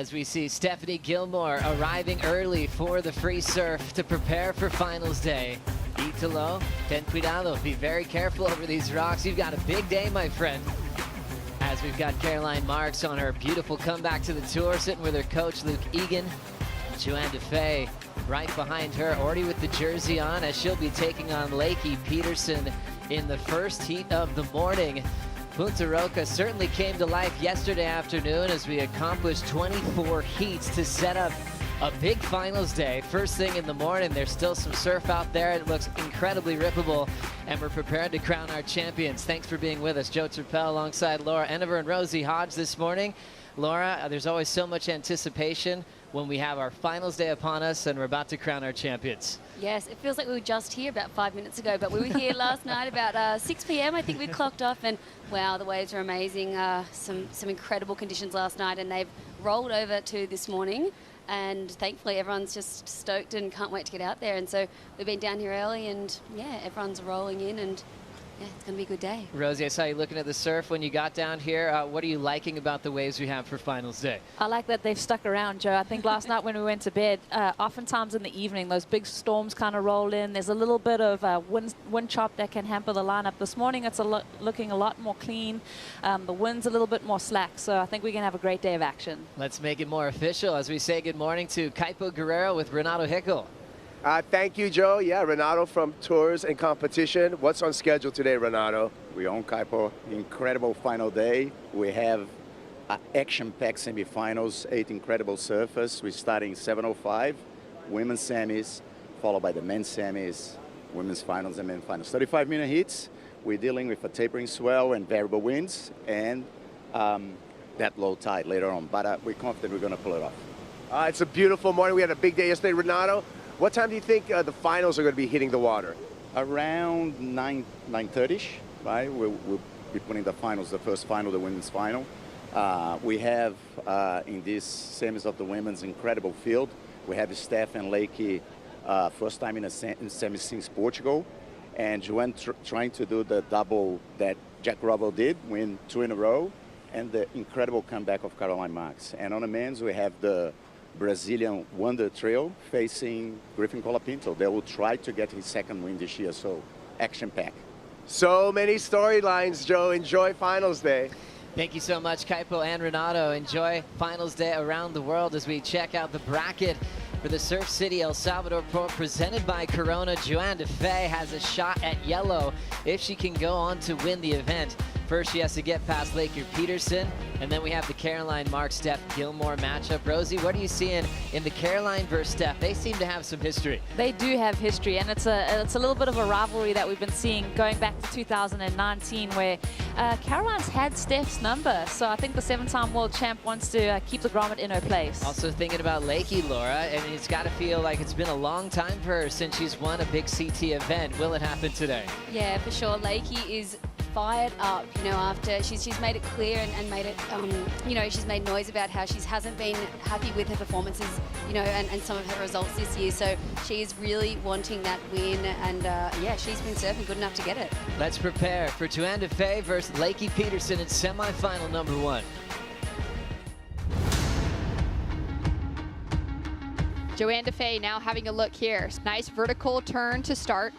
as we see Stephanie Gilmore arriving early for the free surf to prepare for finals day. Italo, ten cuidado, be very careful over these rocks. You've got a big day, my friend. As we've got Caroline Marks on her beautiful comeback to the tour, sitting with her coach, Luke Egan. Joanna Fay right behind her, already with the jersey on, as she'll be taking on Leaky Peterson in the first heat of the morning. Punta Roca certainly came to life yesterday afternoon as we accomplished 24 heats to set up a big finals day. First thing in the morning, there's still some surf out there. It looks incredibly rippable, and we're prepared to crown our champions. Thanks for being with us. Joe Turpel alongside Laura Enever and Rosie Hodge this morning. Laura, there's always so much anticipation when we have our finals day upon us and we're about to crown our champions. Yes, it feels like we were just here about 5 minutes ago, but we were here last night about 6 p.m. I think we clocked off, and wow, the waves are amazing. Some incredible conditions last night, and they've rolled over to this morning. And thankfully, everyone's just stoked and can't wait to get out there. And so we've been down here early, and yeah, everyone's rolling in, and yeah, it's going to be a good day. Rosie, I saw you looking at the surf when you got down here. What are you liking about the waves we have for finals day? I like that they've stuck around, Joe. I think last night when we went to bed, oftentimes in the evening, those big storms kind of roll in. There's a little bit of wind chop that can hamper the lineup. This morning, it's looking a lot more clean. The wind's a little bit more slack, so I think we can have a great day of action. Let's make it more official as we say good morning to Kaipo Guerrero with Renato Hickel. Thank you, Joe. Yeah, Renato from Tours and Competition. What's on schedule today, Renato? We own Kaipo. Incredible final day. We have action-packed semifinals, 8 incredible surfers. We're starting 7:05, women's semis, followed by the men's semis, women's finals and men's finals. 35-minute heats. We're dealing with a tapering swell and variable winds and that low tide later on. But we're confident we're going to pull it off. It's a beautiful morning. We had a big day yesterday, Renato. What time do you think the finals are going to be hitting the water? Around 9:30ish, right? We'll be putting the finals, the first final, the women's final. We have in these semis of the women's incredible field. We have Steph and Lakey, first time in a semi since Portugal. And Juan trying to do the double that Jack Robel did, win 2 in a row, and the incredible comeback of Caroline Marks. And on the men's, we have the Brazilian Wonder Trio facing Griffin Pinto. They will try to get his second win this year, so action pack. So many storylines, Joe. Enjoy finals day. Thank you so much, Kaipo and Renato. Enjoy finals day around the world as we check out the bracket for the Surf City El Salvador Pro presented by Corona. Joanna Fay has a shot at yellow if she can go on to win the event. First, she has to get past Leaky Peterson, and then we have the Caroline Marks Steph Gilmore matchup. Rosie, what are you seeing in the Caroline versus Steph? They seem to have some history. They do have history, and it's a little bit of a rivalry that we've been seeing going back to 2019, where Caroline's had Steph's number. So I think the 7-time world champ wants to keep the grommet in her place. Also thinking about Lakey, Laura, and it's got to feel like it's been a long time for her since she's won a big CT event. Will it happen today? Yeah, for sure. Lakey is fired up, you know, after she's made it clear and made it, you know, she's made noise about how she hasn't been happy with her performances, you know, and some of her results this year. So she is really wanting that win, and yeah, she's been surfing good enough to get it. Let's prepare for Joanna Fay versus Leaky Peterson in semifinal number 1. Joanna Fay now having a look here. Nice vertical turn to start.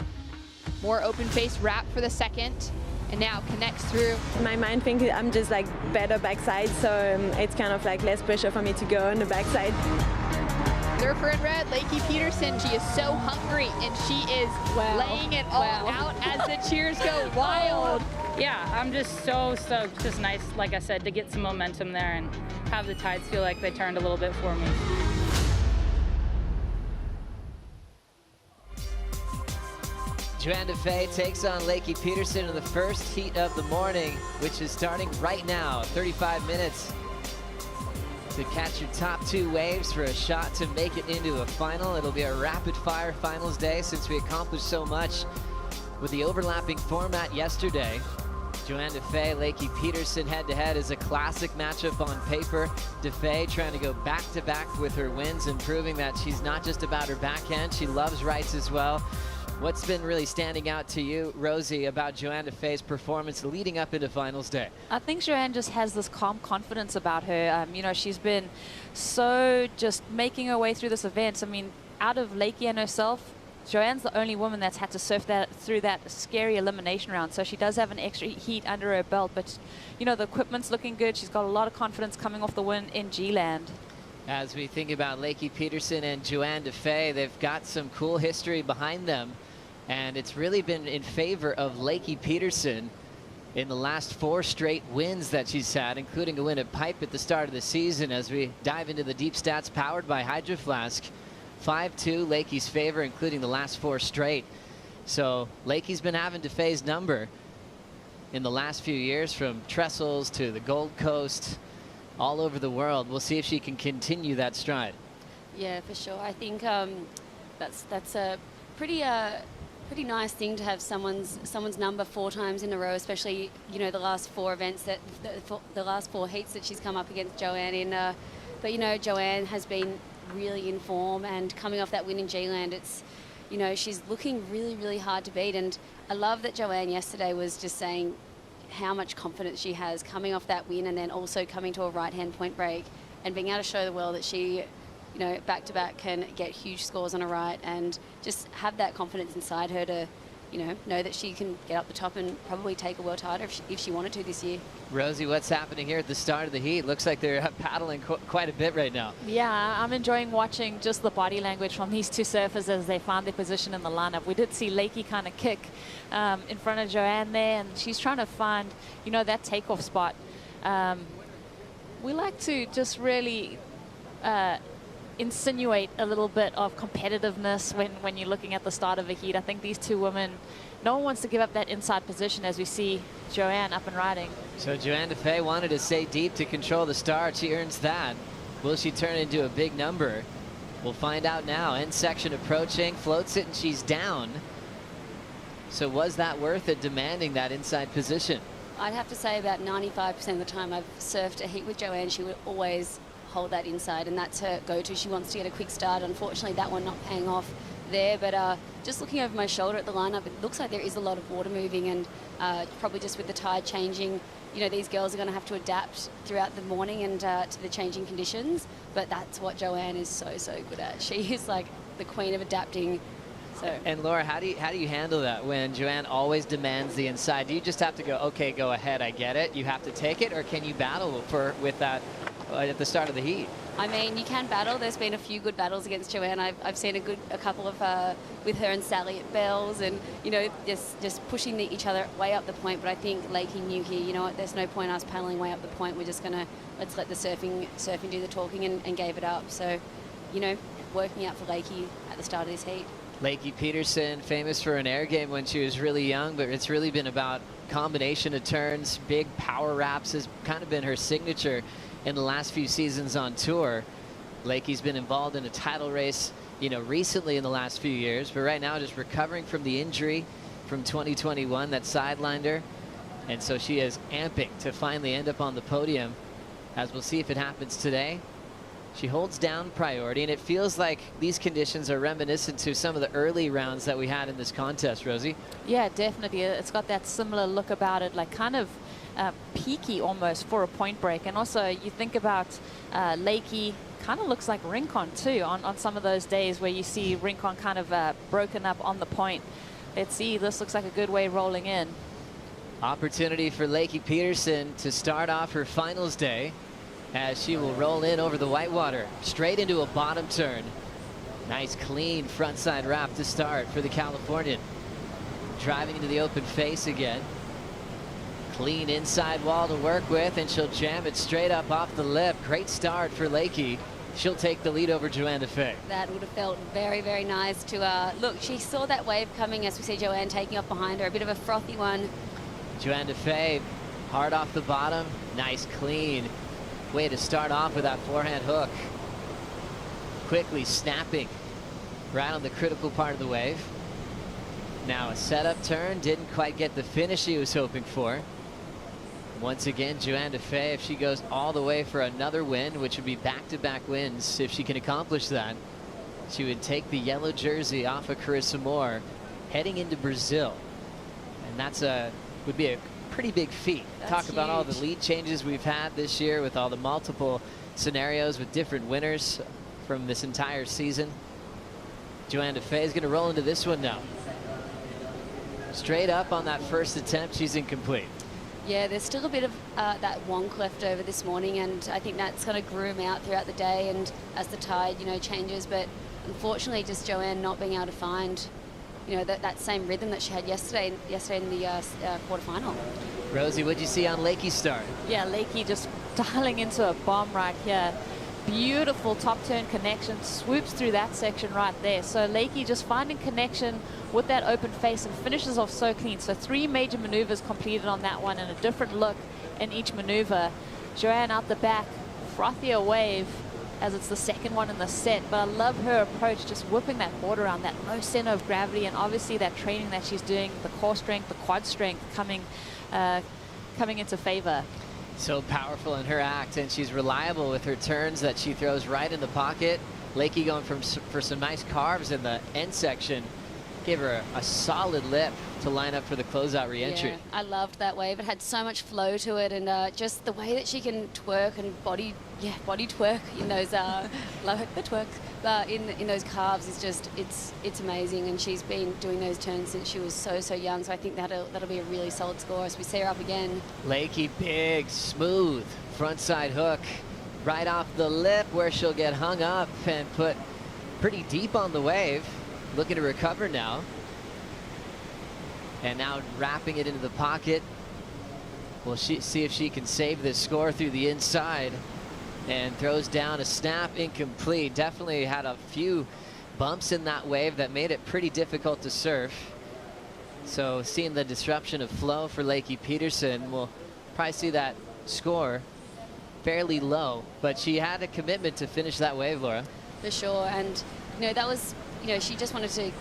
More open face wrap for the second. And now connects through. My mind thinks I'm just like better backside, so it's kind of like less pressure for me to go on the backside. Surfer in red, Leaky Peterson. She is so hungry, and she is laying it all out as the cheers go wild. Yeah, I'm just so stoked. It's just nice, like I said, to get some momentum there and have the tides feel like they turned a little bit for me. Joanna Fay takes on Leaky Peterson in the first heat of the morning, which is starting right now. 35 minutes to catch your top 2 waves for a shot to make it into a final. It'll be a rapid-fire finals day since we accomplished so much with the overlapping format yesterday. Joanna Fay, Leaky Peterson head-to-head is a classic matchup on paper. DeFay trying to go back-to-back with her wins and proving that she's not just about her backhand. She loves rights as well. What's been really standing out to you, Rosie, about Joanna Fay's performance leading up into finals day? I think Joanne just has this calm confidence about her. You know, she's been so just making her way through this event. I mean, out of Lakey and herself, Joanne's the only woman that's had to surf through that scary elimination round. So she does have an extra heat under her belt. But, you know, the equipment's looking good. She's got a lot of confidence coming off the win in G-Land. As we think about Leaky Peterson and Joanna Fay, they've got some cool history behind them. And it's really been in favor of Leaky Peterson in the last 4 straight wins that she's had, including a win at Pipe at the start of the season. As we dive into the deep stats powered by Hydro Flask, 5-2 Lakey's favor, including the last 4 straight. So Lakey's been having Fay's number in the last few years, from Trestles to the Gold Coast, all over the world. We'll see if she can continue that stride. Yeah, for sure. I think that's a pretty nice thing to have someone's number 4 times in a row, especially, you know, the last 4 events that the last 4 heats that she's come up against Joanne in. But you know, Joanne has been really in form, and coming off that win in G-Land, it's, you know, she's looking really, really hard to beat. And I love that Joanne yesterday was just saying how much confidence she has coming off that win, and then also coming to a right-hand point break and being able to show the world that she, you know, back-to-back can get huge scores on a right, and just have that confidence inside her to, you know that she can get up the top and probably take a world title if she wanted to this year. Rosie, what's happening here at the start of the heat? Looks like they're paddling quite a bit right now. Yeah, I'm enjoying watching just the body language from these 2 surfers as they find their position in the lineup. We did see Lakey kind of kick in front of Joanne there, and she's trying to find, you know, that takeoff spot. We like to just really insinuate a little bit of competitiveness when you're looking at the start of a heat. I think these 2 women, no one wants to give up that inside position as we see Joanne up and riding. So Joanna Fay wanted to stay deep to control the start. She earns that. Will she turn it into a big number? We'll find out now. End section approaching, floats it, and she's down. So was that worth it, demanding that inside position? I'd have to say about 95% of the time I've surfed a heat with Joanne, she would always hold that inside, and that's her go-to. She wants to get a quick start. Unfortunately, that one not paying off there, but just looking over my shoulder at the lineup, it looks like there is a lot of water moving, and probably just with the tide changing, you know, these girls are going to have to adapt throughout the morning and to the changing conditions. But that's what Joanne is so good at. She is like the queen of adapting. So. And Laura, how do you handle that when Joanne always demands the inside? Do you just have to go, okay, go ahead, I get it, you have to take it, or can you battle with that at the start of the heat? I mean, you can battle. There's been a few good battles against Joanne. I've seen a couple of with her and Sally at Bells, and you know, just pushing each other way up the point. But I think Lakey knew here, you know what, there's no point us paddling way up the point. We're just gonna let's let the surfing do the talking, and gave it up. So, you know, working out for Lakey at the start of this heat. Leaky Peterson, famous for an air game when she was really young, but it's really been about combination of turns. Big power wraps has kind of been her signature in the last few seasons on tour. Lakey's been involved in a title race, you know, recently in the last few years, but right now just recovering from the injury from 2021 that sidelined her. And so she is amping to finally end up on the podium, as we'll see if it happens today. She holds down priority, and it feels like these conditions are reminiscent to some of the early rounds that we had in this contest, Rosie. Yeah, definitely. It's got that similar look about it, like kind of peaky almost for a point break. And also you think about Lakey, kind of looks like Rincon too on some of those days where you see Rincon kind of broken up on the point. Let's see, this looks like a good way rolling in. Opportunity for Leaky Peterson to start off her finals day, as she will roll in over the whitewater, straight into a bottom turn. Nice clean frontside wrap to start for the Californian. Driving into the open face again. Clean inside wall to work with, and she'll jam it straight up off the lip. Great start for Lakey. She'll take the lead over Joanna Fay. That would have felt very, very nice to look. She saw that wave coming as we see Joanne taking off behind her. A bit of a frothy one. Joanna Fay, hard off the bottom. Nice clean way to start off with that forehand hook. Quickly snapping right on the critical part of the wave. Now a setup turn, didn't quite get the finish she was hoping for. Once again, Joanna Fay, if she goes all the way for another win, which would be back-to-back wins, if she can accomplish that, she would take the yellow jersey off of Carissa Moore heading into Brazil. And that's would be a pretty big feat. That's Talk about all the huge. lead changes we've had this year with all the multiple scenarios with different winners from this entire season. Joanna Fay is going to roll into this one now. Straight up on that first attempt, she's incomplete. Yeah, there's still a bit of that wonk left over this morning, and I think that's going to groom out throughout the day and as the tide, changes. But unfortunately, just Joanne not being able to find, that same rhythm that she had yesterday in the quarterfinal. Rosie, what'd you see on Lakey's start? Yeah, Lakey just dialing into a bomb right here. Beautiful top turn connection, swoops through that section right there. So Lakey just finding connection with that open face and finishes off so clean. So 3 major maneuvers completed on that one and a different look in each maneuver. Joanne out the back, frothier wave as it's the second one in the set. But I love her approach, just whipping that board around, that low center of gravity, and obviously that training that she's doing, the core strength, the quad strength coming into favor. So powerful in her act, and she's reliable with her turns that she throws right in the pocket. Lakey going for some nice carves in the end section. Gave her a solid lip to line up for the closeout re-entry. Yeah, I loved that wave. It had so much flow to it, and just the way that she can twerk and body twerk in those love the twerk in those carves is just it's amazing. And she's been doing those turns since she was so young. So I think that'll be a really solid score as we see her up again. Lakey, big, smooth frontside hook right off the lip where she'll get hung up and put pretty deep on the wave. Looking to recover now. And now wrapping it into the pocket. We'll see if she can save this score through the inside. And throws down a snap, incomplete. Definitely had a few bumps in that wave that made it pretty difficult to surf. So seeing the disruption of flow for Leaky Peterson, we'll probably see that score fairly low. But she had a commitment to finish that wave, Laura. For sure, and that was, she just wanted to,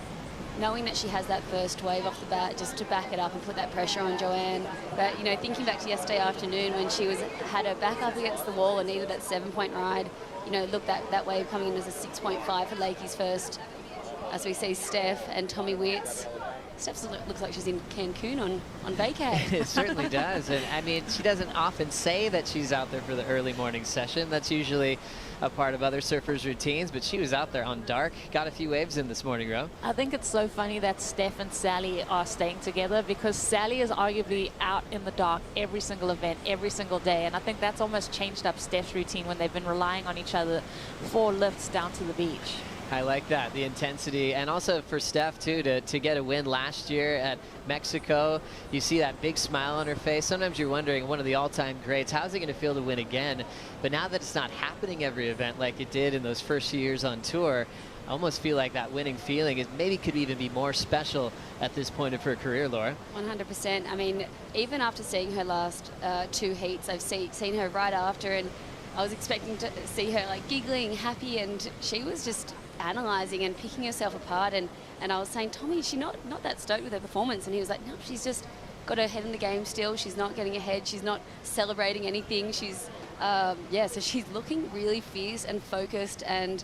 knowing that she has that first wave off the bat, just to back it up and put that pressure on Joanne. But thinking back to yesterday afternoon when she had her back up against the wall and needed that 7-point ride, look, that wave coming in as a 6.5 for Lakey's first. As we see Steph and Tommy Wirtz. Steph looks like she's in Cancun on vacay. It certainly does. And I mean, she doesn't often say that she's out there for the early morning session. That's usually a part of other surfers' routines, but she was out there on dark, got a few waves in this morning, Ro. I think it's so funny that Steph and Sally are staying together, because Sally is arguably out in the dark every single event, every single day. And I think that's almost changed up Steph's routine when they've been relying on each other for lifts down to the beach. I like that, the intensity, and also for Steph too, to get a win last year at Mexico. You see that big smile on her face. Sometimes you're wondering, one of the all-time greats, how's it going to feel to win again? But now that it's not happening every event like it did in those first few years on tour, I almost feel like that winning feeling maybe could even be more special at this point of her career, Laura. 100%. I mean, even after seeing her last 2 heats, I've seen her right after, and I was expecting to see her like giggling, happy, and she was just analysing and picking herself apart. And I was saying, Tommy, is she not that stoked with her performance? And he was like, no, she's just got her head in the game still. She's not getting ahead. She's not celebrating anything. She's, so she's looking really fierce and focused and,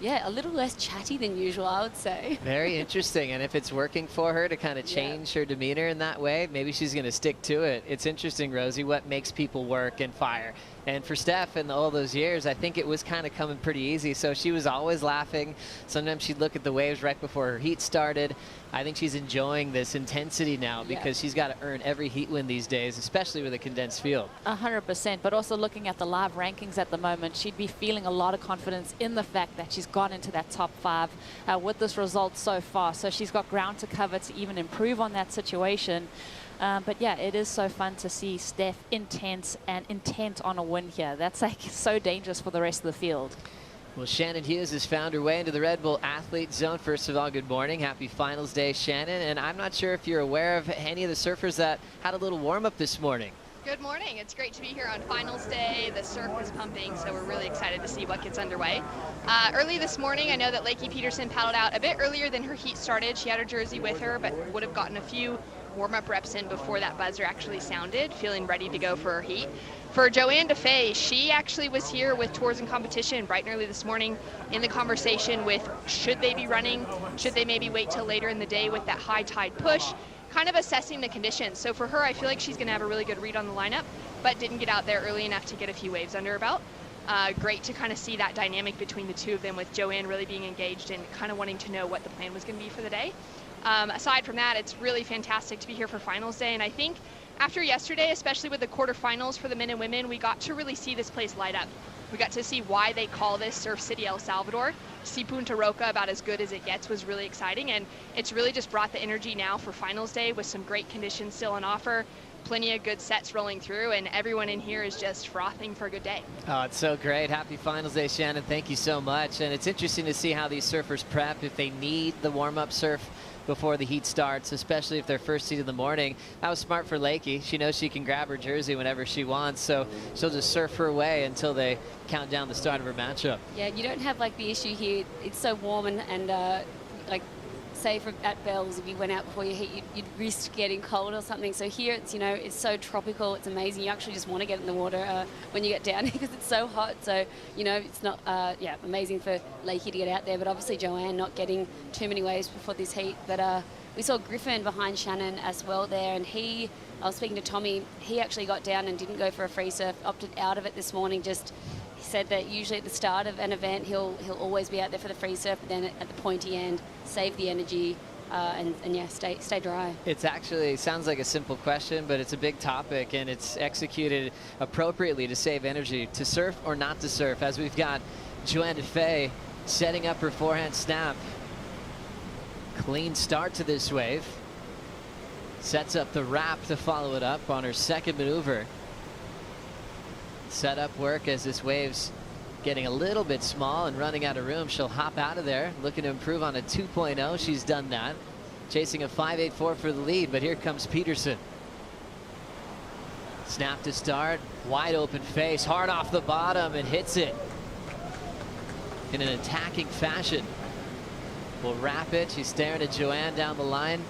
a little less chatty than usual, I would say. Very interesting. And if it's working for her to kind of change her demeanor in that way, maybe she's going to stick to it. It's interesting, Rosie, what makes people work and fire. And for Steph, in all those years, I think it was kind of coming pretty easy. So she was always laughing. Sometimes she'd look at the waves right before her heat started. I think she's enjoying this intensity now because she's got to earn every heat win these days, especially with a condensed field. 100%. But also looking at the live rankings at the moment, she'd be feeling a lot of confidence in the fact that she's gone into that top 5 with this result so far. So she's got ground to cover to even improve on that situation. But yeah, it is so fun to see Steph intense and intent on a win here. That's like so dangerous for the rest of the field. Well, Shannon Hughes has found her way into the Red Bull Athlete Zone. First of all, good morning. Happy Finals Day, Shannon. And I'm not sure if you're aware of any of the surfers that had a little warm-up this morning. Good morning. It's great to be here on finals day. The surf is pumping, so we're really excited to see what gets underway. Early this morning, I know that Leaky Peterson paddled out a bit earlier than her heat started. She had her jersey with her, but would have gotten a few warm-up reps in before that buzzer actually sounded, feeling ready to go for her heat. For Joanna Fay, she actually was here with Tours and Competition bright and early this morning in the conversation with should they be running, should they maybe wait till later in the day with that high tide push, kind of assessing the conditions. So for her, I feel like she's going to have a really good read on the lineup, but didn't get out there early enough to get a few waves under her belt. Great to kind of see that dynamic between the two of them, with Joanne really being engaged and kind of wanting to know what the plan was going to be for the day. Aside from that, it's really fantastic to be here for finals day, and I think after yesterday, especially with the quarterfinals for the men and women, we got to really see this place light up. We got to see why they call this Surf City El Salvador. To see Punta Roca about as good as it gets was really exciting, and it's really just brought the energy now for finals day with some great conditions still on offer, plenty of good sets rolling through, and everyone in here is just frothing for a good day. Oh, it's so great. Happy finals day, Shannon. Thank you so much. And it's interesting to see how these surfers prep, if they need the warm-up surf before the heat starts, especially if they're first seat in the morning. That was smart for Lakey. She knows she can grab her jersey whenever she wants, so she'll just surf her way until they count down the start of her matchup. Yeah, you don't have like the issue here. It's so warm and like say at Bells, if you went out before your heat, you'd risk getting cold or something. So here it's, you know, it's so tropical, it's amazing. You actually just want to get in the water when you get down because it's so hot. So, you know, it's not, yeah, amazing for Lakey to get out there, but obviously Joanne not getting too many waves before this heat. But we saw Griffin behind Shannon as well there, and I was speaking to Tommy, he actually got down and didn't go for a free surf, opted out of it this morning. Just he said that usually at the start of an event he'll always be out there for the free surf, but then at the pointy end save the energy and yeah, stay dry. It's actually sounds like a simple question, but it's a big topic, and it's executed appropriately to save energy. To surf or not to surf, as we've got Joanna Fay setting up her forehand snap. Clean start to this wave. Sets up the wrap to follow it up on her second maneuver. Set up work as this wave's getting a little bit small and running out of room. She'll hop out of there, looking to improve on a 2.0. She's done that. Chasing a 5.84 for the lead, but here comes Peterson. Snap to start, wide open face, hard off the bottom, and hits it in an attacking fashion. Will wrap it. She's staring at Joanne down the line.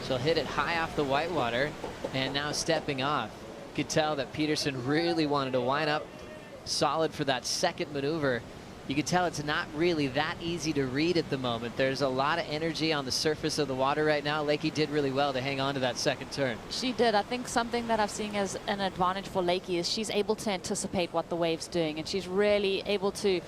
She'll hit it high off the whitewater, and now stepping off. You could tell that Peterson really wanted to wind up solid for that second maneuver. You can tell it's not really that easy to read at the moment. There's a lot of energy on the surface of the water right now. Lakey did really well to hang on to that second turn. She did. I think something that I've seen as an advantage for Lakey is she's able to anticipate what the wave's doing, and she's really able to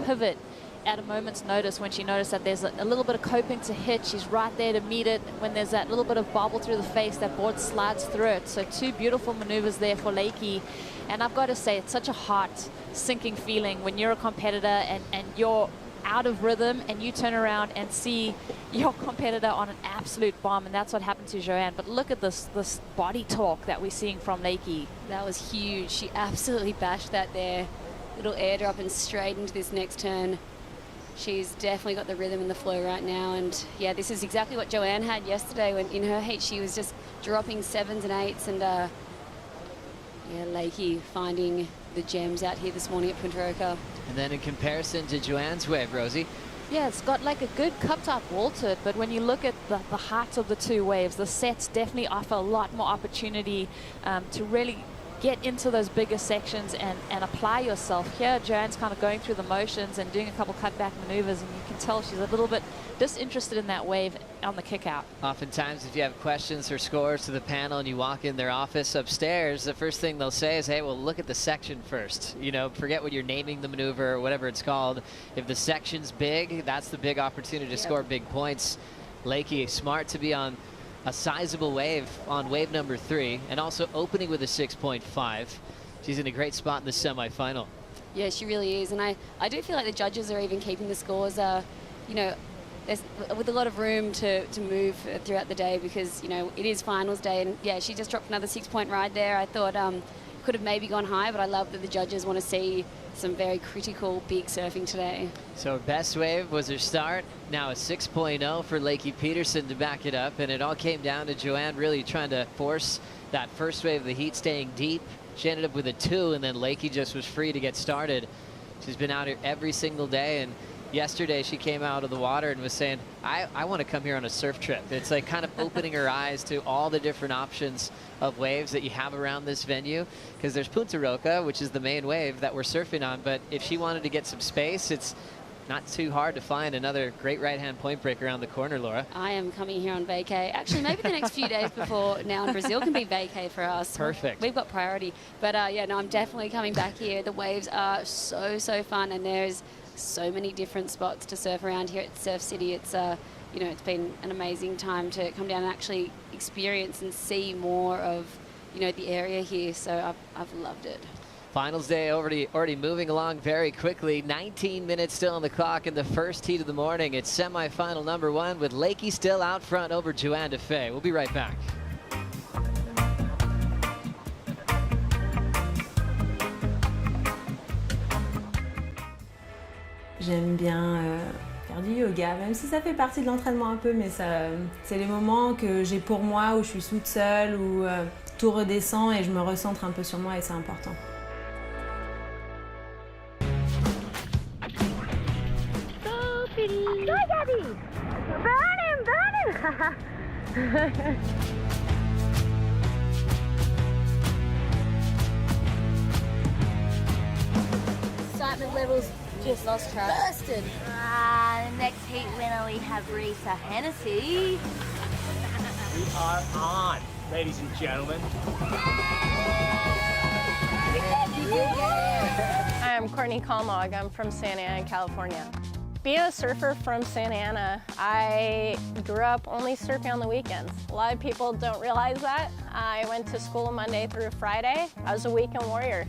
pivot at a moment's notice. When she noticed that there's a little bit of coping to hit, she's right there to meet it. When there's that little bit of bobble through the face, that board slides through it. So two beautiful maneuvers there for Lakey. And I've got to say, it's such a heart-sinking feeling when you're a competitor and you're out of rhythm and you turn around and see your competitor on an absolute bomb, and that's what happened to Joanne. But look at this body talk that we're seeing from Lakey. That was huge. She absolutely bashed that there. Little airdrop and straight into this next turn. She's definitely got the rhythm and the flow right now, and yeah, this is exactly what Joanne had yesterday when in her heat she was just dropping 7s and 8s, and yeah, Lakey finding the gems out here this morning at Punta Roca. And then in comparison to Joanne's wave, Rosie. Yeah, it's got like a good cup-top wall to it, but when you look at the height of the two waves, the sets definitely offer a lot more opportunity to really get into those bigger sections and apply yourself. Here, Joanne's kind of going through the motions and doing a couple cutback maneuvers, and you can tell she's a little bit disinterested in that wave on the kick out. Oftentimes, if you have questions or scores to the panel and you walk in their office upstairs, the first thing they'll say is, hey, well, look at the section first. You know, forget what you're naming the maneuver or whatever it's called. If the section's big, that's the big opportunity to score big points. Lakey, smart to be on a sizable wave on wave number 3, and also opening with a 6.5. She's in a great spot in the semifinal. Yeah, she really is, and I do feel like the judges are even keeping the scores, you know, there's with a lot of room to move throughout the day, because, you know, it is finals day, and yeah, she just dropped another 6-point ride there. I thought could have maybe gone higher, but I love that the judges want to see some very critical big surfing today. So her best wave was her start. Now a 6.0 for Leaky Peterson to back it up, and it all came down to Joanne really trying to force that first wave of the heat, staying deep. She ended up with a 2, and then Lakey just was free to get started. She's been out here every single day, and yesterday she came out of the water and was saying, I want to come here on a surf trip. It's like kind of opening her eyes to all the different options of waves that you have around this venue, because there's Punta Roca, which is the main wave that we're surfing on, but if she wanted to get some space, it's not too hard to find another great right-hand point break around the corner, Laura. I am coming here on vacay. Actually, maybe the next few days before now in Brazil can be vacay for us. Perfect. We've got priority. But yeah, no, I'm definitely coming back here. The waves are so fun, and there's so many different spots to surf around here at Surf City. It's you know, it's been an amazing time to come down and actually experience and see more of, you know, the area here. So I've loved it. Finals day already moving along very quickly. 19 minutes still on the clock in the first heat of the morning. It's semifinal number 1 with Lakey still out front over Joanna Fay. We'll be right back. J'aime bien faire du yoga, même si ça fait partie de l'entraînement un peu, mais c'est les moments que j'ai pour moi où je suis toute seule, où tout redescend et je me recentre un peu sur moi, et c'est important. Go, Gabby! Burn him! Excitement levels just lost track. Bursted! The next heat winner we have Risa Hennessy. We are on, ladies and gentlemen. I'm Courtney Kalmog. I'm from Santa Ana, California. Being a surfer from Santa Ana, I grew up only surfing on the weekends. A lot of people don't realize that. I went to school Monday through Friday. I was a weekend warrior.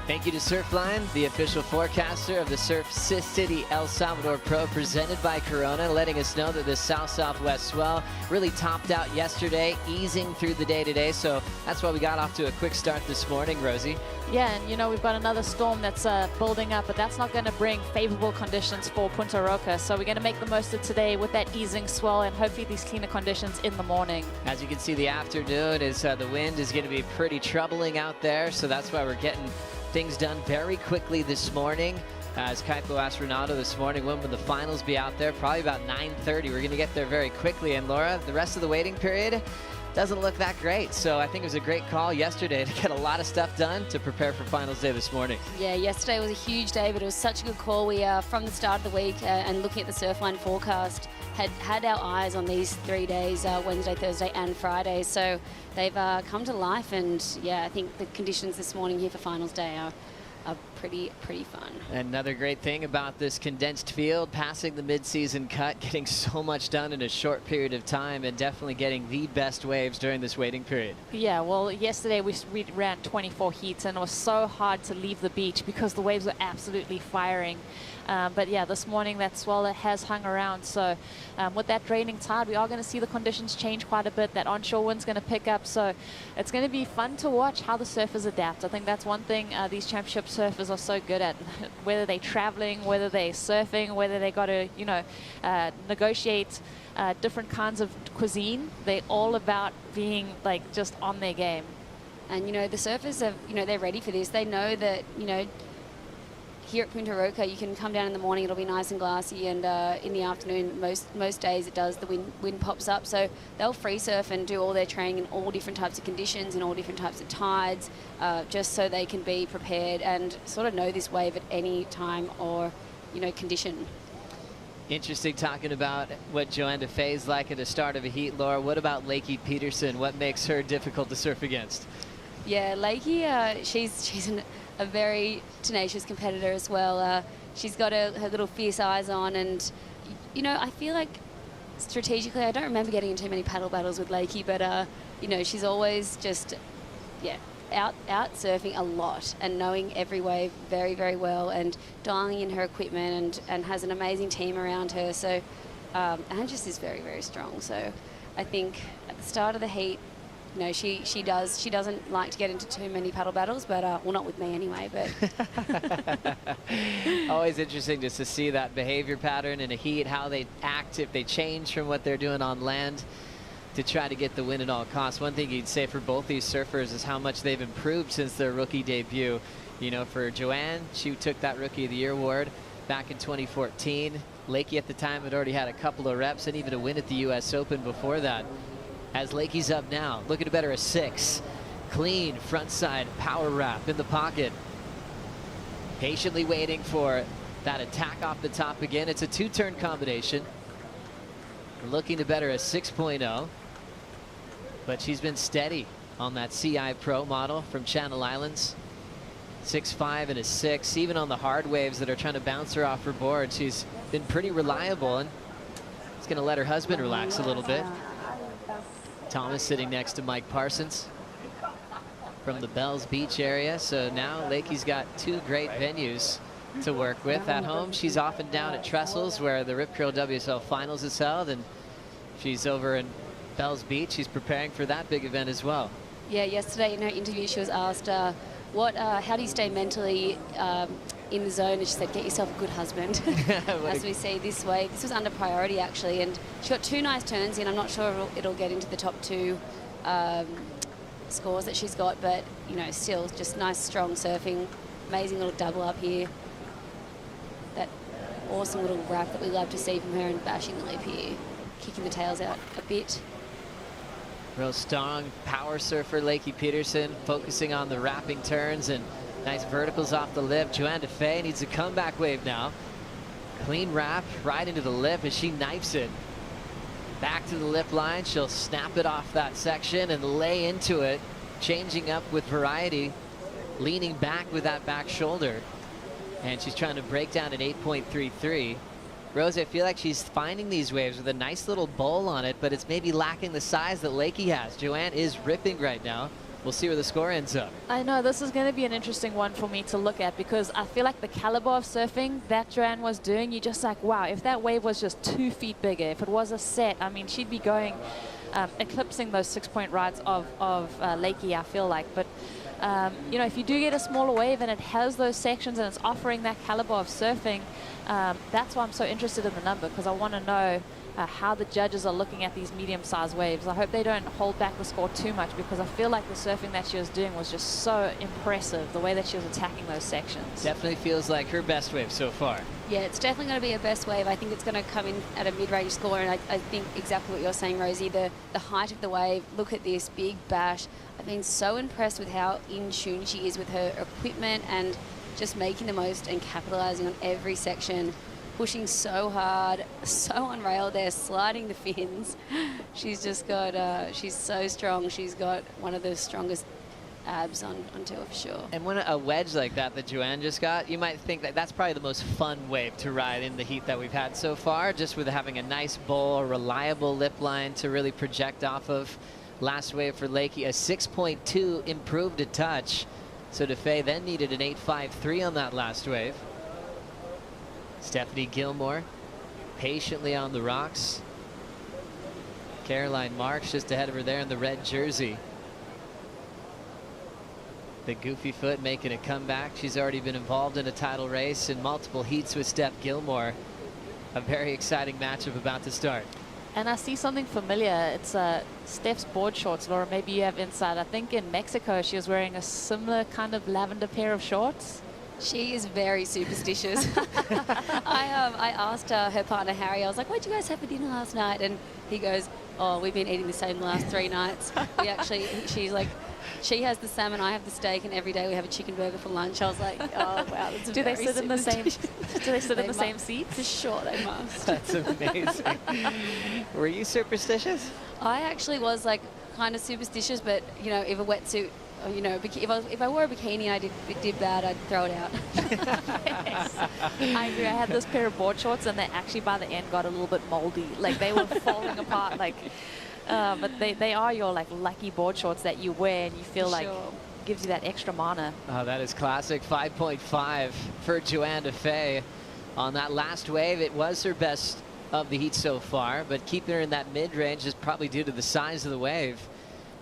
Thank you to Surfline, the official forecaster of the Surf City El Salvador Pro, presented by Corona, letting us know that the south-southwest swell really topped out yesterday, easing through the day today. So that's why we got off to a quick start this morning, Rosie. Yeah, and you know, we've got another storm that's building up, but that's not going to bring favorable conditions for Punta Roca. So we're going to make the most of today with that easing swell and hopefully these cleaner conditions in the morning. As you can see, the afternoon is the wind is going to be pretty troubling out there. So that's why we're getting things done very quickly this morning. As Kaipo asked Renato this morning, when will the finals be out there? Probably about 9:30. We're going to get there very quickly. And Laura, the rest of the waiting period doesn't look that great. So I think it was a great call yesterday to get a lot of stuff done to prepare for finals day this morning. Yeah, yesterday was a huge day, but it was such a good call. We, from the start of the week and looking at the Surfline forecast, had our eyes on these 3 days, Wednesday, Thursday and Friday. So they've come to life, and yeah, I think the conditions this morning here for finals day are pretty fun. Another great thing about this condensed field, passing the mid-season cut, getting so much done in a short period of time, and definitely getting the best waves during this waiting period. Yeah, well, yesterday we ran 24 heats, and it was so hard to leave the beach because the waves were absolutely firing. But yeah, this morning that swell has hung around. So with that draining tide, we are going to see the conditions change quite a bit. That onshore wind's going to pick up. So it's going to be fun to watch how the surfers adapt. I think that's one thing these championship surfers are so good at. Whether they're traveling, whether they're surfing, whether they got to, you know, negotiate different kinds of cuisine, they're all about being like just on their game. And, you know, the surfers have, you know, they're ready for this. They know that, you know, here at Punta Roca, you can come down in the morning, it'll be nice and glassy, and in the afternoon, most days it does, the wind pops up. So they'll free surf and do all their training in all different types of conditions, in all different types of tides, just so they can be prepared and sort of know this wave at any time or, you know, condition. Interesting talking about what Joanna Fay is like at the start of a heat, Laura. What about Leaky Peterson? What makes her difficult to surf against? Yeah, Lakey, she's a very tenacious competitor as well. She's got her little fierce eyes on, and you know, I feel like strategically, I don't remember getting in too many paddle battles with Lakey, but you know, she's always just, yeah, out surfing a lot and knowing every wave very, very well, and dialing in her equipment, and has an amazing team around her. So and just is very, very strong. So I think at the start of the heat, you know, she doesn't like to get into too many paddle battles, but well, not with me anyway. But always interesting just to see that behavior pattern in a heat, how they act if they change from what they're doing on land to try to get the win at all costs. One thing you'd say for both these surfers is how much they've improved since their rookie debut. You know, for Joanne, she took that Rookie of the Year award back in 2014. Lakey at the time had already had a couple of reps and even a win at the US Open before that. As Lakey's up now, looking to better a 6. Clean frontside power wrap in the pocket. Patiently waiting for that attack off the top again. It's a 2-turn combination. Looking to better a 6.0. But she's been steady on that CI Pro model from Channel Islands. 6.5 and a 6. Even on the hard waves that are trying to bounce her off her board, she's been pretty reliable, and it's going to let her husband relax a little bit. Thomas sitting next to Mike Parsons from the Bells Beach area. So now Lakey's got 2 great venues to work with. At home, she's often down at Trestles, where the Rip Curl WSL Finals is held, and she's over in Bells Beach. She's preparing for that big event as well. yeah, yesterday in her interview, she was asked, how do you stay mentally in the zone? And she said, get yourself a good husband. As we see this way, this was under priority actually, and she got 2 nice turns in. I'm not sure it'll get into the top 2 scores that she's got, but you know, still just nice strong surfing. Amazing little double up here. That awesome little wrap that we love to see from her, and bashing the lip here, kicking the tails out a bit. Real strong power surfer, Leaky Peterson, focusing on the wrapping turns and nice verticals off the lip. Joanna Fay needs a comeback wave now. Clean wrap right into the lip as she knifes it. Back to the lip line. She'll snap it off that section and lay into it, changing up with variety, leaning back with that back shoulder. And she's trying to break down at 8.33. Rose, I feel like she's finding these waves with a nice little bowl on it, but it's maybe lacking the size that Lakey has. Joanne is ripping right now. We'll see where the score ends up. I know this is going to be an interesting one for me to look at, because I feel like the caliber of surfing that Joanne was doing, you're just like, wow, if that wave was just 2 feet bigger, if it was a set, I mean, she'd be going, eclipsing those 6-point rides of Lakey, I feel like. But you know, if you do get a smaller wave and it has those sections and it's offering that caliber of surfing, that's why I'm so interested in the number, because I want to know how the judges are looking at these medium-sized waves. I hope they don't hold back the score too much, because I feel like the surfing that she was doing was just so impressive, the way that she was attacking those sections. Definitely feels like her best wave so far. Yeah, it's definitely going to be a best wave. I think it's going to come in at a mid-range score, and I think exactly what you're saying, Rosie, the height of the wave. Look at this big bash. I've been so impressed with how in tune she is with her equipment and just making the most and capitalizing on every section, pushing so hard, so on rail there, sliding the fins. She's just got, she's so strong. She's got one of the strongest abs on tour for sure. And when a wedge like that Joanne just got, you might think that that's probably the most fun wave to ride in the heat that we've had so far, just with having a nice bowl, a reliable lip line to really project off of. Last wave for Lakey, a 6.2 improved a touch. So DeFay then needed an 8.53 on that last wave. Stephanie Gilmore patiently on the rocks. Caroline Marks just ahead of her there in the red jersey. The goofy foot making a comeback. She's already been involved in a title race in multiple heats with Steph Gilmore. A very exciting matchup about to start. And I see something familiar. It's Steph's board shorts. Laura, maybe you have insight. I think in Mexico she was wearing a similar kind of lavender pair of shorts. She is very superstitious. I asked her partner Harry, I was like, what did you guys have for dinner last night? And he goes, oh, we've been eating the same the last 3 nights. We actually, she's like, she has the salmon, I have the steak, and every day we have a chicken burger for lunch. I was like, oh wow, that's do they sit in the same? Do they sit in the same seats? For sure, they must. That's amazing. Were you superstitious? I actually was like kind of superstitious, but you know, if a wetsuit, you know, if I wore a bikini and I did bad, I'd throw it out. Yes. I agree. I had this pair of board shorts, and they actually by the end got a little bit moldy. Like they were falling apart. Like, but they are your like lucky board shorts that you wear, and you feel like gives you that extra mana. Oh, that is classic. 5.5 for Joanna Fay on that last wave. It was her best of the heat so far, but keeping her in that mid-range is probably due to the size of the wave.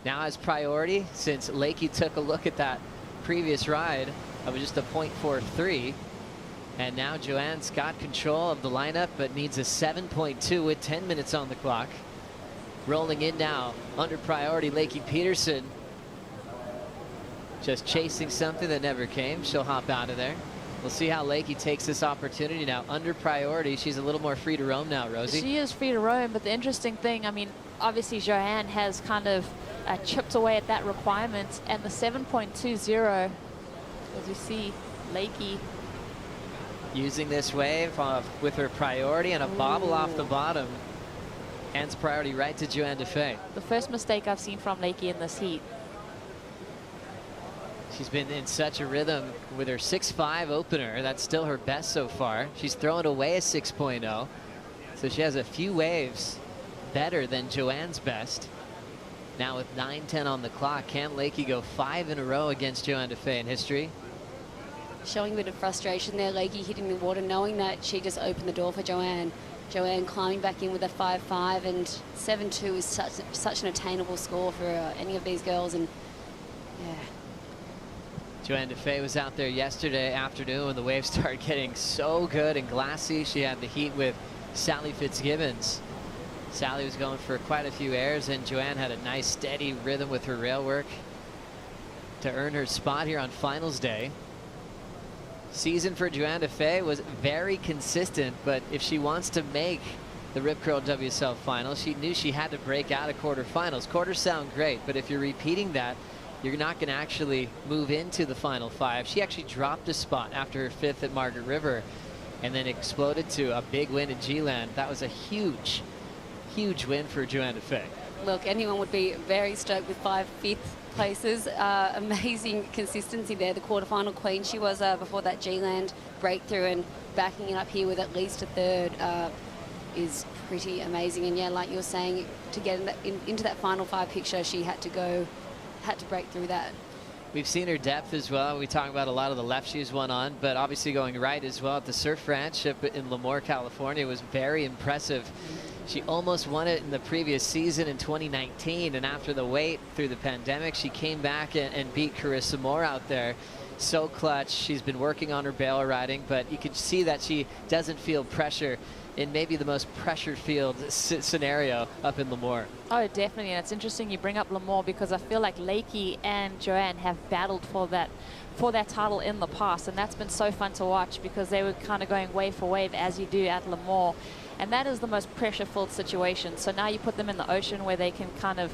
Now has priority since Lakey took a look at that previous ride of just a 0.43. And now Joanne's got control of the lineup, but needs a 7.2 with 10 minutes on the clock. Rolling in now under priority, Leaky Peterson. Just chasing something that never came. She'll hop out of there. We'll see how Lakey takes this opportunity now. Under priority, she's a little more free to roam now, Rosie. She is free to roam, but the interesting thing, I mean, obviously Joanne has kind of chipped away at that requirement, and the 7.20, as you see, Lakey using this wave with her priority and a bobble off the bottom. Hands priority right to Joanna Fay. The first mistake I've seen from Lakey in this heat. She's been in such a rhythm with her 6.5 opener. That's still her best so far. She's throwing away a 6.0. So she has a few waves better than Joanne's best. Now with 9:10 on the clock, can Lakey go 5 in a row against Joanna Fay in history? Showing a bit of frustration there, Lakey hitting the water, knowing that she just opened the door for Joanne. Joanne climbing back in with a 5.5, and 7.2 is such an attainable score for any of these girls. And yeah. Joanna Fay was out there yesterday afternoon when the waves started getting so good and glassy. She had the heat with Sally Fitzgibbons. Sally was going for quite a few airs, and Joanne had a nice steady rhythm with her rail work to earn her spot here on finals day. Season for Joanna Fay was very consistent, but if she wants to make the Rip Curl WSL final, she knew she had to break out of quarterfinals. Quarters sound great, but if you're repeating that, you're not going to actually move into the final 5. She actually dropped a spot after her 5th at Margaret River and then exploded to a big win in G-Land. That was a huge, huge win for Joanna Fay. Look, anyone would be very stoked with 5 fifth places. Amazing consistency there. The quarterfinal queen she was before that G-Land breakthrough, and backing it up here with at least a 3rd is pretty amazing. And yeah, like you're saying, to get into that final 5 picture, she had to break through that. We've seen her depth as well. We talk about a lot of the left she's won on, but obviously going right as well at the Surf Ranch up in Lemoore, California was very impressive. She almost won it in the previous season in 2019, and after the wait through the pandemic, she came back and beat Carissa Moore out there. So clutch. She's been working on her bail riding, but you can see that she doesn't feel pressure in maybe the most pressure-filled scenario up in Lemoore. Oh, definitely. And it's interesting you bring up Lemoore, because I feel like Lakey and Joanne have battled for that title in the past, and that's been so fun to watch, because they were kind of going wave for wave as you do at Lemoore, and that is the most pressure-filled situation. So now you put them in the ocean where they can kind of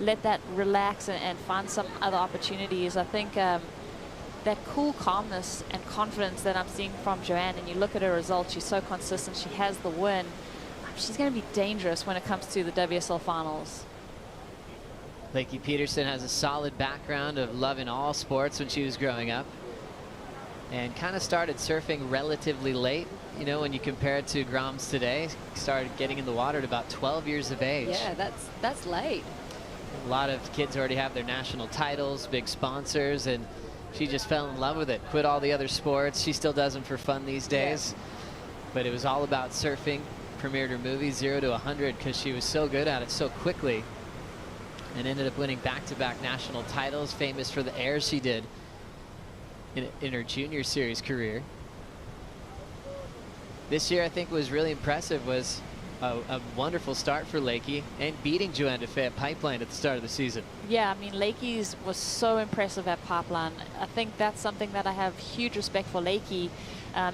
let that relax and find some other opportunities. I think that cool calmness and confidence that I'm seeing from Joanne, and you look at her results, she's so consistent, she has the win. She's going to be dangerous when it comes to the WSL finals. Leaky Peterson has a solid background of loving all sports when she was growing up, and kind of started surfing relatively late. You know, when you compare it to Groms today, started getting in the water at about 12 years of age. Yeah, that's late. A lot of kids already have their national titles, big sponsors, and she just fell in love with it, quit all the other sports. She still does them for fun these days. Yeah. But it was all about surfing. Premiered her movie 0 to 100 because she was so good at it so quickly, and ended up winning back-to-back national titles, famous for the airs she did in her junior series career. This year, I think, was really impressive, was a wonderful start for Lakey, and beating Joanna Fay at Pipeline at the start of the season. Yeah, I mean, Lakey's was so impressive at Pipeline. I think that's something that I have huge respect for Lakey,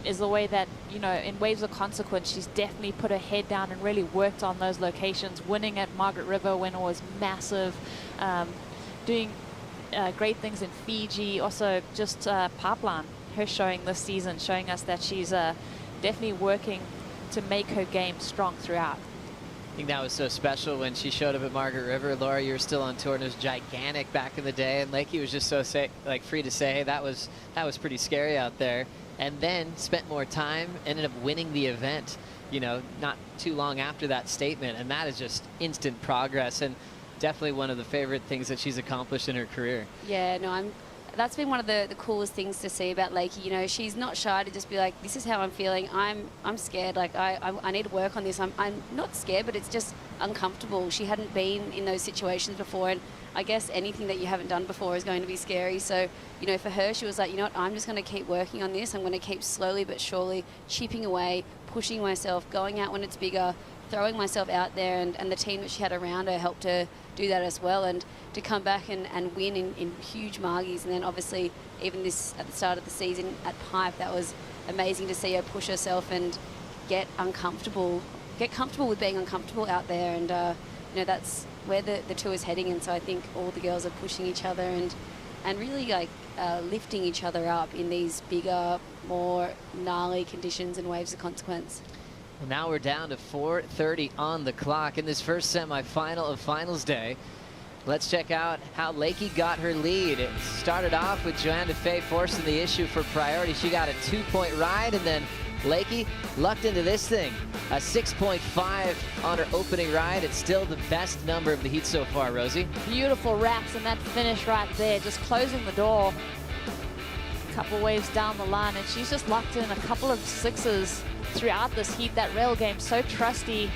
is the way that, you know, in Waves of Consequence, she's definitely put her head down and really worked on those locations, winning at Margaret River when it was massive, doing great things in Fiji, also just Pipeline, her showing this season, showing us that she's definitely working to make her game strong throughout. I think that was so special when she showed up at Margaret River. Laura, you were still on tour, and it was gigantic back in the day, and Lakey was just so free to say, hey, that was pretty scary out there. And then spent more time, ended up winning the event, you know, not too long after that statement, and that is just instant progress, and definitely one of the favorite things that she's accomplished in her career. Yeah, no, that's been one of the coolest things to see about Lakey. You know, she's not shy to just be like, this is how I'm feeling. I'm scared. Like, I need to work on this. I'm not scared, but it's just uncomfortable. She hadn't been in those situations before, and I guess anything that you haven't done before is going to be scary. So, you know, for her, she was like, you know what, I'm just going to keep working on this. I'm going to keep slowly but surely chipping away, pushing myself, going out when it's bigger, throwing myself out there, and the team that she had around her helped her do that as well, and to come back and win in huge margies. And then obviously even this at the start of the season at Pipe, that was amazing to see her push herself and get comfortable with being uncomfortable out there. And you know, that's where the tour is heading. And so I think all the girls are pushing each other and really like lifting each other up in these bigger, more gnarly conditions and waves of consequence. Well, now we're down to 4:30 on the clock in this first semi-final of finals day. Let's check out how Lakey got her lead. It started off with Joanna Fay forcing the issue for priority. She got a 2-point ride, and then Lakey lucked into this thing. A 6.5 on her opening ride. It's still the best number of the heat so far, Rosie. Beautiful wraps, and that finish right there, just closing the door. A couple waves down the line, and she's just locked in a couple of sixes throughout this heat. That rail game so trusty.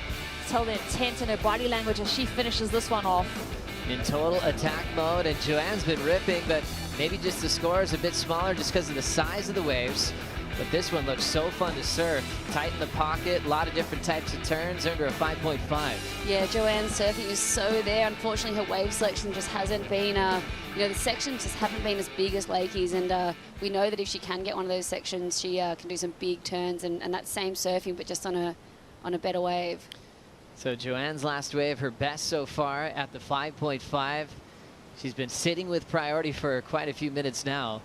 Tell the intent in her body language as she finishes this one off. In total attack mode, and Joanne's been ripping, but maybe just the score is a bit smaller just because of the size of the waves. But this one looks so fun to surf. Tight in the pocket, a lot of different types of turns, earned her a 5.5. Yeah, Joanne's surfing is so there. Unfortunately, her wave selection just hasn't been, you know, the sections just haven't been as big as Lakey's, and we know that if she can get one of those sections, she can do some big turns, and that same surfing, but just on a better wave. So Joanne's last wave, her best so far at the 5.5. She's been sitting with priority for quite a few minutes now.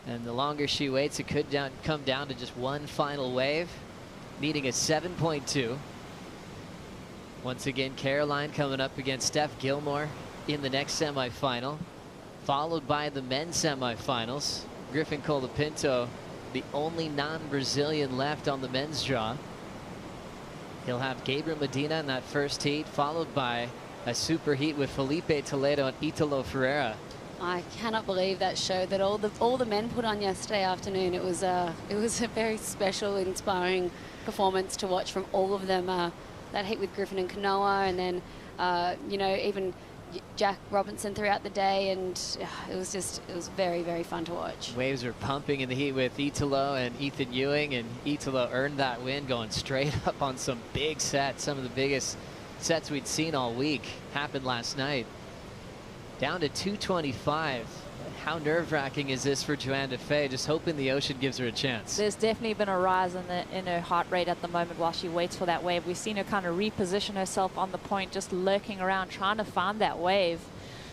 And the longer she waits, it could come down to just one final wave, needing a 7.2. Once again, Caroline coming up against Steph Gilmore in the next semifinal, followed by the men's semifinals. Griffin Pinto, the only non-Brazilian left on the men's draw. He'll have Gabriel Medina in that first heat, followed by a super heat with Felipe Toledo and Italo Ferreira. I cannot believe that show that all the men put on yesterday afternoon. It was a very special, inspiring performance to watch from all of them. That heat with Griffin and Kanoa, and then you know, even Jack Robinson throughout the day, and it was very, very fun to watch. Waves are pumping in the heat with Italo and Ethan Ewing, and Italo earned that win going straight up on some big sets. Some of the biggest sets we'd seen all week happened last night. Down to 225. How nerve-wracking is this for Joanna Fay? Just hoping the ocean gives her a chance. There's definitely been a rise in her heart rate at the moment while she waits for that wave. We've seen her kind of reposition herself on the point, just lurking around, trying to find that wave.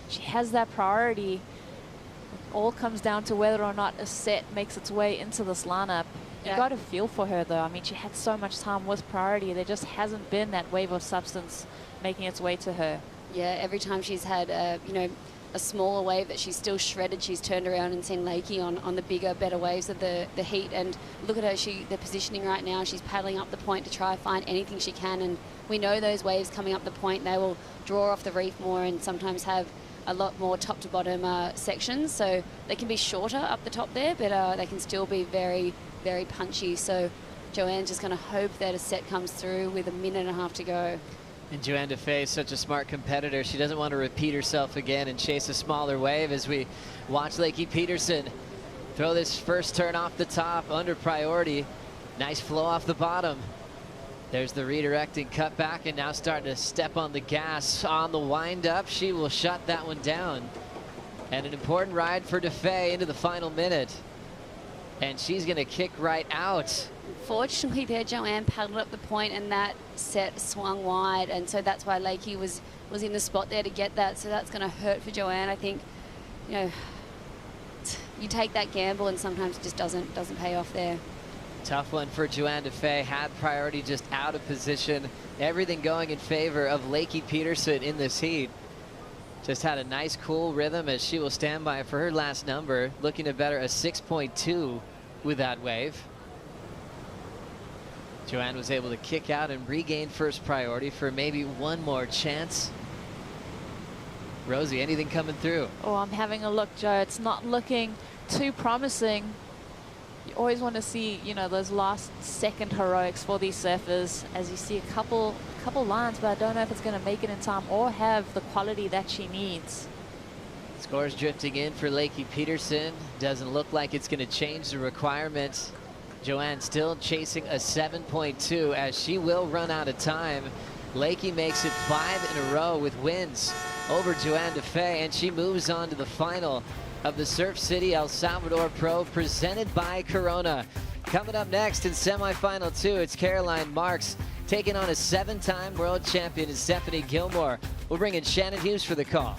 She has that priority. It all comes down to whether or not a set makes its way into this lineup. You got to feel for her, though. I mean, she had so much time with priority. There just hasn't been that wave of substance making its way to her. Yeah, every time she's had, you know, a smaller wave that she's still shredded, she's turned around and seen Lakey on the bigger, better waves of the heat. And look at her, the positioning right now. She's paddling up the point to try and find anything she can. And we know those waves coming up the point, they will draw off the reef more and sometimes have a lot more top to bottom sections. So they can be shorter up the top there, but they can still be very, very punchy. So Joanne's just going to hope that a set comes through with a minute and a half to go. And Joanna Fay is such a smart competitor. She doesn't want to repeat herself again and chase a smaller wave as we watch Leaky Peterson throw this first turn off the top under priority. Nice flow off the bottom. There's the redirecting cutback, and now starting to step on the gas on the wind up. She will shut that one down. And an important ride for DeFay into the final minute. And she's going to kick right out. Fortunately there, Joanne paddled up the point and that set swung wide, and so that's why Lakey was in the spot there to get that. So that's going to hurt for Joanne. I think, you know, you take that gamble and sometimes it just doesn't pay off there. Tough one for Joanna Fay. Had priority, just out of position. Everything going in favor of Leaky Peterson in this heat. Just had a nice cool rhythm as she will stand by for her last number, looking to better a 6.2 with that wave. Joanne was able to kick out and regain first priority for maybe one more chance Rosie, anything coming through? Oh, I'm having a look, Joe. It's not looking too promising. You always want to see, you know, those last second heroics for these surfers, as you see a couple lines, but I don't know if it's going to make it in time or have the quality that she needs. Scores drifting in for Leaky Peterson. Doesn't look like it's going to change the requirements. Joanne still chasing a 7.2 as she will run out of time. Lakey makes it 5 in a row with wins over Joanna Fay, and she moves on to the final of the Surf City El Salvador Pro presented by Corona. Coming up next in semifinal 2, it's Caroline Marks taking on a 7-time world champion, Steph Gilmore. We'll bring in Shannon Hughes for the call.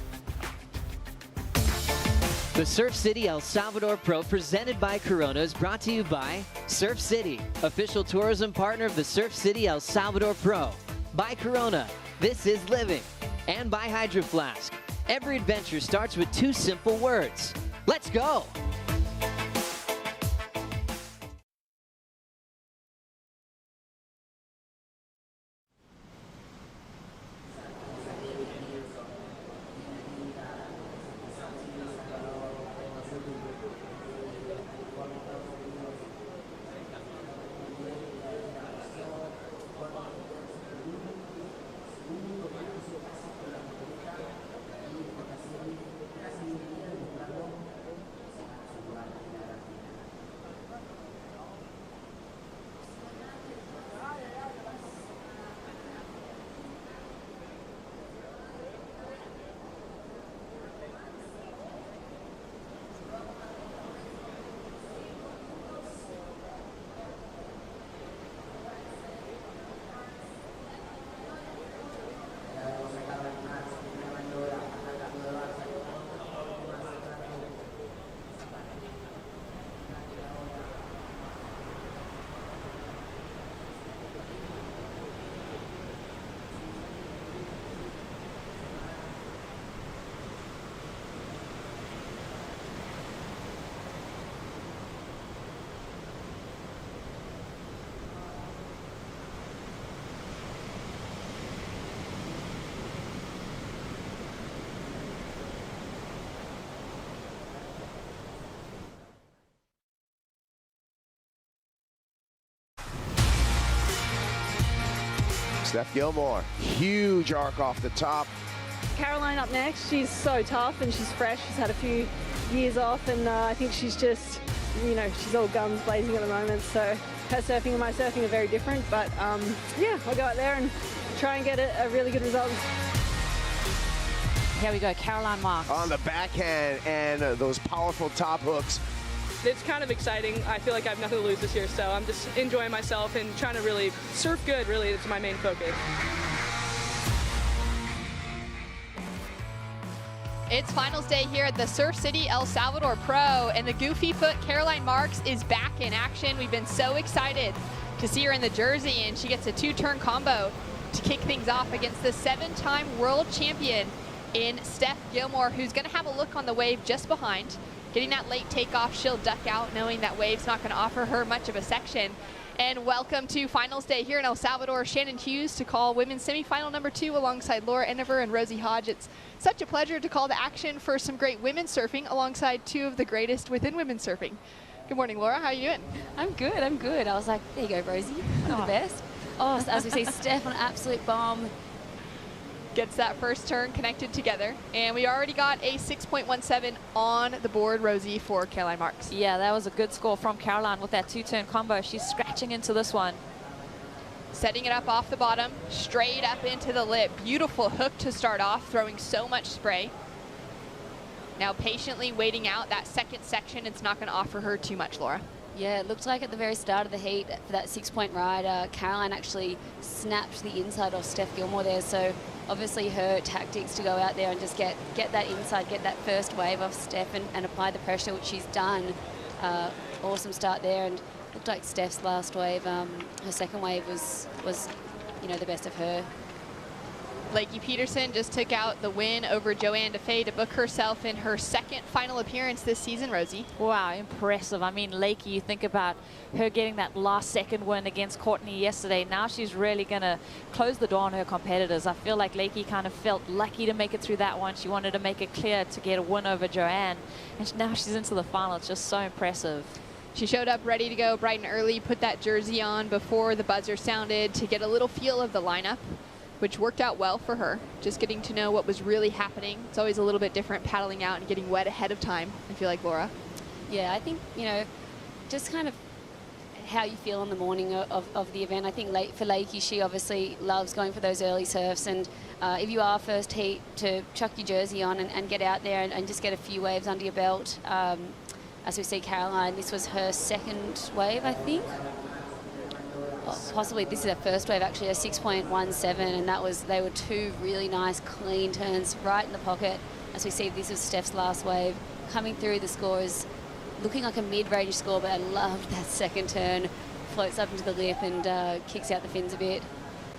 The Surf City El Salvador Pro presented by Corona is brought to you by Surf City, official tourism partner of the Surf City El Salvador Pro. By Corona, this is living. And by Hydro Flask. Every adventure starts with 2 simple words. Let's go! Steph Gilmore, huge arc off the top. Caroline up next. She's so tough and she's fresh. She's had a few years off, and I think she's just, you know, she's all guns blazing at the moment. So her surfing and my surfing are very different, but yeah, I'll go out there and try and get a really good result. Here we go, Caroline Marks. On the backhand and those powerful top hooks. It's kind of exciting. I feel like I have nothing to lose this year, so I'm just enjoying myself and trying to really surf good, really. It's my main focus. It's finals day here at the Surf City El Salvador Pro, and the goofy foot Caroline Marks is back in action. We've been so excited to see her in the jersey, and she gets a 2-turn combo to kick things off against the 7-time world champion in Steph Gilmore, who's going to have a look on the wave just behind. Getting that late takeoff, she'll duck out knowing that wave's not going to offer her much of a section. And welcome to finals day here in El Salvador. Shannon Hughes to call women's semifinal number 2 alongside Laura Ennever and Rosie Hodge. It's such a pleasure to call the action for some great women's surfing alongside 2 of the greatest within women's surfing. Good morning, Laura. How are you doing? I'm good. I'm good. I was like, there you go, Rosie. One of the best. Oh, as we say, Steph, an absolute bomb. Gets that first turn connected together. And we already got a 6.17 on the board, Rosie, for Caroline Marks. Yeah, that was a good score from Caroline with that 2-turn combo. She's scratching into this one. Setting it up off the bottom, straight up into the lip. Beautiful hook to start off, throwing so much spray. Now patiently waiting out that second section. It's not going to offer her too much, Laura. Yeah, it looked like at the very start of the heat for that 6-point ride, Caroline actually snapped the inside of Steph Gilmore there. So obviously her tactics to go out there and just get that inside, get that first wave off Steph and apply the pressure, which she's done. Awesome start there, and looked like Steph's last wave, her second wave was, you know, the best of her. Leaky Peterson just took out the win over Joanna Fay to book herself in her second final appearance this season, Rosie. Wow, impressive. I mean, Lakey, you think about her getting that last second win against Courtney yesterday. Now she's really going to close the door on her competitors. I feel like Lakey kind of felt lucky to make it through that one. She wanted to make it clear to get a win over Joanne. And now she's into the final. It's just so impressive. She showed up ready to go bright and early, put that jersey on before the buzzer sounded to get a little feel of the lineup, which worked out well for her. Just getting to know what was really happening. It's always a little bit different paddling out and getting wet ahead of time, I feel like, Laura. Yeah, I think, you know, just kind of how you feel in the morning of the event. I think for Lakey, she obviously loves going for those early surfs, and if you are first heat, to chuck your jersey on and get out there and just get a few waves under your belt. As we see Caroline, this was her second wave, I think. Possibly this is her first wave, actually, a 6.17, and they were two really nice clean turns right in the pocket. As we see, this was Steph's last wave. Coming through, the score is looking like a mid-range score, but I loved that second turn. Floats up into the lip and kicks out the fins a bit.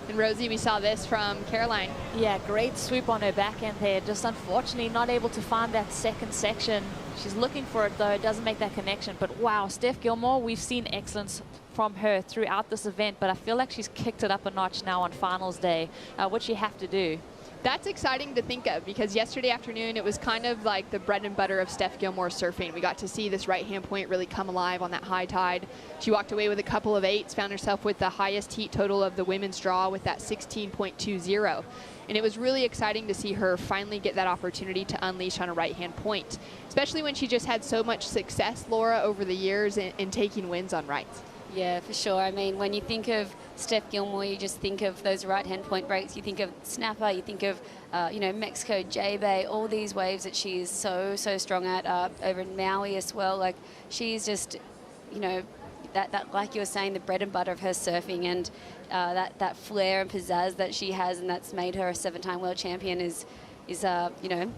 And Rosie, we saw this from Caroline. Yeah, great swoop on her backhand there. Just unfortunately not able to find that second section. She's looking for it though, doesn't make that connection. But wow, Steph Gilmore, we've seen excellence from her throughout this event, but I feel like she's kicked it up a notch now on finals day, which you have to do. That's exciting to think of, because yesterday afternoon it was kind of like the bread and butter of Steph Gilmore surfing. We got to see this right-hand point really come alive on that high tide. She walked away with a couple of 8s, found herself with the highest heat total of the women's draw with that 16.20. And it was really exciting to see her finally get that opportunity to unleash on a right-hand point, especially when she just had so much success, Laura, over the years in taking wins on rights. Yeah, for sure. I mean, when you think of Steph Gilmore, you just think of those right-hand point breaks. You think of snapper. You think of, you know, Mexico, J-Bay, all these waves that she's so strong at. Over in Maui as well. Like, she's just, you know, that like you were saying, the bread and butter of her surfing, and that flair and pizzazz that she has, and that's made her a 7-time world champion is you know,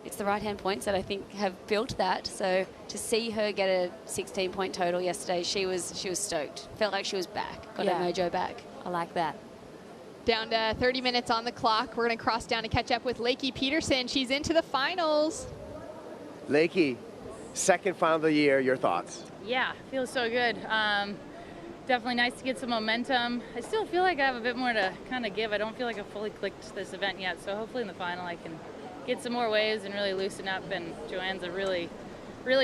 it's the right-hand points that I think have built that. So to see her get a 16-point total yesterday, she was stoked. Felt like she was back, got her mojo back. I like that. Down to 30 minutes on the clock. We're going to cross down to catch up with Leaky Peterson. She's into the finals. Lakey, second final of the year, your thoughts? Yeah, feels so good. Definitely nice to get some momentum. I still feel like I have a bit more to kind of give. I don't feel like I've fully clicked this event yet, so hopefully in the final I can get some more waves and really loosen up. And Joanne's a really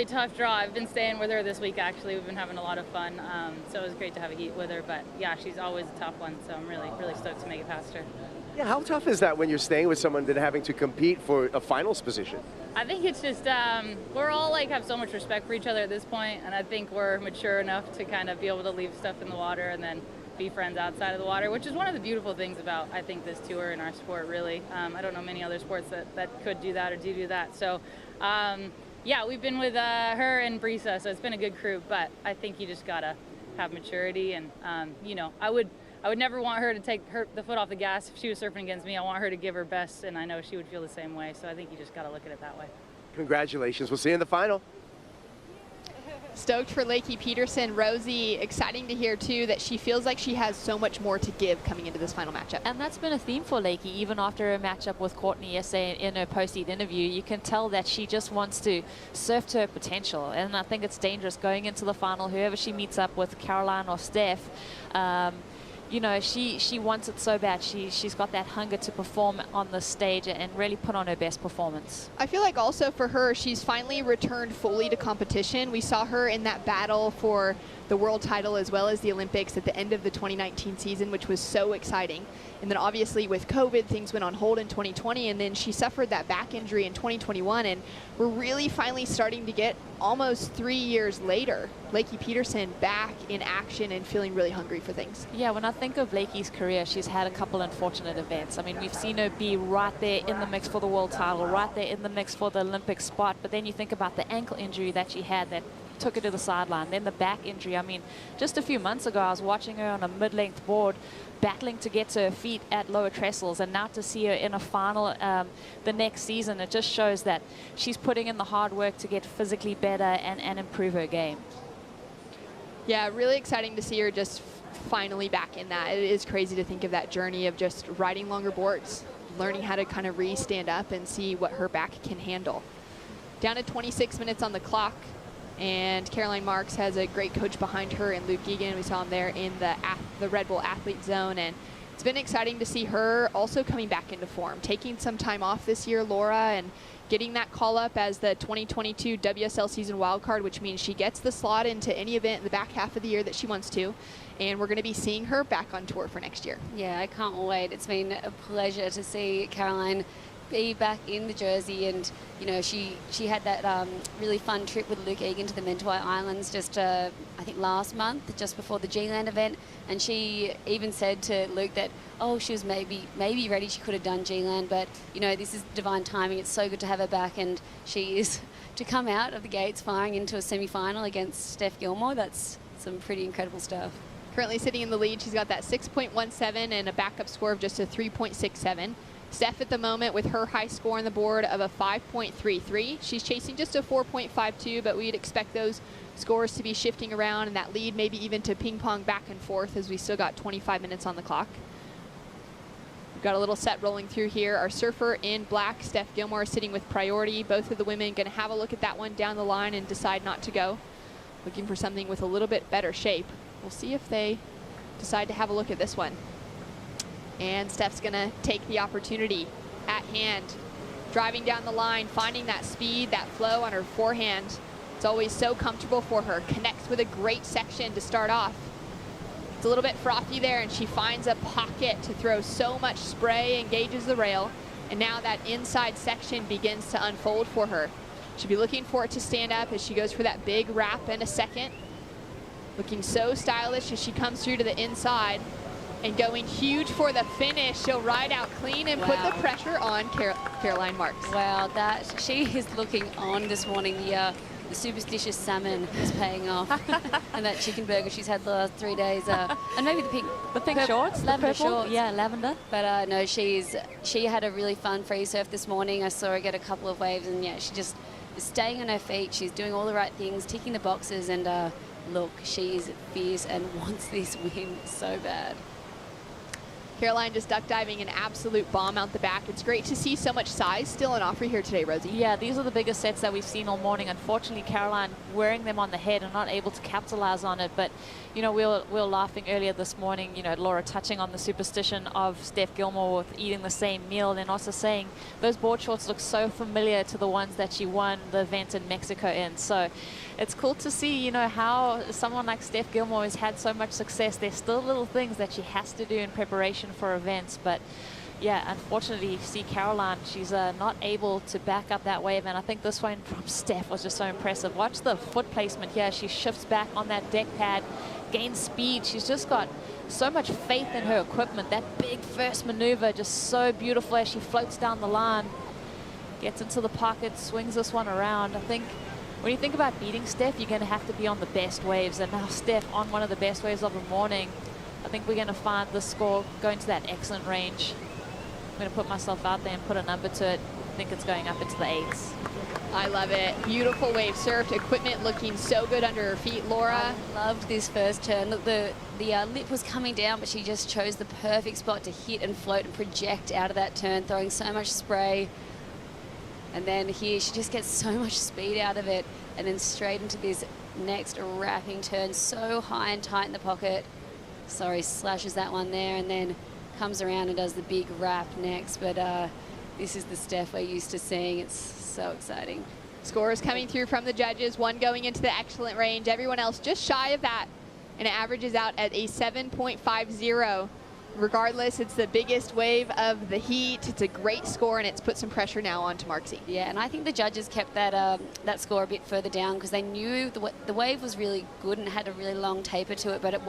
tough draw. I've been staying with her this week, actually. We've been having a lot of fun, so it was great to have a heat with her. But yeah, she's always a tough one, so I'm really stoked to make it past her. Yeah, how tough is that when you're staying with someone that having to compete for a finals position? I think it's just, we're all like have so much respect for each other at this point, and I think we're mature enough to kind of be able to leave stuff in the water and then be friends outside of the water, which is one of the beautiful things about, I think, this tour and our sport, really. I don't know many other sports that could do that or do that. So, yeah, we've been with her and Brisa, so it's been a good crew, but I think you just gotta have maturity, and, you know, I would never want her to take the foot off the gas if she was surfing against me. I want her to give her best, and I know she would feel the same way, so I think you just gotta look at it that way. Congratulations. We'll see you in the final. Stoked for Leaky Peterson. Rosie, exciting to hear too that she feels like she has so much more to give coming into this final matchup. And that's been a theme for Lakey, even after her matchup with Courtney yesterday in her post-heat interview. You can tell that she just wants to surf to her potential, and I think it's dangerous going into the final. Whoever she meets up with, Caroline or Steph, you know, she wants it so bad. She's got that hunger to perform on the stage and really put on her best performance. I feel like also for her, she's finally returned fully to competition. We saw her in that battle for the world title as well as the Olympics at the end of the 2019 season, which was so exciting. And then obviously with COVID, things went on hold in 2020, and then she suffered that back injury in 2021, and we're really finally starting to get, almost 3 years later, Leaky Peterson back in action and feeling really hungry for things. Yeah, when I think of Lakey's career, she's had a couple unfortunate events. I mean, we've seen her be right there in the mix for the world title, right there in the mix for the Olympic spot, but then you think about the ankle injury that she had that took her to the sideline, then the back injury. I mean, just a few months ago, I was watching her on a mid-length board, battling to get to her feet at lower trestles, and now to see her in a final the next season, it just shows that she's putting in the hard work to get physically better and improve her game. Yeah, really exciting to see her just finally back in that. It is crazy to think of that journey of just riding longer boards. learning how to kind of re-stand up and see what her back can handle. Down to 26 minutes on the clock, and Caroline Marks has a great coach behind her in Luke Egan. We saw him there in the Red Bull Athlete Zone, and it's been exciting to see her also coming back into form, taking some time off this year, Laura, and getting that call up as the 2022 WSL season wildcard, which means she gets the slot into any event in the back half of the year that she wants to. And we're going to be seeing her back on tour for next year. Yeah, I can't wait. It's been a pleasure to see Caroline be back in the jersey, and you know, she had that really fun trip with Luke Egan to the Mentawai Islands just I think last month, just before the G-Land event, and she even said to Luke that she was maybe ready, she could have done G-Land, but you know, this is divine timing. It's so good to have her back, and she is to come out of the gates firing into a semi-final against Steph Gilmore. That's some pretty incredible stuff. Currently sitting in the lead, she's got that 6.17 and a backup score of just a 3.67. Steph at the moment with her high score on the board of a 5.33. She's chasing just a 4.52, but we'd expect those scores to be shifting around and that lead maybe even to ping pong back and forth as we still got 25 minutes on the clock. We've got a little set rolling through here. Our surfer in black, Steph Gilmore, sitting with priority. Both of the women going to have a look at that one down the line and decide not to go. Looking for something with a little bit better shape. We'll see if they decide to have a look at this one. And Steph's gonna take the opportunity at hand. Driving down the line, finding that speed, that flow on her forehand. It's always so comfortable for her. Connects with a great section to start off. It's a little bit frothy there, and she finds a pocket to throw so much spray, engages the rail, and now that inside section begins to unfold for her. She'll be looking for it to stand up as she goes for that big wrap in a second. Looking so stylish as she comes through to the inside and going huge for the finish. She'll ride out clean and put the pressure on Caroline Marks. Wow, she is looking on this morning. The superstitious salmon is paying off. And that chicken burger she's had the last 3 days. And maybe the pink shorts, lavender purple? shorts. Yeah, lavender. But no, she had a really fun free surf this morning. I saw her get a couple of waves, and yeah, she just is staying on her feet. She's doing all the right things, ticking the boxes, and look, she's fierce and wants this win so bad. Caroline just duck diving an absolute bomb out the back. It's great to see so much size still on offer here today, Rosie. Yeah, these are the biggest sets that we've seen all morning. Unfortunately, Caroline wearing them on the head and not able to capitalize on it. But, you know, we were laughing earlier this morning, you know, Laura touching on the superstition of Steph Gilmore with eating the same meal, and also saying those board shorts look so familiar to the ones that she won the event in Mexico in. So it's cool to see, you know, how someone like Steph Gilmore has had so much success. There's still little things that she has to do in preparation for events, but yeah, unfortunately, you see Caroline, she's not able to back up that wave, and I think this one from Steph was just so impressive. Watch the foot placement here. She shifts back on that deck pad, gains speed. She's just got so much faith in her equipment. That big first maneuver, just so beautiful as she floats down the line, gets into the pocket, swings this one around. I think when you think about beating Steph, you're going to have to be on the best waves, and now Steph on one of the best waves of the morning. I think we're going to find the score going to that excellent range. I'm going to put myself out there and put a number to it. I think it's going up into the 8s. I love it. Beautiful wave surfed. Equipment looking so good under her feet, Laura. I loved this first turn. Look, the lip was coming down, but she just chose the perfect spot to hit and float and project out of that turn, throwing so much spray. And then here, she just gets so much speed out of it, and then straight into this next wrapping turn, so high and tight in the pocket. Sorry, slashes that one there, and then comes around and does the big wrap next. But this is the Steph we're used to seeing. It's so exciting. Scores coming through from the judges, one going into the excellent range, everyone else just shy of that, and it averages out at a 7.50. Regardless, it's the biggest wave of the heat. It's a great score, and it's put some pressure now onto Marksy. Yeah, and I think the judges kept that that score a bit further down because they knew the wave was really good and had a really long taper to it, but it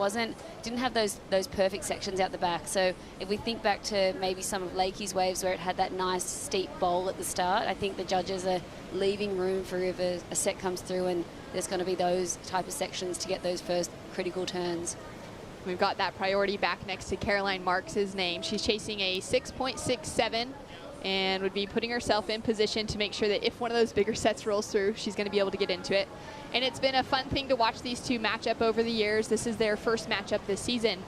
didn't have those perfect sections out the back. So if we think back to maybe some of Lakey's waves where it had that nice steep bowl at the start, I think the judges are leaving room for if a set comes through and there's going to be those type of sections to get those first critical turns. We've got that priority back next to Caroline Marks' name. She's chasing a 6.67 and would be putting herself in position to make sure that if one of those bigger sets rolls through, she's going to be able to get into it. And it's been a fun thing to watch these two match up over the years. This is their first matchup this season.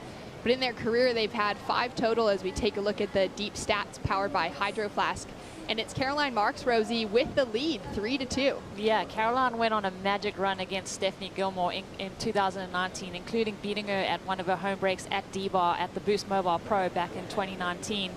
But But in their career, they've had 5 total as we take a look at the deep stats powered by Hydro Flask. And it's Caroline Marks, Rosie, with the lead, 3-2. Yeah, Caroline went on a magic run against Stephanie Gilmore in 2019, including beating her at one of her home breaks at D-Bar at the Boost Mobile Pro back in 2019.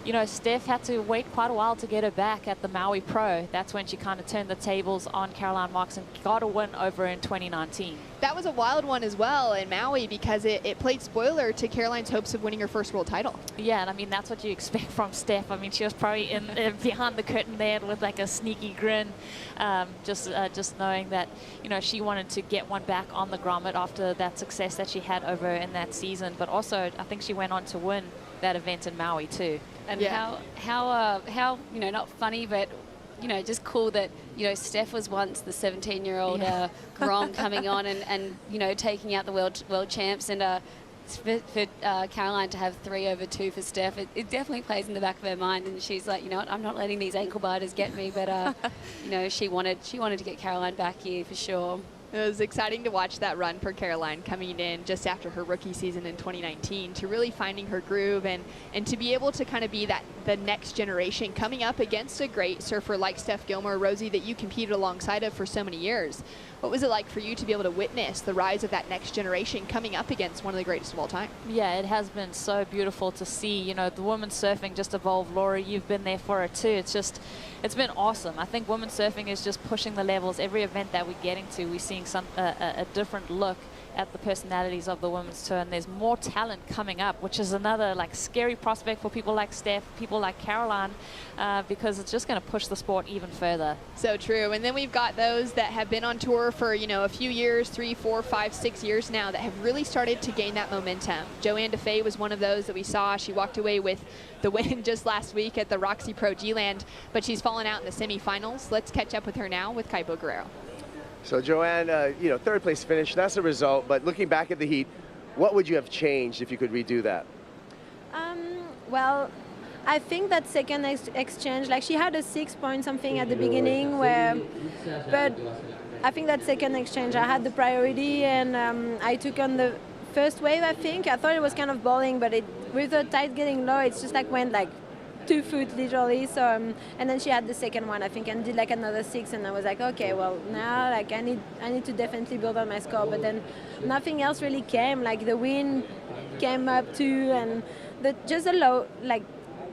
You know, Steph had to wait quite a while to get her back at the Maui Pro. That's when she kind of turned the tables on Caroline Marks and got a win over her in 2019. That was a wild one as well in Maui because it played spoiler to Caroline's hopes of winning her first world title. Yeah, and I mean, that's what you expect from Steph. I mean, she was probably in behind the curtain there with like a sneaky grin, just knowing that, you know, she wanted to get one back on the grommet after that success that she had over in that season. But also, I think she went on to win that event in Maui too. And how you know, not funny, but you know, just cool that, you know, Steph was once the 17-year-old Grom coming on and you know, taking out the world champs, and for Caroline to have 3 over 2 for Steph, it definitely plays in the back of her mind, and she's like, you know what, I'm not letting these ankle biters get me, but you know, she wanted to get Caroline back here for sure. It was exciting to watch that run for Caroline coming in just after her rookie season in 2019 to really finding her groove and to be able to kind of be the next generation coming up against a great surfer like Steph Gilmore, Rosie, that you competed alongside of for so many years. What was it like for you to be able to witness the rise of that next generation coming up against one of the greatest of all time? Yeah, it has been so beautiful to see, you know, the women's surfing just evolve. Laura, you've been there for it too. It's been awesome. I think women's surfing is just pushing the levels. Every event that we're getting to, we're seeing a different look at the personalities of the women's tour, and there's more talent coming up, which is another like scary prospect for people like Steph, people like Caroline, because it's just going to push the sport even further. So true. And then we've got those that have been on tour for, you know, a few years, 3, 4, 5, 6 years now, that have really started to gain that momentum. Joanna Fay was one of those that we saw. She walked away with the win just last week at the Roxy Pro G-Land, but she's fallen out in the semifinals. Let's catch up with her now with Kaipo Guerrero. So Joanne, you know, 3rd place finish, that's a result, but looking back at the heat, what would you have changed if you could redo that? Well, I think that second exchange, like she had a 6 point something at the beginning, but I think that second exchange, I had the priority, and I took on the first wave, I think. I thought it was kind of bowling, but with the tide getting low, it's just like went like 2 foot literally. So and then she had the second one, I think, and did like another 6, and I was like, okay, well now like I need to definitely build on my score. But then nothing else really came. Like the wind came up too, and just a low, like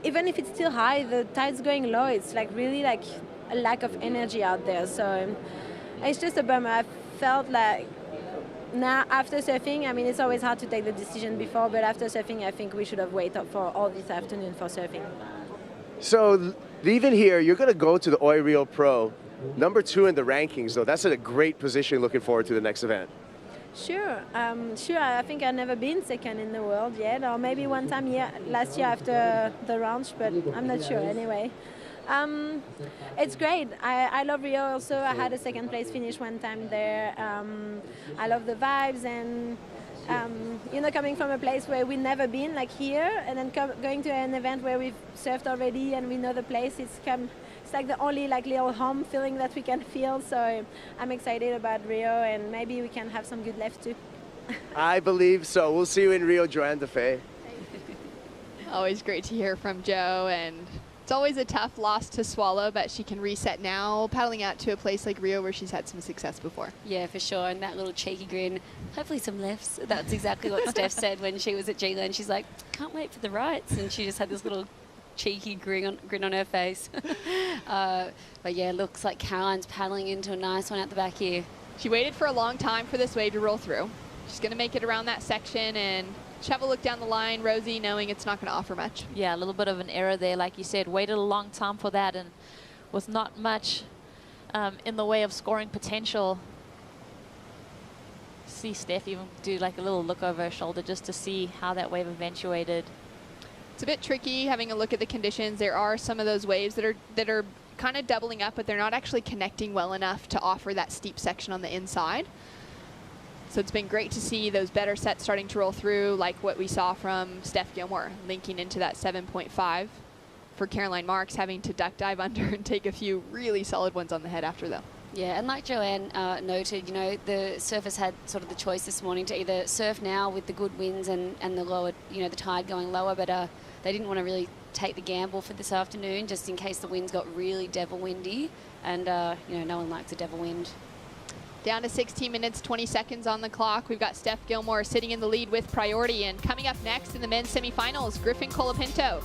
even if it's still high, the tide's going low. It's like really like a lack of energy out there. So it's just a bummer. I felt like now after surfing, I mean, it's always hard to take the decision before, but after surfing, I think we should have waited for all this afternoon for surfing. So leaving here, you're going to go to the Oi Rio Pro, number 2 in the rankings, though. That's a great position. Looking forward to the next event. Sure. I think I've never been second in the world yet, or maybe one time last year after the launch, but I'm not sure anyway. It's great. I love Rio also. I had a 2nd place finish one time there. I love the vibes, and you know, coming from a place where we've never been, like here, and then going to an event where we've surfed already and we know the place, it's like the only like little home feeling that we can feel. So I'm excited about Rio, and maybe we can have some good left too. I believe so. We'll see you in Rio, Joanna Fay. Always great to hear from Jo, and it's always a tough loss to swallow, but she can reset now, paddling out to a place like Rio where she's had some success before. Yeah, for sure. And that little cheeky grin, hopefully some lefts. That's exactly what Steph said when she was at G-Land. She's like, can't wait for the rights. And she just had this little cheeky grin on her face. But yeah, looks like Caroline's paddling into a nice one at the back here. She waited for a long time for this wave to roll through. She's going to make it around that section, and just have a look down the line, Rosie, knowing it's not going to offer much. Yeah, a little bit of an error there, like you said. Waited a long time for that, and with not much in the way of scoring potential. See Steph even do like a little look over her shoulder just to see how that wave eventuated. It's a bit tricky having a look at the conditions. There are some of those waves that are kind of doubling up, but they're not actually connecting well enough to offer that steep section on the inside. So it's been great to see those better sets starting to roll through, like what we saw from Steph Gilmore, linking into that 7.5. For Caroline Marks, having to duck dive under and take a few really solid ones on the head after, though. Yeah, and like Joanne noted, you know, the surfers had sort of the choice this morning to either surf now with the good winds and the lower, you know, the tide going lower, but they didn't want to really take the gamble for this afternoon just in case the winds got really devil windy, and you know, no one likes a devil wind. Down to 16 minutes, 20 seconds on the clock. We've got Steph Gilmore sitting in the lead with priority, and coming up next in the men's semifinals, Griffin Pinto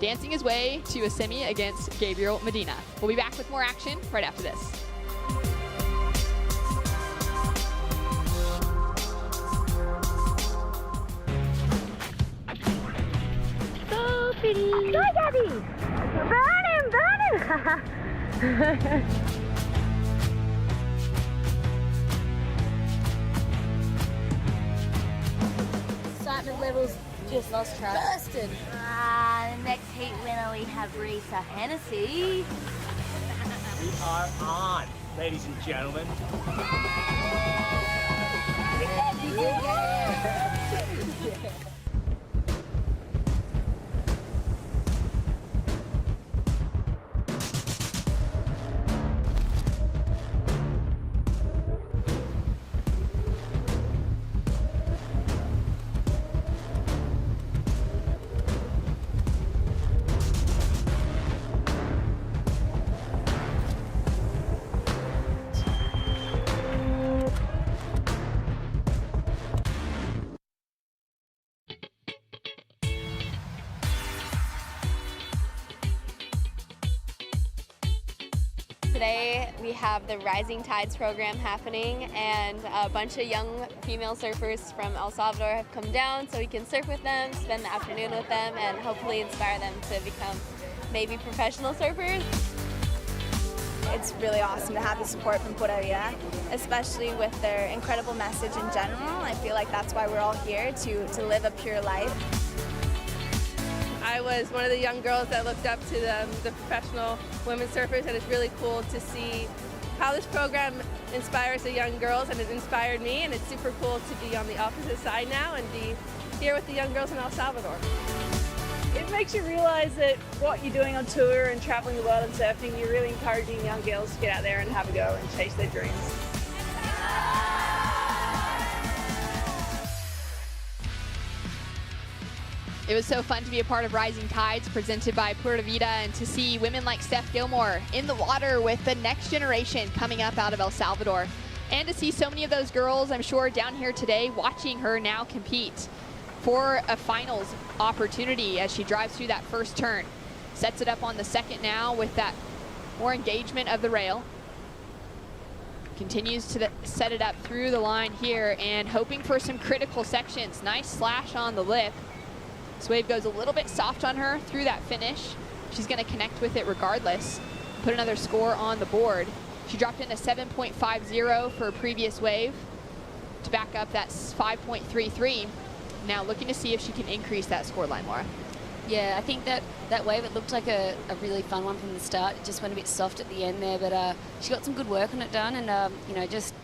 dancing his way to a semi against Gabriel Medina. We'll be back with more action right after this. So pretty. Hi, Gabby. Burn him. Excitement levels just lost track. Bursted. The next heat winner we have Risa Hennessy. We are on, ladies and gentlemen. Today we have the Rising Tides program happening, and a bunch of young female surfers from El Salvador have come down so we can surf with them, spend the afternoon with them, and hopefully inspire them to become maybe professional surfers. It's really awesome to have the support from Puerto Rica, especially with their incredible message in general. I feel like that's why we're all here, to live a pure life. I was one of the young girls that looked up to the professional women surfers, and it's really cool to see how this program inspires the young girls, and it inspired me, and it's super cool to be on the opposite side now and be here with the young girls in El Salvador. It makes you realize that what you're doing on tour and traveling the world and surfing, you're really encouraging young girls to get out there and have a go and chase their dreams. It was so fun to be a part of Rising Tides presented by Pura Vida, and to see women like Steph Gilmore in the water with the next generation coming up out of El Salvador. And to see so many of those girls, I'm sure, down here today watching her now compete for a finals opportunity as she drives through that first turn. Sets it up on the second now with that more engagement of the rail. Continues to set it up through the line here and hoping for some critical sections. Nice slash on the lip. This wave goes a little bit soft on her through that finish. She's going to connect with it regardless. Put another score on the board. She dropped in a 7.50 for a previous wave to back up that 5.33. Now looking to see if she can increase that score line, Laura. Yeah, I think that wave, it looked like a really fun one from the start. It just went a bit soft at the end there, but she got some good work on it done, and you know, just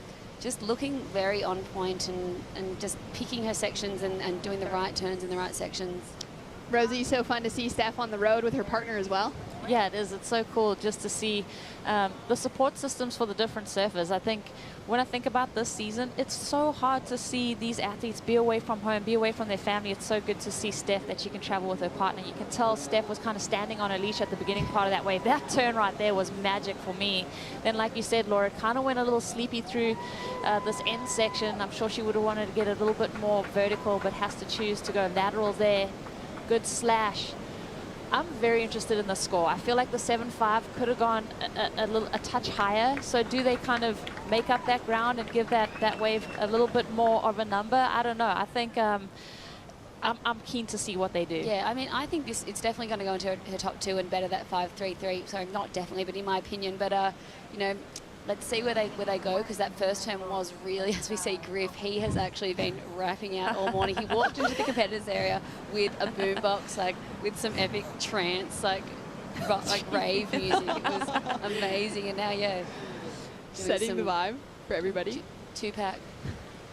looking very on point and just picking her sections and doing the right turns in the right sections. Rosie, so fun to see Steph on the road with her partner as well. Yeah, it is. It's so cool just to see the support systems for the different surfers. I think when I think about this season, it's so hard to see these athletes be away from home, be away from their family. It's so good to see Steph that she can travel with her partner. You can tell Steph was kind of standing on her leash at the beginning part of that wave. That turn right there was magic for me. Then, like you said, Laura, it kind of went a little sleepy through this end section. I'm sure she would have wanted to get a little bit more vertical, but has to choose to go lateral there. Good slash. I'm very interested in the score. I feel like the 7.5 could have gone a touch higher. So do they kind of make up that ground and give that wave a little bit more of a number? I don't know. I think I'm keen to see what they do. Yeah, I mean, I think it's definitely going to go into her top two and better that 5.33. Sorry, not definitely, but in my opinion. But you know, let's see where they go, because that first turn was really, as we see Griff, he has actually been rapping out all morning. He walked into the competitors area with a boombox, like with some epic trance, like rave music. It was amazing, and now, yeah, setting the vibe for everybody. Two-pack.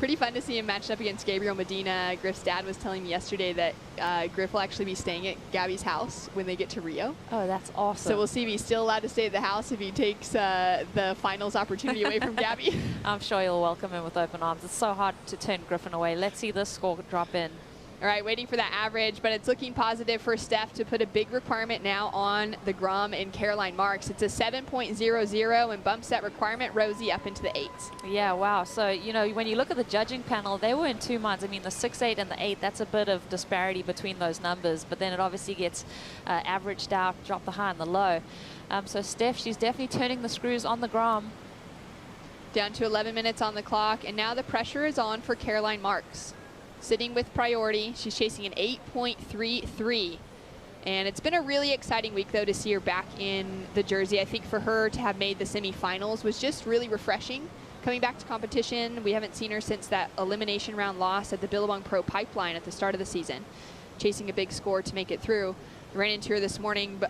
Pretty fun to see him matched up against Gabriel Medina. Griff's dad was telling me yesterday that Griff will actually be staying at Gabby's house when they get to Rio. Oh, that's awesome. So we'll see if he's still allowed to stay at the house if he takes the finals opportunity away from Gabby. I'm sure you'll welcome him with open arms. It's so hard to turn Griffin away. Let's see this score drop in. All right, waiting for that average, but it's looking positive for Steph to put a big requirement now on the Grum and Caroline Marks. It's a 7.00 and bumps that requirement, Rosie, up into the 8s. Yeah, wow. So, you know, when you look at the judging panel, they were in 2 months. I mean, the 6-8 and the 8, that's a bit of disparity between those numbers, but then it obviously gets averaged out, drop the high and the low. So Steph, she's definitely turning the screws on the Grum. Down to 11 minutes on the clock, and now the pressure is on for Caroline Marks. Sitting with priority, she's chasing an 8.33. And it's been a really exciting week, though, to see her back in the jersey. I think for her to have made the semifinals was just really refreshing. Coming back to competition, we haven't seen her since that elimination round loss at the Billabong Pro Pipeline at the start of the season. Chasing a big score to make it through. I ran into her this morning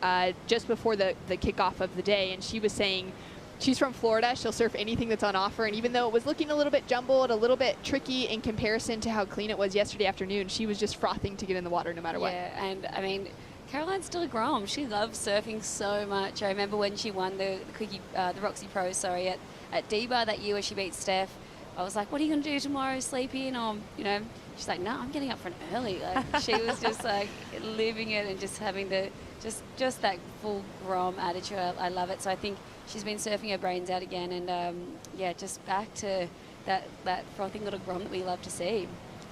just before the kickoff of the day, and she was saying she's from Florida. She'll surf anything that's on offer. And even though it was looking a little bit jumbled, a little bit tricky in comparison to how clean it was yesterday afternoon, she was just frothing to get in the water no matter what. Yeah, and I mean, Caroline's still a Grom. She loves surfing so much. I remember when she won the Roxy Pro, at D-Bar that year where she beat Steph. I was like, what are you going to do tomorrow, sleepy? And you know, she's like, no, I'm getting up for an early. Like, she was just like living it and just having the, just that full Grom attitude. I love it. So I think she's been surfing her brains out again, and yeah, just back to that frothing little Grom that we love to see.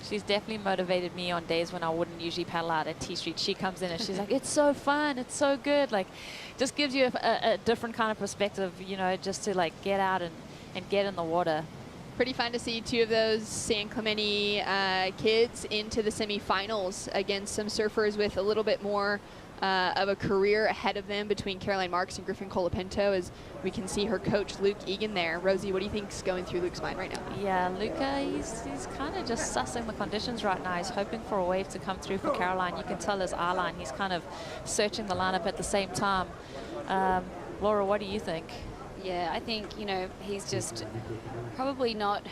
She's definitely motivated me on days when I wouldn't usually paddle out at T Street. She comes in and she's like, it's so fun, it's so good. Like, just gives you a different kind of perspective, you know, just to like get out and get in the water. Pretty fun to see two of those San Clemente kids into the semifinals against some surfers with a little bit more of a career ahead of them between Caroline Marks and Griffin Colapinto, as we can see her coach Luke Egan there. Rosie, what do you think's going through Luke's mind right now? Yeah, Luca, he's kind of just sussing the conditions right now. He's hoping for a wave to come through for Caroline. You can tell his eye line. He's kind of searching the lineup at the same time. Laura, what do you think? Yeah, I think, you know, he's just probably not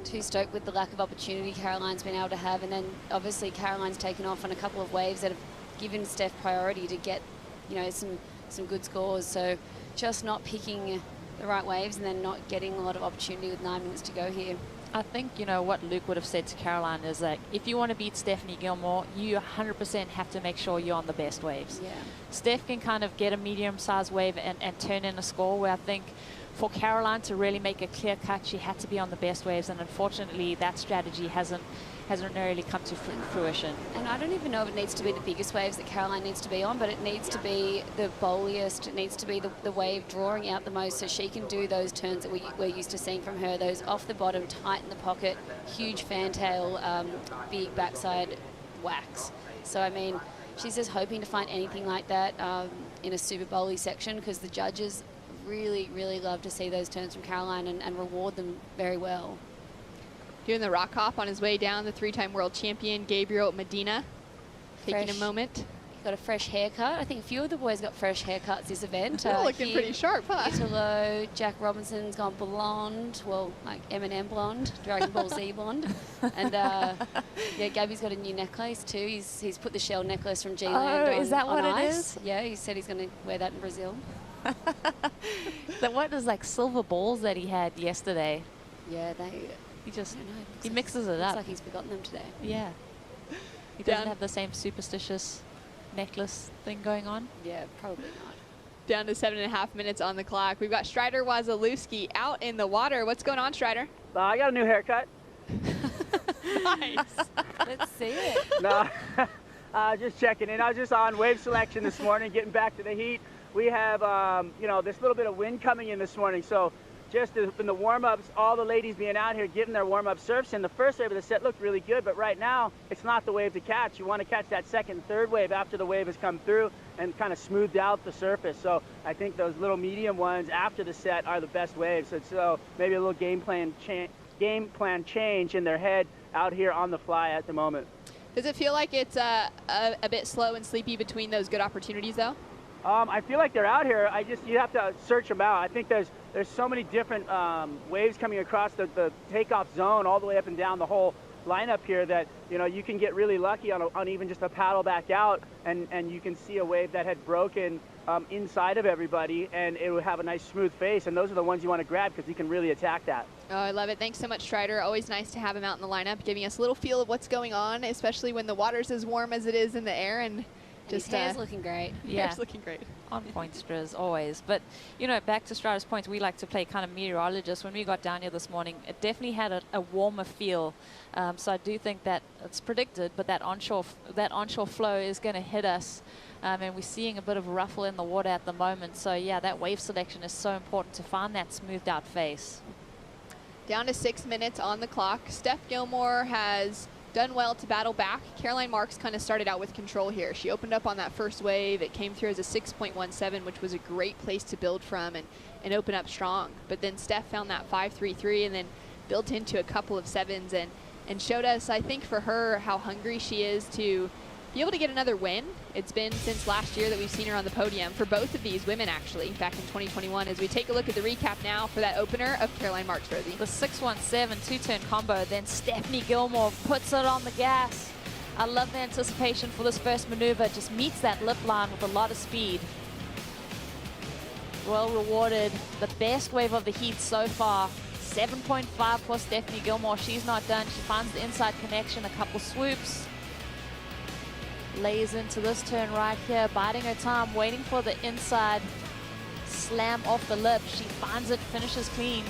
too stoked with the lack of opportunity Caroline's been able to have, and then obviously Caroline's taken off on a couple of waves that have given Steph priority to get, you know, some good scores. So just not picking the right waves and then not getting a lot of opportunity with 9 minutes to go here. I think, you know, what Luke would have said to Caroline is that if you want to beat Stephanie Gilmore, you 100% have to make sure you're on the best waves. Yeah. Steph can kind of get a medium-sized wave and turn in a score, where I think for Caroline to really make a clear cut, she had to be on the best waves, and unfortunately that strategy hasn't really come to fruition. And I don't even know if it needs to be the biggest waves that Caroline needs to be on, but it needs to be the bowliest. It needs to be the wave drawing out the most, so she can do those turns that we're used to seeing from her, those off the bottom, tight in the pocket, huge fantail, big backside whacks. So, I mean, she's just hoping to find anything like that in a super bowly section, because the judges really, really love to see those turns from Caroline and reward them very well. Doing the rock hop on his way down, the 3-time world champion Gabriel Medina, taking a moment. He got a fresh haircut. I think a few of the boys got fresh haircuts this event. Looking pretty sharp, huh? Italo, Jack Robinson's gone blonde, well, like Eminem blonde, Dragon Ball Z blonde. And yeah, Gabby's got a new necklace too. He's put the shell necklace from G-Land is that what ice. it is? Yeah, he said he's going to wear that in Brazil. What is like silver balls that he had yesterday? Yeah, he mixes it up. Looks like he's forgotten them today. Yeah. He doesn't have the same superstitious necklace thing going on? Yeah, probably not. Down to 7.5 minutes on the clock. We've got Strider Wazalewski out in the water. What's going on, Strider? I got a new haircut. Nice. Let's see it. No, just checking in. I was just on wave selection this morning, getting back to the heat. We have, you know, this little bit of wind coming in this morning, so just in the warm-ups, all the ladies being out here getting their warm-up surfs in. The first wave of the set looked really good, but right now it's not the wave to catch. You want to catch that second and third wave after the wave has come through and kind of smoothed out the surface. So I think those little medium ones after the set are the best waves. So maybe a little game plan change in their head out here on the fly at the moment. Does it feel like it's a bit slow and sleepy between those good opportunities, though? I feel like they're out here. You have to search them out. I think there's so many different waves coming across the takeoff zone all the way up and down the whole lineup here that you can get really lucky on even just a paddle back out, and you can see a wave that had broken inside of everybody, and it would have a nice smooth face, and those are the ones you want to grab because you can really attack that. Oh, I love it. Thanks so much, Strider. Always nice to have him out in the lineup, giving us a little feel of what's going on, especially when the water's as warm as it is in the air. And his hair's looking great. Yeah. Hair's looking great. On point, Striz, always. But, back to Strider's points, we like to play kind of meteorologist. When we got down here this morning, it definitely had a warmer feel. So I do think that it's predicted, but that onshore flow is going to hit us. And we're seeing a bit of ruffle in the water at the moment. So, yeah, that wave selection is so important to find that smoothed out face. Down to 6 minutes on the clock. Steph Gilmore has done well to battle back. Caroline Marks kind of started out with control here. She opened up on that first wave. It came through as a 6.17, which was a great place to build from and open up strong. But then Steph found that 5.33 and then built into a couple of sevens and showed us, I think, for her, how hungry she is to be able to get another win. It's been since last year that we've seen her on the podium for both of these women, actually, back in 2021. As we take a look at the recap now for that opener of Caroline Marks, Rosie. The 6.17 two-turn combo, then Stephanie Gilmore puts it on the gas. I love the anticipation for this first maneuver. Just meets that lip line with a lot of speed. Well rewarded. The best wave of the heat so far. 7.5 for Stephanie Gilmore. She's not done. She finds the inside connection, a couple swoops. Lays into this turn right here, biding her time, waiting for the inside slam off the lip. She finds it, finishes clean.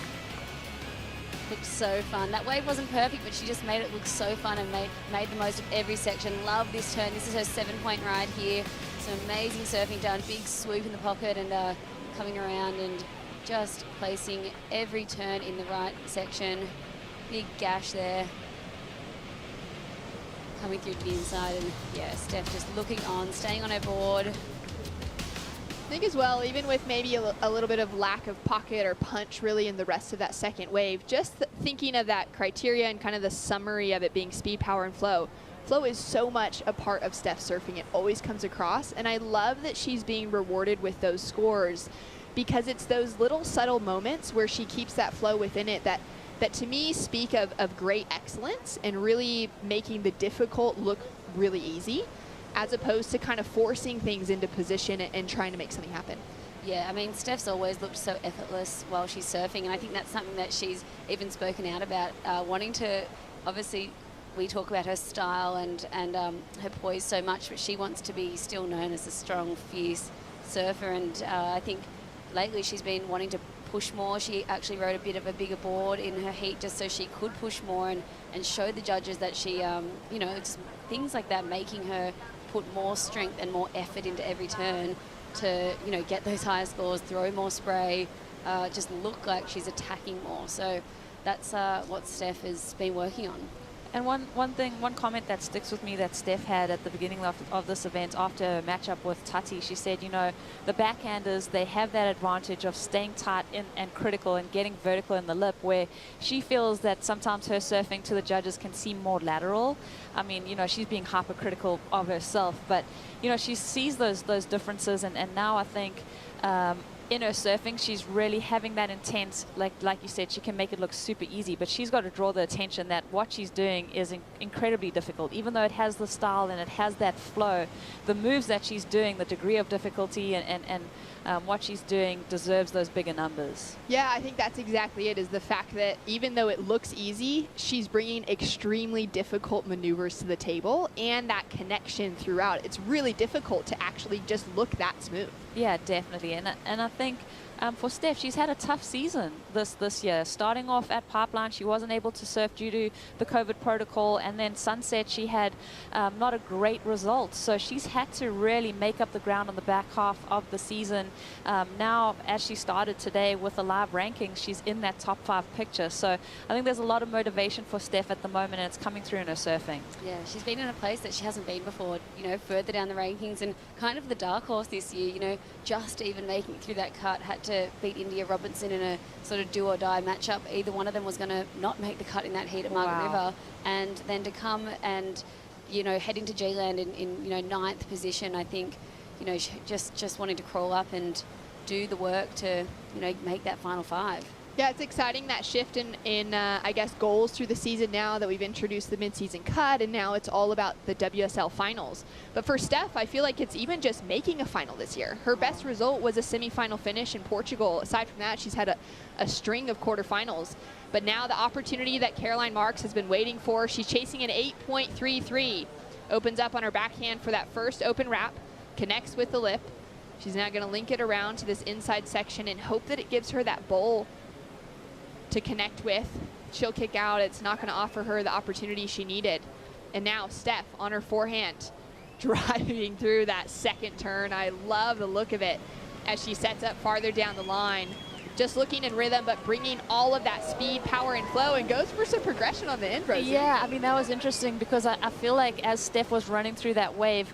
Looks so fun. That wave wasn't perfect, but she just made it look so fun and made the most of every section. Love this turn. This is her 7-point ride here. Some amazing surfing done. Big swoop in the pocket and coming around and just placing every turn in the right section. Big gash there. Coming through to the inside, and yeah, Steph just looking on, staying on her board. I think as well, even with maybe a little bit of lack of pocket or punch really in the rest of that second wave, just thinking of that criteria and kind of the summary of it being speed, power, and flow. Flow is so much a part of Steph's surfing. It always comes across, and I love that she's being rewarded with those scores because it's those little subtle moments where she keeps that flow within it that to me speak of great excellence and really making the difficult look really easy, as opposed to kind of forcing things into position and trying to make something happen. Yeah, I mean, Steph's always looked so effortless while she's surfing, and I think that's something that she's even spoken out about, wanting to, obviously, we talk about her style and her poise so much, but she wants to be still known as a strong, fierce surfer, and I think lately she's been wanting to push more. She actually rode a bit of a bigger board in her heat just so she could push more and show the judges that she, just things like that, making her put more strength and more effort into every turn to, get those higher scores, throw more spray, just look like she's attacking more. So that's what Steph has been working on. And one comment that sticks with me that Steph had at the beginning of this event after her matchup with Tati, she said, the backhanders, they have that advantage of staying tight and critical and getting vertical in the lip, where she feels that sometimes her surfing to the judges can seem more lateral. I mean, she's being hypercritical of herself, but, she sees those differences, and now I think in her surfing, she's really having that intent, like you said, she can make it look super easy, but she's got to draw the attention that what she's doing is incredibly difficult. Even though it has the style and it has that flow, the moves that she's doing, the degree of difficulty and what she's doing deserves those bigger numbers. Yeah, I think that's exactly it, is the fact that even though it looks easy, she's bringing extremely difficult maneuvers to the table and that connection throughout. It's really difficult to actually just look that smooth. Yeah, definitely. And I think for Steph, she's had a tough season this year. Starting off at Pipeline, she wasn't able to surf due to the COVID protocol, and then Sunset, she had not a great result. So she's had to really make up the ground on the back half of the season. Now, as she started today with the live rankings, she's in that top 5 picture. So I think there's a lot of motivation for Steph at the moment, and it's coming through in her surfing. Yeah, she's been in a place that she hasn't been before, further down the rankings, and kind of the dark horse this year, just even making it through that cut, had to beat India Robinson in a sort of do or die matchup. Either one of them was going to not make the cut in that heat at Margaret River, and then to come and head into G-Land in 9th position, I think you know, just wanting to crawl up and do the work to, you know, make that final 5. Yeah, it's exciting, that shift in I guess, goals through the season now that we've introduced the midseason cut, and now it's all about the WSL finals. But for Steph, I feel like it's even just making a final this year. Her best result was a semifinal finish in Portugal. Aside from that, she's had a string of quarterfinals. But now the opportunity that Caroline Marks has been waiting for, she's chasing an 8.33. Opens up on her backhand for that first open wrap, connects with the lip. She's now going to link it around to this inside section and hope that it gives her that bowl to connect with. She'll kick out. It's not going to offer her the opportunity she needed. And now Steph on her forehand, driving through that second turn. I love the look of it as she sets up farther down the line. Just looking in rhythm, but bringing all of that speed, power, and flow, and goes for some progression on the end, Rosie. Yeah, I mean, that was interesting because I feel like as Steph was running through that wave,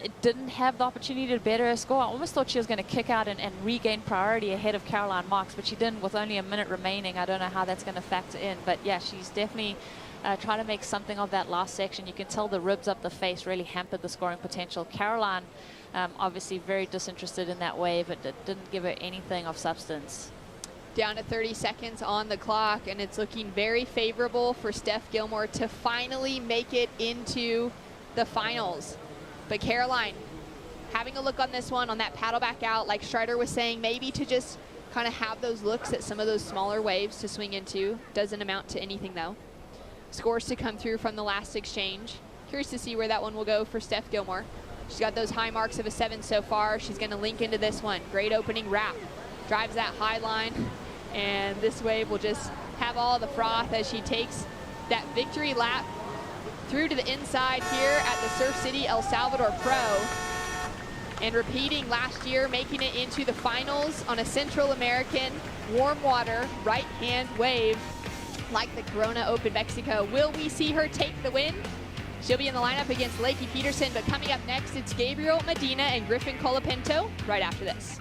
it didn't have the opportunity to better her score. I almost thought she was going to kick out and regain priority ahead of Caroline Marks, but she didn't with only a minute remaining. I don't know how that's going to factor in, but yeah, she's definitely trying to make something of that last section. You can tell the ribs up the face really hampered the scoring potential. Caroline, obviously very disinterested in that wave, but it didn't give her anything of substance. Down to 30 seconds on the clock, and it's looking very favorable for Steph Gilmore to finally make it into the finals. But Caroline, having a look on this one, on that paddle back out, like Strider was saying, maybe to just kind of have those looks at some of those smaller waves to swing into. Doesn't amount to anything, though. Scores to come through from the last exchange. Curious to see where that one will go for Steph Gilmore. She's got those high marks of a 7 so far. She's going to link into this one. Great opening wrap. Drives that high line, and this wave will just have all the froth as she takes that victory lap through to the inside here at the Surf City El Salvador Pro. And repeating last year, making it into the finals on a Central American warm water right-hand wave like the Corona Open Mexico. Will we see her take the win? She'll be in the lineup against Leaky Peterson, but coming up next, it's Gabriel Medina and Griffin Pinto right after this.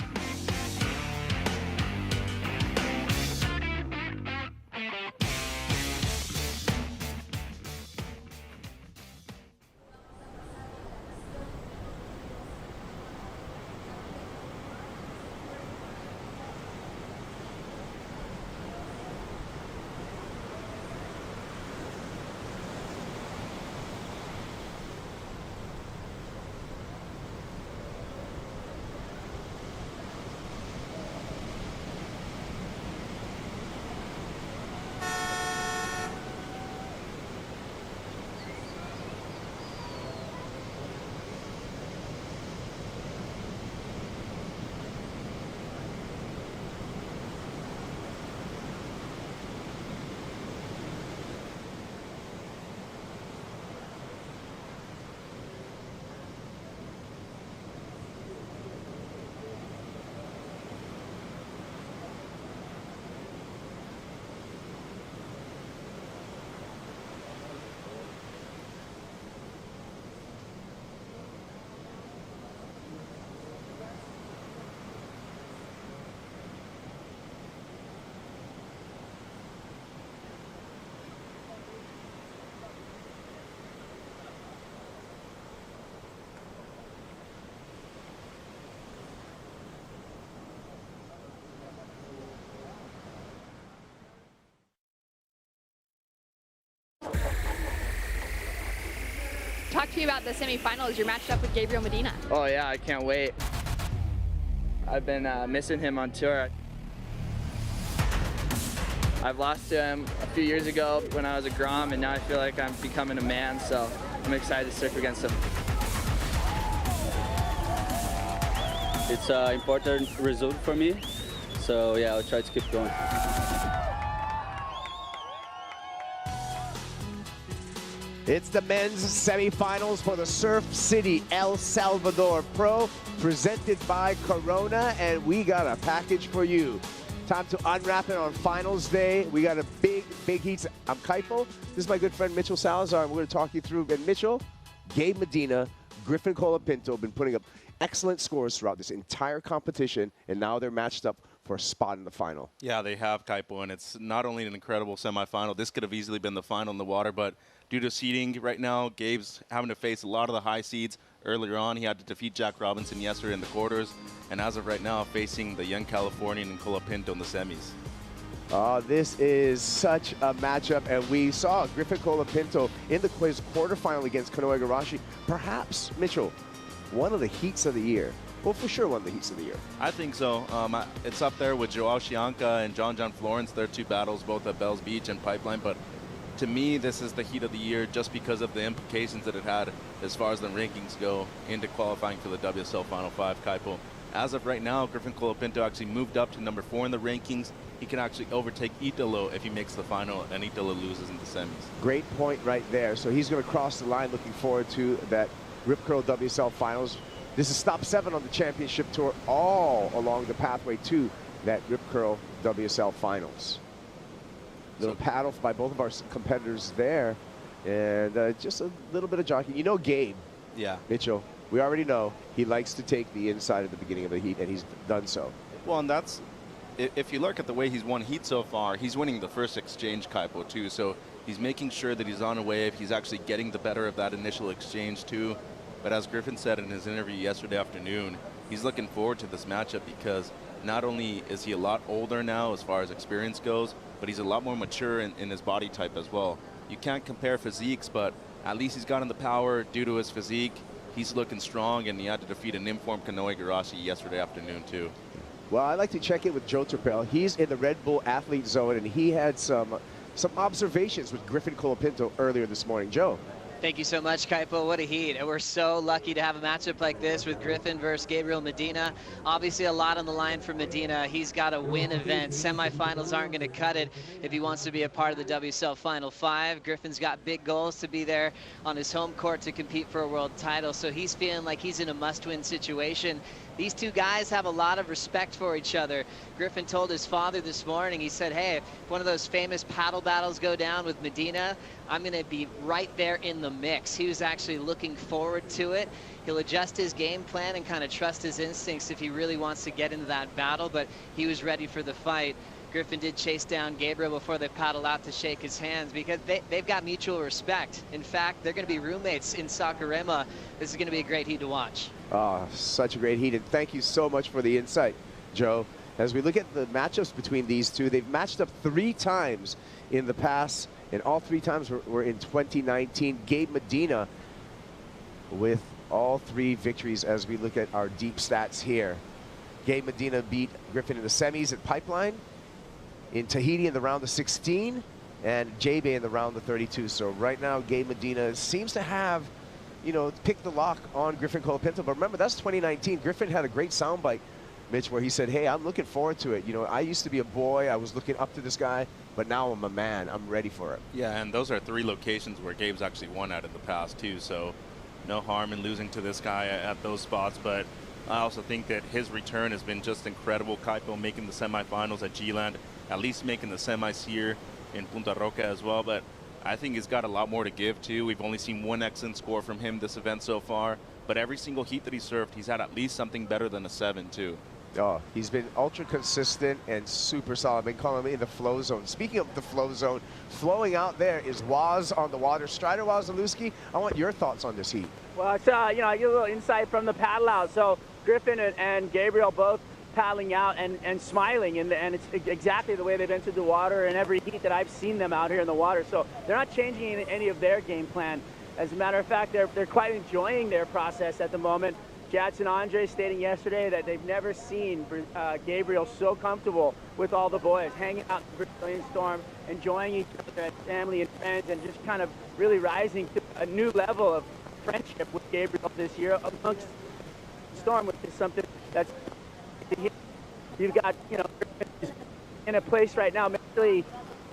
Talk to me about the semifinals. You're matched up with Gabriel Medina. Oh yeah, I can't wait. I've been missing him on tour. I've lost to him a few years ago when I was a Grom, and now I feel like I'm becoming a man, so I'm excited to surf against him. It's an important result for me, so yeah, I'll try to keep going. It's the men's semifinals for the Surf City El Salvador Pro, presented by Corona, and we got a package for you. Time to unwrap it on finals day. We got a big heats. I'm Kaipo. This is my good friend Mitchell Salazar, and we're going to talk you through. And Mitchell, Gabe Medina, Griffin Pinto have been putting up excellent scores throughout this entire competition, and now they're matched up for a spot in the final. Yeah, they have, Kaipo, and it's not only an incredible semifinal. This could have easily been the final in the water, but due to seeding right now, Gabe's having to face a lot of the high seeds, earlier on. He had to defeat Jack Robinson yesterday in the quarters, and as of right now, facing the young Californian Nicola Pinto in the semis. This is such a matchup, and we saw Griffin Colapinto in the quiz quarterfinal against Kanoe Igarashi. Perhaps, Mitchell, one of the heats of the year. Well, for sure one of the heats of the year. I think so. It's up there with Joao Chianca and John Florence. Their two battles, both at Bells Beach and Pipeline, but to me, this is the heat of the year just because of the implications that it had as far as the rankings go into qualifying for the WSL Final 5, Kaipo. As of right now, Griffin Colapinto actually moved up to number 4 in the rankings. He can actually overtake Italo if he makes the final and Italo loses in the semis. Great point right there. So he's going to cross the line. Looking forward to that Rip Curl WSL Finals. This is stop 7 on the championship tour, all along the pathway to that Rip Curl WSL Finals. Little paddle by both of our competitors there, and just a little bit of jockeying. You know Gabe, Mitchell, we already know he likes to take the inside at the beginning of the heat, and he's done so. Well, and that's, if you look at the way he's won heat so far, he's winning the first exchange, Kaipo, too. So he's making sure that he's on a wave. He's actually getting the better of that initial exchange, too. But as Griffin said in his interview yesterday afternoon, he's looking forward to this matchup because not only is he a lot older now as far as experience goes, but he's a lot more mature in his body type as well. You can't compare physiques, but at least he's gotten the power due to his physique. He's looking strong, and he had to defeat an informed Kanoe Igarashi yesterday afternoon, too. Well, I'd like to check in with Joe Turpel. He's in the Red Bull Athlete Zone, and he had some observations with Griffin Colapinto earlier this morning. Joe. Thank you so much, Kaipo. What a heat. And we're so lucky to have a matchup like this with Griffin versus Gabriel Medina. Obviously a lot on the line for Medina. He's got a win event. Semifinals aren't going to cut it if he wants to be a part of the WSL Final 5. Griffin's got big goals to be there on his home court to compete for a world title. So he's feeling like he's in a must-win situation. These two guys have a lot of respect for each other. Griffin told his father this morning, he said, hey, if one of those famous paddle battles go down with Medina, I'm going to be right there in the mix. He was actually looking forward to it. He'll adjust his game plan and kind of trust his instincts if he really wants to get into that battle, but he was ready for the fight. Griffin did chase down Gabriel before they paddled out to shake his hands because they've got mutual respect. In fact, they're going to be roommates in Sakurima. This is going to be a great heat to watch. Oh, such a great heat, and thank you so much for the insight, Joe. As we look at the matchups between these two, they've matched up 3 times in the past, and all 3 times were in 2019. Gabe Medina with all 3 victories as we look at our deep stats here. Gabe Medina beat Griffin in the semis at Pipeline, in Tahiti in the round of 16, and JB in the round of 32. So right now, Gabe Medina seems to have, you know, picked the lock on Griffin Colapinto. But remember, that's 2019. Griffin had a great soundbite, Mitch, where he said, hey, I'm looking forward to it. You know, I used to be a boy. I was looking up to this guy, but now I'm a man. I'm ready for it. Yeah, and those are 3 locations where Gabe's actually won at in the past, too. So no harm in losing to this guy at those spots. But I also think that his return has been just incredible. Kaipo making the semifinals at G-Land, at least making the semis here in Punta Roca as well. But I think he's got a lot more to give, too. We've only seen 1 excellent score from him this event so far. But every single heat that he served, he's had at least something better than a 7, too. Oh, he's been ultra consistent and super solid. I've been calling him in the flow zone. Speaking of the flow zone, flowing out there is Waz on the water. Strider Wazalewski, I want your thoughts on this heat. Well, it's, you know, I get a little insight from the paddle out. So Griffin and Gabriel both paddling out and smiling, and it's exactly the way they've entered the water in every heat that I've seen them out here in the water. So they're not changing any of their game plan. As a matter of fact, they're quite enjoying their process at the moment. Jats and Andre stating yesterday that they've never seen Gabriel so comfortable with all the boys, hanging out in the Brazilian Storm, enjoying each other as family and friends, and just kind of really rising to a new level of friendship with Gabriel this year amongst the Storm, which is something that's you've got, you know, in a place right now, mentally,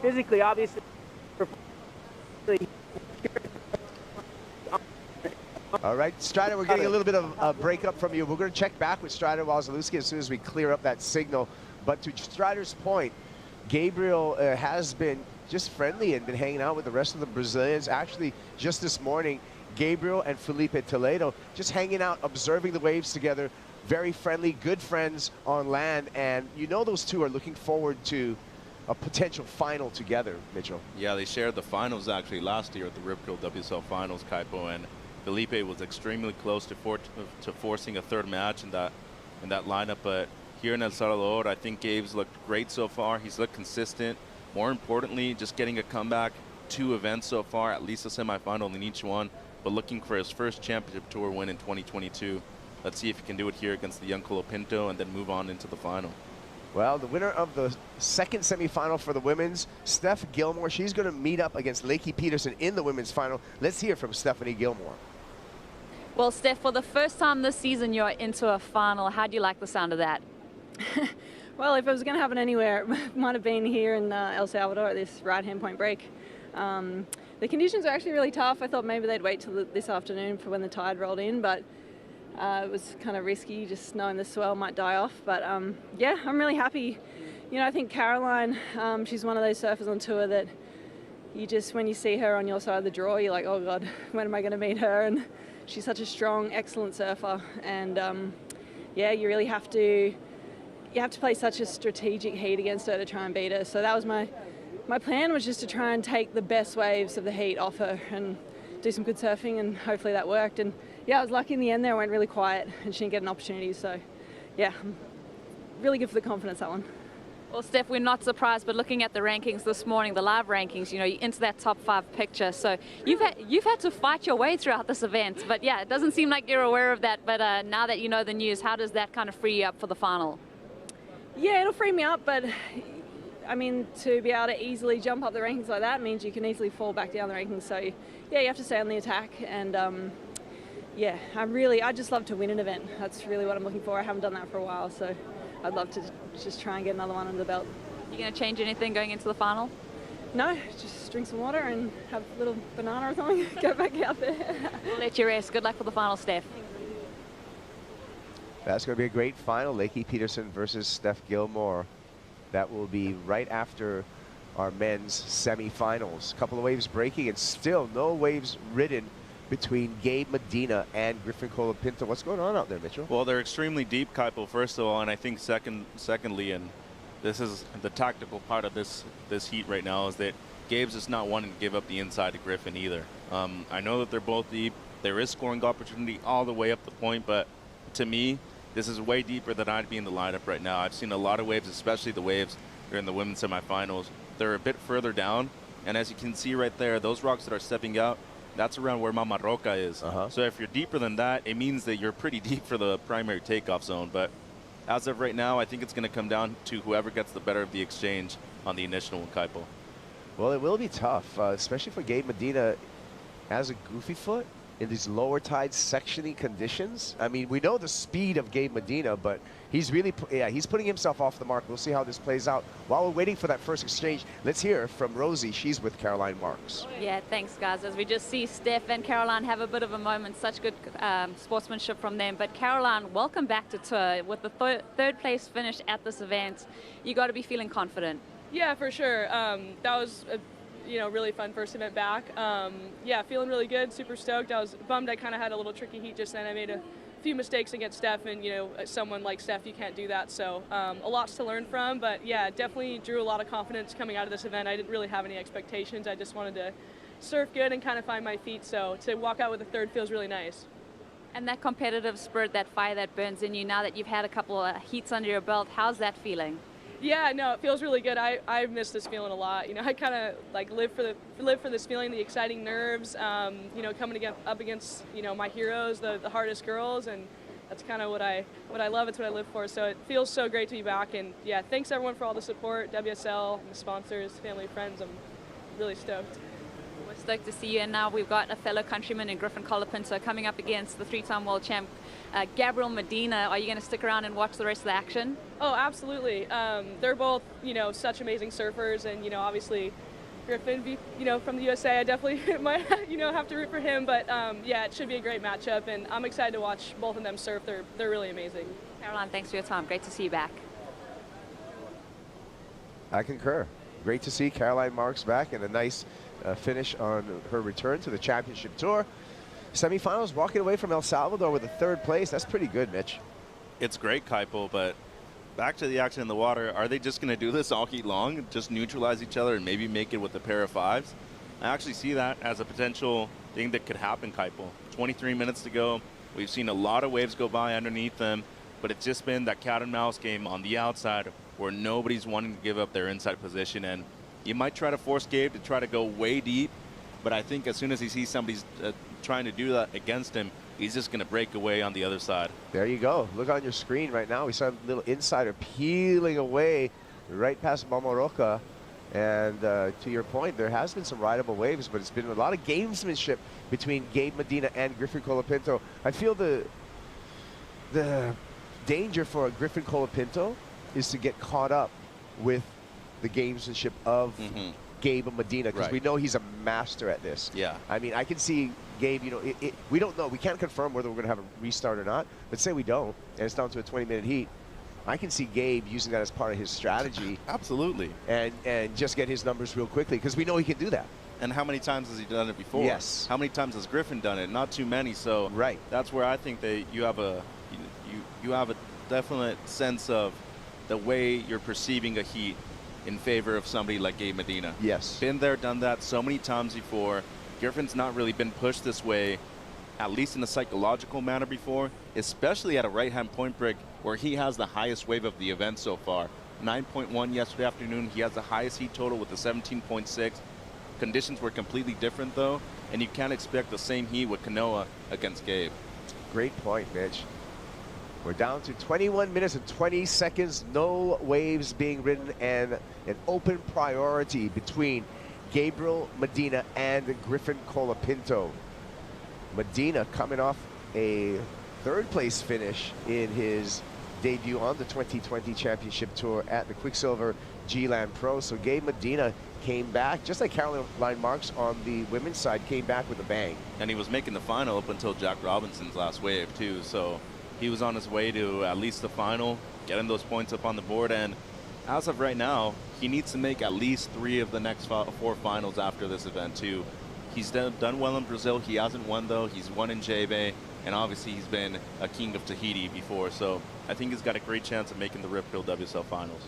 physically, obviously. All right, Strider, we're getting a little bit of a breakup from you. We're going to check back with Strider Wazalewski as soon as we clear up that signal. But to Strider's point, Gabriel has been just friendly and been hanging out with the rest of the Brazilians. Actually, just this morning, Gabriel and Felipe Toledo just hanging out, observing the waves together. Very friendly, good friends on land. And you know those two are looking forward to a potential final together, Mitchell. Yeah, they shared the finals actually last year at the Rip Curl WSL Finals, Kaipo, and Felipe was extremely close to forcing a third match in that lineup, but here in El Salvador, I think Gabe's looked great so far. He's looked consistent. More importantly, just getting a comeback, 2 events so far, at least a semifinal in each one, but looking for his first championship tour win in 2022. Let's see if he can do it here against the young Pinto and then move on into the final. Well, the winner of the second semifinal for the women's, Steph Gilmore, she's going to meet up against Leaky Peterson in the women's final. Let's hear from Stephanie Gilmore. Well, Steph, for the first time this season, you're into a final. How do you like the sound of that? Well, if it was going to happen anywhere, it might have been here in El Salvador at this right-hand point break. The conditions are actually really tough. I thought maybe they'd wait till this afternoon for when the tide rolled in, but it was kind of risky just knowing the swell might die off. But yeah, I'm really happy. You know, I think Caroline, she's one of those surfers on tour that you just, when you see her on your side of the draw, you're like, oh God, when am I going to meet her? And she's such a strong, excellent surfer. And yeah, you really have to play such a strategic heat against her to try and beat her. So that was my plan, was just to try and take the best waves of the heat off her and do some good surfing, and hopefully that worked. And yeah, I was lucky in the end there. I went really quiet and she didn't get an opportunity. So yeah, really good for the confidence, that one. Well, Steph, we're not surprised, but looking at the rankings this morning, the live rankings, you know, you're into that top 5 picture. So you've had to fight your way throughout this event. But yeah, it doesn't seem like you're aware of that. But now that you know the news, how does that kind of free you up for the final? Yeah, it'll free me up, but I mean, to be able to easily jump up the rankings like that means you can easily fall back down the rankings. So yeah, you have to stay on the attack. And yeah, I just love to win an event. That's really what I'm looking for. I haven't done that for a while, so I'd love to just try and get another one under the belt. You going to change anything going into the final? No, just drink some water and have a little banana or something. Go back out there. We'll let you rest. Good luck for the final, Steph. That's going to be a great final, Leaky Peterson versus Steph Gilmore. That will be right after our men's semifinals. A couple of waves breaking and still no waves ridden between Gabe Medina and Griffin Pinto. What's going on out there, Mitchell? Well, they're extremely deep, Kaipo, first of all, and I think secondly, and this is the tactical part of this heat right now, is that Gabe's just not wanting to give up the inside to Griffin either. I know that they're both deep. There is scoring opportunity all the way up the point, but to me, this is way deeper than I'd be in the lineup right now. I've seen a lot of waves, especially the waves during the women's semifinals. They're a bit further down, and as you can see right there, those rocks that are stepping out, that's around where Punta Roca is. So if you're deeper than that, it means that you're pretty deep for the primary takeoff zone. But as of right now, I think it's going to come down to whoever gets the better of the exchange on the initial one, Kaipo. Well, it will be tough, especially for Gabe Medina as a goofy foot in these lower tide sectioning conditions. I mean, we know the speed of Gabe Medina, but he's really, he's putting himself off the mark. We'll see how this plays out. While we're waiting for that first exchange, let's hear from Rosie. She's with Caroline Marks. Yeah, thanks, guys. As we just see Steph and Caroline have a bit of a moment, such good sportsmanship from them. But Caroline, welcome back to tour. With the third place finish at this event, you got to be feeling confident. Yeah, for sure. That was a really fun first event back. Yeah, feeling really good, super stoked. I was bummed I kind of had a little tricky heat just then. I made a few mistakes against Steph, and someone like Steph, you can't do that. So a lot to learn from, but yeah, definitely drew a lot of confidence coming out of this event. I didn't really have any expectations. I just wanted to surf good and kind of find my feet. So to walk out with a third feels really nice. And that competitive spirit, that fire that burns in you now that you've had a couple of heats under your belt, how's that feeling? Yeah, no, it feels really good. I miss this feeling a lot. I kind of like live for this feeling, the exciting nerves. Coming up against my heroes, the hardest girls, and that's kind of what I love. It's what I live for. So it feels so great to be back. And yeah, thanks everyone for all the support, WSL, the sponsors, family, friends. I'm really stoked. We're stoked to see you. And now we've got a fellow countryman in Griffin Pinto coming up against the 3-time world champ, Gabriel Medina. Are you going to stick around and watch the rest of the action? Oh, absolutely. They're both, such amazing surfers, and obviously Griffin, from the USA, I definitely might, have to root for him. But yeah, it should be a great matchup, and I'm excited to watch both of them surf. They're really amazing. Caroline, thanks for your time. Great to see you back. I concur. Great to see Caroline Marks back, and a nice finish on her return to the championship tour. Semifinals, walking away from El Salvador with a third place. That's pretty good, Mitch. It's great, Kaipo, but back to the action in the water. Are they just going to do this all heat long, just neutralize each other and maybe make it with a pair of fives? I actually see that as a potential thing that could happen, Kaipo. 23 minutes to go. We've seen a lot of waves go by underneath them, but it's just been that cat and mouse game on the outside where nobody's wanting to give up their inside position. And you might try to force Gabe to try to go way deep, but I think as soon as he sees somebody's trying to do that against him, he's just going to break away on the other side. There you go. Look on your screen right now. We saw a little insider peeling away right past Punta Roca. And to your point, there has been some rideable waves, but it's been a lot of gamesmanship between Gabe Medina and Griffin Colapinto. I feel the danger for Griffin Colapinto is to get caught up with the gamesmanship of Gabe Medina, because we know he's a master at this. Yeah. I mean, I can see Gabe, you know, we don't know. We can't confirm whether we're going to have a restart or not, but say we don't, and it's down to a 20-minute heat. I can see Gabe using that as part of his strategy. Absolutely. And just get his numbers real quickly, because we know he can do that. And how many times has he done it before? Yes. How many times has Griffin done it? Not too many. So that's where I think that you have a definite sense of the way you're perceiving a heat in favor of somebody like Gabe Medina. Yes. Been there, done that so many times before. Griffin's not really been pushed this way, at least in a psychological manner before, especially at a right-hand point break where he has the highest wave of the event so far. 9.1 yesterday afternoon. He has the highest heat total with the 17.6. Conditions were completely different, though, and you can't expect the same heat with Kanoa against Gabe. Great point, Mitch. We're down to 21 minutes and 20 seconds. No waves being ridden, and an open priority between Gabriel Medina and Griffin Colapinto. Medina coming off a third-place finish in his debut on the 2020 Championship Tour at the Quicksilver G-Land Pro. So Gabe Medina came back, just like Caroline Marks on the women's side, came back with a bang. And he was making the final up until Jack Robinson's last wave, too. So he was on his way to at least the final, getting those points up on the board. And as of right now, he needs to make at least 3 of the next 4 finals after this event, too. He's done well in Brazil. He hasn't won, though. He's won in J-Bay, and obviously he's been a king of Tahiti before. So I think he's got a great chance of making the rippable WSL Finals.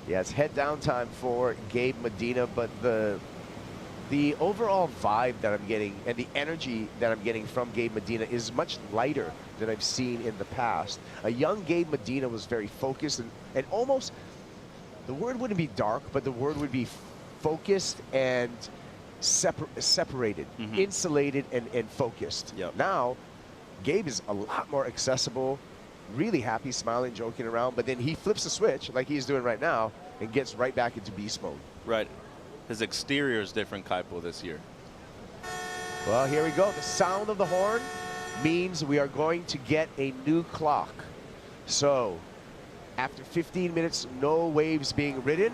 Yeah, it's head down time for Gabe Medina, but the overall vibe that I'm getting and the energy that I'm getting from Gabe Medina is much lighter than I've seen in the past. A young Gabe Medina was very focused and almost, the word wouldn't be dark, but the word would be focused and separated, insulated and focused. Now, Gabe is a lot more accessible, really happy, smiling, joking around, but then he flips the switch like he's doing right now and gets right back into beast mode. Right. His exterior is different, Kaipo, this year. Well, here we go. The sound of the horn means we are going to get a new clock. So, after 15 minutes, no waves being ridden,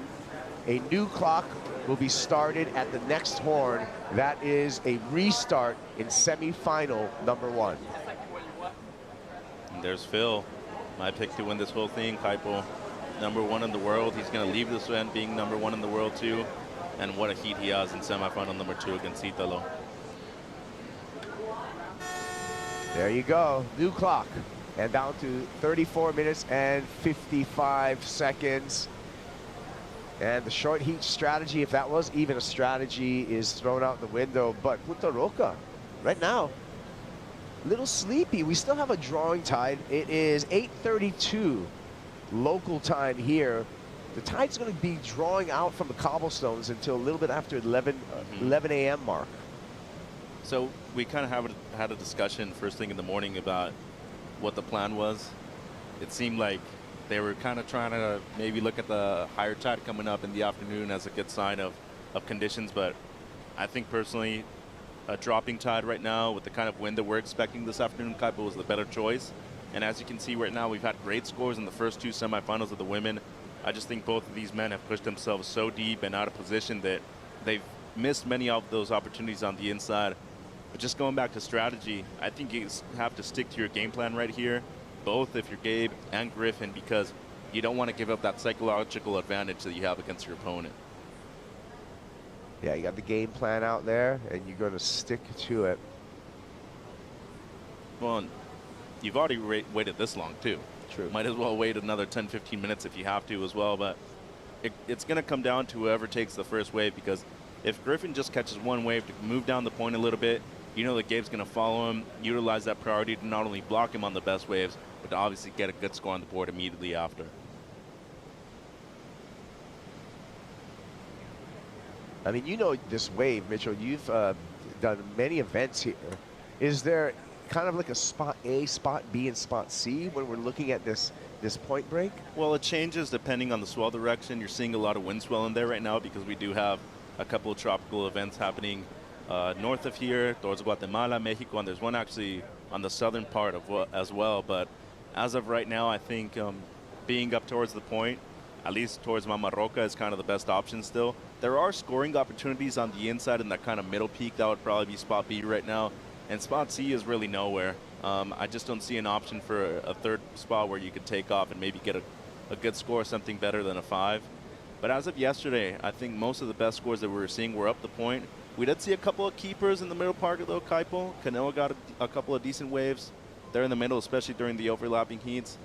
a new clock will be started at the next horn. That is a restart in semifinal number 1. And there's Phil, my pick to win this whole thing, Kaipo. Number 1 in the world. He's going to leave this event being number 1 in the world, too. And what a heat he has in semifinal number 2 against Italo. There you go, new clock. And down to 34 minutes and 55 seconds. And the short heat strategy, if that was even a strategy, is thrown out the window. But Punta Roca, right now, a little sleepy. We still have a drawing tide. It is 8:32 local time here. The tide's going to be drawing out from the cobblestones until a little bit after 11 a.m. mark. So we kind of had a discussion first thing in the morning about what the plan was. It seemed like they were kind of trying to maybe look at the higher tide coming up in the afternoon as a good sign of conditions. But I think personally, a dropping tide right now with the kind of wind that we're expecting this afternoon, Kaipo, was the better choice. And as you can see right now, we've had great scores in the first 2 semifinals of the women. I just think both of these men have pushed themselves so deep and out of position that they've missed many of those opportunities on the inside. But just going back to strategy, I think you have to stick to your game plan right here, both if you're Gabe and Griffin, because you don't want to give up that psychological advantage that you have against your opponent. Yeah, you got the game plan out there, and you're going to stick to it. Well, you've already waited this long, too. True. Might as well wait another 10, 15 minutes if you have to as well. But it's going to come down to whoever takes the first wave, because if Griffin just catches one wave to move down the point a little bit, you know that Gabe's going to follow him, utilize that priority to not only block him on the best waves, but to obviously get a good score on the board immediately after. I mean, you know this wave, Mitchell. You've done many events here. Is there kind of like a spot A, spot B, and spot C when we're looking at this point break? Well, it changes depending on the swell direction. You're seeing a lot of wind swell in there right now because we do have a couple of tropical events happening north of here, towards Guatemala, Mexico, and there's one actually on the southern part of as well. But as of right now, I think being up towards the point, at least towards Punta Roca, is kind of the best option still. There are scoring opportunities on the inside in that kind of middle peak. That would probably be spot B right now. And spot C is really nowhere. I just don't see an option for a third spot where you could take off and maybe get a good score, something better than a 5. But as of yesterday, I think most of the best scores that we were seeing were up the point. We did see a couple of keepers in the middle part of the Kaipo. Canoa got a couple of decent waves. They're in the middle, especially during the overlapping heats.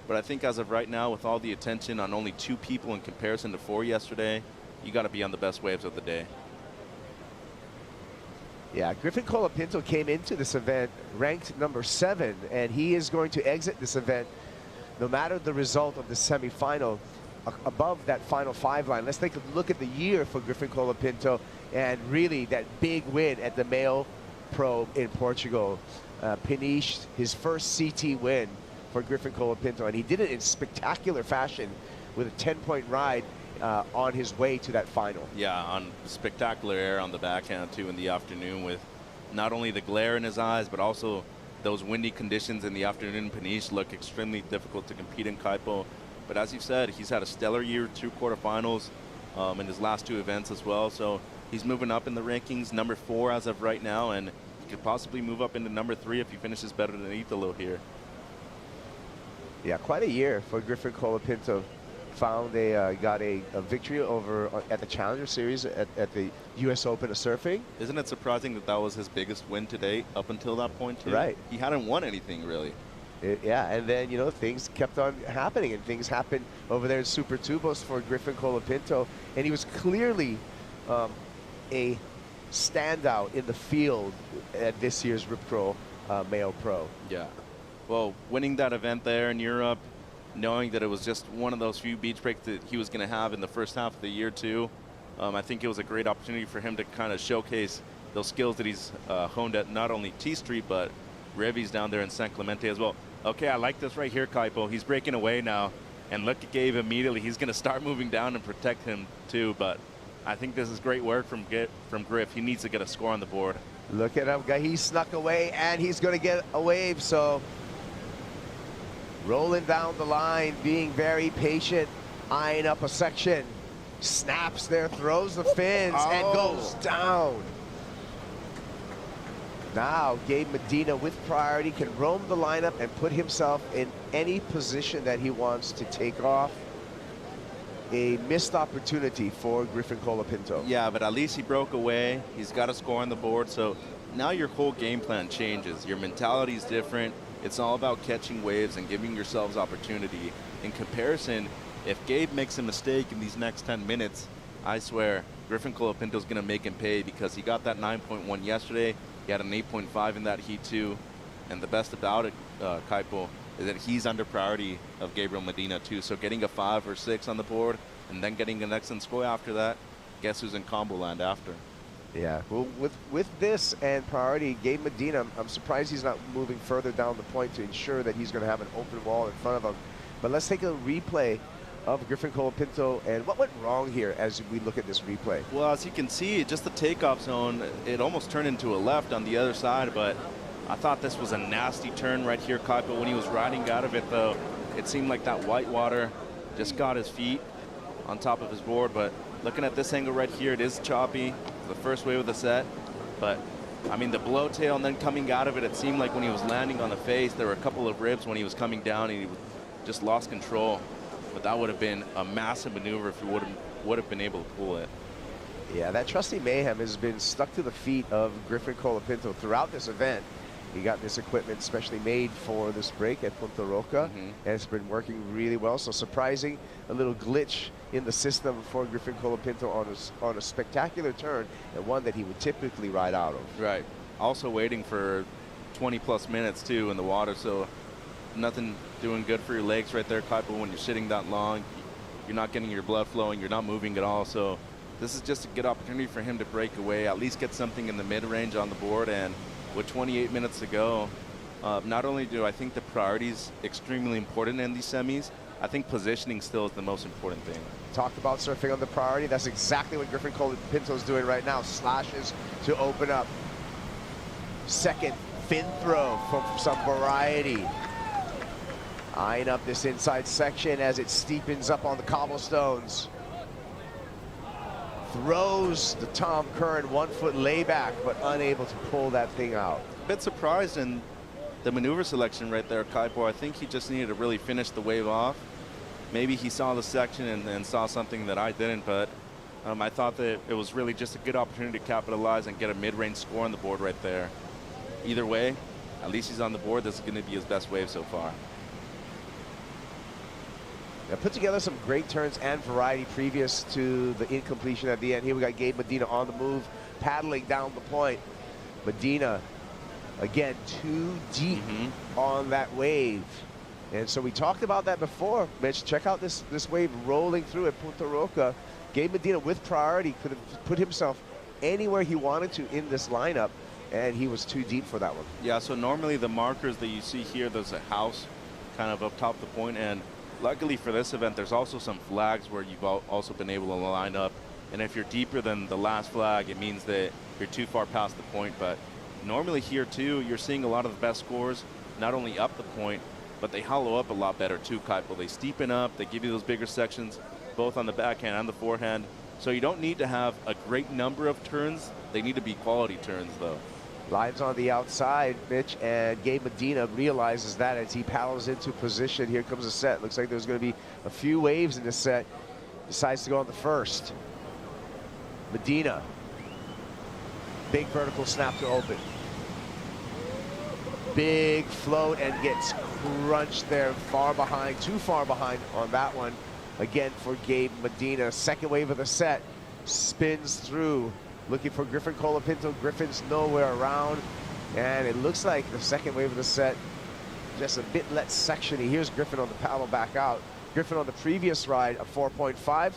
But I think as of right now, with all the attention on only 2 people in comparison to 4 yesterday, you got to be on the best waves of the day. Yeah, Griffin Colapinto came into this event ranked number 7, and he is going to exit this event, no matter the result of the semifinal, above that final 5 line. Let's take a look at the year for Griffin Colapinto, and really that big win at the male pro in Portugal. Peniche, his first CT win for Griffin Colapinto, and he did it in spectacular fashion with a 10-point ride on his way to that final. Yeah, on spectacular air on the backhand too in the afternoon, with not only the glare in his eyes, but also those windy conditions in the afternoon. Peniche looked extremely difficult to compete in Kaipo. But as you said, he's had a stellar year, 2 quarterfinals in his last 2 events as well. So he's moving up in the rankings, number 4 as of right now, and he could possibly move up into number 3 if he finishes better than Italo here. Yeah, quite a year for Griffin Colapinto. Got a victory over at the Challenger Series at the U.S. Open of Surfing. Isn't it surprising that that was his biggest win to date up until that point too? Right. He hadn't won anything really. Yeah, and then, you know, things kept on happening, and things happened over there in Super Tubos for Griffin Colapinto, and he was clearly a standout in the field at this year's Rip Pro Male Pro. Yeah. Well, winning that event there in Europe, knowing that it was just one of those few beach breaks that he was going to have in the first half of the year too, I think it was a great opportunity for him to kind of showcase those skills that he's honed at not only T Street, but Revi's down there in San Clemente as well. Okay, I like this right here, Kaipo. He's breaking away now, and look at Gabe immediately. He's going to start moving down and protect him too, but I think this is great work from Griff. He needs to get a score on the board. Look at him. He snuck away, and he's going to get a wave, so rolling down the line, being very patient, eyeing up a section. Snaps there, throws the fins, and goes down. Now, Gabe Medina with priority can roam the lineup and put himself in any position that he wants to take off. A missed opportunity for Griffin Colapinto. Yeah, but at least he broke away. He's got a score on the board, so now your whole game plan changes. Your mentality is different. It's all about catching waves and giving yourselves opportunity. In comparison, if Gabe makes a mistake in these next 10 minutes, I swear Griffin Colapinto's going to make him pay, because he got that 9.1 yesterday. He had an 8.5 in that heat too. And the best about it, Kaipo, is that he's under priority of Gabriel Medina too. So getting a 5 or 6 on the board and then getting an excellent score after that, guess who's in combo land after? Yeah, well, with this and priority, Gabe Medina, I'm surprised he's not moving further down the point to ensure that he's going to have an open wall in front of him. But let's take a replay of Griffin Colapinto and what went wrong here as we look at this replay. Well, as you can see, just the takeoff zone, it almost turned into a left on the other side, but I thought this was a nasty turn right here, Kaipo. When he was riding out of it, though, it seemed like that white water just got his feet on top of his board. But looking at this angle right here, it is choppy. The first wave of the set, but I mean the blow tail and then coming out of it, it seemed like when he was landing on the face, there were a couple of ribs when he was coming down and he just lost control. But that would have been a massive maneuver if he would have been able to pull it. Yeah, that trusty mayhem has been stuck to the feet of Griffin Colapinto throughout this event. He got this equipment specially made for this break at Punta Roca, and it's been working really well. So surprising, a little glitch in the system for Griffin Colapinto on a spectacular turn, and one that he would typically ride out of. Right. also waiting for 20+ minutes too in the water, so nothing doing good for your legs right there, Kaipo, when you're sitting that long. You're not getting your blood flowing, you're not moving at all, so this is just a good opportunity for him to break away, at least get something in the mid-range on the board. And with 28 minutes to go, not only do I think the priority is extremely important in these semis, I think positioning still is the most important thing. Talked about surfing on the priority. That's exactly what Griffin Pinto's doing right now. Slashes to open up. Second fin throw from some variety. Eyeing up this inside section as it steepens up on the cobblestones. Throws the Tom Curran 1-foot layback, but unable to pull that thing out. A bit surprised in the maneuver selection right there, Kaipo. I think he just needed to really finish the wave off. Maybe he saw the section and saw something that I didn't, but I thought that it was really just a good opportunity to capitalize and get a mid-range score on the board right there. Either way, at least he's on the board. This is going to be his best wave so far. Now put together some great turns and variety previous to the incompletion at the end. Here we got Gabe Medina on the move, paddling down the point. Medina, again, too deep on that wave. And so we talked about that before, Mitch. Check out this wave rolling through at Punta Roca. Gabe Medina with priority could have put himself anywhere he wanted to in this lineup, and he was too deep for that one. Yeah, so normally the markers that you see here, there's a house kind of up top the point, and luckily for this event, there's also some flags where you've also been able to line up. And if you're deeper than the last flag, it means that you're too far past the point. But normally here too, you're seeing a lot of the best scores, not only up the point, but they hollow up a lot better too, Kaipo. They steepen up, they give you those bigger sections, both on the backhand and the forehand. So you don't need to have a great number of turns. They need to be quality turns though. Lines on the outside, Mitch, and Gabe Medina realizes that as he paddles into position. Here comes the set. Looks like there's going to be a few waves in this set. Decides to go on the first. Medina. Big vertical snap to open. Big float and gets crunched there, far behind, too far behind on that one. Again for Gabe Medina. Second wave of the set. Spins through. Looking for Griffin Colapinto. Griffin's nowhere around. And it looks like the second wave of the set, just a bit less section-y. Here's Griffin on the paddle back out. Griffin on the previous ride, a 4.5.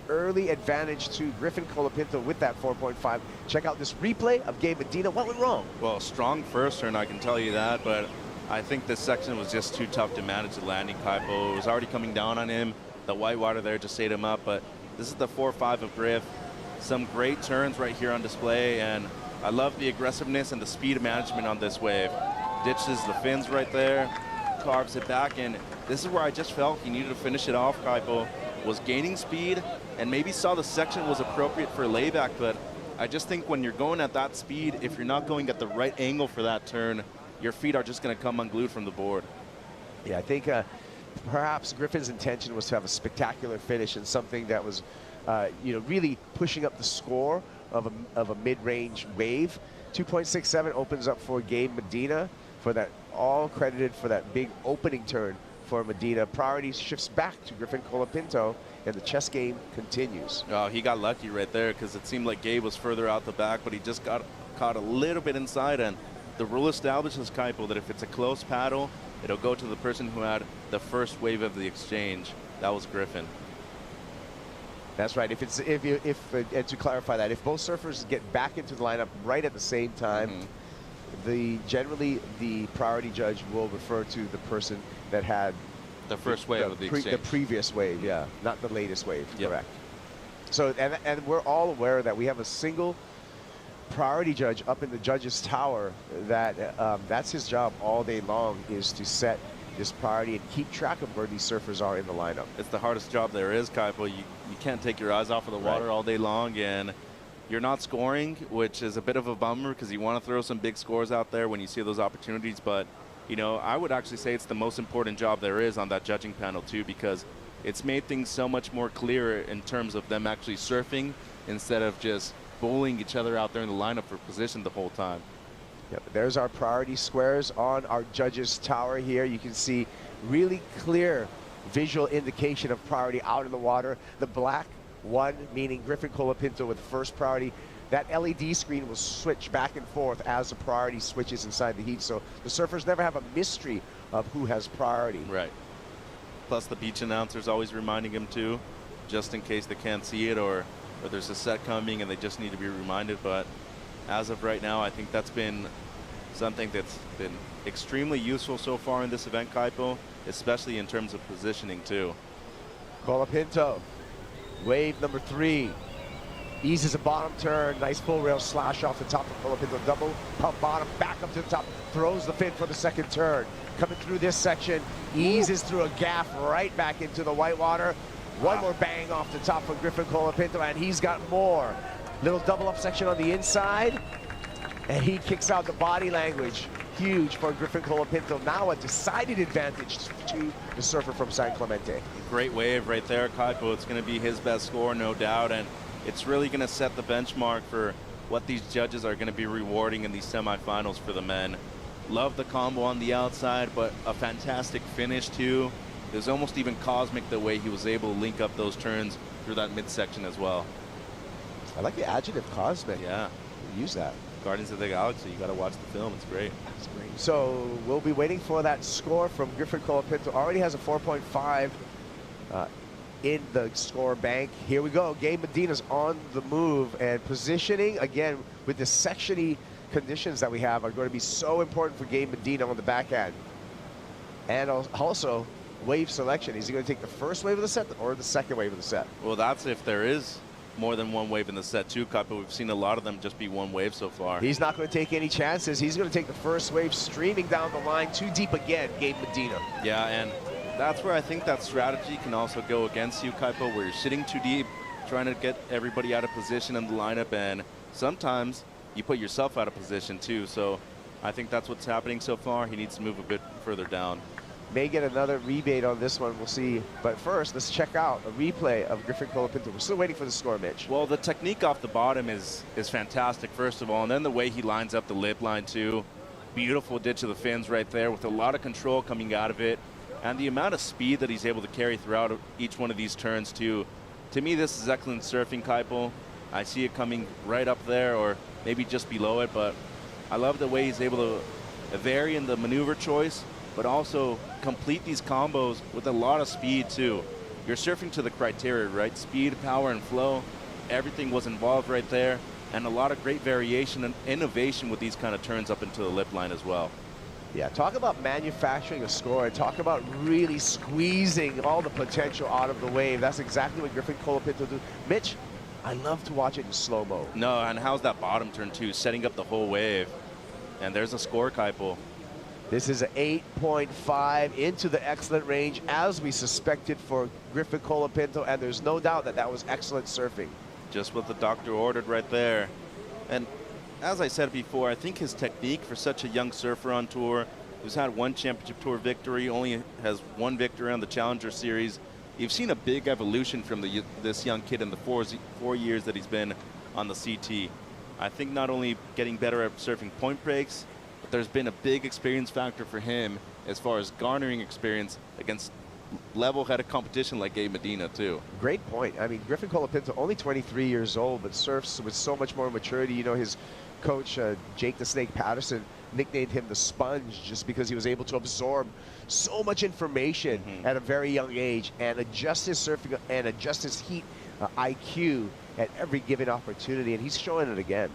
Early advantage to Griffin Colapinto with that 4.5. Check out this replay of Gabe Medina. What went wrong? Well, strong first turn, I can tell you that, but I think this section was just too tough to manage the landing, Kaipo. It was already coming down on him. The white water there just ate him up, but this is the 4.5 of Griff. Some great turns right here on display, and I love the aggressiveness and the speed management on this wave. Ditches the fins right there, carves it back, and this is where I just felt he needed to finish it off, Kaipo. Was gaining speed and maybe saw the section was appropriate for layback, but I just think when you're going at that speed, if you're not going at the right angle for that turn, your feet are just going to come unglued from the board. Yeah, I think perhaps Griffin's intention was to have a spectacular finish and something that was really pushing up the score of a mid-range wave. 2.67 opens up for Gabe Medina for that, all credited for that big opening turn for Medina. Priority shifts back to Griffin Colapinto, and the chess game continues. Oh, he got lucky right there because it seemed like Gabe was further out the back, but he just got caught a little bit inside, and the rule establishes, Kaipo, that if it's a close paddle, it'll go to the person who had the first wave of the exchange. That was Griffin. That's right. And to clarify that, if both surfers get back into the lineup right at the same time, generally the priority judge will refer to the person that had the first wave of the exchange. The previous wave, yeah, not the latest wave. Correct. So, and we're all aware that we have a single priority judge up in the judges' tower that that's his job all day long, is to set this priority and keep track of where these surfers are in the lineup. It's the hardest job there is, Kaipo. You can't take your eyes off of the water all day long, and you're not scoring, which is a bit of a bummer because you want to throw some big scores out there when you see those opportunities. But, I would actually say it's the most important job there is on that judging panel too, because it's made things so much more clear in terms of them actually surfing instead of just bullying each other out there in the lineup for position the whole time. Yep, there's our priority squares on our judges' tower here. You can see really clear visual indication of priority out in the water. The black one, meaning Griffin Colapinto with first priority. that LED screen will switch back and forth as the priority switches inside the heat. So the surfers never have a mystery of who has priority. Right. Plus the beach announcer's always reminding him too, just in case they can't see it or there's a set coming and they just need to be reminded. But as of right now, I think that's been something that's been extremely useful so far in this event, Kaipo, especially in terms of positioning too. Pinto, wave number 3. Eases a bottom turn, nice full rail slash off the top of Pinto, double pump bottom, back up to the top, throws the fin for the second turn. Coming through this section, eases through a gaff right back into the whitewater. One more bang off the top of Griffin Pinto, and he's got more. Little double up section on the inside, and he kicks out the body language. Huge for Griffin Pinto. Now a decided advantage to the surfer from San Clemente. Great wave right there, Kaipo. It's going to be his best score, no doubt, and it's really going to set the benchmark for what these judges are going to be rewarding in these semifinals for the men. Love the combo on the outside, but a fantastic finish too. It was almost even cosmic the way he was able to link up those turns through that midsection as well. I like the adjective cosmic. Yeah. Use that. Guardians of the Galaxy, you got to watch the film. It's great. It's great. So we'll be waiting for that score from Griffin Pinto. Already has a 4.5 in the score bank. Here we go. Gabe Medina's on the move, and positioning, again, with the sectiony conditions that we have are going to be so important for Gabe Medina on the backhand. And also, wave selection. Is he going to take the first wave of the set or the second wave of the set? Well, that's if there is more than one wave in the set too, Kaipo. We've seen a lot of them just be one wave so far. He's not going to take any chances. He's going to take the first wave streaming down the line. Too deep again, Gabe Medina. Yeah, and that's where I think that strategy can also go against you, Kaipo, where you're sitting too deep, trying to get everybody out of position in the lineup, and sometimes you put yourself out of position too. So I think that's what's happening so far. He needs to move a bit further down. May get another rebate on this one, we'll see. But first, let's check out a replay of Griffin Pinto. We're still waiting for the score, Mitch. Well, the technique off the bottom is fantastic, first of all, and then the way he lines up the lip line too. Beautiful ditch of the fins right there with a lot of control coming out of it. And the amount of speed that he's able to carry throughout each one of these turns too. To me, this is excellent surfing, Kaipo. I see it coming right up there or maybe just below it, but I love the way he's able to vary in the maneuver choice, but also complete these combos with a lot of speed too. You're surfing to the criteria, right? Speed, power, and flow. Everything was involved right there, and a lot of great variation and innovation with these kind of turns up into the lip line as well. Yeah, talk about manufacturing a score and talk about really squeezing all the potential out of the wave. That's exactly what Griffin Pinto do. Mitch, I love to watch it in slow-mo. No, and how's that bottom turn too, setting up the whole wave. And there's a score, Kaipo. This is an 8.5 into the excellent range, as we suspected for Griffin Pinto, and there's no doubt that that was excellent surfing. Just what the doctor ordered right there. And as I said before, I think his technique for such a young surfer on tour, who's had one championship tour victory, only has one victory on the Challenger Series. You've seen a big evolution from this young kid in the 4 years that he's been on the CT. I think not only getting better at surfing point breaks, but there's been a big experience factor for him as far as garnering experience against level-headed competition like Gabe Medina too. Great point. I mean, Griffin Pinto, only 23 years old, but surfs with so much more maturity. You know, his coach, Jake the Snake Patterson, nicknamed him the sponge just because he was able to absorb so much information at a very young age and adjust his surfing and adjust his heat IQ at every given opportunity, and he's showing it again.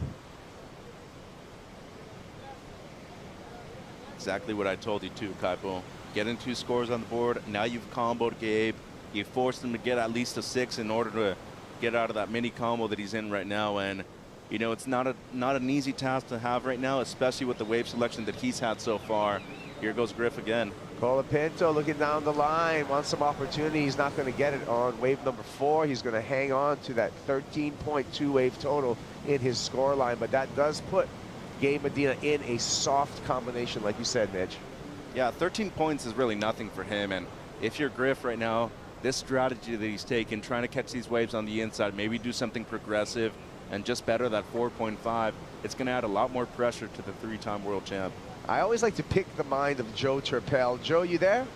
Exactly what I told you too, Kaipo. Getting 2 scores on the board. Now you've comboed Gabe. You forced him to get at least a 6 in order to get out of that mini combo that he's in right now. And you know, it's not an easy task to have right now, especially with the wave selection that he's had so far. Here goes Griff again. Pinto looking down the line, wants some opportunity. He's not going to get it on wave number 4. He's going to hang on to that 13.2 wave total in his score line, but that does put Gabe Medina in a soft combination, like you said, Mitch. Yeah, 13 points is really nothing for him, and if you're Griff right now, this strategy that he's taken, trying to catch these waves on the inside, maybe do something progressive and just better that 4.5, it's going to add a lot more pressure to the 3-time world champ. I always like to pick the mind of Joe Turpel. Joe, you there?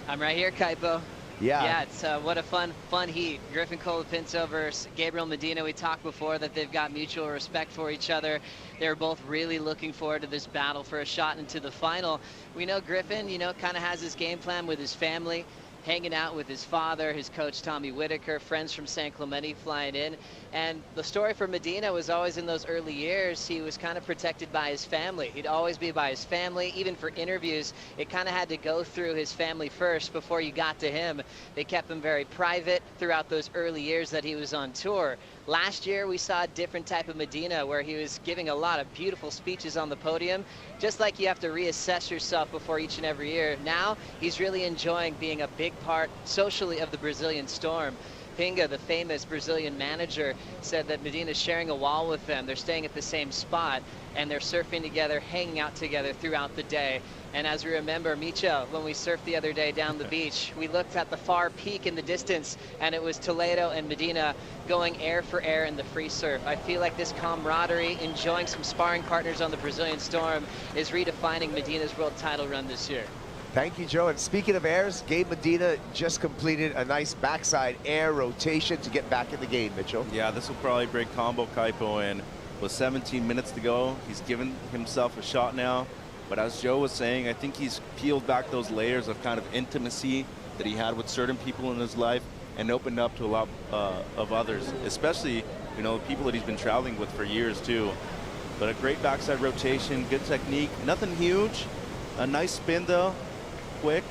I'm right here, Kaipo. Yeah, it's what a fun heat. Griffin Colapinto versus Gabriel Medina. We talked before that they've got mutual respect for each other. They're both really looking forward to this battle for a shot into the final. We know Griffin, kind of has his game plan with his family, hanging out with his father, his coach Tommy Whitaker, friends from San Clemente flying in. And the story for Medina was always in those early years, he was kind of protected by his family. He'd always be by his family. Even for interviews, it kind of had to go through his family first before you got to him. They kept him very private throughout those early years that he was on tour. Last year, we saw a different type of Medina where he was giving a lot of beautiful speeches on the podium, just like you have to reassess yourself before each and every year. Now, he's really enjoying being a big part socially of the Brazilian Storm. Pinga, the famous Brazilian manager, said that Medina's sharing a wall with them. They're staying at the same spot, and they're surfing together, hanging out together throughout the day. And as we remember, Micho, when we surfed the other day down the beach, we looked at the far peak in the distance, and it was Toledo and Medina going air for air in the free surf. I feel like this camaraderie, enjoying some sparring partners on the Brazilian Storm, is redefining Medina's world title run this year. Thank you, Joe. And speaking of airs, Gabe Medina just completed a nice backside air rotation to get back in the game, Mitchell. Yeah, this will probably break combo Kaipo, and with 17 minutes to go, he's given himself a shot now. But as Joe was saying, I think he's peeled back those layers of kind of intimacy that he had with certain people in his life and opened up to a lot of others, especially, people that he's been traveling with for years too. But a great backside rotation, good technique, nothing huge, a nice spin though. Quick.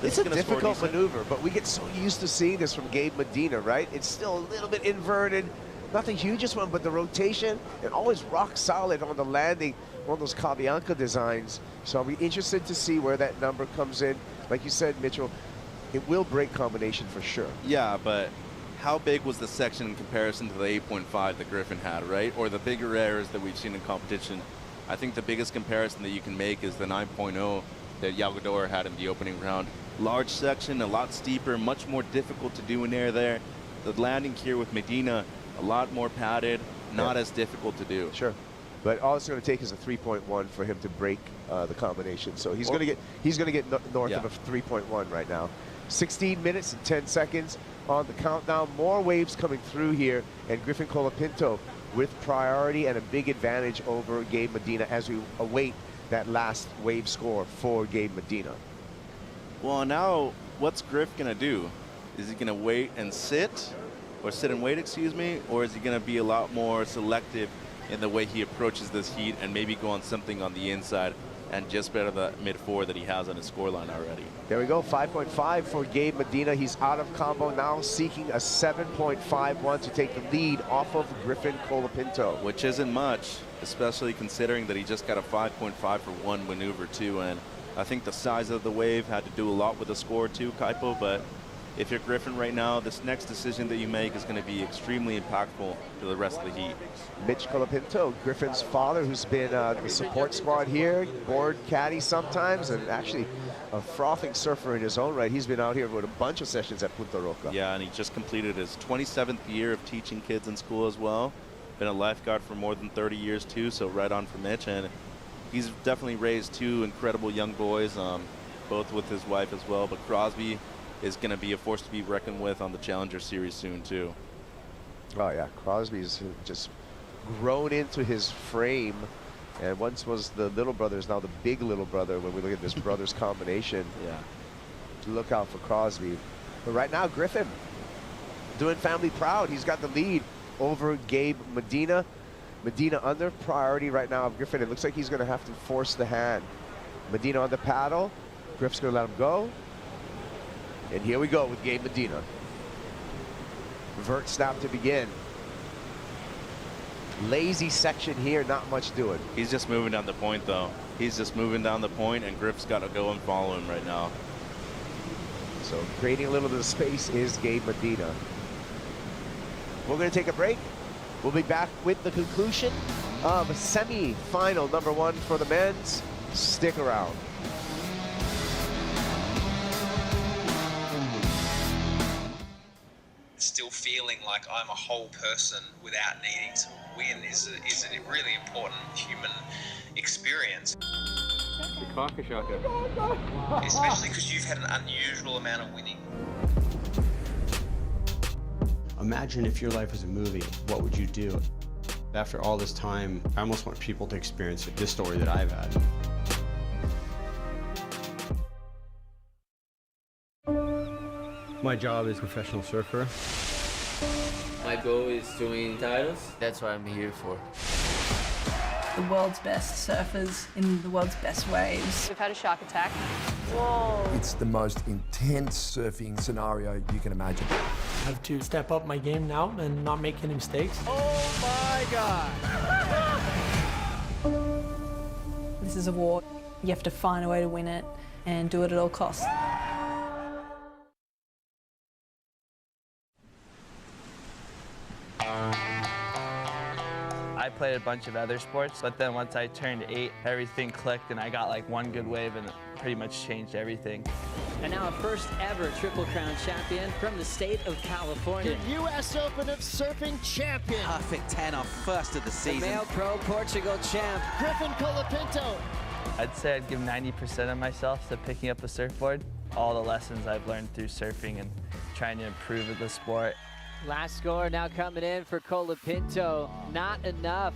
It's a difficult maneuver, but we get so used to seeing this from Gabe Medina, right? It's still a little bit inverted, nothing hugest one, but the rotation and always rock solid on the landing, one of those Cabianca designs. So I'll be interested to see where that number comes in. Like you said, Mitchell, it will break combination for sure. Yeah, but how big was the section in comparison to the 8.5 that Griffin had, right? Or the bigger errors that we've seen in competition? I think the biggest comparison that you can make is the 9.0 that Salvador had in the opening round. Large section, a lot steeper, much more difficult to do in air there. The landing here with Medina, a lot more padded, not as difficult to do. Sure, but all it's going to take is a 3.1 for him to break the combination. So he's going to get north of a 3.1 right now. 16 minutes and 10 seconds on the countdown. More waves coming through here, and Griffin Colapinto with priority and a big advantage over Gabe Medina as we await that last wave score for Gabe Medina. Well, now what's Griff gonna do? Is he gonna wait and sit, or sit and wait, excuse me, or is he gonna be a lot more selective in the way he approaches this heat and maybe go on something on the inside and just better the mid-4 that he has on his scoreline already? There we go, 5.5 for Gabe Medina. He's out of combo now, seeking a 7.51 to take the lead off of Griffin Colapinto. Which isn't much, especially considering that he just got a 5.5 for one maneuver too. And I think the size of the wave had to do a lot with the score too, Kaipo. But if you're Griffin right now, this next decision that you make is going to be extremely impactful to the rest of the heat. Mitch Colapinto, Griffin's father, who's been the support squad here, board caddy sometimes, and actually a frothing surfer in his own right. He's been out here with a bunch of sessions at Punta Roca. Yeah, and he just completed his 27th year of teaching kids in school as well. Been a lifeguard for more than 30 years too, so right on for Mitch. And he's definitely raised two incredible young boys, both with his wife as well. But Crosby is going to be a force to be reckoned with on the Challenger Series soon too. Oh yeah, Crosby's just grown into his frame, and once was the little brother, is now the big little brother when we look at this brothers combination. Yeah. Look out for Crosby. But right now, Griffin doing family proud. He's got the lead over Gabe Medina. Medina under priority right now of Griffin. It looks like he's going to have to force the hand. Medina on the paddle. Griff's going to let him go. And here we go with Gabe Medina. Vert snap to begin. Lazy section here, not much doing. He's just moving down the point though. He's just moving down the point, and Griff's got to go and follow him right now. So creating a little bit of space is Gabe Medina. We're going to take a break. We'll be back with the conclusion of semi-final number 1 for the men's. Stick around. Still feeling like I'm a whole person without needing to win is a really important human experience. The cocker shaka. Especially because you've had an unusual amount of winning Imagine if your life was a movie, what would you do? After all this time, I almost want people to experience this story that I've had. My job is professional surfer. My goal is to win titles. That's what I'm here for. The world's best surfers in the world's best waves. We've had a shark attack. Whoa. It's the most intense surfing scenario you can imagine. I have to step up my game now and not make any mistakes. Oh my God! This is a war. You have to find a way to win it and do it at all costs. I played a bunch of other sports, but then once I turned 8, everything clicked and I got like one good wave and it pretty much changed everything. And now a first ever Triple Crown champion from the state of California. The U.S. Open of Surfing champion. Perfect 10 off first of the season. The male pro Portugal champ. Griffin Pinto. I'd say I'd give 90% of myself to picking up a surfboard. All the lessons I've learned through surfing and trying to improve the sport. Last score now coming in for Pinto. Not enough.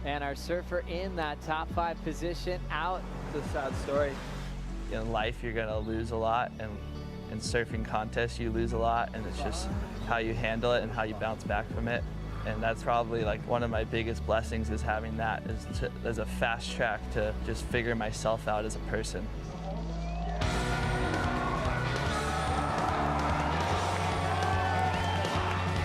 And our surfer in that top 5 position out. It's a sad story. In life, you're gonna lose a lot, and in surfing contests, you lose a lot, and it's just how you handle it and how you bounce back from it. And that's probably like one of my biggest blessings is having that as a fast track to just figure myself out as a person.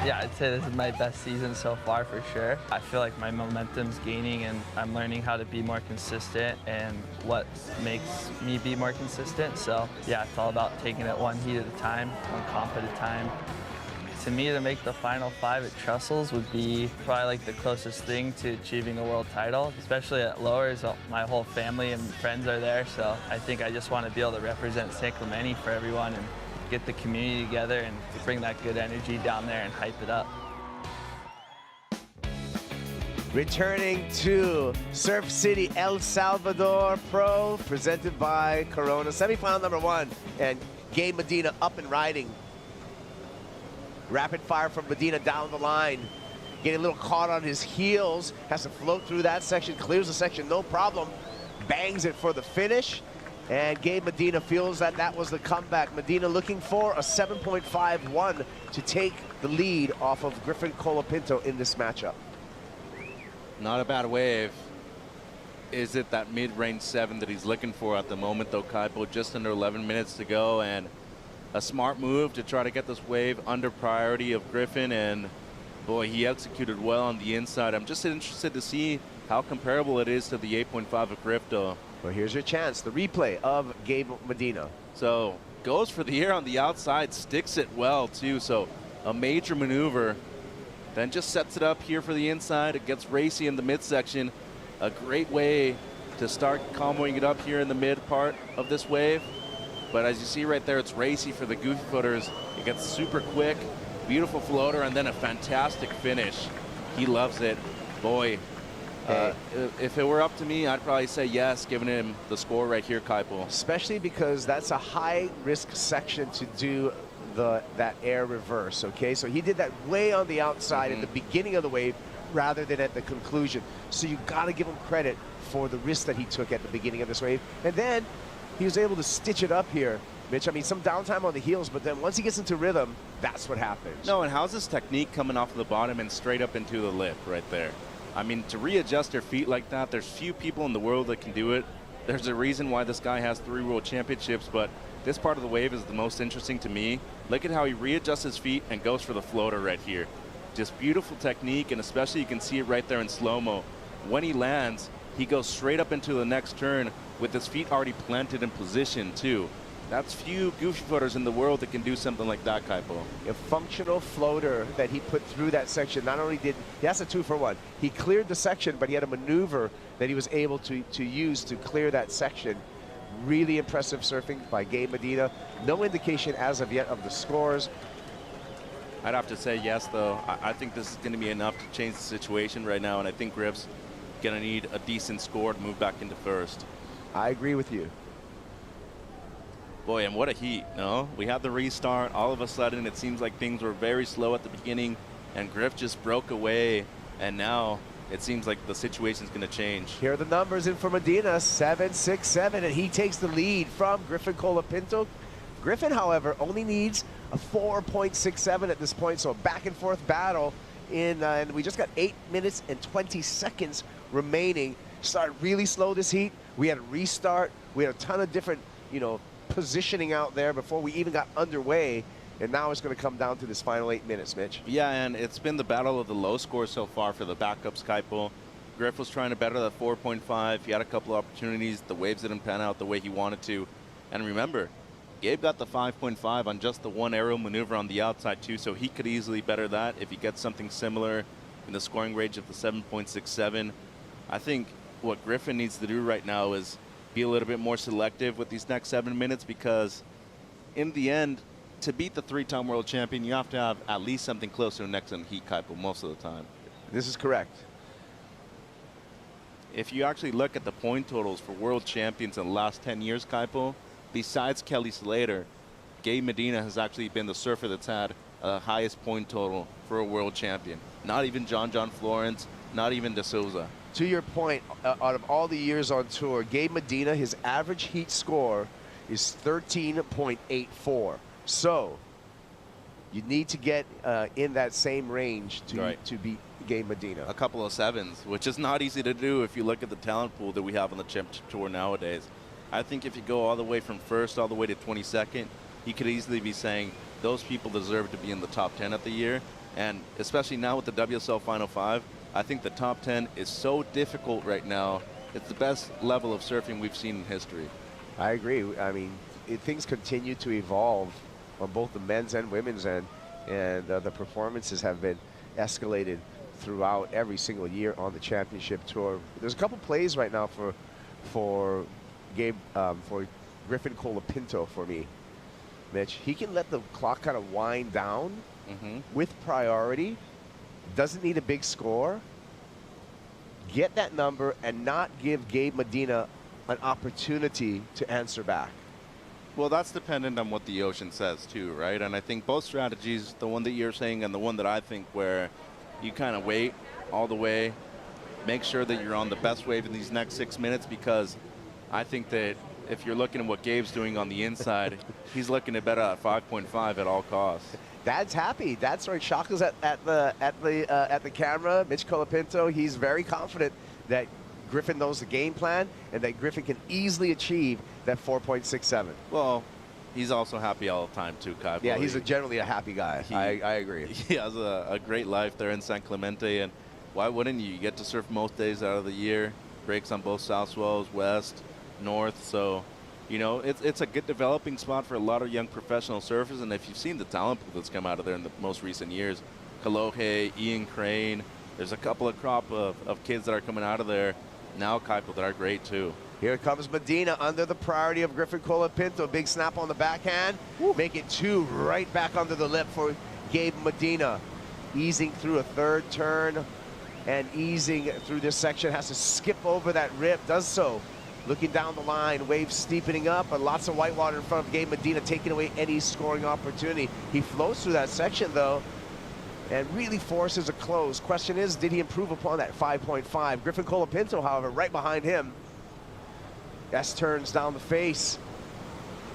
Yeah, I'd say this is my best season so far for sure. I feel like my momentum's gaining and I'm learning how to be more consistent and what makes me be more consistent. So yeah, it's all about taking it one heat at a time, one comp at a time. To me, to make the final 5 at Trussell's would be probably like the closest thing to achieving a world title, especially at lowers. My whole family and friends are there, so I think I just want to be able to represent San Clemente for everyone and get the community together and bring that good energy down there and hype it up. Returning to Surf City, El Salvador Pro, presented by Corona. Semifinal number 1, and Gabe Medina up and riding. Rapid fire from Medina down the line. Getting a little caught on his heels. Has to float through that section, clears the section, no problem. Bangs it for the finish. And Gabe Medina feels that that was the comeback. Medina looking for a 7.51 to take the lead off of Griffin Pinto in this matchup. Not a bad wave. Is it that mid-range 7 that he's looking for at the moment, though, Kaipo? Just under 11 minutes to go, and a smart move to try to get this wave under priority of Griffin, and boy, he executed well on the inside. I'm just interested to see how comparable it is to the 8.5 of Griff, though. Well, here's your chance, the replay of Gabe Medina. So goes for the air on the outside, sticks it well too. So a major maneuver, then just sets it up here for the inside. It gets racy in the midsection. A great way to start comboing it up here in the mid part of this wave. But as you see right there, it's racy for the goofy footers. It gets super quick, beautiful floater, and then a fantastic finish. He loves it. Boy, if it were up to me, I'd probably say yes, giving him the score right here, Kaipo. Especially because that's a high-risk section to do that air reverse, okay? So he did that way on the outside at the beginning of the wave rather than at the conclusion. So you got to give him credit for the risk that he took at the beginning of this wave. And then he was able to stitch it up here, Mitch. I mean, some downtime on the heels, but then once he gets into rhythm, that's what happens. No, and how's his technique coming off the bottom and straight up into the lip right there? I mean, to readjust their feet like that, there's few people in the world that can do it. There's a reason why this guy has 3 world championships, but this part of the wave is the most interesting to me. Look at how he readjusts his feet and goes for the floater right here. Just beautiful technique, and especially you can see it right there in slow-mo. When he lands, he goes straight up into the next turn with his feet already planted in position too. That's few goofy floaters in the world that can do something like that, Kaipo. A functional floater that he put through that section. Not only did, that's a 2-for-1. He cleared the section, but he had a maneuver that he was able to use to clear that section. Really impressive surfing by Gabe Medina. No indication as of yet of the scores. I'd have to say yes, though. I think this is going to be enough to change the situation right now, and I think Griff's going to need a decent score to move back into first. I agree with you. Boy, and what a heat, no? We had the restart. All of a sudden, it seems like things were very slow at the beginning, and Griff just broke away, and now it seems like the situation's going to change. Here are the numbers in for Medina, 7-6-7, and he takes the lead from Griffin Colapinto. Griffin, however, only needs a 4.67 at this point, so a back-and-forth battle. And we just got 8 minutes and 20 seconds remaining. Started really slow this heat. We had a restart. We had a ton of different, positioning out there before we even got underway. And now it's going to come down to this final 8 minutes, Mitch. Yeah, and it's been the battle of the low score so far for the backups, Kaipo. Griff was trying to better that 4.5. He had a couple of opportunities. The waves didn't pan out the way he wanted to. And remember, Gabe got the 5.5 on just the one aerial maneuver on the outside too, so he could easily better that if he gets something similar in the scoring range of the 7.67. I think what Griffin needs to do right now is be a little bit more selective with these next 7 minutes, because in the end, to beat the 3-time world champion, you have to have at least something close to an excellent heat, Kaipo, most of the time. This is correct. If you actually look at the point totals for world champions in the last 10 years, Kaipo, besides Kelly Slater, Gabe Medina has actually been the surfer that's had the highest point total for a world champion. Not even John Florence, not even De Souza. To your point, out of all the years on tour, Gabe Medina, his average heat score is 13.84. So you need to get in that same range to beat Gabe Medina. A couple of 7s, which is not easy to do if you look at the talent pool that we have on the championship tour nowadays. I think if you go all the way from first all the way to 22nd, you could easily be saying those people deserve to be in the top 10 of the year. And especially now with the WSL Final 5, I think the top 10 is so difficult right now. It's the best level of surfing we've seen in history. I agree. I mean, things continue to evolve on both the men's and women's end, and the performances have been escalated throughout every single year on the championship tour. There's a couple plays right now for Gabe, for Griffin Colapinto for me, Mitch. He can let the clock kind of wind down with priority, doesn't need a big score, get that number, and not give Gabe Medina an opportunity to answer back. Well, that's dependent on what the ocean says too, right? And I think both strategies, the one that you're saying and the one that I think, where you kind of wait all the way, make sure that you're on the best wave in these next 6 minutes, because I think that if you're looking at what Gabe's doing on the inside, he's looking to better at 5.5 at all costs. Dad's happy. Dad's right. Shaka's at the camera. Mitch Colapinto. He's very confident that Griffin knows the game plan and that Griffin can easily achieve that 4.67. Well, he's also happy all the time too, Kai. Yeah, he's generally a happy guy. I agree. He has a great life there in San Clemente, and why wouldn't you? You get to surf most days out of the year. Breaks on both south swells, west, north. So, you know, it's a good developing spot for a lot of young professional surfers. And if you've seen the talent pool that's come out of there in the most recent years, Kalohe, Ian Crane, there's a couple of crop of kids that are coming out of there now, Kaipo, that are great too. Here comes Medina under the priority of Griffin Colapinto. Big snap on the backhand. Make it 2 right back under the lip for Gabe Medina. Easing through a third turn and easing through this section. Has to skip over that rip. Does so. Looking down the line, waves steepening up, but lots of white water in front of Gabe Medina, taking away any scoring opportunity. He flows through that section though and really forces a close. Question is, did he improve upon that 5.5? Griffin Colapinto, however, right behind him. S turns down the face.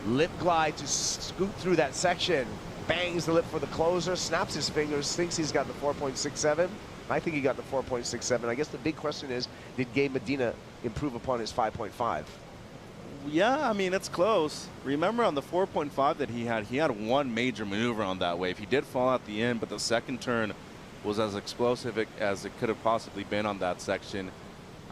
Lip glide to scoot through that section. Bangs the lip for the closer, snaps his fingers, thinks he's got the 4.67. I think he got the 4.67. I guess the big question is, did Gabe Medina improve upon his 5.5? Yeah, I mean, it's close. Remember on the 4.5 that he had one major maneuver on that wave. He did fall at the end, but the second turn was as explosive as it could have possibly been on that section.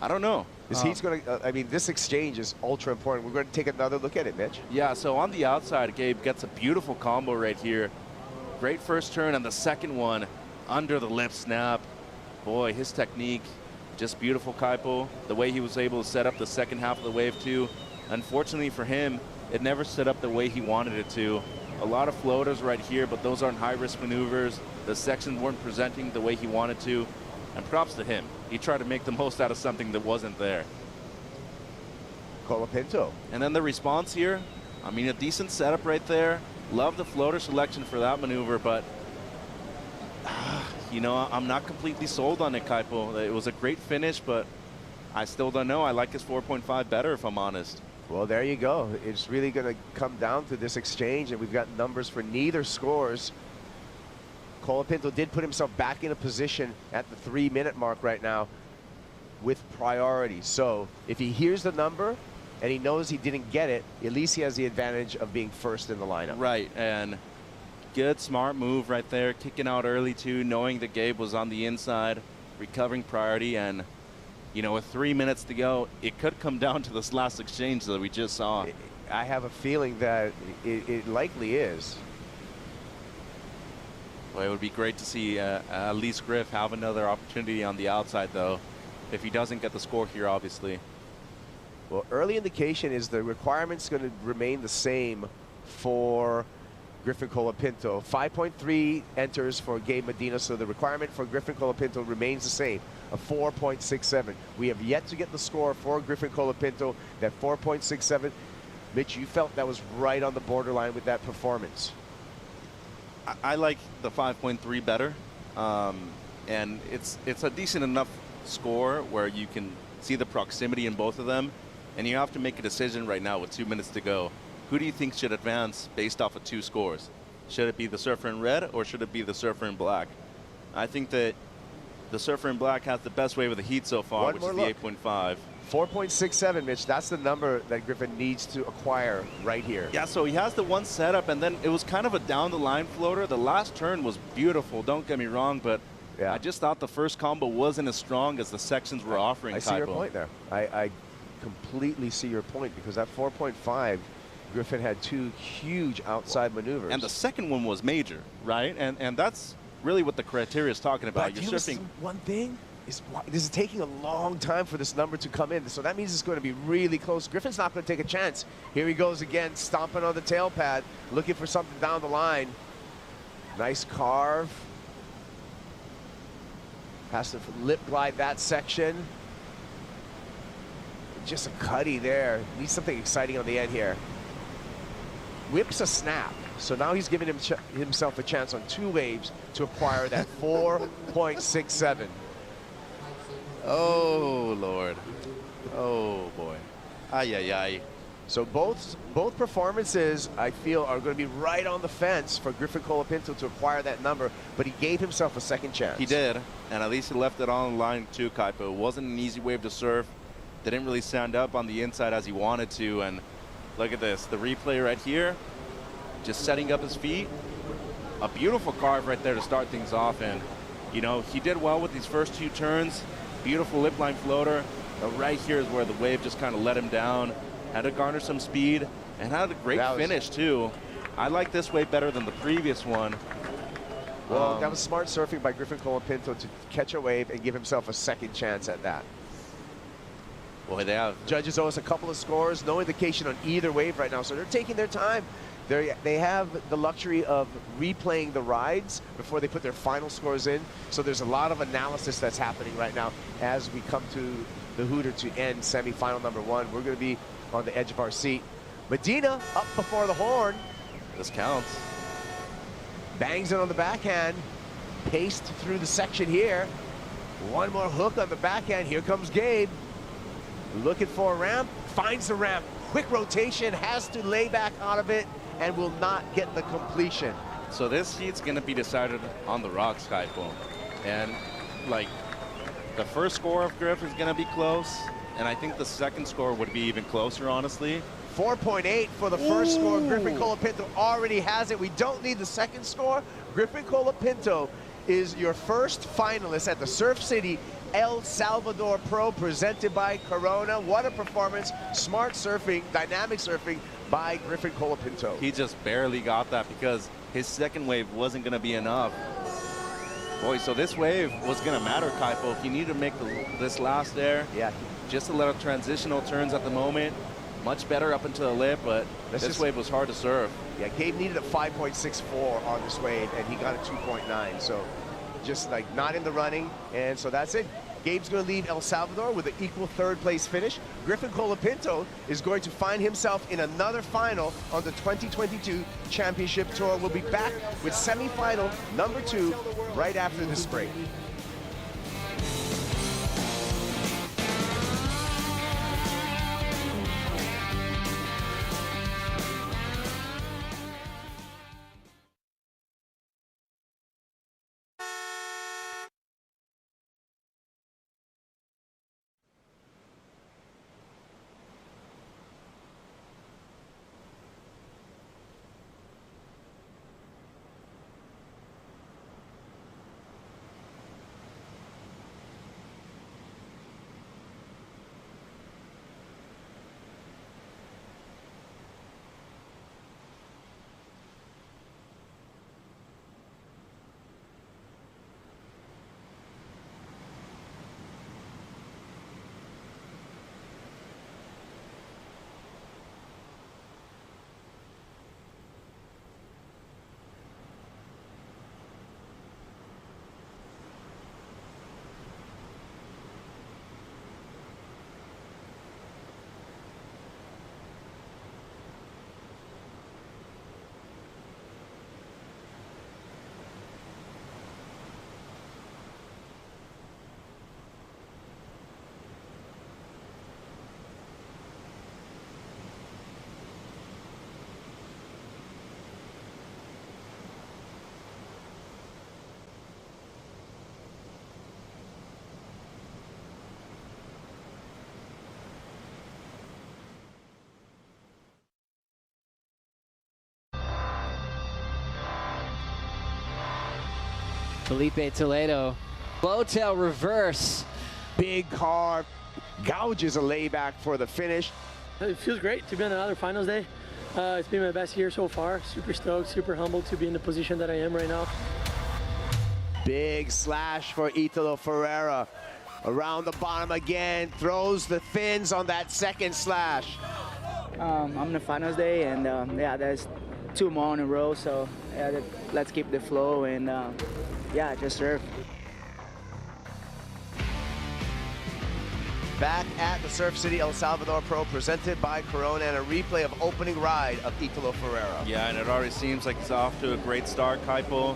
I don't know. This heat's going to, I mean, this exchange is ultra important. We're going to take another look at it, Mitch. Yeah, so on the outside, Gabe gets a beautiful combo right here. Great first turn, and the second one under the lip snap. Boy, his technique, just beautiful, Kaipo. The way he was able to set up the second half of the wave too. Unfortunately for him, it never set up the way he wanted it to. A lot of floaters right here, but those aren't high-risk maneuvers. The sections weren't presenting the way he wanted to. And props to him. He tried to make the most out of something that wasn't there. Colapinto. And then the response here, I mean, a decent setup right there. Love the floater selection for that maneuver, but you know, I'm not completely sold on it, Kaipo. It was a great finish, but I still don't know. I like his 4.5 better, if I'm honest. Well, there you go. It's really going to come down to this exchange, and we've got numbers for neither scores. Colapinto did put himself back in a position at the 3-minute mark right now with priority. So if he hears the number and he knows he didn't get it, at least he has the advantage of being first in the lineup. Right, and good, smart move right there, kicking out early too, knowing that Gabe was on the inside, recovering priority, and you know, with 3 minutes to go, it could come down to this last exchange that we just saw. I have a feeling that it likely is. Well, it would be great to see at least Griff have another opportunity on the outside, though, if he doesn't get the score here, obviously. Well, early indication is the requirement's going to remain the same for Griffin Colapinto. 5.3 enters for Gabe Medina, so the requirement for Griffin Colapinto remains the same, a 4.67. We have yet to get the score for Griffin Colapinto, that 4.67. Mitch, you felt that was right on the borderline with that performance. I like the 5.3 better, and it's a decent enough score where you can see the proximity in both of them, and you have to make a decision right now with 2 minutes to go. Who do you think should advance based off of 2 scores? Should it be the surfer in red or should it be the surfer in black? I think that the surfer in black has the best way with the heat so far, which is the 8.5. 4.67, Mitch, that's the number that Griffin needs to acquire right here. Yeah, so he has the one setup, and then it was kind of a down-the-line floater. The last turn was beautiful, don't get me wrong, but yeah, I just thought the first combo wasn't as strong as the sections were offering. I see your point there. I completely see your point, because that 4.5, Griffin had 2 huge outside maneuvers. And the second one was major, right? And that's really what the criteria is talking about. But You're surfing. One thing is, this is taking a long time for this number to come in, so that means it's going to be really close. Griffin's not going to take a chance. Here he goes again, stomping on the tail pad, looking for something down the line. Nice carve. Has to lip glide that section. Just a cutty there. Needs something exciting on the end here. Whips a snap. So now he's giving himself a chance on 2 waves to acquire that 4.67. Oh, Lord. Oh, boy. Ay, ay, ay. So both performances, I feel, are going to be right on the fence for Griffin Colapinto to acquire that number, but he gave himself a second chance. He did, and at least he left it on the line too, Kaipo. It wasn't an easy wave to surf. Didn't really stand up on the inside as he wanted to, and look at this. The replay right here, just setting up his feet. A beautiful carve right there to start things off, and, you know, he did well with these first 2 turns. Beautiful lip line floater. But right here is where the wave just kind of let him down. Had to garner some speed and had a great finish too. I like this wave better than the previous one. Well, that was smart surfing by Griffin Colapinto to catch a wave and give himself a second chance at that. Boy, they have. Judges owe us a couple of scores. No indication on either wave right now, so they're taking their time. They have the luxury of replaying the rides before they put their final scores in. So there's a lot of analysis that's happening right now as we come to the Hooter to end semifinal number 1. We're going to be on the edge of our seat. Medina up before the horn. This counts. Bangs it on the backhand. Paced through the section here. One more hook on the backhand. Here comes Gabe. Looking for a ramp. Finds the ramp. Quick rotation. Has to lay back out of it and will not get the completion. So this heat's going to be decided on the rocks, Kaipo. And, like, the first score of Griff is going to be close. And I think the second score would be even closer, honestly. 4.8 for the first score. Griffin Colapinto already has it. We don't need the second score. Griffin Colapinto is your first finalist at the Surf City El Salvador Pro, presented by Corona. What a performance. Smart surfing, dynamic surfing by Griffin Colapinto. He just barely got that because his second wave wasn't going to be enough. Boy, so this wave was going to matter, Kaipo. He needed to make this last there. Yeah. Just a little transitional turns at the moment. Much better up into the lip, but this wave was hard to surf. Yeah, Gabe needed a 5.64 on this wave, and he got a 2.9. So just like not in the running, and so that's it. Gabe's going to leave El Salvador with an equal third-place finish. Griffin Colapinto is going to find himself in another final on the 2022 Championship Tour. We'll be back with semifinal number 2 right after this break. Felipe Toledo, low tail reverse. Big car, gouges a layback for the finish. It feels great to be on another finals day. It's been my best year so far. Super stoked, super humbled to be in the position that I am right now. Big slash for Italo Ferreira. Around the bottom again, throws the fins on that second slash. I'm in the finals day, and yeah, there's 2 more in a row, so yeah, let's keep the flow and yeah, just serve. Back at the Surf City El Salvador Pro, presented by Corona, and a replay of opening ride of Italo Ferreira. Yeah, and it already seems like he's off to a great start, Kaipo.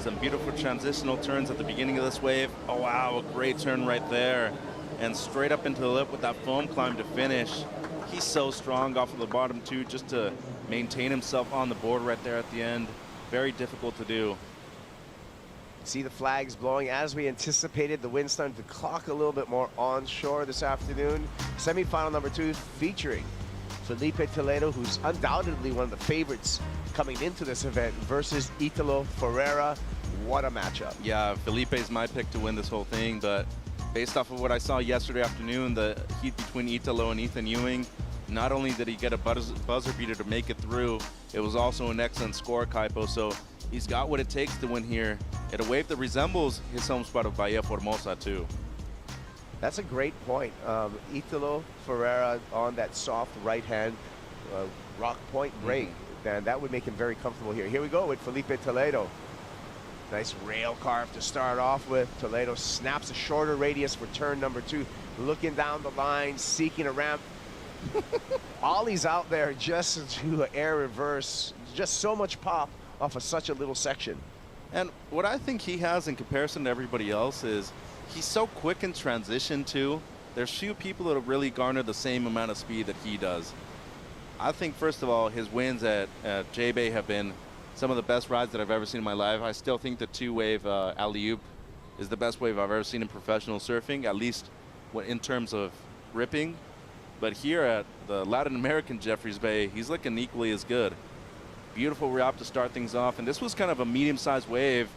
Some beautiful transitional turns at the beginning of this wave. Oh, wow, a great turn right there. And straight up into the lip with that foam climb to finish. He's so strong off of the bottom, too, just to maintain himself on the board right there at the end. Very difficult to do. See the flags blowing as we anticipated. The wind starting to clock a little bit more onshore this afternoon. Semifinal number 2 featuring Felipe Toledo, who's undoubtedly one of the favorites coming into this event, versus Italo Ferreira. What a matchup. Yeah, Felipe's my pick to win this whole thing, but based off of what I saw yesterday afternoon, the heat between Italo and Ethan Ewing, not only did he get a buzzer beater to make it through, it was also an excellent score, Kaipo. So he's got what it takes to win here at a wave that resembles his home spot of Bahia Formosa, too. That's a great point. Italo Ferreira on that soft right hand rock point break, and that would make him very comfortable here. Here we go with Felipe Toledo. Nice rail carve to start off with. Toledo snaps a shorter radius for turn number 2, looking down the line, seeking a ramp. Ollie's out there just to do an air reverse. Just so much pop off of such a little section. And what I think he has in comparison to everybody else is he's so quick in transition, too. There's few people that have really garnered the same amount of speed that he does. I think, first of all, his wins at J-Bay have been some of the best rides that I've ever seen in my life. I still think the 2-wave alley-oop is the best wave I've ever seen in professional surfing, at least in terms of ripping. But here at the Latin American Jeffreys Bay, he's looking equally as good. Beautiful wrap to start things off, and this was kind of a medium-sized wave,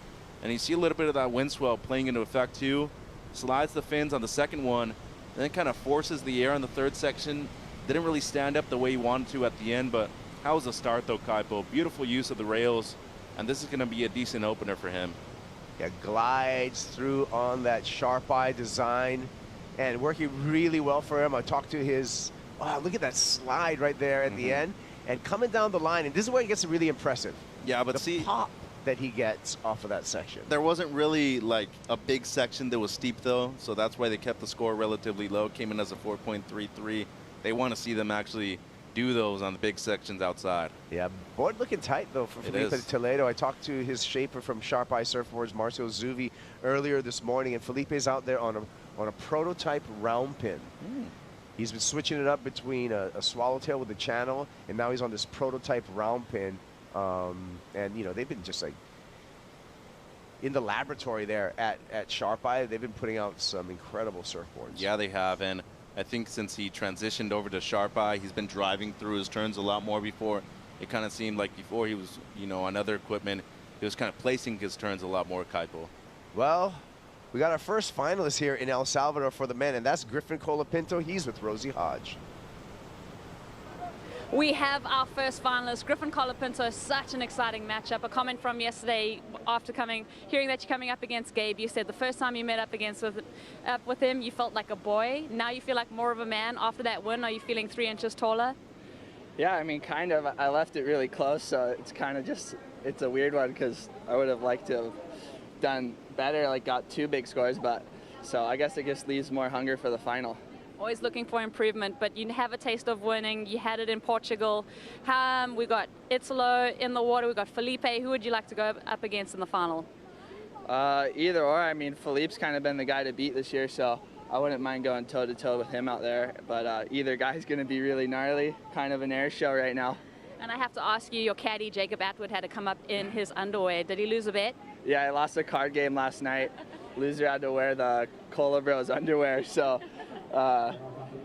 and you see a little bit of that wind swell playing into effect too. Slides the fins on the second one, then kind of forces the air on the third section. Didn't really stand up the way he wanted to at the end, but how was the start though, Kaipo? Beautiful use of the rails, and this is going to be a decent opener for him. Yeah, glides through on that sharp eye design, and working really well for him. I talked to his, oh, look at that slide right there at the end. And coming down the line, and this is where it gets really impressive. Yeah, but the see, pop that he gets off of that section. There wasn't really like a big section that was steep though, so that's why they kept the score relatively low. Came in as a 4.33. They want to see them actually do those on the big sections outside. Yeah, board looking tight though for Felipe Toledo. I talked to his shaper from Sharp Eye Surfboards, Marcio Zuvi, earlier this morning, and Felipe's out there on a prototype round pin. He's been switching it up between a swallowtail with a channel, and now he's on this prototype round pin. And you know, they've been just like in the laboratory there at Sharp Eye. They've been putting out some incredible surfboards. Yeah, they have, and I think since he transitioned over to Sharp Eye, he's been driving through his turns a lot more. Before, it kind of seemed like before he was, you know, on other equipment, he was kind of placing his turns a lot more, Kaipo. Well, we got our first finalist here in El Salvador for the men, and that's Griffin Colapinto. He's with Rosie Hodge. We have our first finalist, Griffin Colapinto. Such an exciting matchup. A comment from yesterday after hearing that you're coming up against Gabe. You said the first time you met up with him, you felt like a boy. Now you feel like more of a man after that win. Are you feeling 3 inches taller? Yeah, I mean, kind of. I left it really close, so it's kind of just, it's a weird one because I would have liked to have done better, like got 2 big scores, but so I guess it just leaves more hunger for the final. Always looking for improvement, but you have a taste of winning. You had it in Portugal. We got Italo in the water. We got Felipe. Who would you like to go up against in the final? Either or. I mean, Felipe's kind of been the guy to beat this year, so I wouldn't mind going toe-to-toe with him out there. But either guy's going to be really gnarly. Kind of an air show right now. And I have to ask you, your caddy, Jacob Atwood, had to come up in his underwear. Did he lose a bet? Yeah, I lost a card game last night. Loser had to wear the Cola Bros underwear, so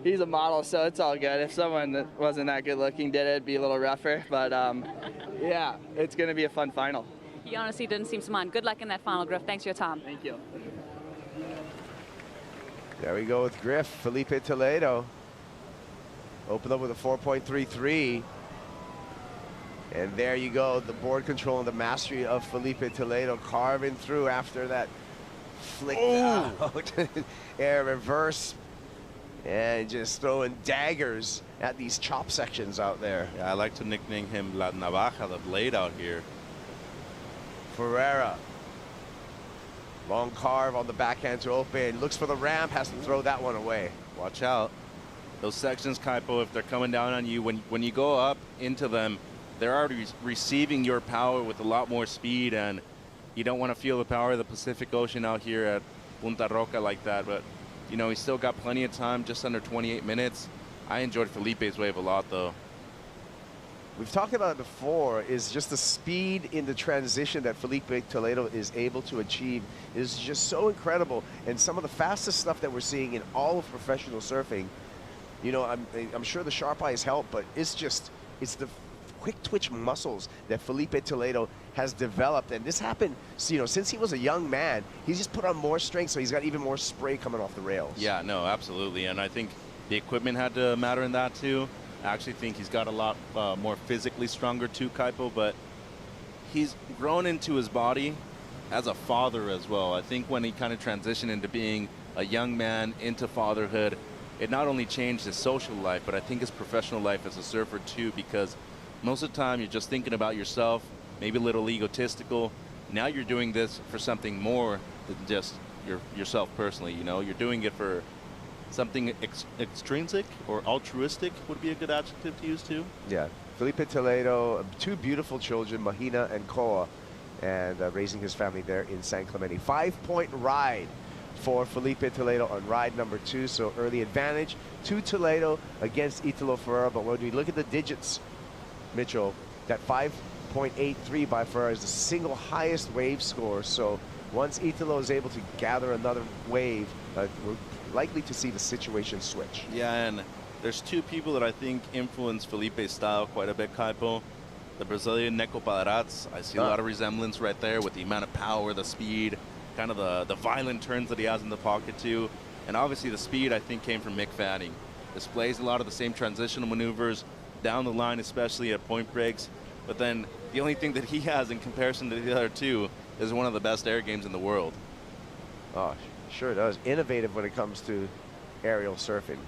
he's a model, so it's all good. If someone that wasn't that good looking did it, it'd be a little rougher. But yeah, it's going to be a fun final. He honestly didn't seem to mind. Good luck in that final, Griff. Thanks for your time. Thank you. There we go with Griff. Felipe Toledo opened up with a 4.33. And there you go, the board control and the mastery of Felipe Toledo carving through after that flick out. Air reverse. And just throwing daggers at these chop sections out there. Yeah, I like to nickname him La Navaja, the blade out here. Ferreira. Long carve on the backhand to open. Looks for the ramp, has to throw that one away. Watch out. Those sections, Kaipo, if they're coming down on you, when you go up into them, they're already receiving your power with a lot more speed, and you don't want to feel the power of the Pacific Ocean out here at Punta Roca like that. But you know, he's still got plenty of time, just under 28 minutes. I enjoyed Felipe's wave a lot, though. We've talked about it before, is just the speed in the transition that Felipe Toledo is able to achieve is just so incredible. And some of the fastest stuff that we're seeing in all of professional surfing, you know, I'm sure the Sharp Eye has helped, but it's the quick twitch muscles that Felipe Toledo has developed, and this happened, you know, since he was a young man. He's just put on more strength, so he's got even more spray coming off the rails. Yeah, no, absolutely, and I think the equipment had to matter in that too. I actually think he's got a lot more physically stronger too, Kaipo, but he's grown into his body as a father as well. I think when he kind of transitioned into being a young man into fatherhood, it not only changed his social life, but I think his professional life as a surfer too, because most of the time you're just thinking about yourself, maybe a little egotistical. Now you're doing this for something more than just yourself personally, you know? You're doing it for something extrinsic or altruistic would be a good adjective to use too. Yeah, Felipe Toledo, 2 beautiful children, Mahina and Koa, and raising his family there in San Clemente. 5-point ride for Felipe Toledo on ride number 2, so early advantage to Toledo against Italo Ferreira. But when we look at the digits, Mitchell, that 5.83 by Ferreira is the single highest wave score. So once Italo is able to gather another wave, we're likely to see the situation switch. Yeah, and there's 2 people that I think influence Felipe's style quite a bit, Kaipo. The Brazilian Neco Padarats. I see a lot of resemblance right there with the amount of power, the speed, kind of the violent turns that he has in the pocket too. And obviously the speed, I think, came from Mick Fanning. Displays a lot of the same transitional maneuvers, down the line, especially at point breaks. But then the only thing that he has in comparison to the other 2 is one of the best air games in the world. Oh, sure does. Innovative when it comes to aerial surfing.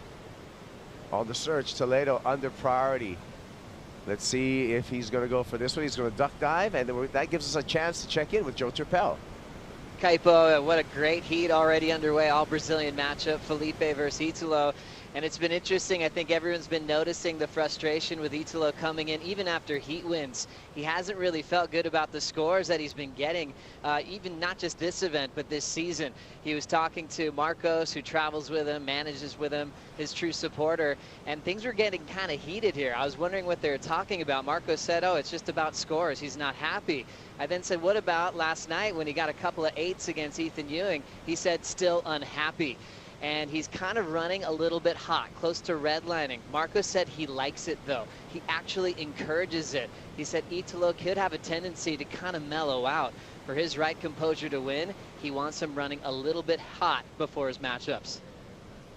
On the search, Toledo under priority. Let's see if he's going to go for this one. He's going to duck dive, and then that gives us a chance to check in with Joe Turpel. Kaipo, what a great heat already underway, all Brazilian matchup, Felipe versus Italo. And it's been interesting. I think everyone's been noticing the frustration with Italo coming in, even after heat wins. He hasn't really felt good about the scores that he's been getting, even not just this event, but this season. He was talking to Marcos, who travels with him, manages with him, his true supporter, and things were getting kind of heated here. I was wondering what they were talking about. Marcos said, oh, it's just about scores. He's not happy. I then said, what about last night when he got a couple of 8s against Ethan Ewing? He said, still unhappy. And he's kind of running a little bit hot, close to redlining. Marcos said he likes it, though. He actually encourages it. He said Italo could have a tendency to kind of mellow out. For his right composure to win, he wants him running a little bit hot before his matchups.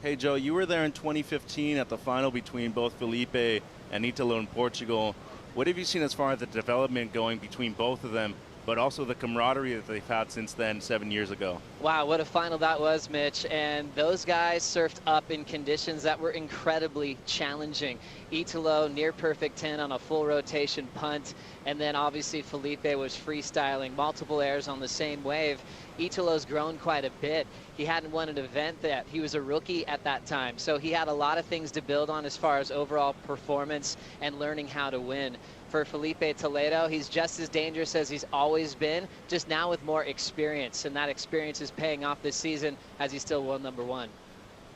Hey, Joe, you were there in 2015 at the final between both Felipe and Italo in Portugal. What have you seen as far as the development going between both of them, but also the camaraderie that they've had since then 7 years ago? Wow, what a final that was, Mitch. And those guys surfed up in conditions that were incredibly challenging. Italo near perfect 10 on a full rotation punt. And then obviously Felipe was freestyling multiple airs on the same wave. Italo's grown quite a bit. He hadn't won an event that he was a rookie at that time. So he had a lot of things to build on as far as overall performance and learning how to win. For Felipe Toledo, he's just as dangerous as he's always been, just now with more experience. And that experience is paying off this season as he's still world #1.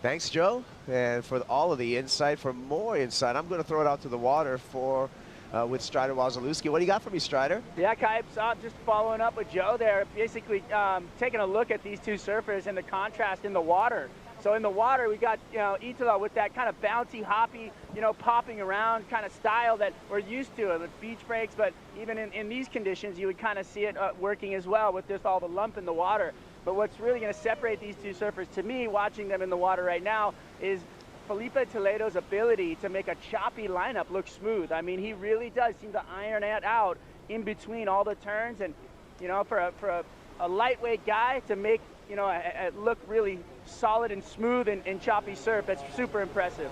Thanks, Joe, and for all of the insight. For more insight, I'm going to throw it out to the water for with Strider Wazalewski. What do you got for me, Strider? Yeah, Kipes, just following up with Joe there, basically taking a look at these two surfers and the contrast in the water. So in the water, we got, Italo with that kind of bouncy, hoppy, popping around kind of style that we're used to with beach breaks. But even in these conditions, you would kind of see it working as well with just all the lump in the water. But what's really going to separate these two surfers, to me, watching them in the water right now, is Felipe Toledo's ability to make a choppy lineup look smooth. I mean, he really does seem to iron it out in between all the turns. And, for a lightweight guy to make, it look really solid and smooth and choppy surf, that's super impressive.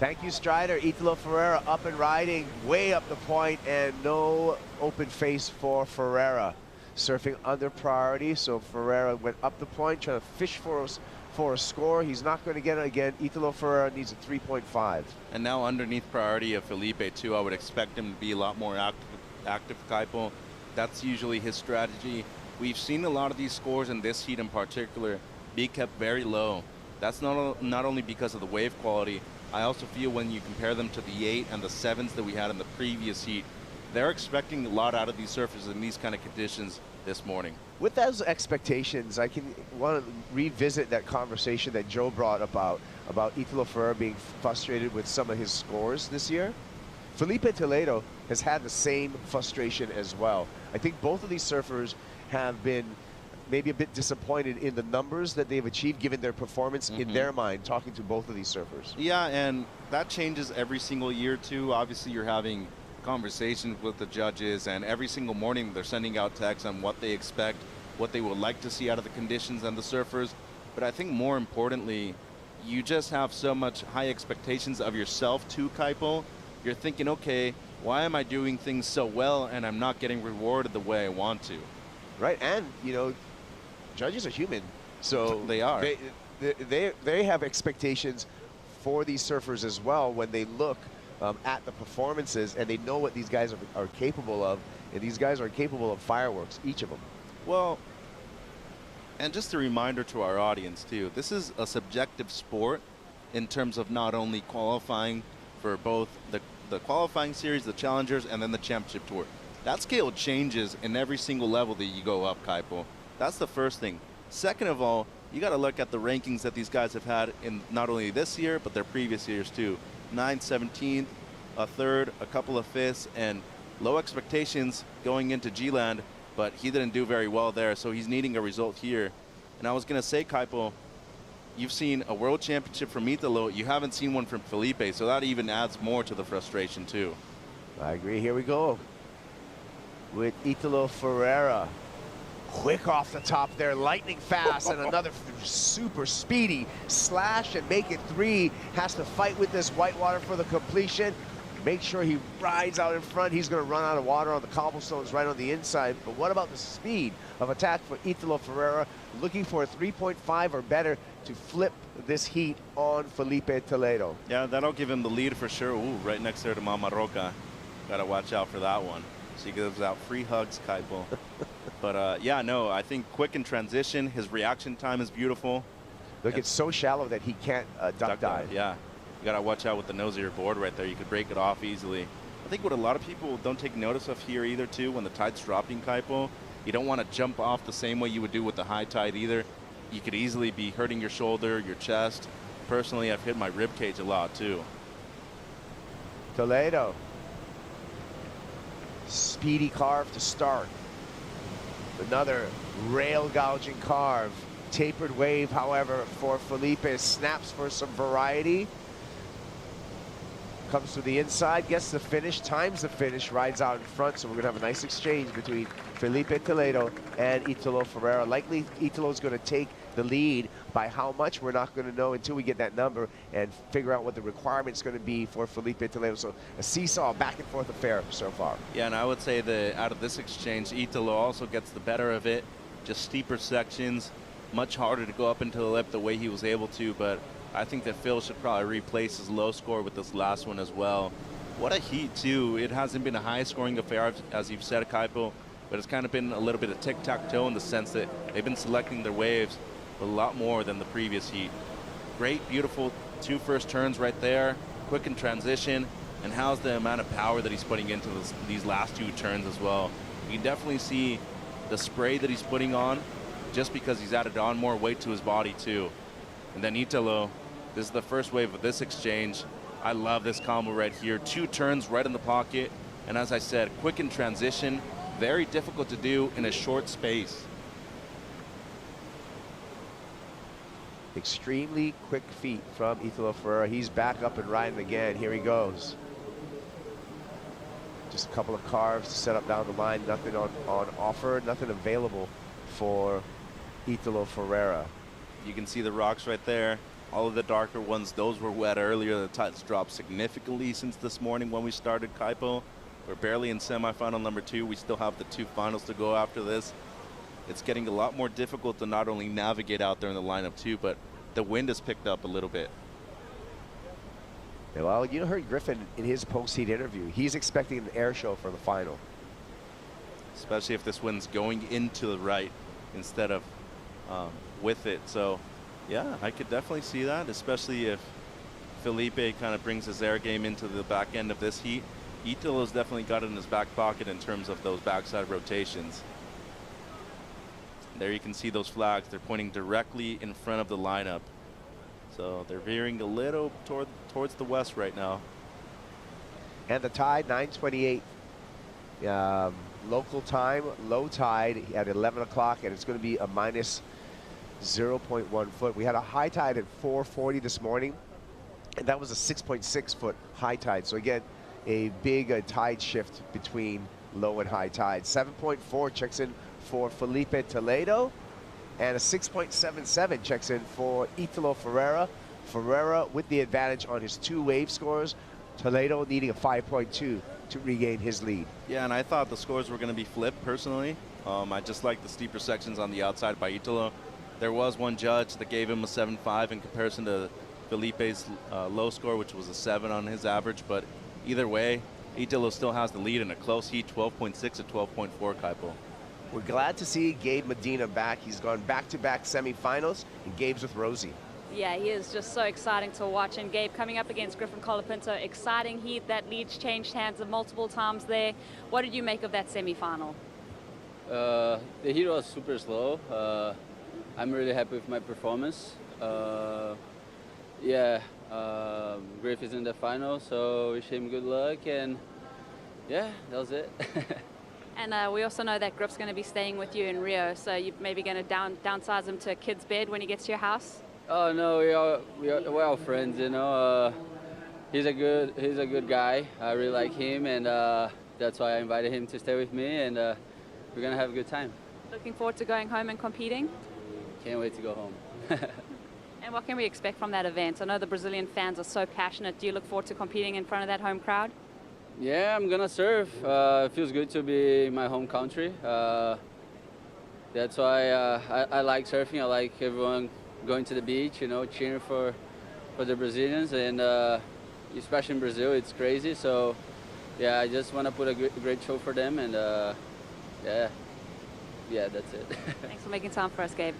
Thank you, Strider. Italo Ferreira up and riding way up the point, and no open face for Ferreira. Surfing under priority, so Ferreira went up the point, trying to fish for a score. He's not going to get it again. Italo Ferreira needs a 3.5. And now underneath priority of Felipe, too, I would expect him to be a lot more active Kaipo. That's usually his strategy. We've seen a lot of these scores in this heat in particular be kept very low. That's not only because of the wave quality. I also feel when you compare them to the 8 and the 7s that we had in the previous heat, they're expecting a lot out of these surfers in these kind of conditions this morning. With those expectations, I want to revisit that conversation that Joe brought about Italo Ferreira being frustrated with some of his scores this year. Felipe Toledo has had the same frustration as well. I think both of these surfers have been maybe a bit disappointed in the numbers that they've achieved given their performance in their mind, talking to both of these surfers. Yeah, and that changes every single year too. Obviously you're having conversations with the judges, and every single morning they're sending out texts on what they expect, what they would like to see out of the conditions and the surfers. But I think more importantly, you just have so much high expectations of yourself too, Kaipo. You're thinking, okay, why am I doing things so well and I'm not getting rewarded the way I want to? Right, and judges are human, so they are. They have expectations for these surfers as well when they look at the performances, and they know what these guys are capable of, and these guys are capable of fireworks, each of them. Well, and just a reminder to our audience too, this is a subjective sport in terms of not only qualifying for both the qualifying series, the challengers, and then the championship tour. That scale changes in every single level that you go up, Kaipo. That's the first thing. Second of all, you got to look at the rankings that these guys have had in not only this year, but their previous years too. 9th, 17th, a 3rd, a couple of 5ths, and low expectations going into G-Land, but he didn't do very well there, so he's needing a result here. And I was going to say, Kaipo, you've seen a world championship from Italo, you haven't seen one from Felipe, so that even adds more to the frustration too. I agree. Here we go with Italo Ferreira. Quick off the top there, lightning fast, and another super speedy slash and make it 3. Has to fight with this whitewater for the completion. Make sure he rides out in front. He's going to run out of water on the cobblestones right on the inside. But what about the speed of attack for Italo Ferreira? Looking for a 3.5 or better to flip this heat on Felipe Toledo. Yeah, that'll give him the lead for sure. Ooh, right next there to Mama Roca. Got to watch out for that one. She gives out free hugs, Kaipo. But yeah, no, I think quick in transition. His reaction time is beautiful. Look, it's so shallow that he can't duck dive. Yeah, you got to watch out with the nose of your board right there. You could break it off easily. I think what a lot of people don't take notice of here either, too, when the tide's dropping, Kaipo, you don't want to jump off the same way you would do with the high tide either. You could easily be hurting your shoulder, your chest. Personally, I've hit my rib cage a lot, too. Toledo. Speedy carve to start. Another rail gouging carve. Tapered wave, however, for Felipe. Snaps for some variety. Comes to the inside, gets the finish, times the finish, rides out in front. So we're going to have a nice exchange between Felipe Toledo and Italo Ferreira. Likely Italo's going to take the lead. By how much, we're not going to know until we get that number and figure out what the requirement's going to be for Felipe Toledo. So a seesaw, back and forth affair so far. Yeah, and I would say that out of this exchange, Italo also gets the better of it. Just steeper sections, much harder to go up into the lip the way he was able to, but I think that Phil should probably replace his low score with this last one as well. What a heat, too. It hasn't been a high-scoring affair, as you've said, Kaipo, but it's kind of been a little bit of tic-tac-toe in the sense that they've been selecting their waves a lot more than the previous heat. Great, beautiful 2 first turns right there, quick in transition, and how's the amount of power that he's putting into these last 2 turns as well. You can definitely see the spray that he's putting on just because he's added on more weight to his body, too. And then Italo, this is the first wave of this exchange. I love this combo right here. 2 turns right in the pocket. And as I said, quick in transition, very difficult to do in a short space. Extremely quick feet from Italo Ferreira. He's back up and riding again. Here he goes. Just a couple of carves to set up down the line. Nothing on offer, nothing available for Italo Ferreira. You can see the rocks right there. All of the darker ones, those were wet earlier. The tide's dropped significantly since this morning when we started, Kaipo. We're barely in semifinal number 2. We still have the 2 finals to go after this. It's getting a lot more difficult to not only navigate out there in the lineup too, but the wind has picked up a little bit. Yeah, well, you heard Griffin in his post-heat interview. He's expecting an air show for the final. Especially if this wind's going into the right instead of with it. So, yeah, I could definitely see that, especially if Felipe kind of brings his air game into the back end of this heat. Italo's definitely got it in his back pocket in terms of those backside rotations. There you can see those flags. They're pointing directly in front of the lineup. So they're veering a little towards the west right now. And the tide, 9:28 local time, low tide at 11 o'clock, and it's going to be a minus 0.1 foot. We had a high tide at 4:40 this morning, and that was a 6.6 foot high tide. So again, a big tide shift between low and high tide. 7.4 checks in for Felipe Toledo, and a 6.77 checks in for Italo Ferreira. Ferreira with the advantage on his 2 wave scores. Toledo needing a 5.2 to regain his lead. Yeah, and I thought the scores were going to be flipped personally. I just like the steeper sections on the outside by Italo. There was one judge that gave him a 7.5 in comparison to Felipe's low score, which was a 7 on his average. But either way, Italo still has the lead in a close heat, 12.6 to 12.4, Kaipo. We're glad to see Gabe Medina back. He's gone back-to-back semifinals, and Gabe's with Rosie. Yeah, he is just so exciting to watch. And Gabe, coming up against Griffin Pinto, exciting heat. That lead changed hands multiple times there. What did you make of that semifinal? The heat was super slow. I'm really happy with my performance. Yeah, Griff is in the final, so wish him good luck. And yeah, that was it. And we also know that Griff's going to be staying with you in Rio, so you're maybe going to downsize him to a kid's bed when he gets to your house? Oh no, we're all friends, you know. He's a good guy. I really like him, and that's why I invited him to stay with me, and we're gonna have a good time. Looking forward to going home and competing? Can't wait to go home. And what can we expect from that event? I know the Brazilian fans are so passionate. Do you look forward to competing in front of that home crowd? Yeah, I'm gonna surf. It feels good to be in my home country. That's why I like surfing. I like everyone going to the beach, you know, cheering for the Brazilians, and especially in Brazil, it's crazy. So, yeah, I just want to put a great show for them, and yeah, that's it. Thanks for making time for us, Gabe.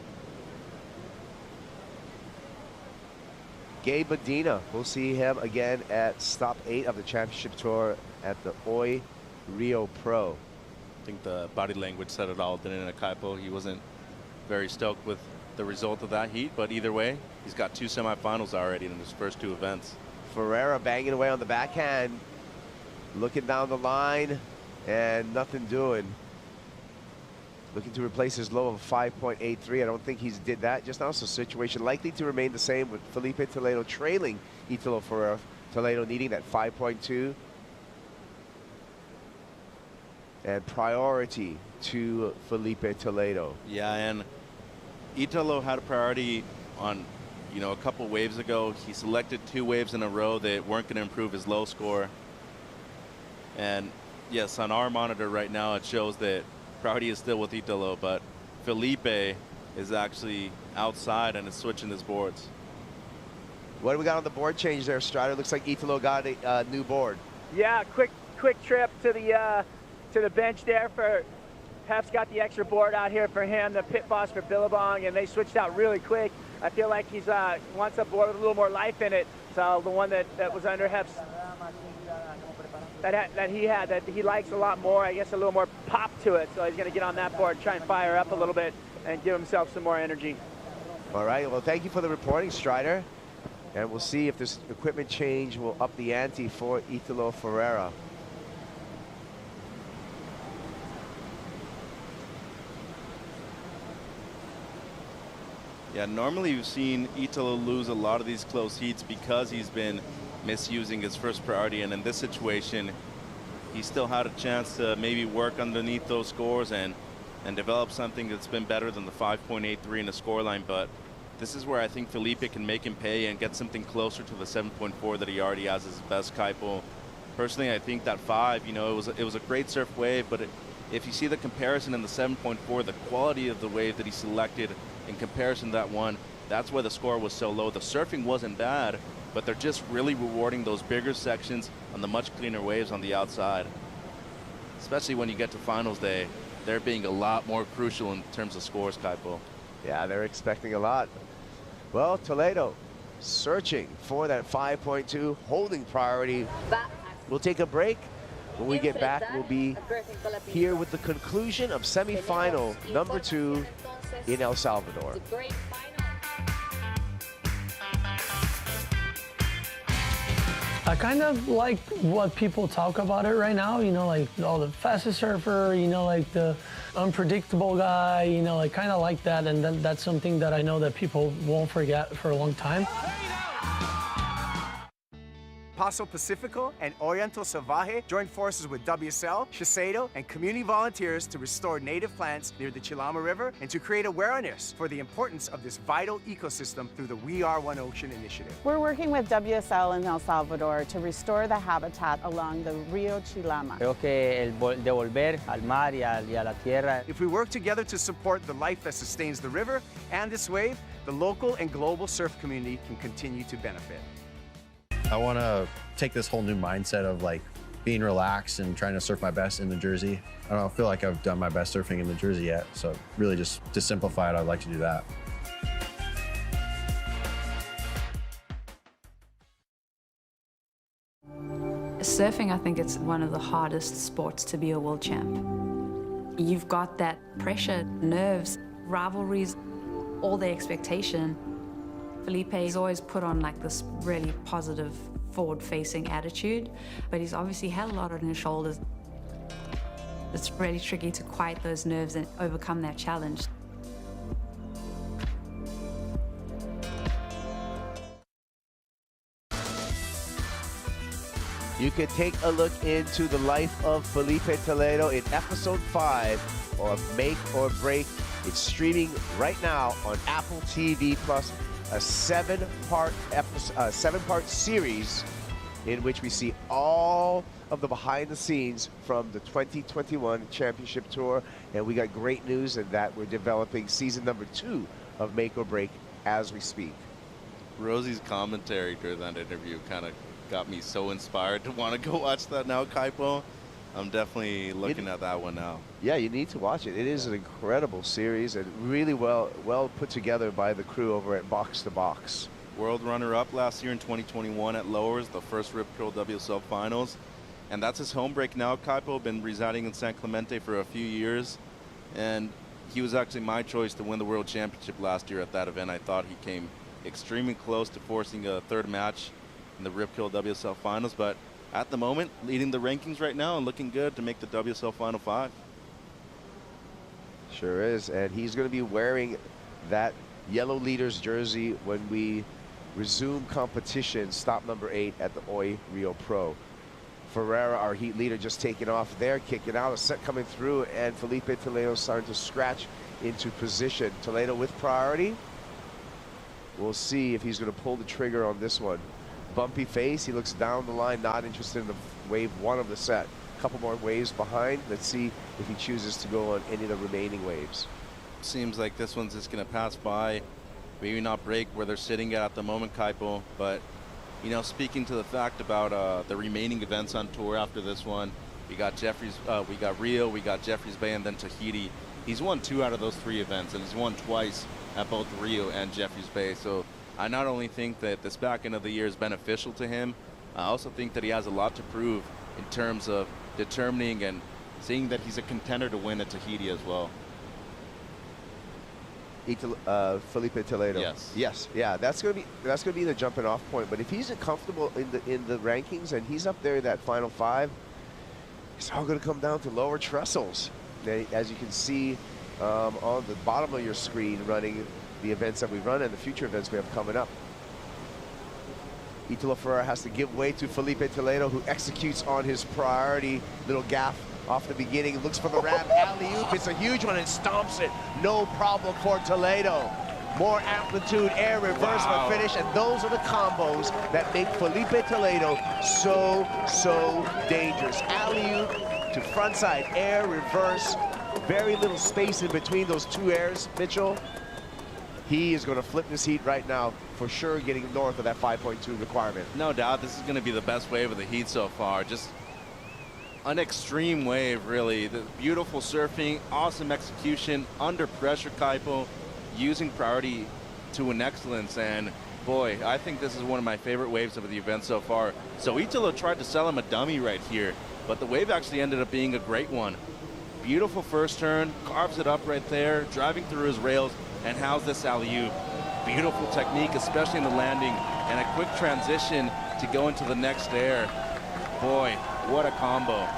Gabe Medina, we'll see him again at stop 8 of the championship tour at the Oi Rio Pro. I think the body language said it all, didn't it, Kaipo? He wasn't very stoked with the result of that heat, but either way, he's got 2 semifinals already in his first 2 events. Ferreira banging away on the backhand, looking down the line, and nothing doing. Looking to replace his low of 5.83. I don't think he's did that just now, so situation likely to remain the same with Felipe Toledo trailing Italo Ferreira. Toledo needing that 5.2. And priority to Felipe Toledo. Yeah, and Italo had a priority on, you know, a couple waves ago. He selected 2 waves in a row that weren't going to improve his low score. And yes, on our monitor right now, it shows that priority is still with Italo, but Felipe is actually outside and is switching his boards. What do we got on the board change there, Strider? Looks like Italo got a new board. Yeah, quick trip to the bench there for Hef's got the extra board out here for him, the pit boss for Billabong, and they switched out really quick. I feel like he's wants a board with a little more life in it. So the one that was under Hef's that he likes a lot more, I guess a little more pop to it. So he's going to get on that board, try and fire up a little bit and give himself some more energy. All right, well, thank you for the reporting, Strider. And we'll see if this equipment change will up the ante for Italo Ferreira. Yeah, normally we've seen Italo lose a lot of these close heats because he's been misusing his first priority, and in this situation, he still had a chance to maybe work underneath those scores and develop something that's been better than the 5.83 in the scoreline. But this is where I think Felipe can make him pay and get something closer to the 7.4 that he already has as his best Kaipo. Personally, I think that 5, you know, it was a great surf wave, but if you see the comparison in the 7.4, the quality of the wave that he selected in comparison to that one, that's why the score was so low. The surfing wasn't bad, but they're just really rewarding those bigger sections on the much cleaner waves on the outside. Especially when you get to finals day, they're being a lot more crucial in terms of scores, Kaipo. Yeah, they're expecting a lot. Well, Toledo searching for that 5.2, holding priority. We'll take a break. When we get back, we'll be here with the conclusion of semifinal number 2 in El Salvador. I kind of like what people talk about it right now, you know, like the fastest surfer, you know, like the unpredictable guy, you know, like kind of like that, and that's something that I know that people won't forget for a long time. Paso Pacifico and Oriental Salvaje joined forces with WSL, Shiseido, and community volunteers to restore native plants near the Chilama River and to create awareness for the importance of this vital ecosystem through the We Are One Ocean initiative. We're working with WSL in El Salvador to restore the habitat along the Rio Chilama. Creo que el devolver al mar y a la tierra. If we work together to support the life that sustains the river and this wave, the local and global surf community can continue to benefit. I want to take this whole new mindset of like being relaxed and trying to surf my best in New Jersey. I don't feel like I've done my best surfing in New Jersey yet, so really just to simplify it, I'd like to do that. Surfing, I think it's one of the hardest sports to be a world champ. You've got that pressure, nerves, rivalries, all the expectation. Felipe is always put on like this really positive, forward-facing attitude, but he's obviously had a lot on his shoulders. It's really tricky to quiet those nerves and overcome that challenge. You can take a look into the life of Felipe Toledo in episode 5 of Make or Break. It's streaming right now on Apple TV Plus. A 7-part series in which we see all of the behind the scenes from the 2021 Championship Tour. And we got great news in that we're developing season number 2 of Make or Break as we speak. Rosie's commentary during that interview kind of got me so inspired to want to go watch that now, Kaipo. I'm definitely looking at that one now. Yeah, you need to watch it. It is an incredible series and really well put together by the crew over at Box to Box. World runner-up last year in 2021 at Lowers, the first Rip Curl WSL Finals. And that's his home break now, Kaipo. Been residing in San Clemente for a few years. And he was actually my choice to win the World Championship last year at that event. I thought he came extremely close to forcing a third match in the Rip Curl WSL Finals. But at the moment, leading the rankings right now and looking good to make the WSL Final 5. Sure is. And he's going to be wearing that yellow leaders jersey when we resume competition, stop number 8 at the Oi Rio Pro. Ferreira, our heat leader, just taking off there, kicking out, a set coming through, and Felipe Toledo starting to scratch into position. Toledo with priority. We'll see if he's going to pull the trigger on this one. Bumpy face, he looks down the line, not interested in the wave 1 of the set. A couple more waves behind. Let's see if he chooses to go on any of the remaining waves. Seems like this one's just going to pass by. Maybe not break where they're sitting at the moment, Kaipo. But, you know, speaking to the fact about the remaining events on tour after this one, we got we got Rio, we got Jeffreys Bay, and then Tahiti. He's won 2 out of those 3 events, and he's won twice at both Rio and Jeffreys Bay. So I not only think that this back end of the year is beneficial to him, I also think that he has a lot to prove in terms of determining and seeing that he's a contender to win at Tahiti as well. Felipe Toledo. Yes. Yes. Yeah. That's gonna be the jumping off point. But if he's comfortable in the rankings and he's up there that final 5, it's all gonna come down to lower trestles. As you can see on the bottom of your screen, running the events that we run and the future events we have coming up. Italo Ferreira has to give way to Felipe Toledo, who executes on his priority. Little gaff off the beginning, looks for the wrap, alley-oop, it's a huge one and stomps it. No problem for Toledo. More amplitude, air reverse for finish, and those are the combos that make Felipe Toledo so dangerous. Alley-oop to frontside, air reverse, very little space in between those 2 airs, Mitchell. He is going to flip this heat right now, for sure, getting north of that 5.2 requirement. No doubt, this is going to be the best wave of the heat so far. Just an extreme wave, really. The beautiful surfing, awesome execution, under pressure, Kaipo, using priority to an excellence. And boy, I think this is one of my favorite waves of the event so far. So Italo tried to sell him a dummy right here, but the wave actually ended up being a great one. Beautiful first turn, carves it up right there, driving through his rails, and how's this alley-oop? Beautiful technique, especially in the landing, and a quick transition to go into the next air. Boy, what a combo.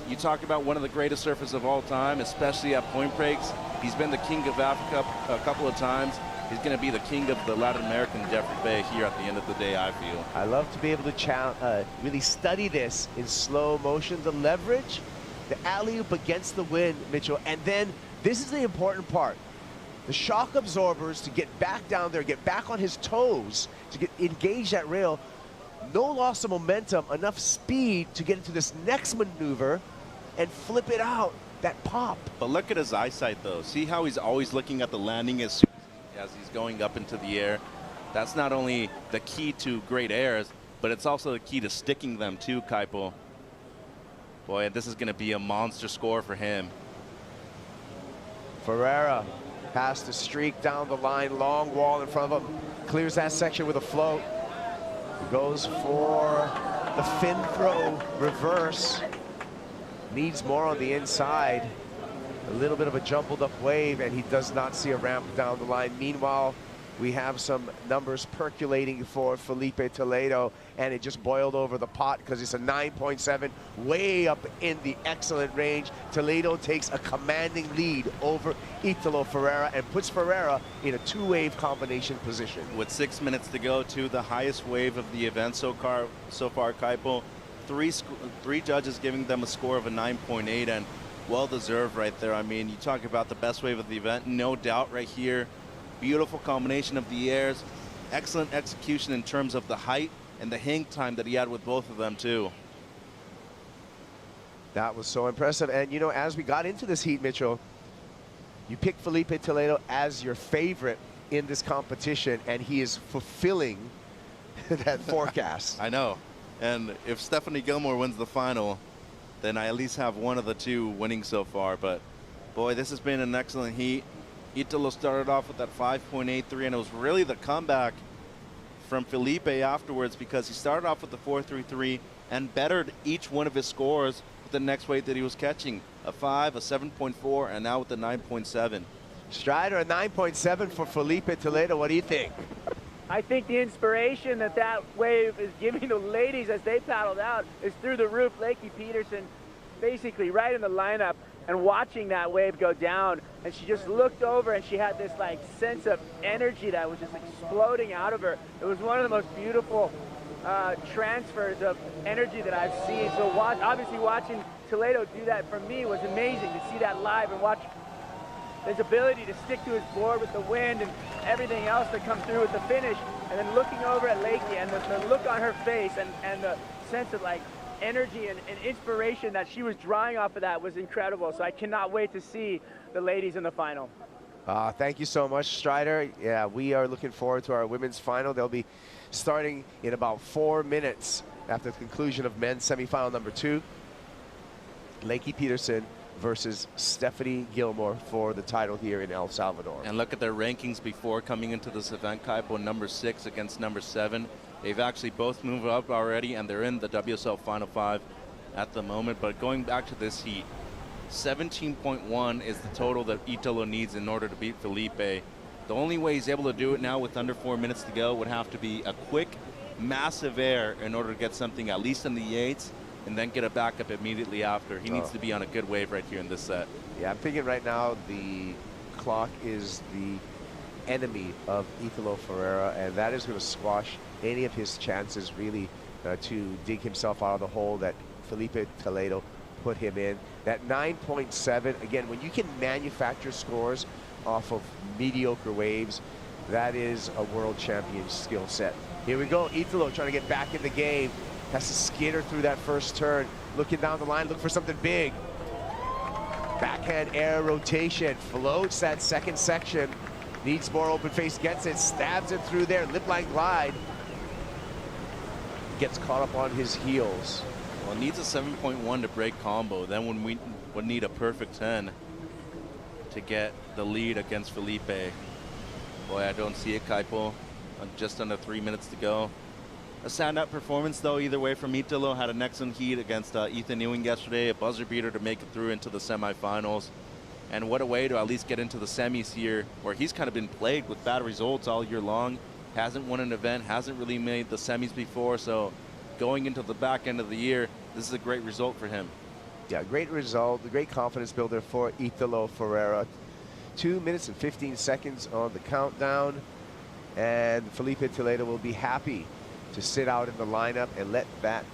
You talk about one of the greatest surfers of all time, especially at point breaks. He's been the king of Africa a couple of times. He's going to be the king of the Latin American Jeffrey Bay here at the end of the day, I feel. I love to be able to really study this in slow motion. The leverage, the alley-oop against the wind, Mitchell, and then this is the important part. The shock absorbers to get back down there, get back on his toes, to engage that rail. No loss of momentum, enough speed to get into this next maneuver and flip it out, that pop. But look at his eyesight, though. See how he's always looking at the landing as he's going up into the air. That's not only the key to great airs, but it's also the key to sticking them too, Kaipo. Boy, this is going to be a monster score for him. Ferreira has to streak down the line, long wall in front of him, clears that section with a float, goes for the fin throw reverse, needs more on the inside, a little bit of a jumbled up wave, and he does not see a ramp down the line. Meanwhile, we have some numbers percolating for Felipe Toledo, and it just boiled over the pot because it's a 9.7, way up in the excellent range. Toledo takes a commanding lead over Italo Ferreira and puts Ferreira in a 2-wave combination position. With 6 minutes to go to the highest wave of the event so far, Kaipo. Three judges giving them a score of a 9.8, and well-deserved right there. I mean, you talk about the best wave of the event, no doubt right here. Beautiful combination of the airs, excellent execution in terms of the height, and the hang time that he had with both of them too. That was so impressive. And you know, as we got into this heat, Mitchell, you picked Felipe Toledo as your favorite in this competition, and he is fulfilling that forecast. I know. And if Stephanie Gilmore wins the final, then I at least have one of the two winning so far. But boy, this has been an excellent heat. Italo started off with that 5.83, and it was really the comeback from Felipe afterwards, because he started off with the 4.33 and bettered each one of his scores with the next weight that he was catching. A 5, a 7.4, and now with the 9.7. Strider, a 9.7 for Felipe Toledo. What do you think? I think the inspiration that that wave is giving the ladies as they paddled out is through the roof. Leaky Peterson basically right in the lineup and watching that wave go down, and she just looked over and she had this like sense of energy that was just exploding out of her. It was one of the most beautiful transfers of energy that I've seen. So obviously watching Toledo do that for me was amazing, to see that live and watch his ability to stick to his board with the wind and everything else that comes through with the finish, and then looking over at Lakey and the look on her face and the sense of like energy and inspiration that she was drawing off of that was incredible. So I cannot wait to see the ladies in the final. Thank you so much, Strider. Yeah, we are looking forward to our women's final. They'll be starting in about 4 minutes after the conclusion of men's semifinal number 2. Leaky Peterson versus Stephanie Gilmore for the title here in El Salvador. And look at their rankings before coming into this event, Kaipo. Number 6 against number 7. They've actually both moved up already, and they're in the WSL Final 5 at the moment. But going back to this heat, 17.1 is the total that Italo needs in order to beat Felipe. The only way he's able to do it now with under 4 minutes to go would have to be a quick, massive air in order to get something at least in the 8s, and then get a backup immediately after. He needs to be on a good wave right here in this set. Yeah, I'm thinking right now the clock is the enemy of Italo Ferreira, and that is going to squash any of his chances really to dig himself out of the hole that Felipe Toledo put him in. That 9.7, again, when you can manufacture scores off of mediocre waves, that is a world champion skill set. Here we go, Italo trying to get back in the game. Has to skitter through that first turn. Looking down the line, look for something big. Backhand air rotation, floats that second section. Needs more open face, gets it, stabs it through there, lip line glide. Gets caught up on his heels. Well, it needs a 7.1 to break combo. Then when we would need a perfect 10 to get the lead against Felipe. Boy, I don't see it, Kaipo. Just under 3 minutes to go. A standout performance, though, either way from Italo. Had an excellent heat against Ethan Ewing yesterday. A buzzer beater to make it through into the semifinals. And what a way to at least get into the semis here, where he's kind of been plagued with bad results all year long. Hasn't won an event, hasn't really made the semis before. So going into the back end of the year, this is a great result for him. Yeah, great result, a great confidence builder for Italo Ferreira. 2 minutes and 15 seconds on the countdown. And Felipe Toledo will be happy to sit out in the lineup and let that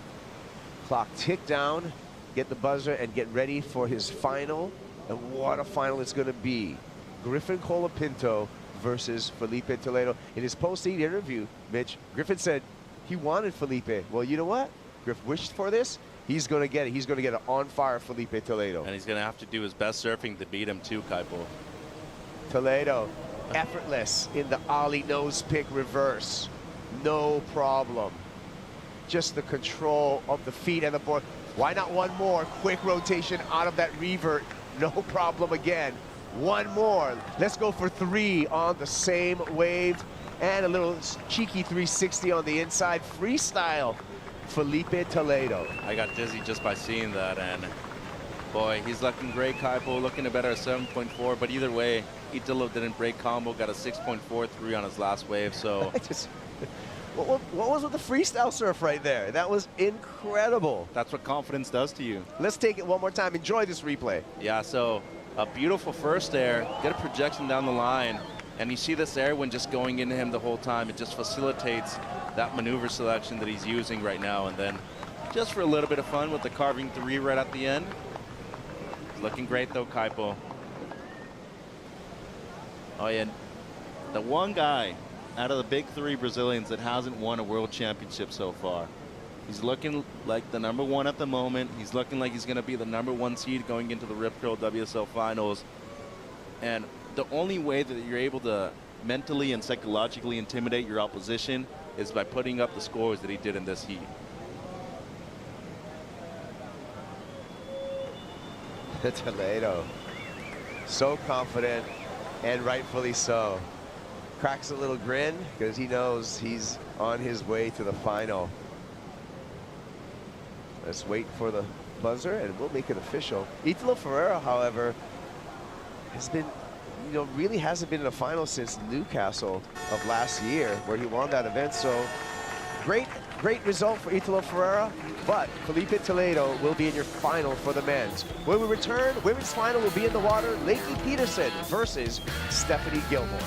clock tick down, get the buzzer, and get ready for his final. And what a final it's going to be. Griffin Pinto versus Felipe Toledo. In his post-heat interview, Mitch, Griffin said he wanted Felipe. Well, you know what? Griff wished for this. He's going to get it. He's going to get an on-fire Felipe Toledo. And he's going to have to do his best surfing to beat him too, Kaipo. Toledo, effortless in the ollie nose pick reverse. No problem. Just the control of the feet and the board. Why not one more? Quick rotation out of that revert. No problem again. One more. Let's go for 3 on the same wave. And a little cheeky 360 on the inside. Freestyle, Felipe Toledo. I got dizzy just by seeing that. And boy, he's looking great, Kaipo. Looking to better a 7.4. But either way, Italo didn't break combo. Got a 6.43 on his last wave. So what was with the freestyle surf right there? That was incredible. That's what confidence does to you. Let's take it one more time. Enjoy this replay. Yeah, so a beautiful first air, get a projection down the line, and you see this air when just going into him the whole time. It just facilitates that maneuver selection that he's using right now. And then just for a little bit of fun with the carving 3 right at the end. Looking great though, Kaipo. Oh yeah, the one guy out of the big three Brazilians that hasn't won a world championship so far. He's looking like the #1 at the moment. He's looking like he's going to be the #1 seed going into the Rip Curl WSL Finals. And the only way that you're able to mentally and psychologically intimidate your opposition is by putting up the scores that he did in this heat. Toledo, so confident, and rightfully so. Cracks a little grin because he knows he's on his way to the final. Let's wait for the buzzer and we'll make it official. Italo Ferreira, however, has been, really hasn't been in a final since Newcastle of last year where he won that event. So great result for Italo Ferreira, but Felipe Toledo will be in your final for the men's. When we return, women's final will be in the water. Leaky Peterson versus Stephanie Gilmore.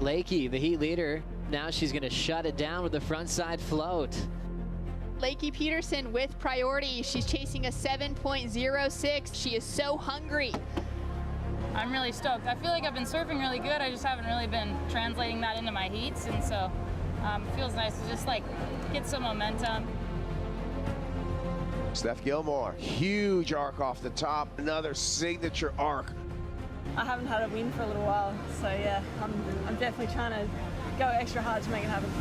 Lakey, the heat leader, now she's going to shut it down with the front side float. Leaky Peterson with priority. She's chasing a 7.06. She is so hungry. I'm really stoked. I feel like I've been surfing really good. I just haven't really been translating that into my heats, and so it feels nice to just like get some momentum. Steph Gilmore, huge arc off the top, another signature arc. I haven't had a win for a little while, so yeah, I'm definitely trying to go extra hard to make it happen.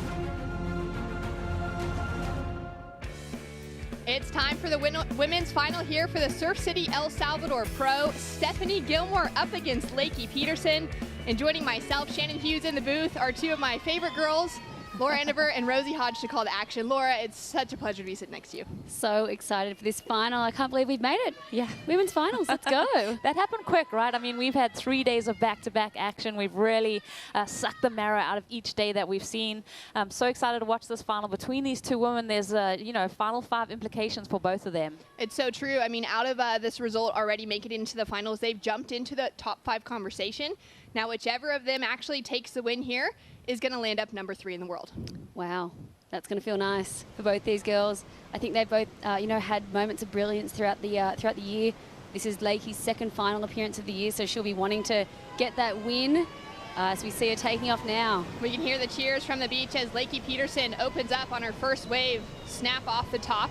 It's time for the women's final here for the Surf City El Salvador Pro. Stephanie Gilmore up against Leaky Peterson. And joining myself, Shannon Hughes in the booth, are two of my favorite girls, Laura Endever and Rosie Hodge, to call to action. Laura, it's such a pleasure to be sitting next to you. So excited for this final. I can't believe we've made it. Yeah, women's finals. Let's go. That happened quick, right? I mean, we've had 3 days of back-to-back action. We've really sucked the marrow out of each day that we've seen. I'm so excited to watch this final between these two women. There's, final 5 implications for both of them. It's so true. I mean, out of this result already making it into the finals, they've jumped into the top 5 conversation. Now, whichever of them actually takes the win here is going to land up number 3 in the world. Wow, that's going to feel nice for both these girls. I think they've both, had moments of brilliance throughout the year. This is Lakey's second final appearance of the year, so she'll be wanting to get that win as we see her taking off now. We can hear the cheers from the beach as Leaky Peterson opens up on her first wave, snap off the top.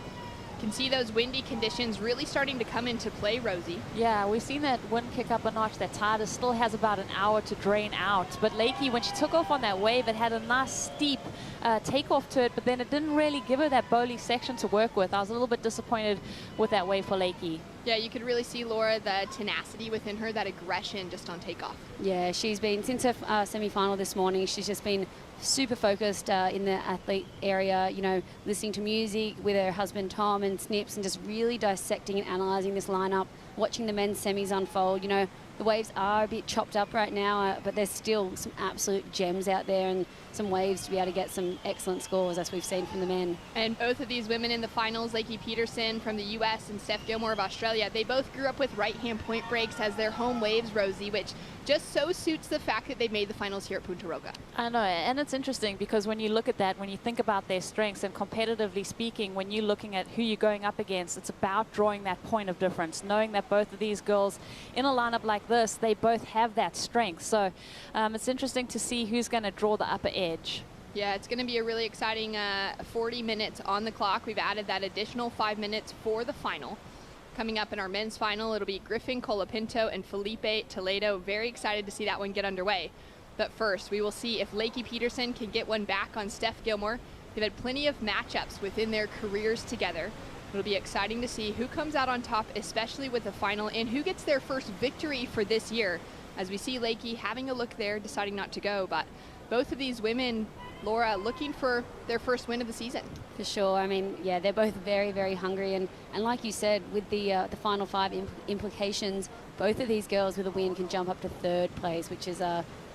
Can see those windy conditions really starting to come into play, Rosie. Yeah, we've seen that wind kick up a notch. That tide still has about an hour to drain out. But Lakey, when she took off on that wave, it had a nice steep takeoff to it, but then it didn't really give her that bowly section to work with. I was a little bit disappointed with that wave for Lakey. Yeah, you could really see, Laura, the tenacity within her, that aggression just on takeoff. Yeah, she's been, since her semi-final this morning, she's just been super focused in the athlete area, listening to music with her husband Tom and Snips, and just really dissecting and analysing this lineup, watching the men's semis unfold. the waves are a bit chopped up right now, but there's still some absolute gems out there and some waves to be able to get some excellent scores, as we've seen from the men. And both of these women in the finals, Leaky Peterson from the U.S. and Steph Gilmore of Australia, they both grew up with right-hand point breaks as their home waves, Rosie, which just so suits the fact that they've made the finals here at Punta Roca. I know, and it's interesting because when you look at that, when you think about their strengths and competitively speaking, when you're looking at who you're going up against, it's about drawing that point of difference, knowing that both of these girls in a lineup like this, they both have that strength. So it's interesting to see who's going to draw the upper edge. Yeah, it's going to be a really exciting 40 minutes on the clock. We've added that additional 5 minutes for the final. Coming up in our men's final, it'll be Griffin, Pinto, and Felipe Toledo. Very excited to see that one get underway. But first, we will see if Leaky Peterson can get one back on Steph Gilmore. They've had plenty of matchups within their careers together. It'll be exciting to see who comes out on top, especially with the final, and who gets their first victory for this year. As we see Lakey having a look there, deciding not to go. But both of these women, Laura, looking for their first win of the season. For sure. I mean, yeah, they're both very, very hungry. And like you said, with the final 5 implications, both of these girls with a win can jump up to 3rd place, which is,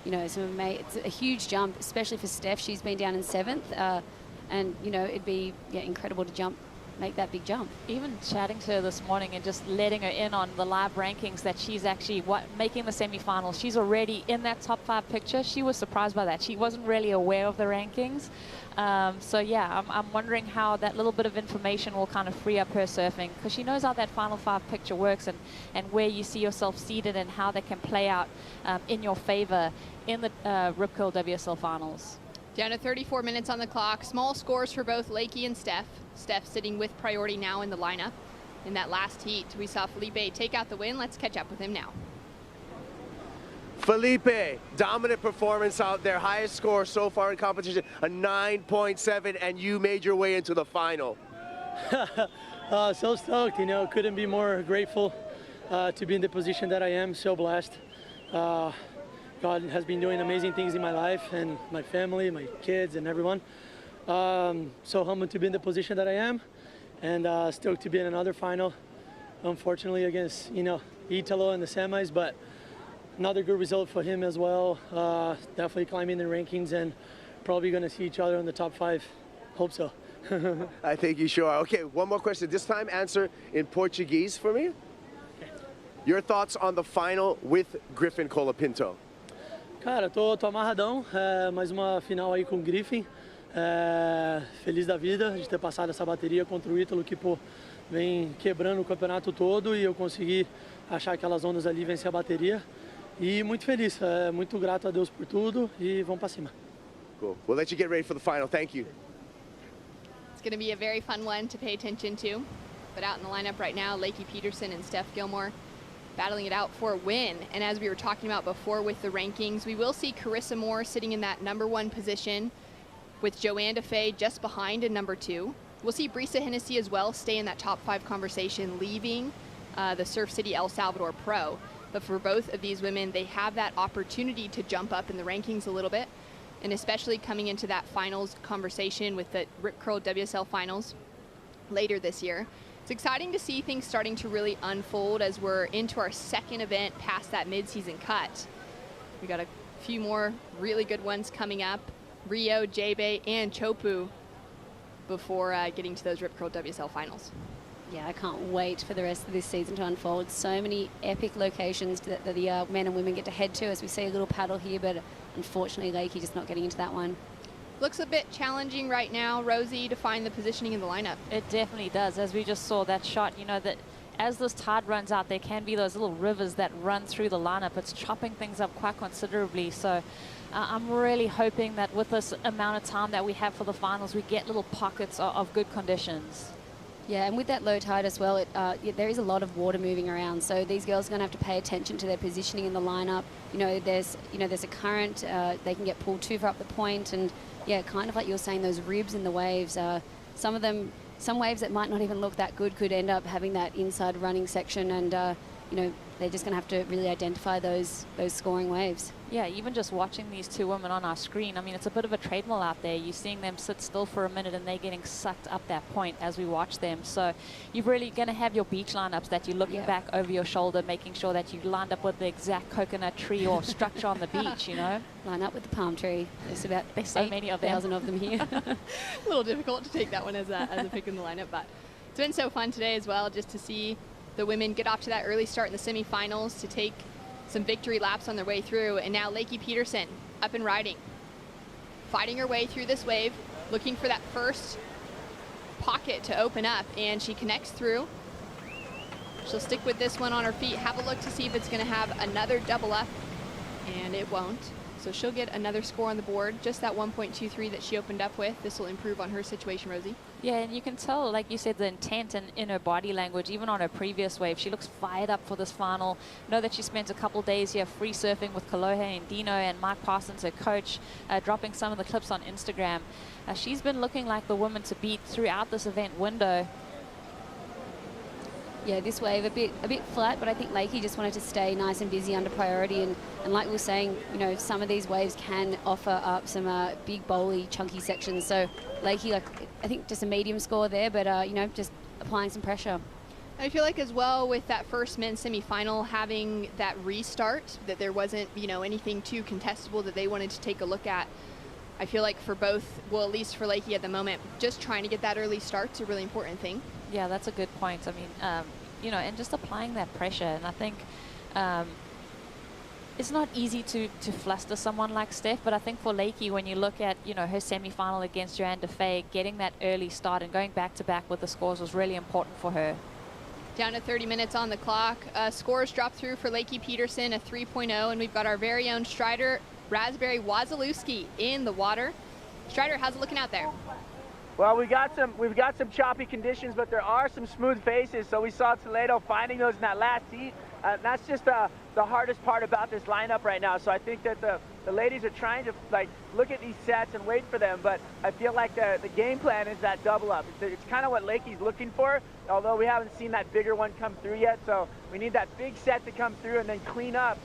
you know, it's a huge jump, especially for Steph. She's been down in 7th. And, you know, it'd be incredible to make that big jump. Even chatting to her this morning and just letting her in on the live rankings that she's actually making the semifinals. She's already in that top 5 picture. She was surprised by that. She wasn't really aware of the rankings. So yeah, I'm wondering how that little bit of information will kind of free up her surfing, because she knows how that final 5 picture works and where you see yourself seated and how that can play out in your favor in the Rip Curl WSL finals. Down to 34 minutes on the clock. Small scores for both Lakey and Steph. Steph sitting with priority now in the lineup. In that last heat, we saw Felipe take out the win. Let's catch up with him now. Felipe, dominant performance out there. Highest score so far in competition, a 9.7, and you made your way into the final. So stoked, you know, couldn't be more grateful to be in the position that I am. So blessed. God has been doing amazing things in my life and my family, my kids, and everyone. So humbled to be in the position that I am, and stoked to be in another final. Unfortunately against, you know, Italo in the semis, but another good result for him as well. Definitely climbing the rankings and probably going to see each other in the top 5. Hope so. I think you sure are. Okay, one more question. This time answer in Portuguese for me. Okay. Your thoughts on the final with Griffin Pinto? Cara, tô amarradão, mais uma final aí com o Griffin, feliz da vida de ter passado essa bateria contra o Ítalo, que pô, vem quebrando o campeonato todo, e eu consegui achar aquelas ondas ali, vencer a bateria, e muito feliz, muito grato a Deus por tudo, e vamos pra cima. Cool. We'll let you get ready for the final. Thank you. It's going to be a very fun one to pay attention to, but out in the lineup right now, Leaky Peterson and Steph Gilmore battling it out for a win. And as we were talking about before with the rankings, we will see Carissa Moore sitting in that #1 position with Joanna Fay just behind in #2. We'll see Brisa Hennessy as well stay in that top 5 conversation, leaving the Surf City El Salvador Pro. But for both of these women, they have that opportunity to jump up in the rankings a little bit, and especially coming into that finals conversation with the Rip Curl WSL finals later this year. It's exciting to see things starting to really unfold as we're into our 2nd event past that mid-season cut. We got a few more really good ones coming up. Rio, J-Bay, and Chopu before getting to those Rip Curl WSL finals. Yeah, I can't wait for the rest of this season to unfold. So many epic locations that the men and women get to head to, as we see a little paddle here, but unfortunately Lakey just not getting into that one. Looks a bit challenging right now, Rosie, to find the positioning in the lineup. It definitely does. As we just saw that shot, you know, that as this tide runs out, there can be those little rivers that run through the lineup. It's chopping things up quite considerably. So I'm really hoping that with this amount of time that we have for the finals, we get little pockets of good conditions. Yeah, and with that low tide as well, there is a lot of water moving around. So these girls are going to have to pay attention to their positioning in the lineup. You know, there's a current. They can get pulled too far up the point, and yeah, kind of like you were saying, those ribs in the waves. Some waves that might not even look that good could end up having that inside running section, and you know, they're just going to have to really identify those scoring waves. Yeah, even just watching these two women on our screen, I mean, it's a bit of a treadmill out there. You're seeing them sit still for a minute and they're getting sucked up that point as we watch them. So you're really going to have your beach lineups that you're looking back over your shoulder, making sure that you lined up with the exact coconut tree or structure on the beach, you know? Line up with the palm tree. There's so many of them. 8,000 of them here. A little difficult to take that one as a pick in the lineup, but it's been so fun today as well, just to see the women get off to that early start in the semifinals, to take some victory laps on their way through. And now Leaky Peterson up and riding, fighting her way through this wave, looking for that first pocket to open up, and she connects through. She'll stick with this one on her feet, have a look to see if it's going to have another double up, and it won't. So she'll get another score on the board, just that 1.23 that she opened up with. This will improve on her situation, Rosie. Yeah, and you can tell, like you said, the intent in her body language, even on her previous wave. She looks fired up for this final. Know that she spent a couple days here free surfing with Kalohe and Dino and Mike Parsons, her coach, dropping some of the clips on Instagram. She's been looking like the woman to beat throughout this event window. Yeah, this wave a bit flat, but I think Lakey just wanted to stay nice and busy under priority, and like we were saying, you know, some of these waves can offer up some big bowly chunky sections. So Lakey, like, I think just a medium score there, but you know, just applying some pressure. I feel like as well with that first men's semifinal, having that restart, that there wasn't, you know, anything too contestable that they wanted to take a look at. I feel like for both, well, at least for Lakey at the moment, just trying to get that early start's a really important thing. Yeah, that's a good point. I mean, you know, and just applying that pressure. And I think it's not easy to fluster someone like Steph, but I think for Lakey, when you look at, you know, her semi-final against Joanna Fay, getting that early start and going back-to-back with the scores was really important for her. Down to 30 minutes on the clock. Scores dropped through for Leaky Peterson, a 3.0, and we've got our very own Strider Raspberry Wazalewski in the water. Strider, how's it looking out there? Well, we've got some choppy conditions, but there are some smooth faces. So we saw Toledo finding those in that last heat. That's just the hardest part about this lineup right now. So I think that the ladies are trying to like look at these sets and wait for them. But I feel like the game plan is that double up. It's kind of what Lakey's looking for, although we haven't seen that bigger one come through yet. So we need that big set to come through and then clean up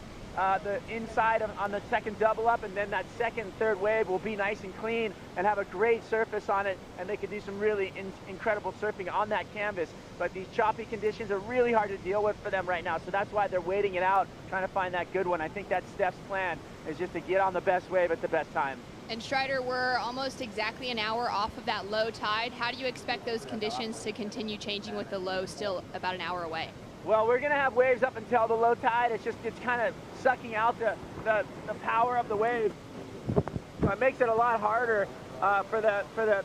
the inside on the second double up, and then that second, third wave will be nice and clean and have a great surface on it, and they can do some really incredible surfing on that canvas. But these choppy conditions are really hard to deal with for them right now, so that's why they're waiting it out, trying to find that good one. I think that's Steph's plan, is just to get on the best wave at the best time. And Strider, we're almost exactly an hour off of that low tide. How do you expect those conditions to continue changing with the low still about an hour away? Well, we're going to have waves up until the low tide. It's kind of sucking out the power of the wave. So it makes it a lot harder for the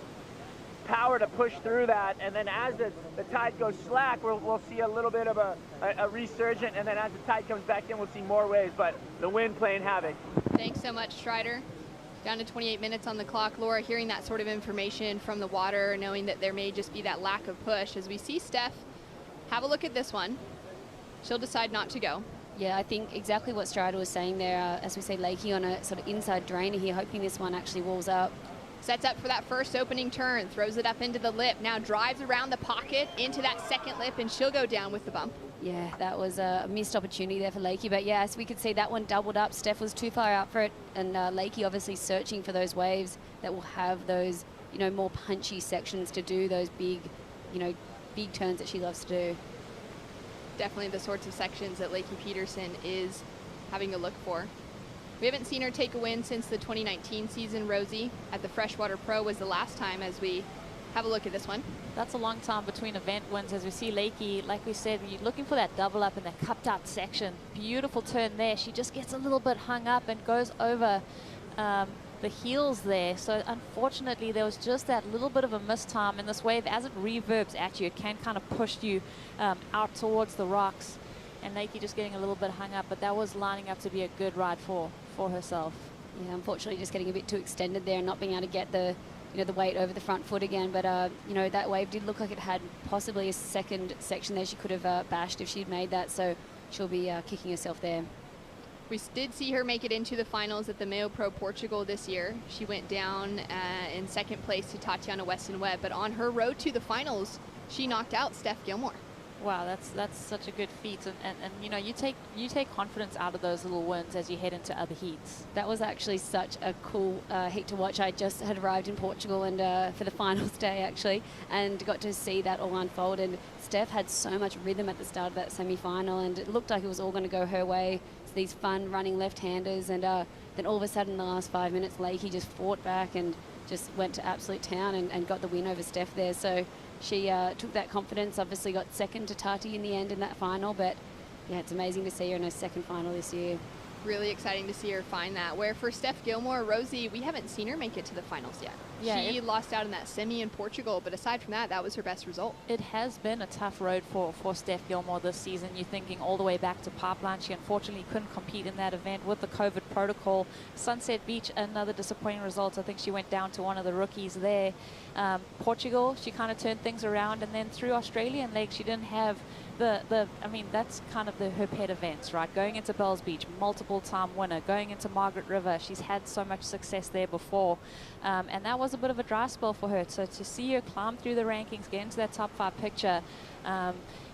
power to push through that. And then as the tide goes slack, we'll see a little bit of a resurgent. And then as the tide comes back in, we'll see more waves. But the wind playing havoc. Thanks so much, Strider. Down to 28 minutes on the clock. Laura, hearing that sort of information from the water, knowing that there may just be that lack of push, as we see Steph have a look at this one. She'll decide not to go. Yeah, I think exactly what Strider was saying there. As we say, Lakey on a sort of inside drainer here, hoping this one actually walls up. Sets up for that first opening turn, throws it up into the lip, now drives around the pocket into that second lip, and she'll go down with the bump. Yeah, that was a missed opportunity there for Lakey. But yeah, as we could see, that one doubled up. Steph was too far out for it, and Lakey obviously searching for those waves that will have those, you know, more punchy sections to do those big, you know, big turns that she loves to do. Definitely the sorts of sections that Leaky Peterson is having a look for. We haven't seen her take a win since the 2019 season, Rosie. At the Freshwater Pro was the last time, as we have a look at this one. That's a long time between event wins. As we see Lakey, like we said, you're looking for that double up in that cupped out section. Beautiful turn there. She just gets a little bit hung up and goes over the heels there. So unfortunately, there was just that little bit of a missed time, and this wave, as it reverbs at you, it can kind of push you out towards the rocks. And Lakey just getting a little bit hung up, but that was lining up to be a good ride for herself. Yeah, unfortunately, just getting a bit too extended there and not being able to get the, you know, the weight over the front foot again. But you know, that wave did look like it had possibly a second section there she could have bashed if she'd made that. So she'll be kicking herself there. We did see her make it into the finals at the Mayo Pro Portugal this year. She went down in second place to Tatiana Weston-Webb, but on her road to the finals, she knocked out Steph Gilmore. Wow, that's such a good feat, and you know, you take confidence out of those little wins as you head into other heats. That was actually such a cool heat to watch. I just had arrived in Portugal and for the finals day actually, and got to see that all unfold. And Steph had so much rhythm at the start of that semi-final, and it looked like it was all going to go her way. It's these fun running left-handers, and then all of a sudden, in the last 5 minutes, Lakey just fought back and just went to absolute town and got the win over Steph there. So she took that confidence, obviously got second to Tati in the end in that final, but yeah, it's amazing to see her in her second final this year. Really exciting to see her find that. Where for Steph Gilmore, Rosie, we haven't seen her make it to the finals yet. Yeah, she lost out in that semi in Portugal, but aside from that, that was her best result. It has been a tough road for Steph Gilmore this season. You're thinking all the way back to Pipeline. She unfortunately couldn't compete in that event with the COVID protocol. Sunset Beach, another disappointing result. I think she went down to one of the rookies there. Portugal, she kind of turned things around, and then through Australian legs, she didn't have I mean, that's kind of her pet events, right? Going into Bells Beach, multiple time winner. Going into Margaret River, she's had so much success there before. And that was a bit of a dry spell for her. So to see her climb through the rankings, get into that top 5 picture,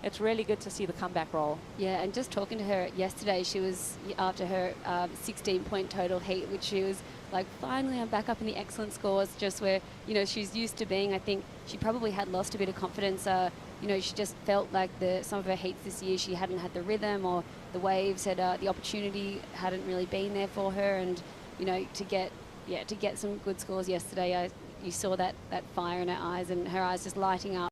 it's really good to see the comeback roll. Yeah, and just talking to her yesterday, she was, after her 16-point total heat, which she was like, finally I'm back up in the excellent scores, just where, you know, she's used to being. I think she probably had lost a bit of confidence. You know, she just felt like some of her heats this year, she hadn't had the rhythm, or the waves had, the opportunity hadn't really been there for her. And, you know, to get some good scores yesterday, you saw that fire in her eyes, and her eyes just lighting up.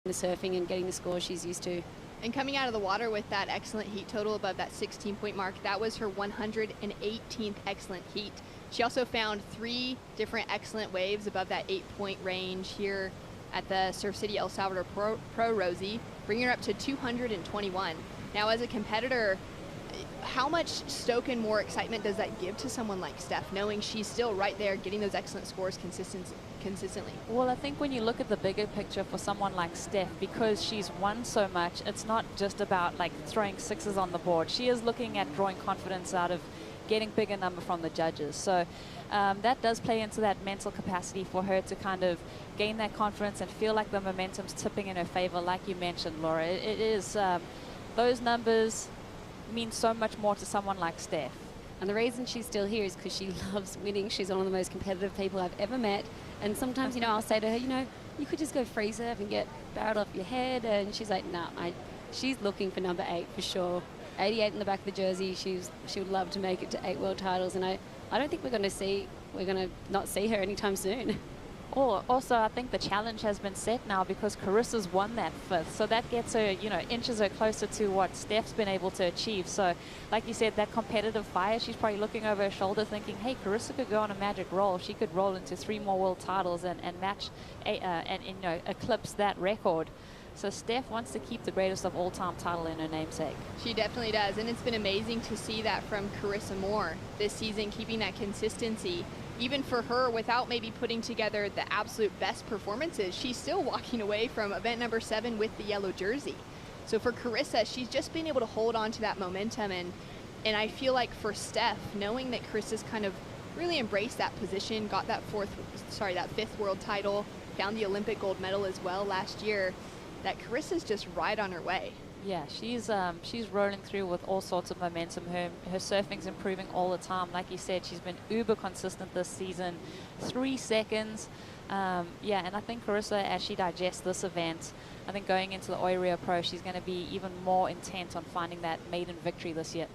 The surfing and getting the scores she's used to. And coming out of the water with that excellent heat total above that 16-point mark, that was her 118th excellent heat. She also found 3 different excellent waves above that 8-point range here at the Surf City El Salvador Pro Rosie, bringing her up to 221. Now, as a competitor, how much stoke and more excitement does that give to someone like Steph, knowing she's still right there getting those excellent scores consistently? Well, I think when you look at the bigger picture for someone like Steph, because she's won so much, it's not just about like throwing sixes on the board. She is looking at drawing confidence out of getting bigger number from the judges. So that does play into that mental capacity for her to kind of gain that confidence and feel like the momentum's tipping in her favor, like you mentioned, Laura. It is, those numbers mean so much more to someone like Steph. And the reason she's still here is because she loves winning. She's one of the most competitive people I've ever met. And sometimes, you know, I'll say to her, you know, you could just go free surf and get barreled off your head. And she's like, no, she's looking for number 8 for sure. 88 in the back of the jersey. She would love to make it to 8 world titles. And I don't think we're going to not see her anytime soon. Also, I think the challenge has been set now because Carissa's won that 5th. So that gets her, you know, inches her closer to what Steph's been able to achieve. So, like you said, that competitive fire, she's probably looking over her shoulder thinking, hey, Carissa could go on a magic roll. She could roll into 3 more world titles and match, and you know, eclipse that record. So Steph wants to keep the greatest of all-time title in her namesake. She definitely does, and it's been amazing to see that from Carissa Moore this season, keeping that consistency. Even for her, without maybe putting together the absolute best performances, she's still walking away from event number 7 with the yellow jersey. So for Carissa, she's just been able to hold on to that momentum, and I feel like for Steph, knowing that Carissa's kind of really embraced that position, got that 5th world title, found the Olympic gold medal as well last year, that Carissa's just right on her way. Yeah, she's rolling through with all sorts of momentum. Her surfing's improving all the time. Like you said, she's been uber consistent this season. 3 seconds. Yeah, and I think Carissa, as she digests this event, I think going into the Oiria Pro, she's going to be even more intent on finding that maiden victory this year.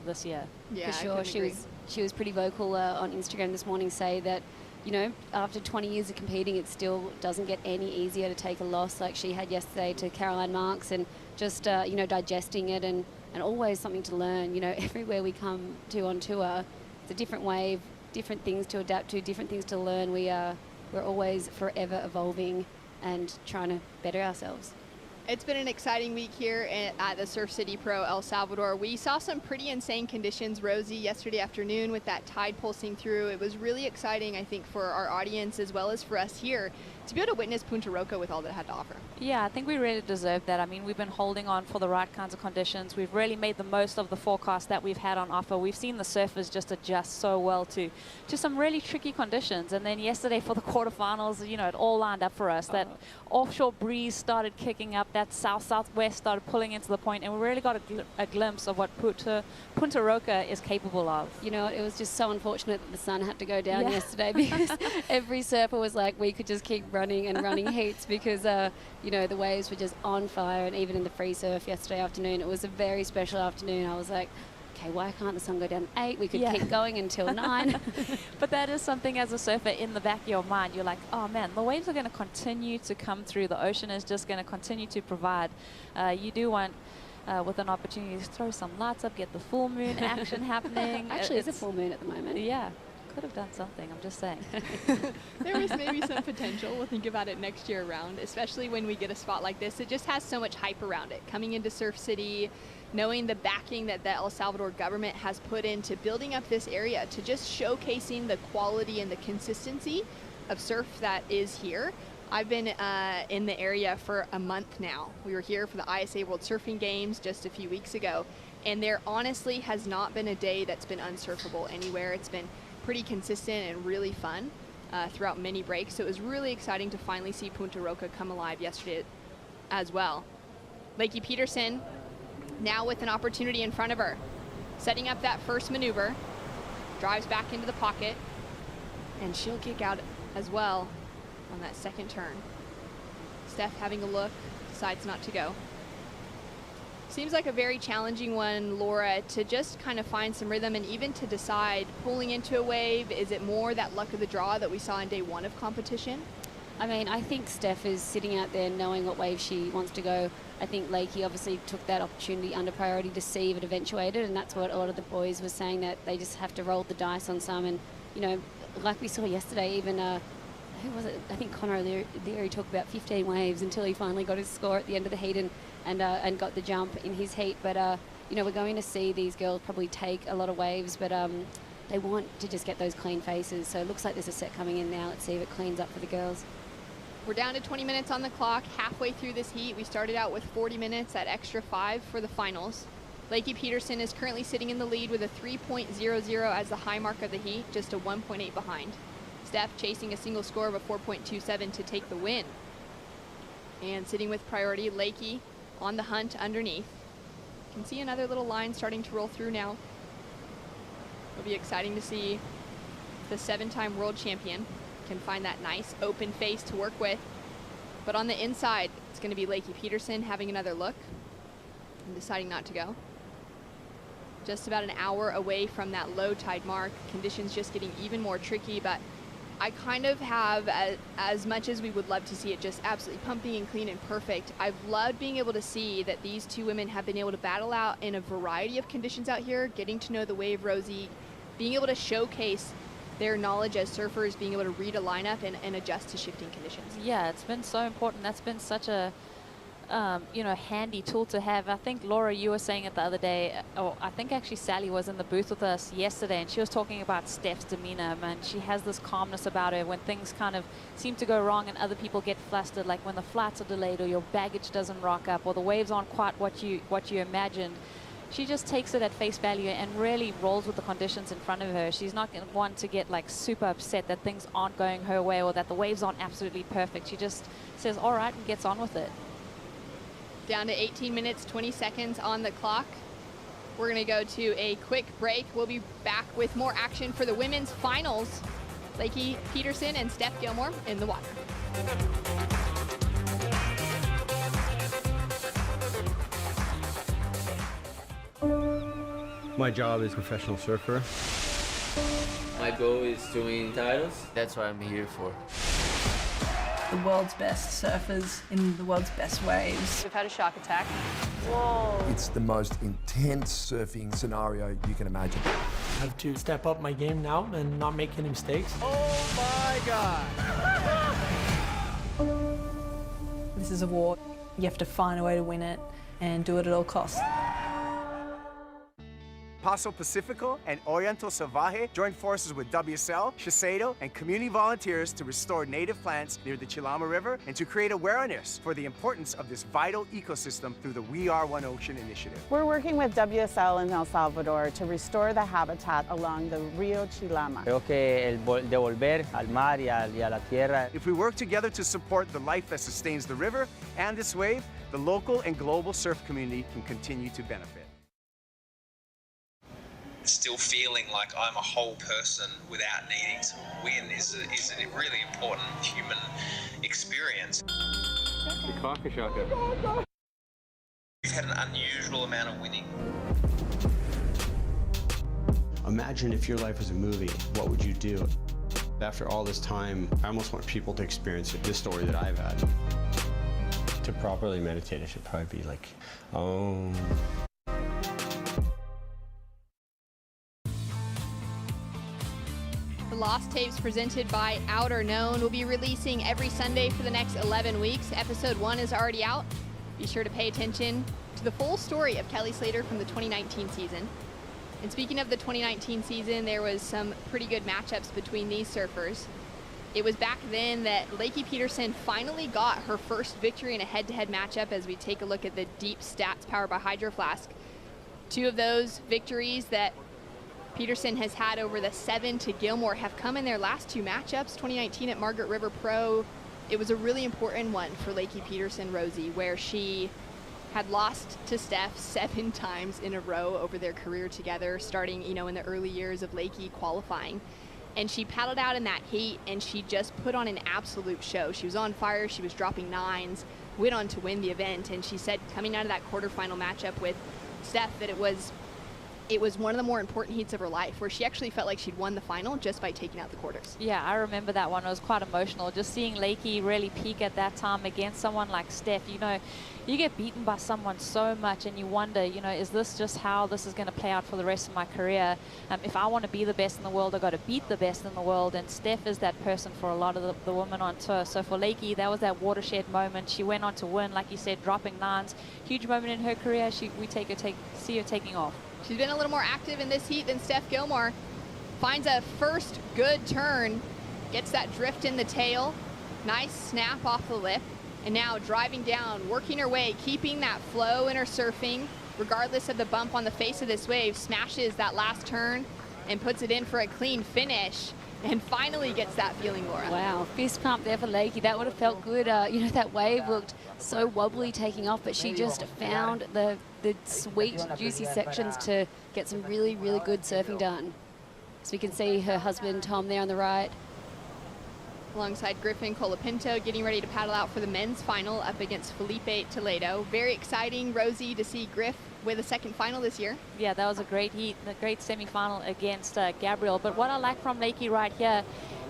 Yeah, for sure. She was pretty vocal on Instagram this morning, say that, you know, after 20 years of competing, it still doesn't get any easier to take a loss like she had yesterday to Caroline Marks, and just, you know, digesting it and always something to learn. You know, everywhere we come to on tour, it's a different wave, different things to adapt to, different things to learn. We're always forever evolving and trying to better ourselves. It's been an exciting week here at the Surf City Pro El Salvador. We saw some pretty insane conditions, Rosie, yesterday afternoon with that tide pulsing through. It was really exciting, I think, for our audience as well as for us here to be able to witness Punta Roca with all that it had to offer. Yeah, I think we really deserve that. I mean, we've been holding on for the right kinds of conditions. We've really made the most of the forecast that we've had on offer. We've seen the surfers just adjust so well to some really tricky conditions. And then yesterday for the quarterfinals, you know, it all lined up for us. That offshore breeze started kicking up. that south-southwest started pulling into the point, and we really got a glimpse of what Punta Roca is capable of. You know, it was just so unfortunate that the sun had to go down Yeah. yesterday, because every surfer was like, we could just keep running and running heats, because, you know, the waves were just on fire. And even in the free surf yesterday afternoon, it was a very special afternoon. I was like, okay, why can't the sun go down at 8? We could keep going until 9. But that is something as a surfer in the back of your mind. You're like, oh man, the waves are going to continue to come through. The ocean is just going to continue to provide. You do want, with an opportunity, to throw some lights up, get the full moon action happening. Actually, it's a full moon at the moment. Yeah, could have done something, I'm just saying. There was maybe some potential. We'll think about it next year around, especially when we get a spot like this. It just has so much hype around it. Coming into Surf City, knowing the backing that the El Salvador government has put into building up this area, to just showcasing the quality and the consistency of surf that is here. I've been in the area for a month now. We were here for the ISA World Surfing Games just a few weeks ago, and there honestly has not been a day that's been unsurfable anywhere. It's been pretty consistent and really fun throughout many breaks, so it was really exciting to finally see Punta Roca come alive yesterday as well. Leaky Peterson now with an opportunity in front of her, setting up that first maneuver, drives back into the pocket, and she'll kick out as well on that second turn. Steph having a look, decides not to go. Seems like a very challenging one, Laura, to just kind of find some rhythm and even to decide pulling into a wave. Is it more that luck of the draw that we saw in day 1 of competition? I mean, I think Steph is sitting out there knowing what wave she wants to go. I think Lakey obviously took that opportunity under priority to see if it eventuated, and that's what a lot of the boys were saying, that they just have to roll the dice on some. And, you know, like we saw yesterday, even, who was it? I think Connor Leary talked about 15 waves until he finally got his score at the end of the heat and got the jump in his heat. But, you know, we're going to see these girls probably take a lot of waves, but they want to just get those clean faces. So it looks like there's a set coming in now. Let's see if it cleans up for the girls. We're down to 20 minutes on the clock, halfway through this heat. We started out with 40 minutes at extra 5 for the finals. Leaky Peterson is currently sitting in the lead with a 3.00 as the high mark of the heat, just a 1.8 behind. Steph chasing a single score of a 4.27 to take the win. And sitting with priority, Lakey on the hunt underneath. You can see another little line starting to roll through now. It'll be exciting to see the 7-time world champion can find that nice open face to work with. But on the inside, it's going to be Leaky Peterson having another look and deciding not to go. Just about an hour away from that low tide mark. Conditions just getting even more tricky, but I kind of have, as much as we would love to see it just absolutely pumping and clean and perfect, I've loved being able to see that these two women have been able to battle out in a variety of conditions out here, getting to know the wave rosy, being able to showcase their knowledge as surfers, being able to read a lineup and adjust to shifting conditions. Yeah, it's been so important. That's been such a, you know, handy tool to have. I think, Laura, you were saying it the other day, or I think actually Sally was in the booth with us yesterday, and she was talking about Steph's demeanor, man. She has this calmness about her when things kind of seem to go wrong and other people get flustered, like when the flights are delayed or your baggage doesn't rock up or the waves aren't quite what you imagined. She just takes it at face value and really rolls with the conditions in front of her. She's not going to want to get like super upset that things aren't going her way or that the waves aren't absolutely perfect. She just says, all right, and gets on with it. Down to 18 minutes, 20 seconds on the clock. We're going to go to a quick break. We'll be back with more action for the women's finals. Leaky Peterson and Steph Gilmore in the water. My job is professional surfer. My goal is to win titles. That's what I'm here for. The world's best surfers in the world's best waves. We've had a shock attack. Whoa. It's the most intense surfing scenario you can imagine. I have to step up my game now and not make any mistakes. Oh my God! This is a war. You have to find a way to win it and do it at all costs. Paso Pacifico and Oriental Salvaje joined forces with WSL, Shiseido, and community volunteers to restore native plants near the Chilama River and to create awareness for the importance of this vital ecosystem through the We Are One Ocean initiative. We're working with WSL in El Salvador to restore the habitat along the Rio Chilama. Creo que el devolver al mar y a la tierra. If we work together to support the life that sustains the river and this wave, the local and global surf community can continue to benefit. Still feeling like I'm a whole person without needing to win is a really important human experience. The coffee shop. We've had an unusual amount of winning. Imagine if your life was a movie, what would you do? After all this time, I almost want people to experience this story that I've had. To properly meditate, it should probably be like, oh. The Lost Tapes presented by Outer Known will be releasing every Sunday for the next 11 weeks. Episode 1 is already out. Be sure to pay attention to the full story of Kelly Slater from the 2019 season. And speaking of the 2019 season, there was some pretty good matchups between these surfers. It was back then that Leaky Peterson finally got her first victory in a head-to-head matchup as we take a look at the deep stats powered by Hydro Flask. 2 of those victories that Peterson has had over the 7 to Gilmore have come in their last 2 matchups. 2019 at Margaret River Pro, it was a really important one for Leaky Peterson, Rosie, where she had lost to Steph 7 times in a row over their career together, starting, in the early years of Lakey qualifying. And she paddled out in that heat, and she just put on an absolute show. She was on fire, she was dropping 9s, went on to win the event, and she said coming out of that quarterfinal matchup with Steph that it was one of the more important heats of her life, where she actually felt like she'd won the final just by taking out the quarters. Yeah, I remember that one. It was quite emotional. Just seeing Lakey really peak at that time against someone like Steph. You get beaten by someone so much and you wonder, is this just how this is going to play out for the rest of my career? If I want to be the best in the world, I've got to beat the best in the world. And Steph is that person for a lot of the women on tour. So for Lakey, that was that watershed moment. She went on to win, like you said, dropping 9s. Huge moment in her career. See her taking off. She's been a little more active in this heat than Steph Gilmore. Finds a first good turn, gets that drift in the tail, nice snap off the lip, and now driving down, working her way, keeping that flow in her surfing, regardless of the bump on the face of this wave, smashes that last turn and puts it in for a clean finish. And finally gets that feeling, Laura. Wow, fist pump there for Lakey. That would have felt good. That wave looked so wobbly taking off, but she just found the sweet, juicy sections to get some really, really good surfing done. So we can see her husband, Tom, there on the right. Alongside Griffin, Pinto getting ready to paddle out for the men's final up against Felipe Toledo. Very exciting, Rosie, to see Griff with a second final this year. Yeah, that was a great heat, a great semi-final against Gabriel. But what I like from Lakey right here,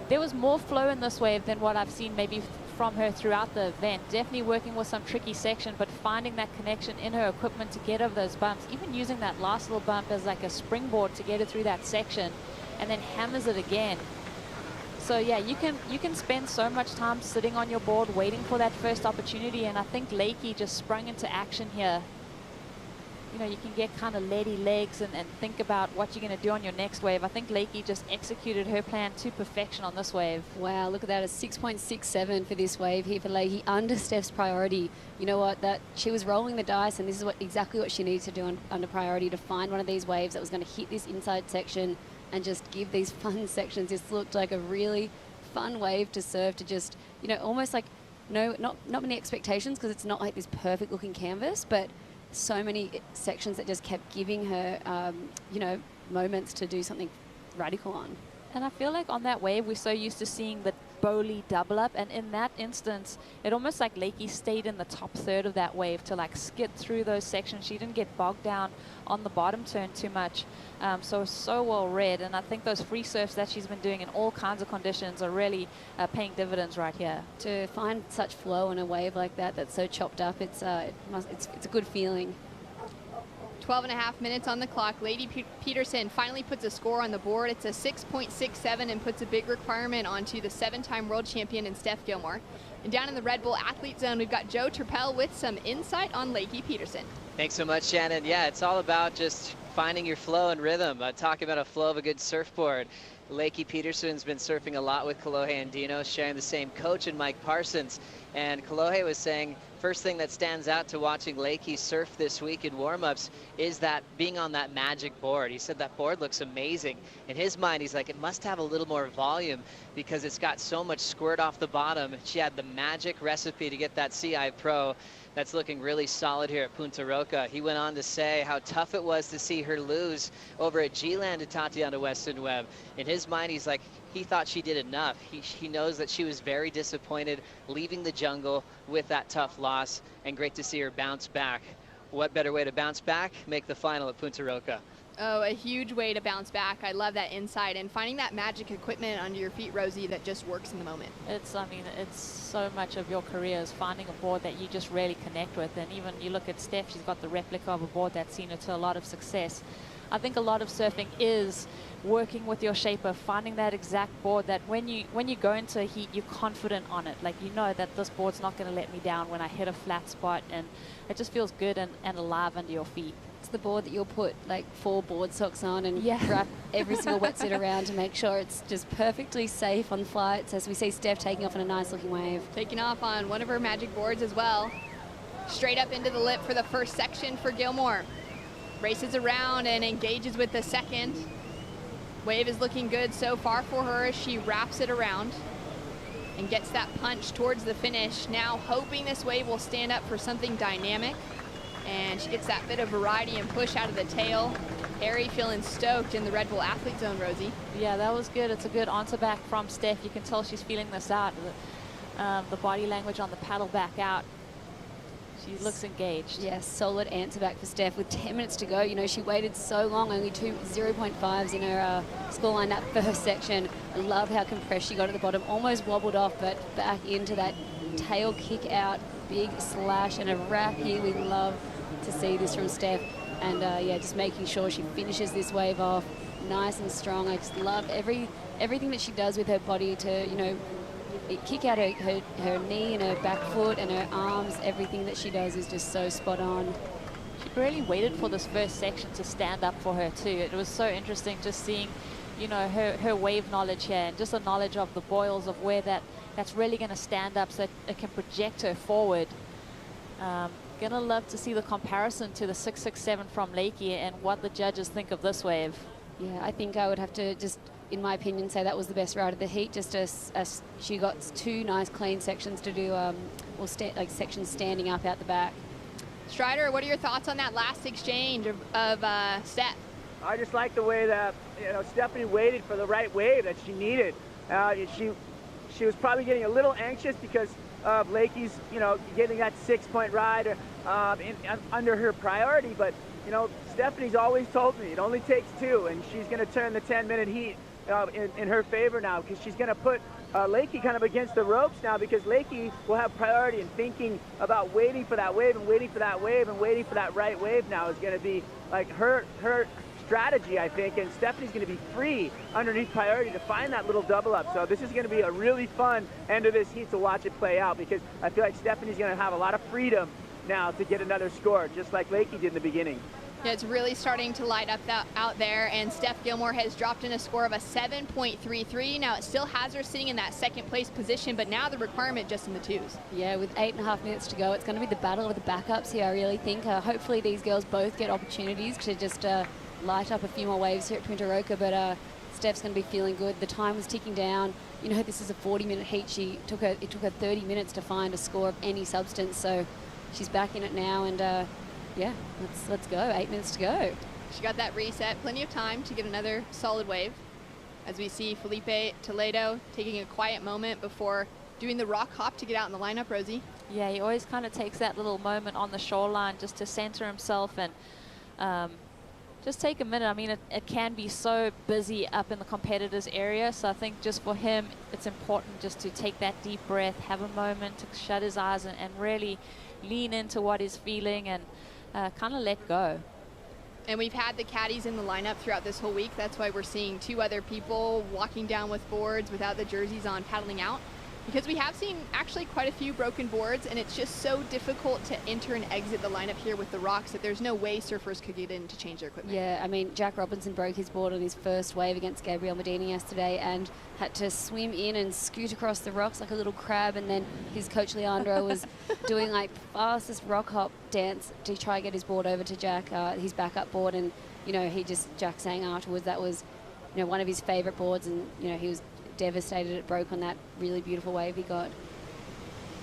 there was more flow in this wave than what I've seen maybe from her throughout the event. Definitely working with some tricky section, but finding that connection in her equipment to get over those bumps, even using that last little bump as like a springboard to get her through that section, and then hammers it again. So yeah, you can spend so much time sitting on your board waiting for that first opportunity, and I think Lakey just sprung into action here. You can get kind of leady legs and think about what you're going to do on your next wave. I think Lakey just executed her plan to perfection on this wave. Wow, look at that, a 6.67 for this wave here for Lakey, under Steph's priority. You know what, that she was rolling the dice, and this is exactly what she needed to do under priority, to find one of these waves that was going to hit this inside section and just give these fun sections. This looked like a really fun wave to surf, to just, almost like not many expectations, because it's not like this perfect looking canvas, but so many sections that just kept giving her, moments to do something radical on. And I feel like on that wave, we're so used to seeing the bowly double up, and in that instance, it almost like Lakey stayed in the top third of that wave to like skid through those sections. She didn't get bogged down on the bottom turn too much. So well read, and I think those free surfs that she's been doing in all kinds of conditions are really paying dividends right here. To find such flow in a wave like that that's so chopped up, it's a good feeling. 12.5 minutes on the clock. Leaky Peterson finally puts a score on the board. It's a 6.67 and puts a big requirement onto the 7-time world champion in Steph Gilmore. And down in the Red Bull Athlete Zone, we've got Joe Turpel with some insight on Leaky Peterson. Thanks so much, Shannon. Yeah, it's all about just finding your flow and rhythm. Talking about a flow of a good surfboard. Leaky Peterson's been surfing a lot with Kolohe and Dino, sharing the same coach and Mike Parsons. And Kolohe was saying, first thing that stands out to watching Lakey surf this week in warm-ups is that being on that magic board. He said that board looks amazing. In his mind, he's like, it must have a little more volume because it's got so much squirt off the bottom. She had the magic recipe to get that CI Pro. That's looking really solid here at Punta Roca. He went on to say how tough it was to see her lose over at G-Land to Tatiana Weston-Webb. In his mind, he's like, he thought she did enough. He knows that she was very disappointed leaving the jungle with that tough loss, and great to see her bounce back. What better way to bounce back? Make the final at Punta Roca. Oh, a huge way to bounce back. I love that insight and finding that magic equipment under your feet, Rosie, that just works in the moment. I mean, it's so much of your career is finding a board that you just really connect with. And even you look at Steph, she's got the replica of a board that's seen her to a lot of success. I think a lot of surfing is working with your shaper, finding that exact board that when you go into a heat, you're confident on it. Like, you know that this board's not going to let me down when I hit a flat spot, and it just feels good and alive under your feet. It's the board that you'll put like 4 board socks on and wrap every single wetsuit around to make sure it's just perfectly safe on flights, as we see Steph taking off on a nice looking wave. Taking off on one of her magic boards as well. Straight up into the lip for the first section for Gilmore. Races around and engages with the second. Wave is looking good so far for her as she wraps it around and gets that punch towards the finish. Now hoping this wave will stand up for something dynamic. And she gets that bit of variety and push out of the tail. Harry feeling stoked in the Red Bull Athlete Zone, Rosie. Yeah, that was good. It's a good answer back from Steph. You can tell she's feeling this out. The body language on the paddle back out. She looks engaged. Yes, solid answer back for Steph with 10 minutes to go. You know, she waited so long, only 2 0.5s in her scoreline that first section. I love how compressed she got at the bottom. Almost wobbled off, but back into that tail kick out. Big slash and a wrap here. We love to see this from Steph. And yeah, just making sure she finishes this wave off nice and strong. I just love everything that she does with her body to, you know, kick out her knee and her back foot and her arms. Everything that she does is just so spot on. She really waited for this first section to stand up for her too. It was so interesting just seeing, you know, her wave knowledge here and just a knowledge of the boils of where that's really going to stand up so it can project her forward. Gonna love to see the comparison to the 667 from Lakey and what the judges think of this wave. Yeah, I think I would have to just, in my opinion, say that was the best ride of the heat. Just as she got 2 nice clean sections to do, like sections standing up out the back. Strider, what are your thoughts on that last exchange of Steph? I just like the way that, you know, Stephanie waited for the right wave that she needed. She was probably getting a little anxious because of Lakey's, you know, getting that 6-point ride under her priority. But, you know, Stephanie's always told me it only takes 2, and she's going to turn the 10-minute heat in her favor now, because she's going to put Lakey kind of against the ropes now, because Lakey will have priority in thinking about waiting for that wave and waiting for that wave and waiting for that right wave now is going to be like her strategy, I think, and Stephanie's going to be free underneath priority to find that little double up. So this is going to be a really fun end of this heat to watch it play out, because I feel like Stephanie's going to have a lot of freedom now to get another score, just like Lakey did in the beginning. Yeah, it's really starting to light up out there, and Steph Gilmore has dropped in a score of a 7.33. Now it still has her sitting in that second place position, but now the requirement just in the 2s. Yeah, with 8.5 minutes to go, it's going to be the battle of the backups here, I really think. Hopefully these girls both get opportunities to just light up a few more waves here at Punta Roca, but Steph's going to be feeling good. The time was ticking down. You know, this is a 40-minute heat. It took her 30 minutes to find a score of any substance, so she's back in it now, and yeah, let's go. 8 minutes to go. She got that reset. Plenty of time to get another solid wave. As we see Felipe Toledo taking a quiet moment before doing the rock hop to get out in the lineup, Rosie. Yeah, he always kind of takes that little moment on the shoreline just to center himself and just take a minute. I mean, it can be so busy up in the competitors area, so I think just for him it's important just to take that deep breath, have a moment to shut his eyes and really lean into what he's feeling and kind of let go. And we've had the caddies in the lineup throughout this whole week. That's why we're seeing 2 other people walking down with boards without the jerseys on, paddling out. because we have seen actually quite a few broken boards, and it's just so difficult to enter and exit the lineup here with the rocks that there's no way surfers could get in to change their equipment. Yeah, I mean, Jack Robinson broke his board on his first wave against Gabriel Medina yesterday and had to swim in and scoot across the rocks like a little crab, and then his coach Leandro was doing like fastest rock hop dance to try and get his board over to Jack, his backup board, and you know, Jack saying afterwards that was, you know, one of his favorite boards, and you know, he was devastated it broke on that really beautiful wave he got.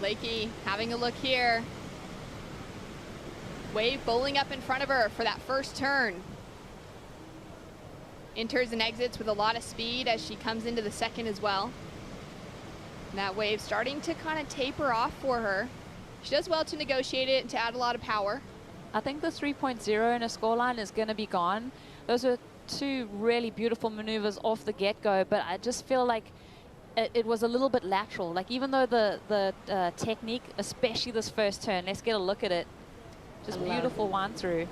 Lakey having a look here. Wave bowling up in front of her for that first turn. Enters and exits with a lot of speed as she comes into the second as well. And that wave starting to kind of taper off for her. She does well to negotiate it and to add a lot of power. I think the 3.0 in a scoreline is going to be gone. Those are two really beautiful maneuvers off the get-go, but I just feel like it was a little bit lateral. Like, even though the technique, especially this first turn, let's get a look at it. Just beautiful one through.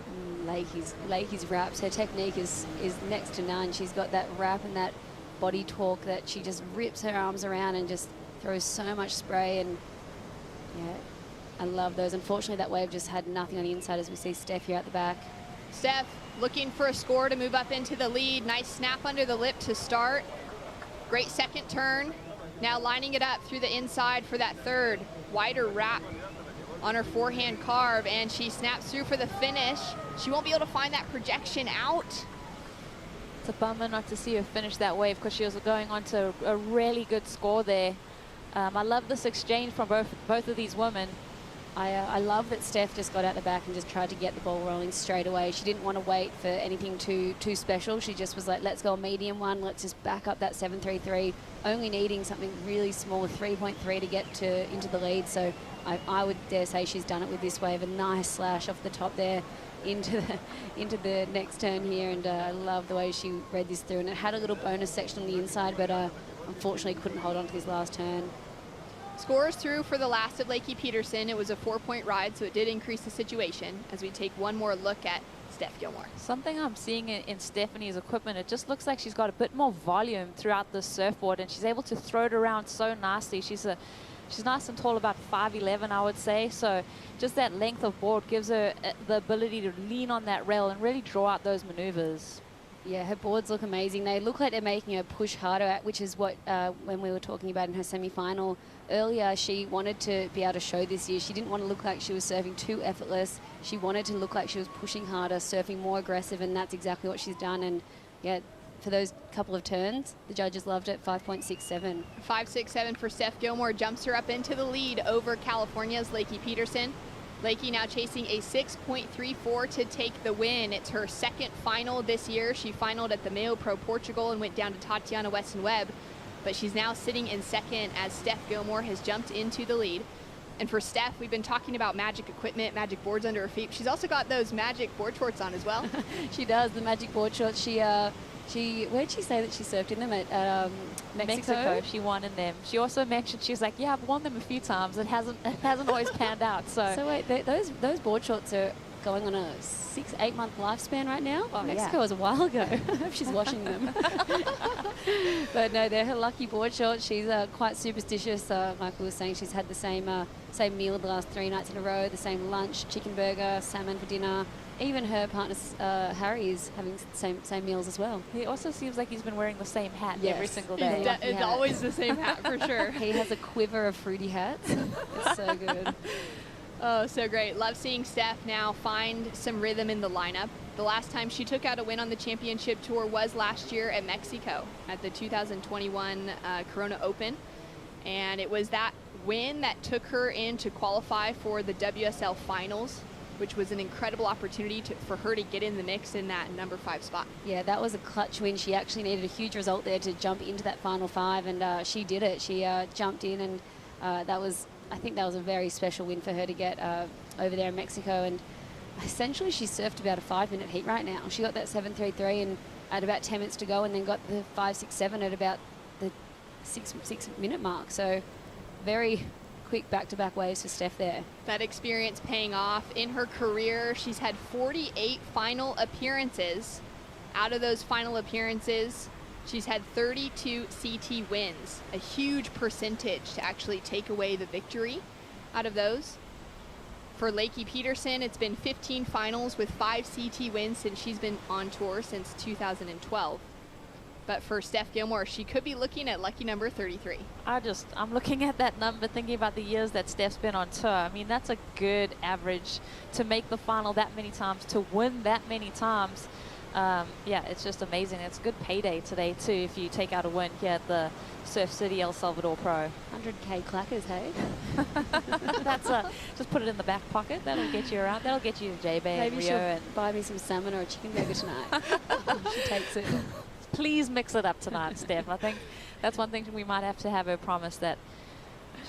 Lakey's wraps, her technique is next to none. She's got that wrap and that body torque that she just rips her arms around and just throws so much spray, and yeah, I love those. Unfortunately, that wave just had nothing on the inside as we see Steph here at the back. Steph looking for a score to move up into the lead. Nice snap under the lip to start. Great second turn. Now lining it up through the inside for that third. Wider wrap on her forehand carve, and she snaps through for the finish. She won't be able to find that projection out. It's a bummer not to see her finish that wave because she was going on to a really good score there. I love this exchange from both of these women. I love that Steph just got out the back and just tried to get the ball rolling straight away. She didn't want to wait for anything too special. She just was like, let's go a medium one. Let's just back up that 7.33, only needing something really small, 3.3 to get into the lead. So I would dare say she's done it with this wave. A nice slash off the top there into the next turn here, and I love the way she read this through. And it had a little bonus section on the inside, but unfortunately couldn't hold on to this last turn. Scores through for the last of Leaky Peterson. It was a 4-point ride, so it did increase the situation as we take one more look at Steph Gilmore. Something I'm seeing in Stephanie's equipment, it just looks like she's got a bit more volume throughout the surfboard, and she's able to throw it around so nicely. She's nice and tall, about 5'11", I would say. So just that length of board gives her the ability to lean on that rail and really draw out those maneuvers. Yeah, her boards look amazing. They look like they're making her push harder, which is what when we were talking about in her semi-final earlier, she wanted to be able to show this year. She didn't want to look like she was surfing too effortless. She wanted to look like she was pushing harder, surfing more aggressive, and that's exactly what she's done. And yeah, for those couple of turns, the judges loved it. 5.67. 5.67 for Steph Gilmore, jumps her up into the lead over California's Leaky Peterson. Leaky now chasing a 6.34 to take the win. It's her second final this year. She finaled at the Mayo Pro Portugal and went down to Tatiana Weston-Webb, but she's now sitting in second as Steph Gilmore has jumped into the lead. And for Steph, we've been talking about magic equipment, magic boards under her feet. She's also got those magic board shorts on as well. She does, the magic board shorts. Where'd she say that she surfed in them? At Mexico. She won in them. She also mentioned, she was like, yeah, I've worn them a few times. It hasn't always panned out. So wait, those board shorts are going on a 6-8 month lifespan right now. Oh, Mexico was a while ago. I hope she's washing them. But no, they're her lucky board shorts. She's quite superstitious. Michael was saying she's had the same meal the last 3 nights in a row, the same lunch, chicken burger, salmon for dinner. Even her partner, Harry, is having same meals as well. He also seems like he's been wearing the same hat every single day. It's always the same hat for sure. He has a quiver of fruity hats. It's so good. Oh, so great. Love seeing Steph now find some rhythm in the lineup. The last time she took out a win on the championship tour was last year at Mexico at the 2021 Corona Open. And it was that win that took her in to qualify for the WSL Finals, which was an incredible opportunity for her to get in the mix in that number 5 spot. Yeah, that was a clutch win. She actually needed a huge result there to jump into that final 5, and she did it. She jumped in, and I think that was a very special win for her to get over there in Mexico. And essentially, she surfed about a 5-minute heat right now. She got that 7.33 and at about 10 minutes to go, and then got the 5.67 at about the 6-minute mark. So very quick back-to-back waves for Steph there. That experience paying off. In her career, she's had 48 final appearances. Out of those final appearances, She's had 32 CT wins, a huge percentage to actually take away the victory out of those. For Leaky Peterson, it's been 15 finals with 5 CT wins since she's been on tour since 2012. But for Steph Gilmore, she could be looking at lucky number 33. I'm looking at that number, thinking about the years that Steph's been on tour. I mean, that's a good average to make the final that many times, to win that many times. Yeah, it's just amazing. It's a good payday today too if you take out a win here at the Surf City El Salvador Pro. 100K clackers, hey? That's just put it in the back pocket. That'll get you around. That'll get you to J-Bay and Maybe Rio. she'll buy me some salmon or a chicken burger tonight. She takes it. Please mix it up tonight, Steph. I think that's one thing we might have to have her promise, that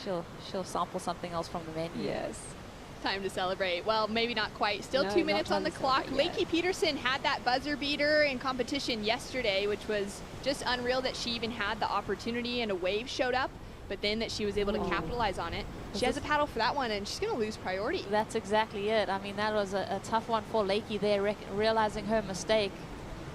she'll sample something else from the menu. Yes. Time to celebrate. Well, maybe not quite. Still No, 2 minutes not on the time to clock. celebrate yet. Leaky Peterson had that buzzer beater in competition yesterday, which was just unreal that she even had the opportunity and a wave showed up, but then that she was able to capitalize on it. She has a paddle for that one, and she's going to lose priority. That's exactly it. I mean, that was a tough one for Lakey there, realizing her mistake.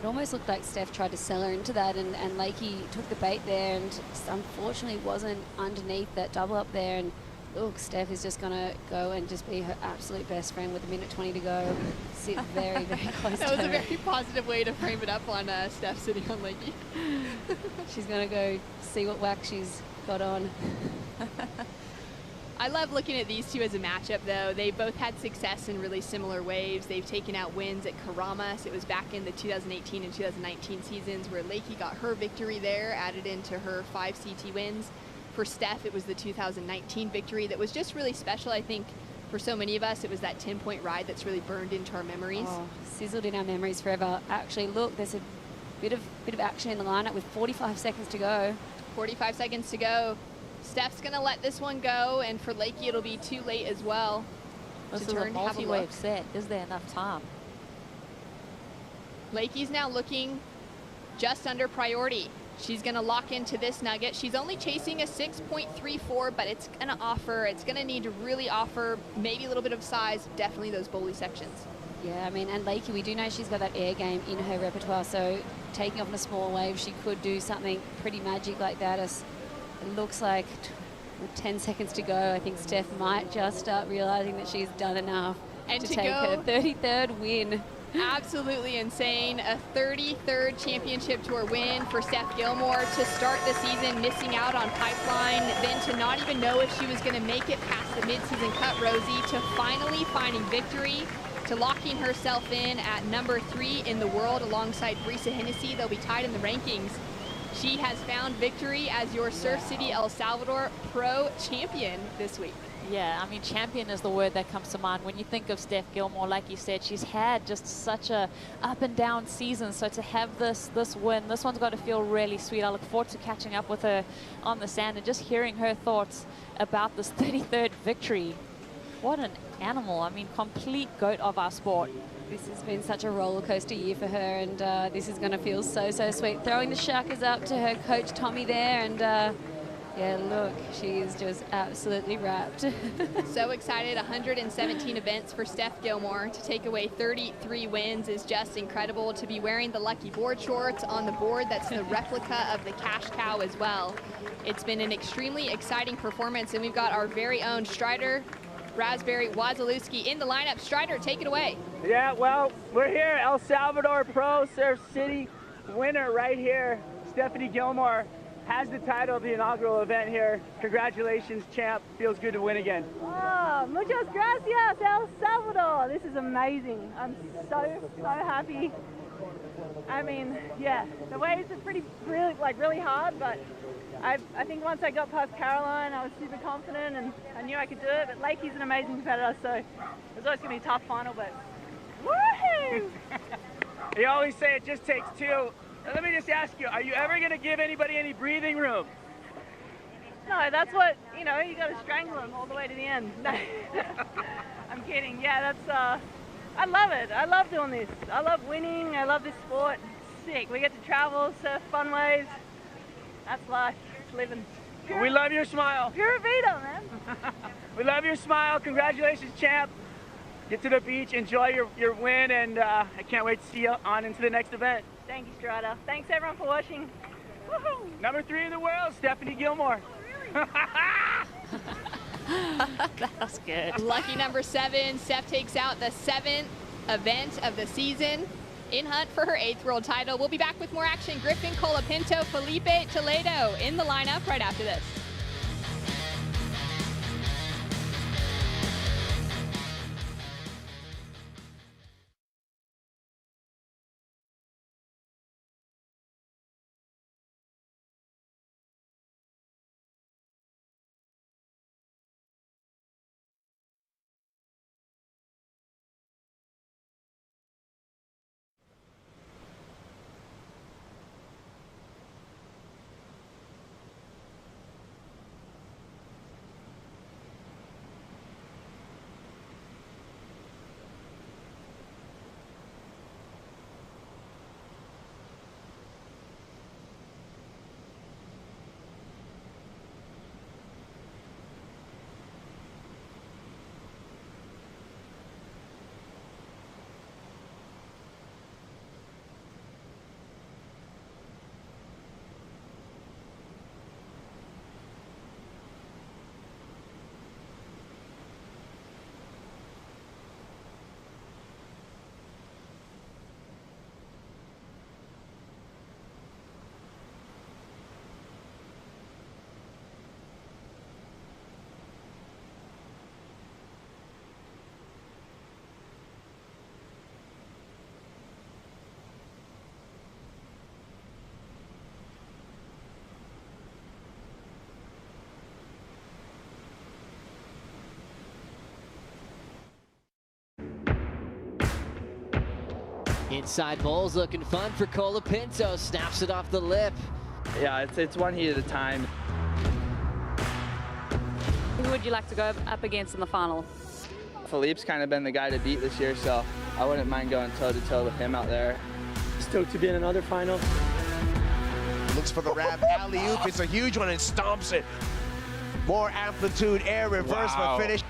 It almost looked like Steph tried to sell her into that, and Lakey took the bait there and just unfortunately wasn't underneath that double up there. And look, Steph is just going to go and just be her absolute best friend with 1:20 to go. Sit very, very close to her. That was a very positive way to frame it up on Steph sitting on Lakey. She's going to go see what wax she's got on. I love looking at these two as a matchup, though. They both had success in really similar waves. They've taken out wins at Karamas. It was back in the 2018 and 2019 seasons where Lakey got her victory there, added into her 5 CT wins. For Steph, it was the 2019 victory that was just really special, I think, for so many of us. It was that 10-point ride that's really burned into our memories. Oh, sizzled in our memories forever. Actually, look, there's a bit of action in the lineup with 45 seconds to go. 45 seconds to go. Steph's going to let this one go, and for Lakey, it'll be too late as well. This to is turn a to have a multi-wave look. set. Is there enough time? Lakey's now looking just under priority. She's going to lock into this nugget. She's only chasing a 6.34, but it's going to need to really offer maybe a little bit of size, definitely those bowly sections. Yeah, I mean, and Lakey, we do know she's got that air game in her repertoire, so taking off on a small wave, she could do something pretty magic like that. It looks like with 10 seconds to go, I think Steph might just start realizing that she's done enough And to to take go- her 33rd win. Absolutely insane. A 33rd championship tour win for Steph Gilmore to start the season missing out on Pipeline, then to not even know if she was going to make it past the midseason cut, Rosie, to finally finding victory, to locking herself in at number 3 in the world alongside Brisa Hennessy. They'll be tied in the rankings. She has found victory as your Surf City El Salvador Pro champion this week. Yeah, I mean, champion is the word that comes to mind when you think of Steph Gilmore. Like you said, she's had just such a up and down season. So to have this win, this one's got to feel really sweet. I look forward to catching up with her on the sand and just hearing her thoughts about this 33rd victory. What an animal. I mean, complete goat of our sport. This has been such a roller coaster year for her, and this is going to feel so, so sweet. Throwing the shackers up to her coach Tommy there, and yeah, look, she is just absolutely wrapped. So excited. 117 events for Steph Gilmore. To take away 33 wins is just incredible. To be wearing the Lucky board shorts on the board, that's the replica of the Cash Cow as well. It's been an extremely exciting performance, and we've got our very own Strider Raspberry Wazalewski in the lineup. Strider, take it away. Yeah, well, we're here, El Salvador Pro Surf City winner right here. Stephanie Gilmore has the title of the inaugural event here. Congratulations, champ. Feels good to win again. Oh, muchas gracias, El Salvador. This is amazing. I'm so happy. I mean, yeah, the waves are really hard, but I think once I got past Caroline, I was super confident and I knew I could do it. But Lakey's an amazing competitor, so it was always going to be a tough final, but woohoo! You always say it just takes 2. Let me just ask you, are you ever going to give anybody any breathing room? No, that's what, you got to strangle them all the way to the end. No. I'm kidding. Yeah, that's, I love it. I love doing this. I love winning. I love this sport. It's sick. We get to travel, surf fun waves. That's life. It's living. We love your smile. Pura vida, man. We love your smile. Congratulations, champ. Get to the beach, enjoy your win, and I can't wait to see you on into the next event. Thank you, Strata. Thanks, everyone, for watching. Number 3 in the world, Stephanie Gilmore. That's good. Lucky number 7. Steph takes out the 7th event of the season in hunt for her 8th world title. We'll be back with more action. Griffin, Pinto, Felipe Toledo in the lineup right after this. Inside bowls looking fun for Pinto. Snaps it off the lip. Yeah, it's one heat at a time. Who would you like to go up against in the final? Philippe's kind of been the guy to beat this year, so I wouldn't mind going toe-to-toe with him out there. Stoked to be in another final. Looks for the wrap alley-oop. It's a huge one and stomps it. More amplitude, air reverse for finish.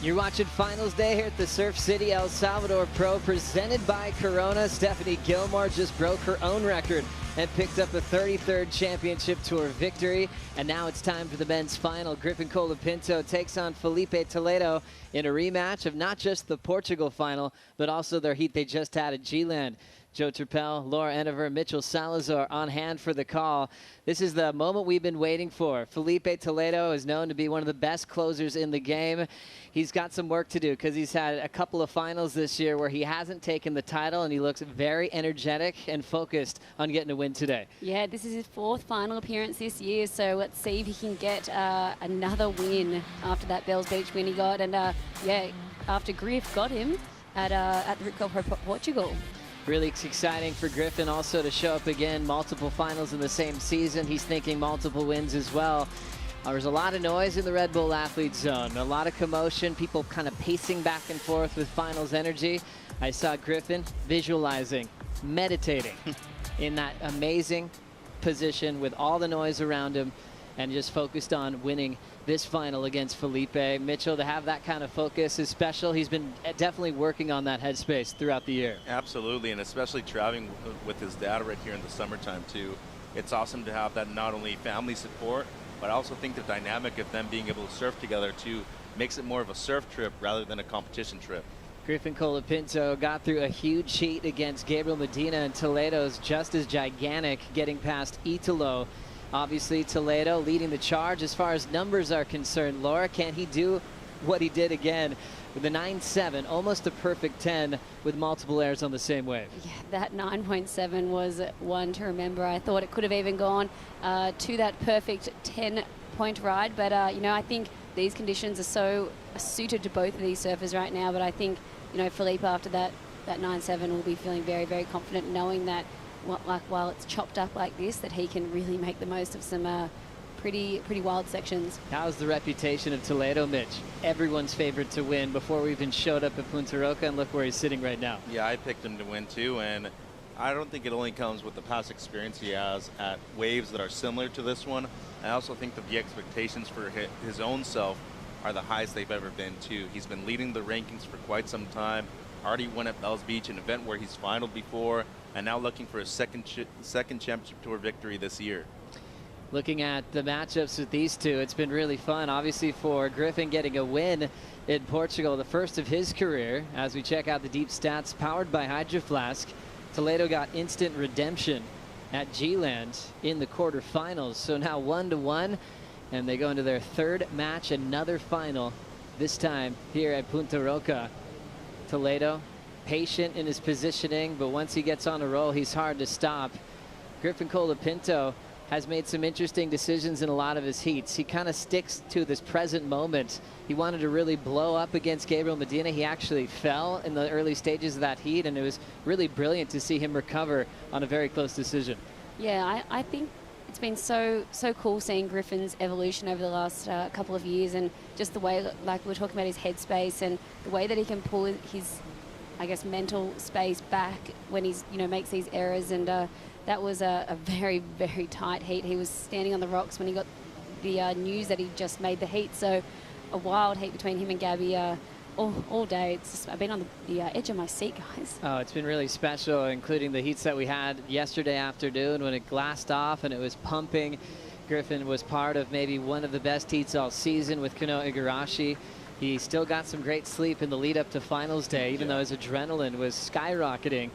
You're watching Finals Day here at the Surf City El Salvador Pro, presented by Corona. Stephanie Gilmore just broke her own record and picked up a 33rd Championship Tour victory. And now it's time for the men's final. Griffin Pinto takes on Felipe Toledo in a rematch of not just the Portugal final, but also their heat they just had at G-Land. Joe Turpel, Laura Enever, Mitchell Salazar on hand for the call. This is the moment we've been waiting for. Felipe Toledo is known to be one of the best closers in the game. He's got some work to do because he's had a couple of finals this year where he hasn't taken the title, and he looks very energetic and focused on getting a win today. Yeah, this is his 4th final appearance this year, so let's see if he can get another win after that Bells Beach win he got, and yeah, after Griff got him at the Rippable Pro Portugal. Really exciting for Griffin also to show up again, multiple finals in the same season. He's thinking multiple wins as well. There's a lot of noise in the Red Bull Athlete Zone, a lot of commotion, people kind of pacing back and forth with finals energy. I saw Griffin visualizing, meditating in that amazing position with all the noise around him, and just focused on winning this final against Felipe. Mitchell, to have that kind of focus is special. He's been definitely working on that headspace throughout the year. Absolutely, and especially traveling with his dad right here in the summertime too. It's awesome to have that not only family support, but I also think the dynamic of them being able to surf together too makes it more of a surf trip rather than a competition trip. Griffin Pinto got through a huge heat against Gabriel Medina, and Toledo's just as gigantic, getting past Italo. Obviously, Toledo leading the charge as far as numbers are concerned. Laura, can he do what he did again with the 9.7, almost a perfect 10 with multiple airs on the same wave? Yeah, that 9.7 was one to remember. I thought it could have even gone to that perfect 10-point ride, but you know, I think these conditions are so suited to both of these surfers right now. But I think, you know, Felipe after that 9.7 will be feeling very, very confident, knowing that while it's chopped up like this, that he can really make the most of some pretty wild sections. How's the reputation of Toledo, Mitch? Everyone's favorite to win before we even showed up at Punta Roca, and look where he's sitting right now. Yeah, I picked him to win too, and I don't think it only comes with the past experience he has at waves that are similar to this one. I also think that the expectations for his own self are the highest they've ever been too. He's been leading the rankings for quite some time, already won at Bells Beach, an event where he's finaled before, and now looking for a second championship tour victory this year. Looking at the matchups with these two, it's been really fun. Obviously for Griffin getting a win in Portugal, the first of his career, as we check out the deep stats powered by Hydro Flask. Toledo got instant redemption at G-Land in the quarterfinals. So now 1-1, and they go into their third match, another final, this time here at Punta Roca. Toledo, patient in his positioning, but once he gets on a roll, he's hard to stop. Griffin Pinto has made some interesting decisions in a lot of his heats. He kind of sticks to this present moment. He wanted to really blow up against Gabriel Medina. He actually fell in the early stages of that heat, and it was really brilliant to see him recover on a very close decision. Yeah, I think it's been so cool seeing Griffin's evolution over the last couple of years, and just the way, like we were talking about, his headspace and the way that he can pull his, I guess, mental space back when he's, makes these errors. And that was a very, very tight heat. He was standing on the rocks when he got the news that he just made the heat. So a wild heat between him and Gabby all day. I've been on the edge of my seat, guys. Oh, it's been really special, including the heats that we had yesterday afternoon when it glassed off and it was pumping. Griffin was part of maybe one of the best heats all season with Kano Igarashi. He still got some great sleep in the lead up to finals day, even though his adrenaline was skyrocketing.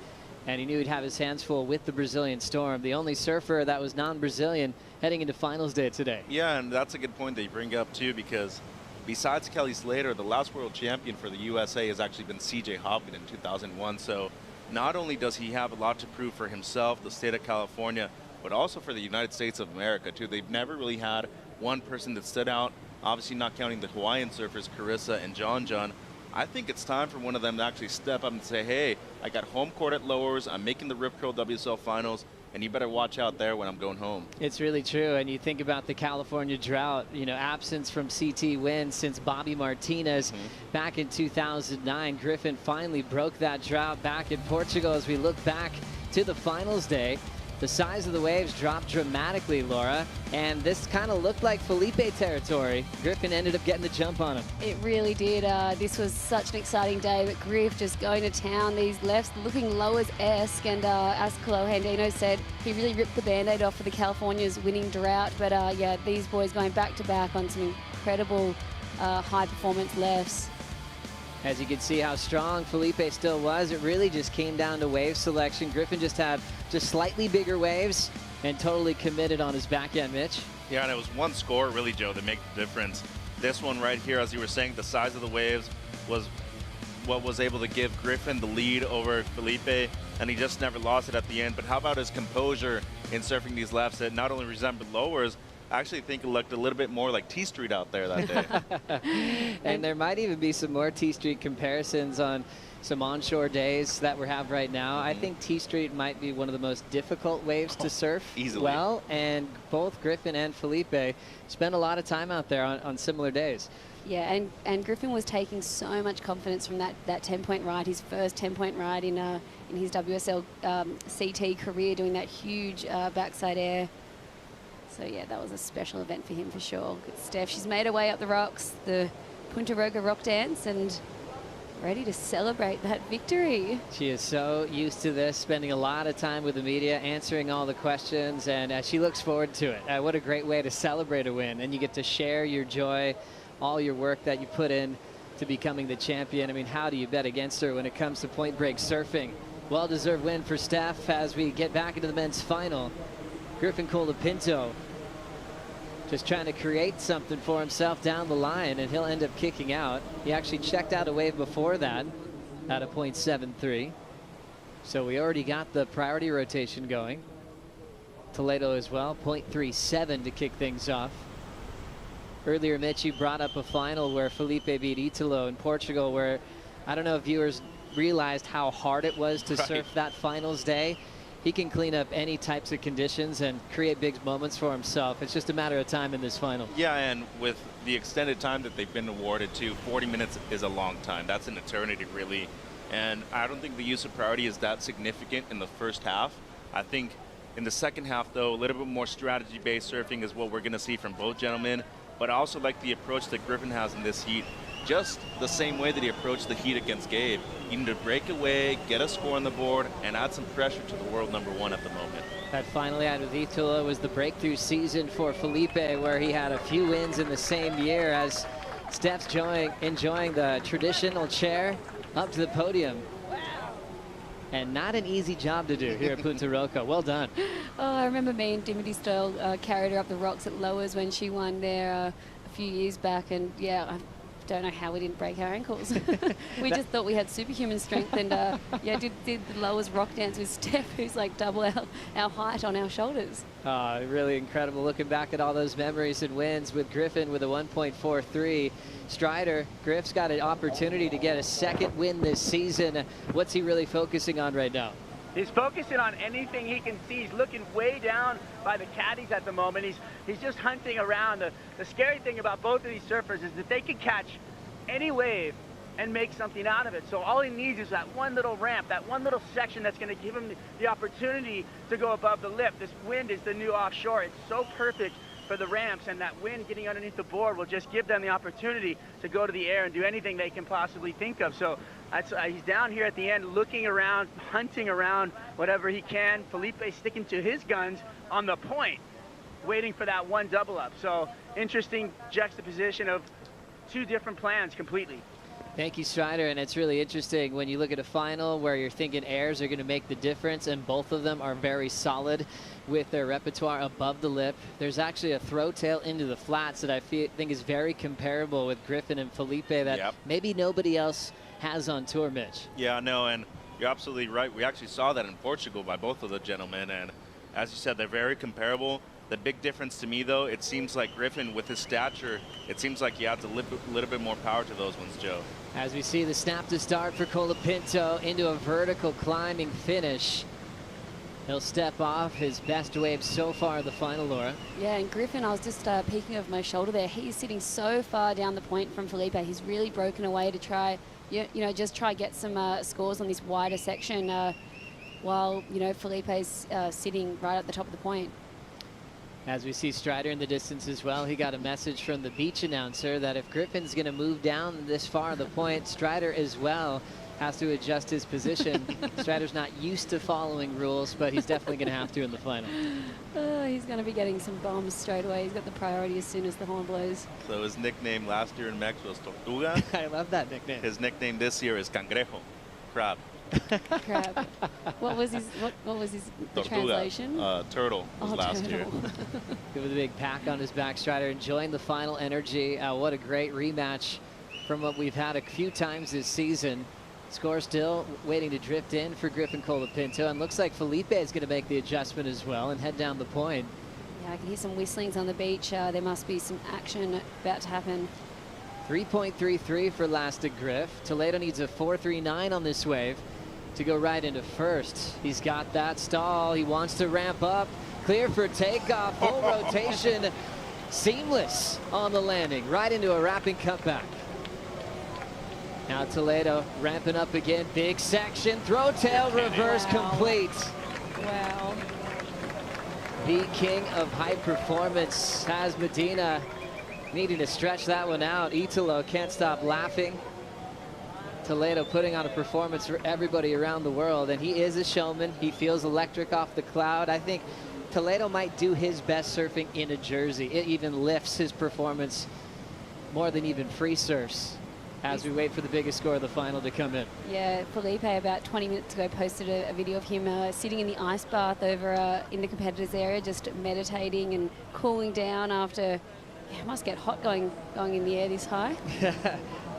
And he knew he'd have his hands full with the Brazilian Storm, the only surfer that was non-Brazilian heading into finals day today. Yeah, and that's a good point that you bring up too, because besides Kelly Slater, the last world champion for the USA has actually been CJ Hopkins in 2001. So not only does he have a lot to prove for himself, the state of California, but also for the United States of America too. They've never really had one person that stood out, obviously not counting the Hawaiian surfers, Carissa and John. I think it's time for one of them to actually step up and say, hey, I got home court at Lowers, I'm making the Rip Curl WSL Finals, and you better watch out there when I'm going home. It's really true, and you think about the California drought, absence from CT wins since Bobby Martinez back in 2009. Griffin finally broke that drought back in Portugal. As we look back to the finals day, the size of the waves dropped dramatically, Laura, and this kind of looked like Felipe territory. Griffin ended up getting the jump on him. It really did. This was such an exciting day, but Griff just going to town. These lefts looking Lowers-esque, and as Kalo Handino said, he really ripped the Band-Aid off for the California's winning drought. But yeah, these boys going back-to-back on some incredible high-performance lefts. As you can see how strong Felipe still was, it really just came down to wave selection. Griffin just had slightly bigger waves and totally committed on his backhand, Mitch. Yeah, and it was one score, really, Joe, that made the difference. This one right here, as you were saying, the size of the waves was what was able to give Griffin the lead over Felipe, and he just never lost it at the end. But how about his composure in surfing these lefts that not only resembled Lowers, I actually think it looked a little bit more like T Street out there that day. And there might even be some more T Street comparisons on some onshore days that we have right now. I think T Street might be one of the most difficult waves to surf well, and both Griffin and Felipe spent a lot of time out there on similar days. Yeah, and Griffin was taking so much confidence from that 10-point ride, his first 10-point ride in his WSL CT career, doing that huge backside air. So yeah, that was a special event for him for sure. Steph, she's made her way up the rocks, the Punta Roca rock dance, and ready to celebrate that victory. She is so used to this, spending a lot of time with the media, answering all the questions, and she looks forward to it. What a great way to celebrate a win, and you get to share your joy, all your work that you put in to becoming the champion. I mean, how do you bet against her when it comes to point break surfing? Well-deserved win for Steph as we get back into the men's final. Griffin Pinto just trying to create something for himself down the line, and he'll end up kicking out. He actually checked out a wave before that at a .73. So we already got the priority rotation going. Toledo as well, .37 to kick things off. Earlier, Mitch, you brought up a final where Felipe beat Italo in Portugal, where I don't know if viewers realized how hard it was to surf that finals day. He can clean up any types of conditions and create big moments for himself. It's just a matter of time in this final. Yeah, and with the extended time that they've been awarded to, 40 minutes is a long time. That's an eternity, really. And I don't think the use of priority is that significant in the first half. I think in the second half, though, a little bit more strategy-based surfing is what we're going to see from both gentlemen. But I also like the approach that Griffin has in this heat. just the same way that he approached the heat against Gabe. You need to break away, get a score on the board, and add some pressure to the world #1 at the moment. That finally out of Itola was the breakthrough season for Felipe, where he had a few wins in the same year as Steph's enjoying the traditional chair up to the podium. And not an easy job to do here at Punta Roca. Well done. Oh, I remember me and Dimity Stoll carried her up the rocks at Lowers when she won there a few years back. And yeah, I don't know how we didn't break our ankles. We just thought we had superhuman strength, and yeah, did the Lowers rock dance with Steph, who's like double our height on our shoulders. Really incredible looking back at all those memories and wins with Griffin with a 1.43. Strider, Griff's got an opportunity to get a second win this season. What's he really focusing on right now? He's focusing on anything he can see. He's looking way down by the caddies at the moment. He's just hunting around. The scary thing about both of these surfers is that they can catch any wave and make something out of it. So all he needs is that one little ramp, that one little section that's going to give him the opportunity to go above the lip. This wind is the new offshore. It's so perfect for the ramps, and that wind getting underneath the board will just give them the opportunity to go to the air and do anything they can possibly think of. So he's down here at the end looking around, hunting around whatever he can. Felipe sticking to his guns on the point, waiting for that one double up. So interesting juxtaposition of two different plans completely. Thank you, Strider, and it's really interesting when you look at a final where you're thinking airs are going to make the difference, and both of them are very solid with their repertoire above the lip. There's actually a throw tail into the flats that I think is very comparable with Griffin and Felipe that maybe nobody else has on tour, Mitch. Yeah, no, and you're absolutely right. We actually saw that in Portugal by both of the gentlemen, and as you said, they're very comparable. The big difference to me, though, it seems like Griffin, with his stature, it seems like he adds a little bit more power to those ones, Joe. As we see the snap to start for Pinto into a vertical climbing finish. He'll step off his best wave so far in the final, Laura. Yeah, and Griffin, I was just peeking over my shoulder there. He's sitting so far down the point from Felipe. He's really broken away to try, just try get some scores on this wider section while, Felipe's sitting right at the top of the point. As we see Strider in the distance as well, he got a message from the beach announcer that if Griffin's going to move down this far on the point, Strider as well has to adjust his position. Strider's not used to following rules, but he's definitely going to have to in the final. He's going to be getting some bombs straight away. He's got the priority as soon as the horn blows. So his nickname last year in Mex was Tortuga. I love that nickname. His nickname this year is Cangrejo, crab. Crab. What was his translation? Turtle was last year. With a big pack on his back, Strider enjoying the final energy. What a great rematch from what we've had a few times this season. Score still waiting to drift in for Griffin Pinto, and looks like Felipe is going to make the adjustment as well and head down the point. Yeah, I can hear some whistlings on the beach. There must be some action about to happen. 3.33 for Lastic Griff. Toledo needs a 4.39 on this wave to go right into first. He's got that stall. He wants to ramp up. Clear for takeoff. Full rotation. Seamless on the landing. Right into a wrapping cutback. Now Toledo ramping up again. Big section. Throw tail reverse complete. Wow. The king of high performance has Medina needing to stretch that one out. Italo can't stop laughing. Toledo putting on a performance for everybody around the world, and he is a showman. He feels electric off the cloud. I think Toledo might do his best surfing in a jersey. It even lifts his performance more than even free surfs as we wait for the biggest score of the final to come in. Yeah, Felipe about 20 minutes ago posted a video of him sitting in the ice bath over in the competitors area, just meditating and cooling down after. Yeah, it must get hot going in the air this high.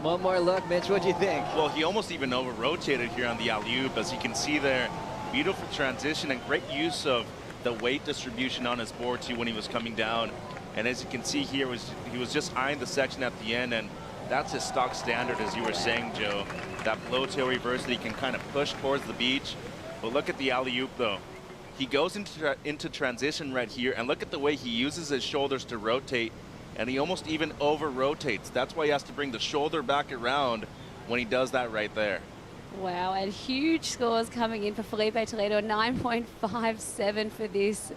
One more look, Mitch, what do you think? Well, he almost even over-rotated here on the alley-oop, as you can see there. Beautiful transition and great use of the weight distribution on his board too when he was coming down. And as you can see here, he was just eyeing the section at the end, and that's his stock standard, as you were saying, Joe. That blow tail reverse that he can kind of push towards the beach. But look at the alley-oop, though. He goes into transition right here, and look at the way he uses his shoulders to rotate, and he almost even over-rotates. That's why he has to bring the shoulder back around when he does that right there. Wow, and huge scores coming in for Felipe Toledo, 9.57 for this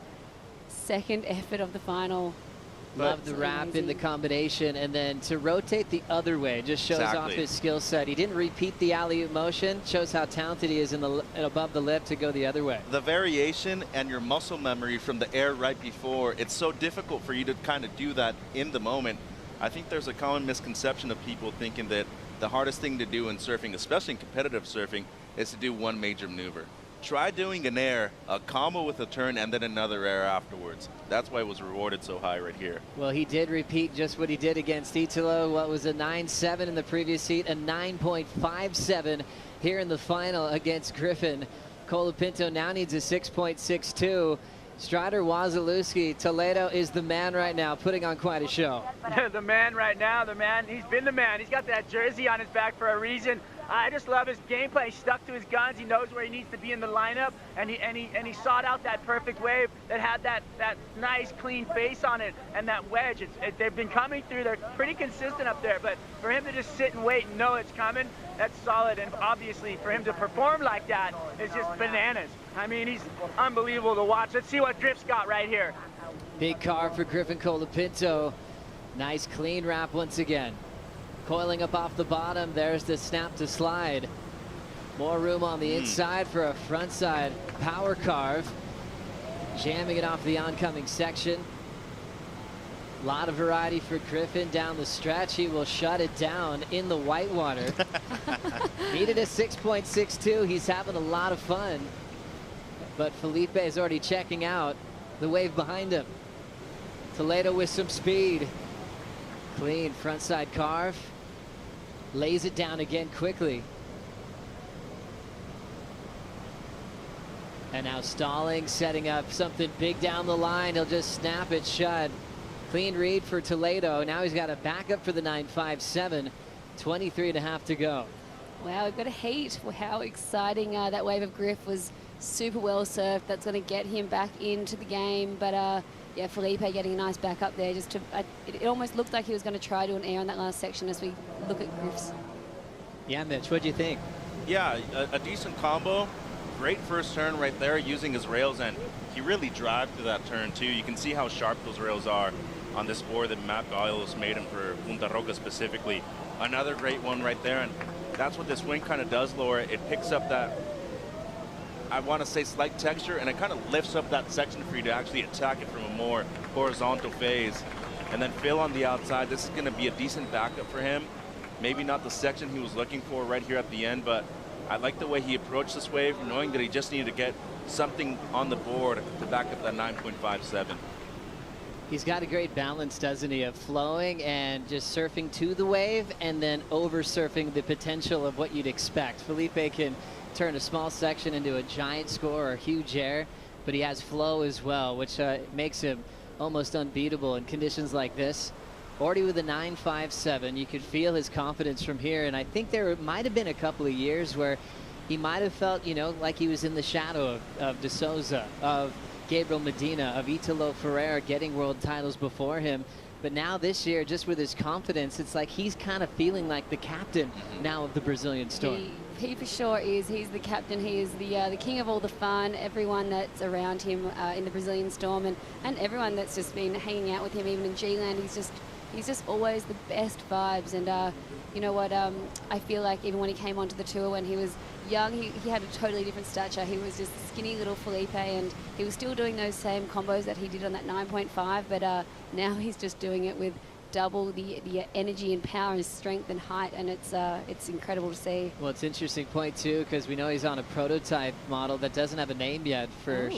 second effort of the final. Love the wrap in the combination, and then to rotate the other way just shows off his skill set. He didn't repeat the alley-oop motion, shows how talented he is in the above the lip to go the other way. The variation and your muscle memory from the air right before, it's so difficult for you to kind of do that in the moment. I think there's a common misconception of people thinking that the hardest thing to do in surfing, especially in competitive surfing, is to do one major maneuver. Try doing an air, a combo with a turn, and then another air afterwards. That's why it was rewarded so high right here. Well, he did repeat just what he did against Italo. What was a 9.7 in the previous heat, a 9.57 here in the final against Griffin. Pinto now needs a 6.62. Strider, Wasilewski, Toledo is the man right now, putting on quite a show. The man right now, the man. He's been the man. He's got that jersey on his back for a reason. I just love his gameplay. He stuck to his guns. He knows where he needs to be in the lineup, and he sought out that perfect wave that had that nice, clean face on it, and that wedge. They've been coming through. They're pretty consistent up there, but for him to just sit and wait and know it's coming, that's solid. And obviously, for him to perform like that is just bananas. I mean, he's unbelievable to watch. Let's see what Griff's got right here. Big carve for Griffin Pinto. Nice clean wrap once again. Coiling up off the bottom, there's the snap to slide. More room on the inside for a frontside power carve. Jamming it off the oncoming section. A lot of variety for Griffin down the stretch. He will shut it down in the whitewater. Needed a 6.62. He's having a lot of fun. But Felipe is already checking out the wave behind him. Toledo with some speed. Clean frontside carve. Lays it down again quickly. And now stalling, setting up something big down the line. He'll just snap it shut. Clean read for Toledo. Now he's got a backup for the 9.57. 23.5 to go. Wow, we've got a heat. Well, how exciting. That wave of Griff was super well surfed. That's going to get him back into the game. But yeah, Felipe getting a nice backup there. Just to, it almost looked like he was going to try to an air on that last section as we look at Griff's. Yeah, Mitch, what do you think? Yeah, a decent combo. Great first turn right there using his rails, and he really drived through that turn too. You can see how sharp those rails are on this board that Matt Giles made him for Punta Roca specifically. Another great one right there, and that's what this wing kind of does, Laura. It picks up that, I want to say, slight texture, and it kind of lifts up that section for you to actually attack it from a more horizontal phase. And then Phil on the outside, this is going to be a decent backup for him. Maybe not the section he was looking for right here at the end, but I like the way he approached this wave, knowing that he just needed to get something on the board to back up that 9.57. He's got a great balance, doesn't he, of flowing and just surfing to the wave and then over surfing the potential of what you'd expect. Felipe can turn a small section into a giant score or huge air, but he has flow as well, which makes him almost unbeatable in conditions like this. Already with a 9.57, you could feel his confidence from here, and I think there might have been a couple of years where he might have felt, you know, like he was in the shadow of De Souza, of Gabriel Medina, of Italo Ferreira getting world titles before him. But now this year, just with his confidence, it's like he's kind of feeling like the captain now of the Brazilian Storm. He for sure is. He's the captain. He is the king of all the fun. Everyone that's around him in the Brazilian Storm, and everyone that's just been hanging out with him, even in G-Land, he's just always the best vibes. And you know what? I feel like even when he came onto the tour when he was young, he had a totally different stature. He was just a skinny little Felipe, and he was still doing those same combos that he did on that 9.5. But now he's just doing it with double the energy and power and strength and height, and it's incredible to see. Well, it's an interesting point too, because we know he's on a prototype model that doesn't have a name yet for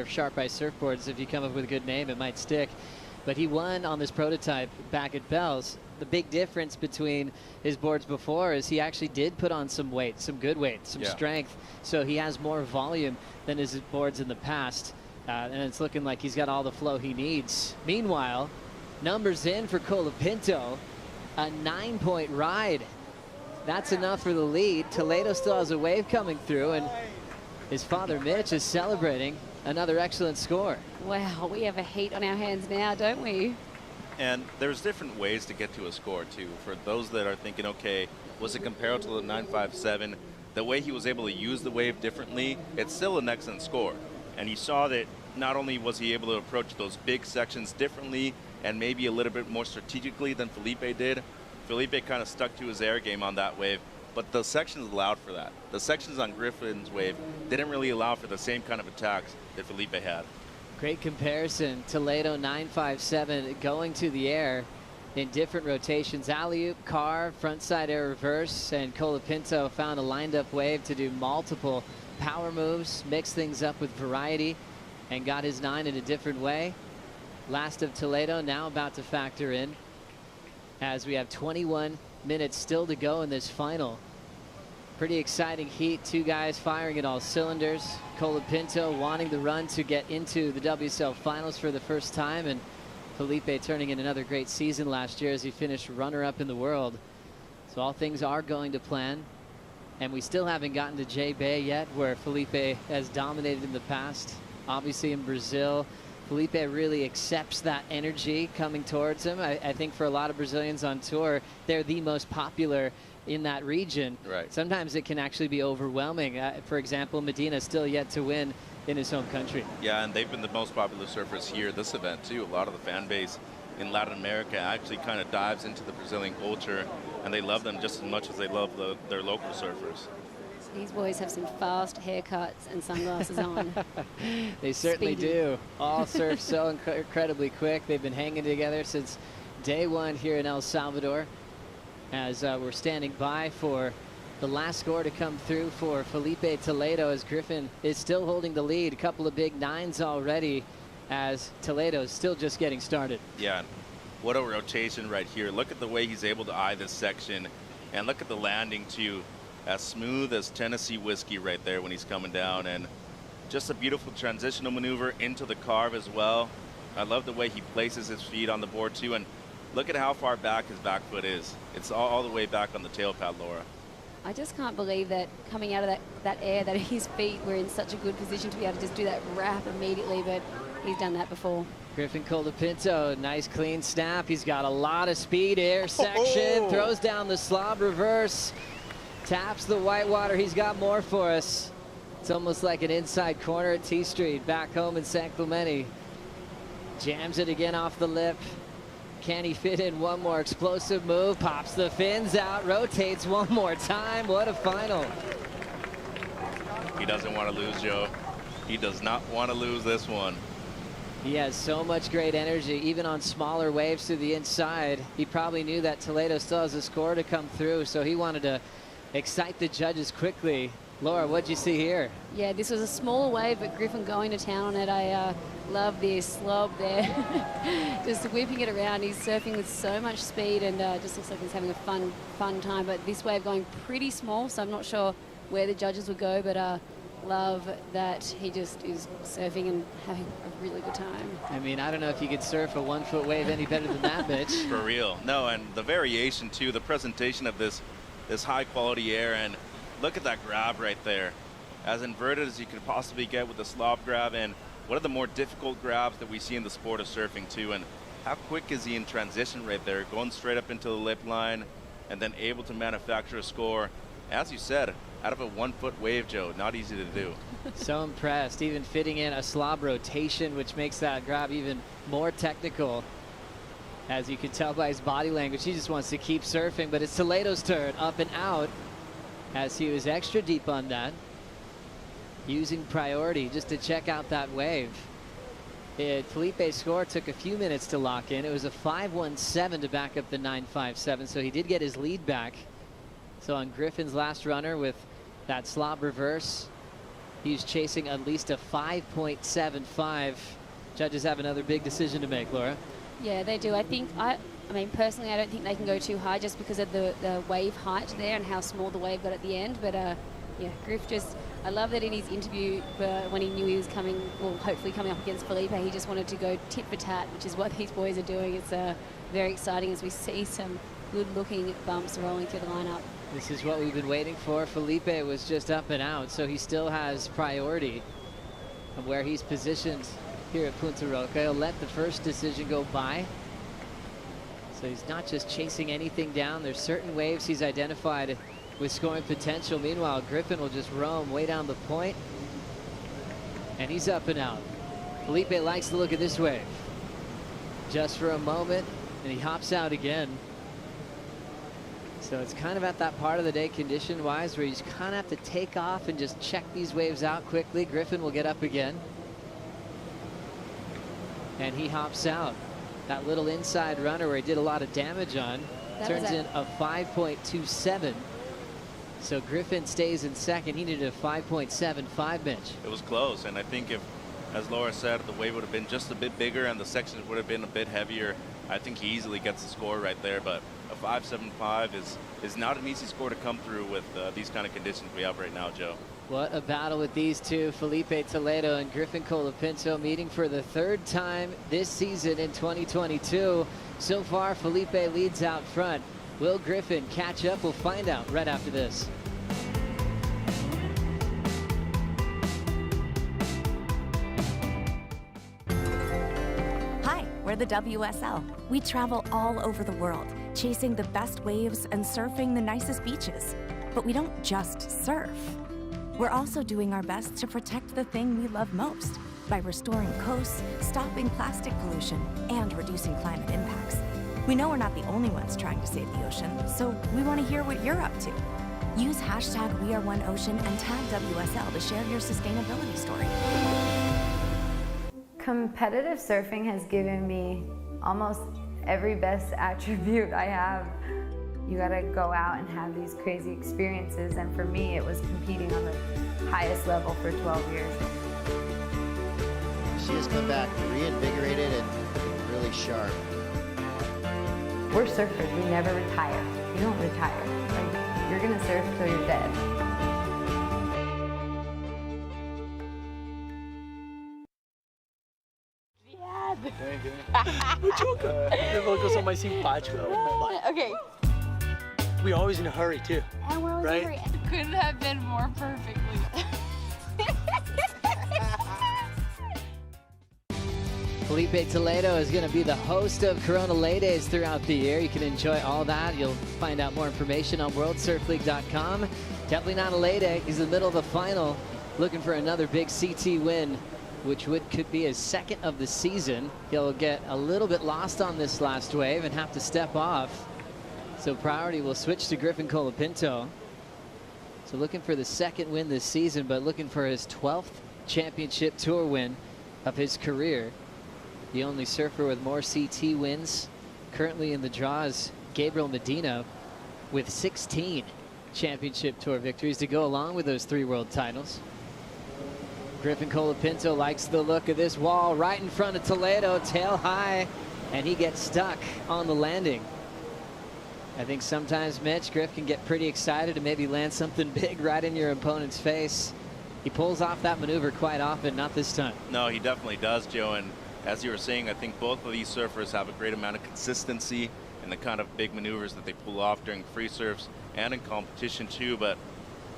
Sharp Ice surfboards. If you come up with a good name, it might stick. But he won on this prototype back at Bell's. The big difference between his boards before is he actually did put on some weight, some good weight, some strength. So he has more volume than his boards in the past. And it's looking like he's got all the flow he needs. Meanwhile, numbers in for Pinto, a 9-point ride. That's enough for the lead. Toledo still has a wave coming through, and his father Mitch is celebrating another excellent score. Wow, we have a heat on our hands now, don't we? And there's different ways to get to a score too. For those that are thinking, okay, was it comparable to the 9.57? The way he was able to use the wave differently, it's still an excellent score. And you saw that not only was he able to approach those big sections differently and maybe a little bit more strategically than Felipe did. Felipe kind of stuck to his air game on that wave, but the sections allowed for that. The sections on Griffin's wave didn't really allow for the same kind of attacks that Felipe had. Great comparison. Toledo 957 going to the air in different rotations. Alley-oop, carve, frontside air reverse, and Pinto found a lined-up wave to do multiple power moves, mix things up with variety, and got his 9 in a different way. Last of Toledo now about to factor in as we have 21 minutes still to go in this final. Pretty exciting heat. Two guys firing at all cylinders. Pinto wanting the run to get into the WSL Finals for the first time, and Felipe turning in another great season last year as he finished runner-up in the world. So all things are going to plan. And we still haven't gotten to J-Bay yet, where Felipe has dominated in the past. Obviously in Brazil, Felipe really accepts that energy coming towards him. I think for a lot of Brazilians on tour, they're the most popular in that region. Right. Sometimes it can actually be overwhelming. For example, Medina still yet to win in his home country. Yeah, and they've been the most popular surfers here this event too. A lot of the fan base in Latin America actually kind of dives into the Brazilian culture, and they love them just as much as they love their local surfers. These boys have some fast haircuts and sunglasses on. They certainly do. All surf so incredibly quick. They've been hanging together since day one here in El Salvador, as we're standing by for the last score to come through for Felipe Toledo, as Griffin is still holding the lead. A couple of big 9s already, as Toledo is still just getting started. Yeah, what a rotation right here. Look at the way he's able to eye this section, and look at the landing too. As smooth as Tennessee whiskey right there when he's coming down, and just a beautiful transitional maneuver into the carve as well. I love the way he places his feet on the board too, and look at how far back his back foot is. It's all the way back on the tail pad, Laura. I just can't believe that coming out of that air, that his feet were in such a good position to be able to just do that wrap immediately, but he's done that before. Griffin Pinto, nice clean snap. He's got a lot of speed, air section, throws down the slob reverse, taps the whitewater. He's got more for us. It's almost like an inside corner at T Street back home in San Clemente. Jams it again off the lip. Can he fit in one more explosive move? Pops the fins out, rotates one more time. What a final. He doesn't want to lose, Joe. He does not want to lose this one. He has so much great energy, even on smaller waves to the inside. He probably knew that Toledo still has a score to come through, so he wanted to excite the judges quickly. Laura, what'd you see here? Yeah, this was a small wave, but Griffin going to town on it. I love this slob there. Just whipping it around. He's surfing with so much speed, and just looks like he's having a fun time. But this wave going pretty small, so I'm not sure where the judges would go, but love that he just is surfing and having a really good time. I mean, I don't know if you could surf a 1 foot wave any better than that, Mitch. For real. No, and the variation too, the presentation of this high quality air, and look at that grab right there. As inverted as you could possibly get with the slob grab, and one of the more difficult grabs that we see in the sport of surfing too. And how quick is he in transition right there, going straight up into the lip line and then able to manufacture a score. As you said, out of a 1 foot wave, Joe, not easy to do. So impressed, even fitting in a slob rotation, which makes that grab even more technical. As you can tell by his body language, he just wants to keep surfing, but it's Toledo's turn, up and out, as he was extra deep on that, using priority just to check out that wave. Felipe's score took a few minutes to lock in. It was a 5.17 to back up the 9.57, so he did get his lead back. So on Griffin's last runner with that slob reverse, he's chasing at least a 5.75. Judges have another big decision to make, Laura. Yeah, they do. I mean, personally, I don't think they can go too high just because of the wave height there and how small the wave got at the end. But yeah, Griff I love that in his interview when he knew he was hopefully coming up against Felipe, he just wanted to go tit for tat, which is what these boys are doing. It's very exciting as we see some good-looking bumps rolling through the lineup. This is what we've been waiting for. Felipe was just up and out, so he still has priority of where he's positioned here at Punta Roca. He'll let the first decision go by. So he's not just chasing anything down. There's certain waves he's identified with scoring potential. Meanwhile, Griffin will just roam way down the point. And he's up and out. Felipe likes the look of this wave. Just for a moment, and he hops out again. So it's kind of at that part of the day condition-wise where you just kind of have to take off and just check these waves out quickly. Griffin will get up again. And he hops out. That little inside runner where he did a lot of damage on turns in a 5.27. So Griffin stays in second. He needed a 5.75, Mitch. It was close, and I think if, as Laura said, the wave would have been just a bit bigger and the sections would have been a bit heavier, I think he easily gets the score right there. But a 5.75 is not an easy score to come through with these kind of conditions we have right now, Joe. What a battle with these two, Felipe Toledo and Griffin Colapinto, meeting for the third time this season in 2022. So far, Felipe leads out front. Will Griffin catch up? We'll find out right after this. Hi, we're the WSL. We travel all over the world, chasing the best waves and surfing the nicest beaches. But we don't just surf. We're also doing our best to protect the thing we love most by restoring coasts, stopping plastic pollution, and reducing climate impacts. We know we're not the only ones trying to save the ocean, so we want to hear what you're up to. Use hashtag #WeAreOneOcean and tag WSL to share your sustainability story. Competitive surfing has given me almost every best attribute I have. You gotta go out and have these crazy experiences, and for me it was competing on the highest level for 12 years. She has come back reinvigorated and really sharp. We're surfers, we never retire. You don't retire. Like, you're gonna surf till you're dead. O Lucas são mais simpáticos. Okay. We're always in a hurry too. And we're always right? in a hurry. Couldn't have been more perfectly. Felipe Toledo is going to be the host of Corona Lay Days throughout the year. You can enjoy all that. You'll find out more information on worldsurfleague.com. Definitely not a lay day. He's in the middle of the final, looking for another big CT win, which could be his second of the season. He'll get a little bit lost on this last wave and have to step off. So priority will switch to Griffin Colapinto. So looking for the second win this season, but looking for his 12th championship tour win of his career. The only surfer with more CT wins currently in the draw is Gabriel Medina with 16 championship tour victories to go along with those 3 world titles. Griffin Colapinto likes the look of this wall right in front of Toledo, tail high, and he gets stuck on the landing. I think sometimes, Mitch, Griff can get pretty excited and maybe land something big right in your opponent's face. He pulls off that maneuver quite often, not this time. No, he definitely does, Joe. And as you were saying, I think both of these surfers have a great amount of consistency in the kind of big maneuvers that they pull off during free surfs and in competition too. But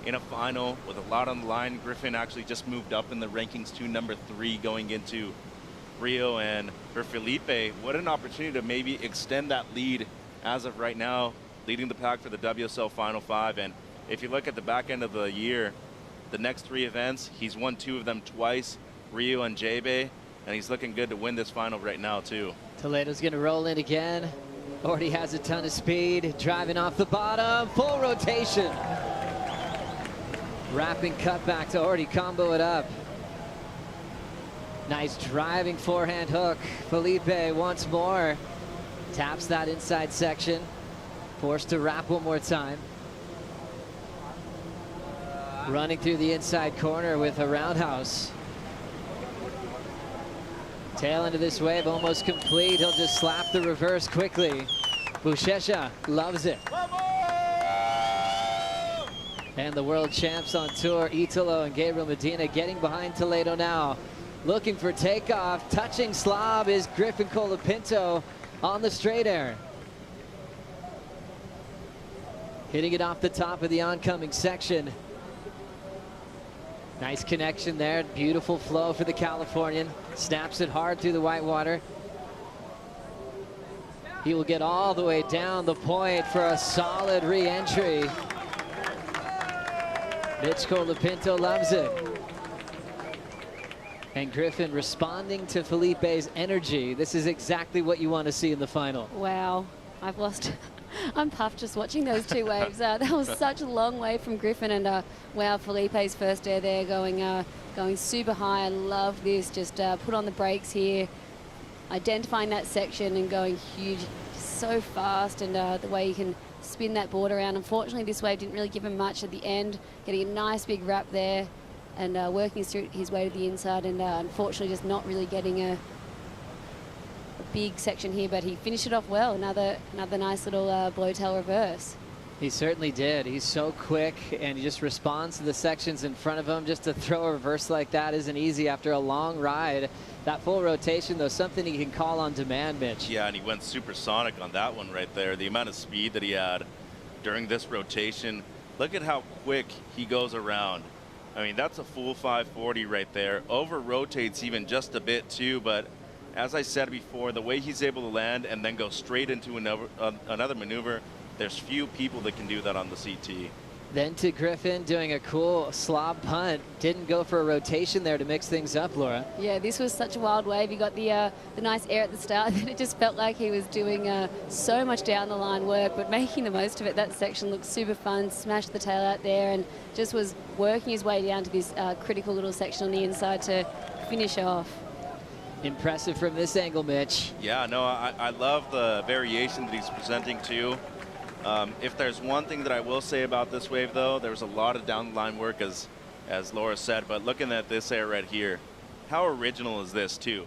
in a final with a lot on the line, Griffin actually just moved up in the rankings to number 3 going into Rio. And for Felipe, what an opportunity to maybe extend that lead as of right now, leading the pack for the WSL Final 5. And if you look at the back end of the year, the next 3 events, he's won 2 of them twice, Rio and J-Bay, and he's looking good to win this final right now too. Toledo's gonna roll in again. Already has a ton of speed, driving off the bottom, full rotation. Wrapping cutback to already combo it up. Nice driving forehand hook. Felipe once more. Taps that inside section. Forced to wrap one more time. Running through the inside corner with a roundhouse. Tail into this wave, almost complete. He'll just slap the reverse quickly. Buchecha loves it. And the world champs on tour, Italo and Gabriel Medina, getting behind Toledo now. Looking for takeoff. Touching slob is Griffin Colapinto on the straight air. Hitting it off the top of the oncoming section. Nice connection there. Beautiful flow for the Californian. Snaps it hard through the white water. He will get all the way down the point for a solid re-entry. Mitch Colapinto loves it. And Griffin responding to Felipe's energy. This is exactly what you want to see in the final. Wow, I've lost. I'm puffed just watching those two waves. That was such a long wave from Griffin, and wow, Felipe's first air there going super high. I love this. Just put on the brakes here, identifying that section and going huge, so fast, and the way you can spin that board around. Unfortunately, this wave didn't really give him much at the end, getting a nice big wrap there and working his way to the inside, and unfortunately just not really getting a big section here, but he finished it off well. Another nice little blowtail reverse. He certainly did. He's so quick, and he just responds to the sections in front of him. Just to throw a reverse like that isn't easy after a long ride. That full rotation, though, something he can call on demand, Mitch. Yeah, and he went supersonic on that one right there. The amount of speed that he had during this rotation. Look at how quick he goes around. I mean, that's a full 540 right there. Over rotates even just a bit too, but as I said before, the way he's able to land and then go straight into another maneuver, there's few people that can do that on the CT. Then to Griffin doing a cool slob punt. Didn't go for a rotation there to mix things up, Laura. Yeah, this was such a wild wave. He got the nice air at the start, and it just felt like he was doing so much down the line work, but making the most of it. That section looked super fun, smashed the tail out there, and just was working his way down to this critical little section on the inside to finish off. Impressive from this angle, Mitch. Yeah, no, I love the variation that he's presenting too. If there's one thing that I will say about this wave, though, there was a lot of down the line work, as Laura said, but looking at this air right here, how original is this too?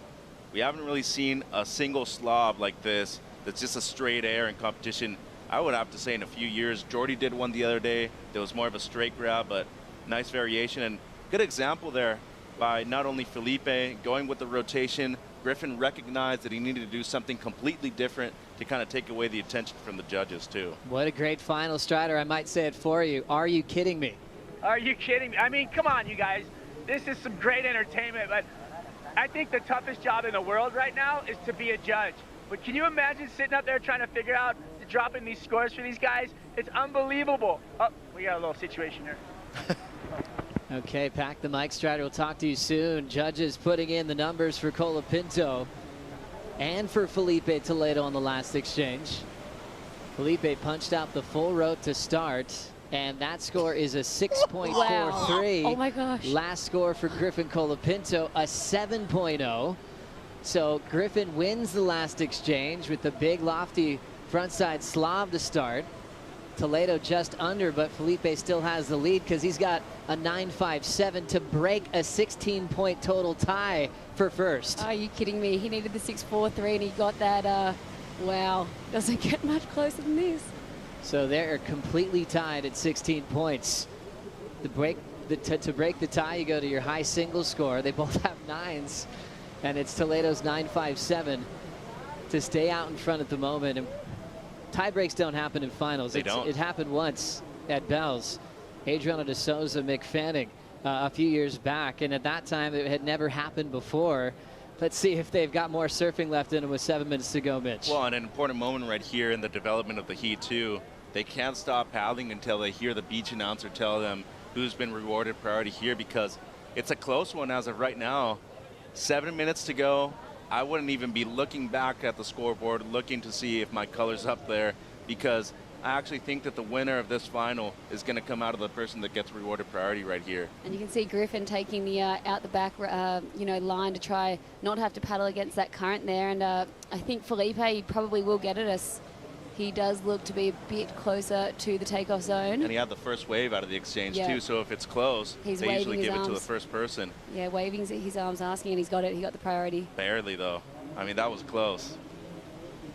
We haven't really seen a single slob like this that's just a straight air in competition. I would have to say in a few years. Jordy did one the other day. There was more of a straight grab, but nice variation, and good example there by not only Felipe going with the rotation. Griffin recognized that he needed to do something completely different to kind of take away the attention from the judges too. What a great final, Strider. I might say it for you. Are you kidding me? Are you kidding me? I mean, come on, you guys. This is some great entertainment, but I think the toughest job in the world right now is to be a judge. But can you imagine sitting up there trying to figure out dropping these scores for these guys? It's unbelievable. Oh, we got a little situation here. Okay, pack the mic, Strider. We'll talk to you soon. Judges putting in the numbers for Pinto and for Felipe Toledo on the last exchange. Felipe punched out the full rope to start, and that score is a 6.43. Wow. Oh my gosh. Last score for Griffin Pinto, a 7.0. So Griffin wins the last exchange with the big lofty frontside slob to start. Toledo just under, but Felipe still has the lead because he's got a 9.57 to break a 16-point total tie for first. Are you kidding me? He needed the 6.43 and he got that. Wow, doesn't get much closer than this. So they're completely tied at 16 points. To break the tie, you go to your high single score. They both have 9s, and it's Toledo's 9.57 to stay out in front at the moment. And tie breaks don't happen in finals. They don't. It happened once at Bell's. Adriano de Souza, McFanning a few years back, and at that time it had never happened before. Let's see if they've got more surfing left in them with 7 minutes to go, Mitch. Well, and an important moment right here in the development of the heat too. They can't stop paddling until they hear the beach announcer tell them who's been rewarded priority here, because it's a close one as of right now. 7 minutes to go. I wouldn't even be looking back at the scoreboard looking to see if my color's up there, because I actually think that the winner of this final is going to come out of the person that gets rewarded priority right here. And you can see Griffin taking the out the back line to try not have to paddle against that current there, and I think Felipe probably will get it, as he does look to be a bit closer to the takeoff zone. And he had the first wave out of the exchange too, so if it's close, He's they usually waving give his it to the arms. first person. Yeah, waving his arms, asking, and he's got it. He got the priority. Barely though. I mean, that was close.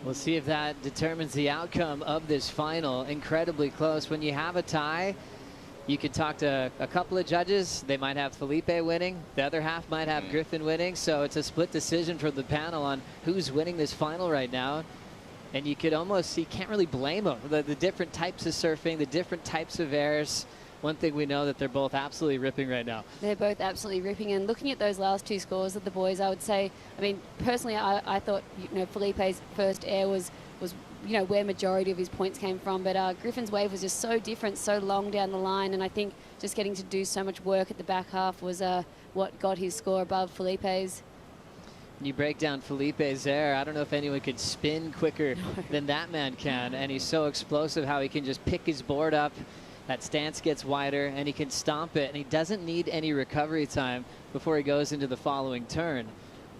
We'll see if that determines the outcome of this final. Incredibly close. When you have a tie, you can talk to a couple of judges. They might have Felipe winning. The other half might have Griffin winning. So it's a split decision from the panel on who's winning this final right now. And you can't really blame them. The different types of surfing, the different types of airs. One thing we know that they're both absolutely ripping right now. They're both absolutely ripping. And looking at those last two scores of the boys, I would say, I mean, personally, I thought Felipe's first air was where majority of his points came from. But Griffin's wave was just so different, so long down the line, and I think just getting to do so much work at the back half was what got his score above Felipe's. You break down Felipe's there. I don't know if anyone could spin quicker than that man can, and he's so explosive how he can just pick his board up. That stance gets wider, and he can stomp it, and he doesn't need any recovery time before he goes into the following turn.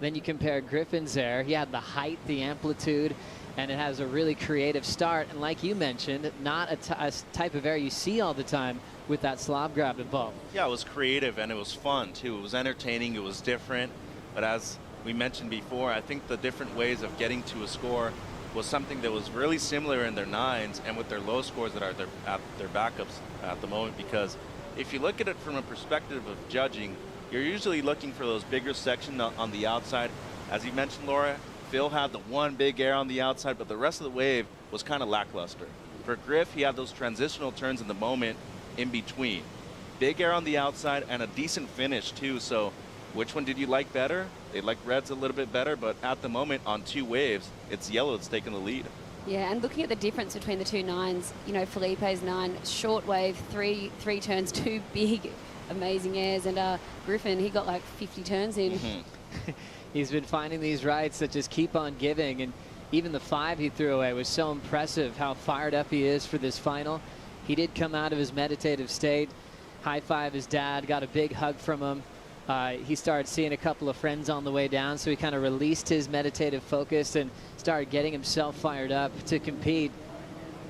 Then you compare Griffin's there. He had the height, the amplitude, and it has a really creative start. And like you mentioned, not a type of air you see all the time with that slob grab involved. Yeah, it was creative, and it was fun, too. It was entertaining. It was different. But as we mentioned before, I think the different ways of getting to a score was something that was really similar in their nines and with their low scores that are at their backups at the moment. Because if you look at it from a perspective of judging, you're usually looking for those bigger sections on the outside. As you mentioned, Laura, Phil had the one big air on the outside, but the rest of the wave was kind of lackluster. For Griff, he had those transitional turns in the moment in between. Big air on the outside and a decent finish too. So which one did you like better? They like reds a little bit better, but at the moment on two waves, it's yellow that's taking the lead. Yeah, and looking at the difference between the two nines, Felipe's 9, short wave, three turns, 2 big, amazing airs, and Griffin, he got like 50 turns in. Mm-hmm. He's been finding these rights that just keep on giving, and even the 5 he threw away was so impressive how fired up he is for this final. He did come out of his meditative state, high-five his dad, got a big hug from him. He started seeing a couple of friends on the way down, so he kind of released his meditative focus and started getting himself fired up to compete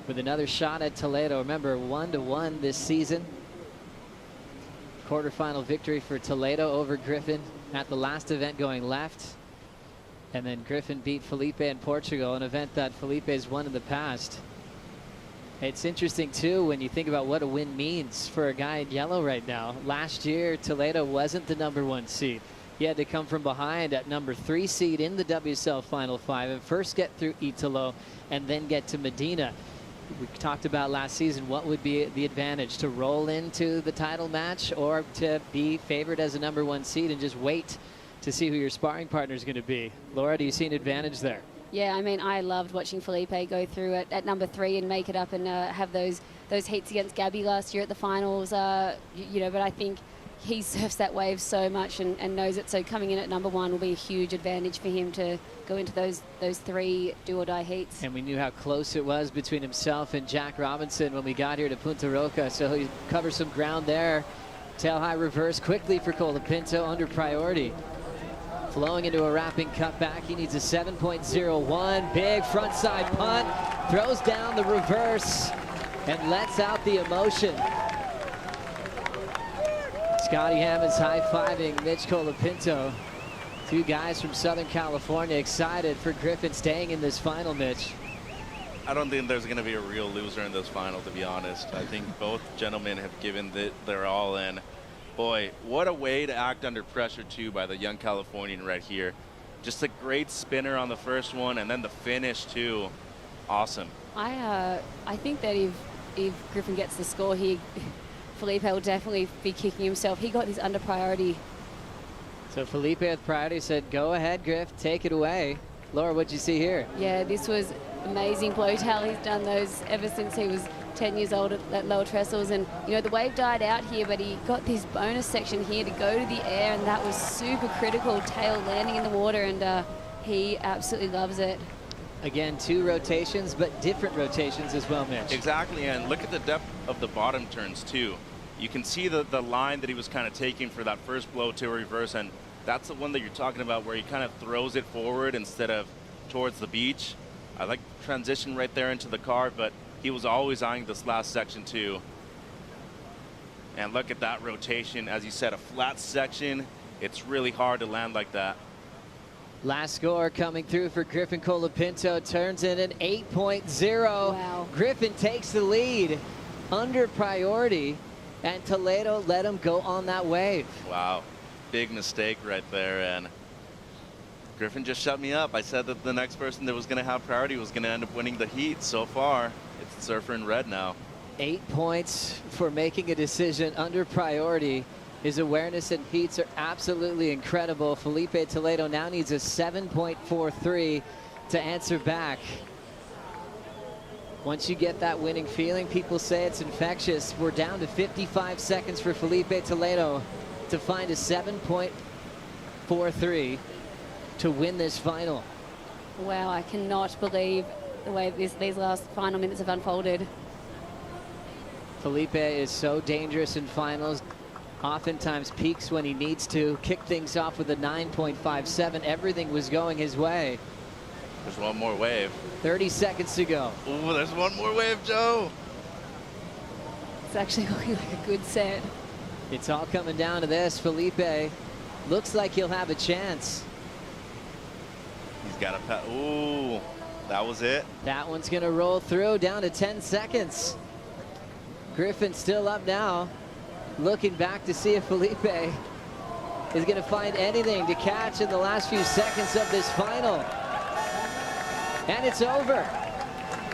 with another shot at Toledo. Remember, 1-1 this season. Quarterfinal victory for Toledo over Griffin at the last event going left. And then Griffin beat Felipe in Portugal, an event that Felipe's won in the past. It's interesting, too, when you think about what a win means for a guy in yellow right now. Last year, Toledo wasn't the #1 seed. He had to come from behind at #3 seed in the WSL Final 5 and first get through Italo and then get to Medina. We talked about last season what would be the advantage, to roll into the title match or to be favored as a #1 seed and just wait to see who your sparring partner is going to be. Laura, do you see an advantage there? Yeah, I mean, I loved watching Felipe go through at #3 and make it up and have those heats against Gabby last year at the finals. But I think he surfs that wave so much and knows it. So coming in at #1 will be a huge advantage for him to go into those 3 do-or-die heats. And we knew how close it was between himself and Jack Robinson when we got here to Punta Roca. So he covers some ground there. Tail high reverse quickly for Pinto under priority. Flowing into a wrapping cutback. He needs a 7.01. Big front side punt. Throws down the reverse and lets out the emotion. Scotty Hammond's high-fiving Mitch Colapinto. 2 guys from Southern California excited for Griffin staying in this final, Mitch. I don't think there's going to be a real loser in this final, to be honest. I think both gentlemen have given their all in. Boy, what a way to act under pressure, too, by the young Californian right here. Just a great spinner on the first one, and then the finish, too. Awesome. I think that if Griffin gets the score here, Felipe will definitely be kicking himself. He got his under priority. So Felipe with priority said, go ahead, Griff, take it away. Laura, what'd you see here? Yeah, this was amazing blowtail. He's done those ever since he was 10 years old at lower trestles, and the wave died out here, but he got this bonus section here to go to the air, and that was super critical. Tail landing in the water, and he absolutely loves it. Again, 2 rotations, but different rotations as well, Mitch. Exactly, and look at the depth of the bottom turns too. You can see the line that he was kind of taking for that first blow to reverse, and that's the one that you're talking about where he kind of throws it forward instead of towards the beach. I like the transition right there into the car, but he was always eyeing this last section too. And look at that rotation. As you said, a flat section. It's really hard to land like that. Last score coming through for Griffin Colapinto, turns in an 8.0. Wow. Griffin takes the lead under priority, and Toledo let him go on that wave. Wow, big mistake right there, and Griffin just shut me up. I said that the next person that was going to have priority was going to end up winning the heat. So far, it's the surfer in red now. 8 points for making a decision under priority. His awareness and heats are absolutely incredible. Felipe Toledo now needs a 7.43 to answer back. Once you get that winning feeling, people say it's infectious. We're down to 55 seconds for Felipe Toledo to find a 7.43 to win this final. Wow, I cannot believe the way these last final minutes have unfolded. Felipe is so dangerous in finals. Oftentimes peaks when he needs to. Kick things off with a 9.57. Everything was going his way. There's one more wave. 30 seconds to go. Ooh, there's one more wave, Joe. It's actually looking like a good set. It's all coming down to this. Felipe looks like he'll have a chance. He's got a pat. Ooh, that was it. That one's going to roll through, down to 10 seconds. Griffin still up now, looking back to see if Felipe is going to find anything to catch in the last few seconds of this final. And it's over.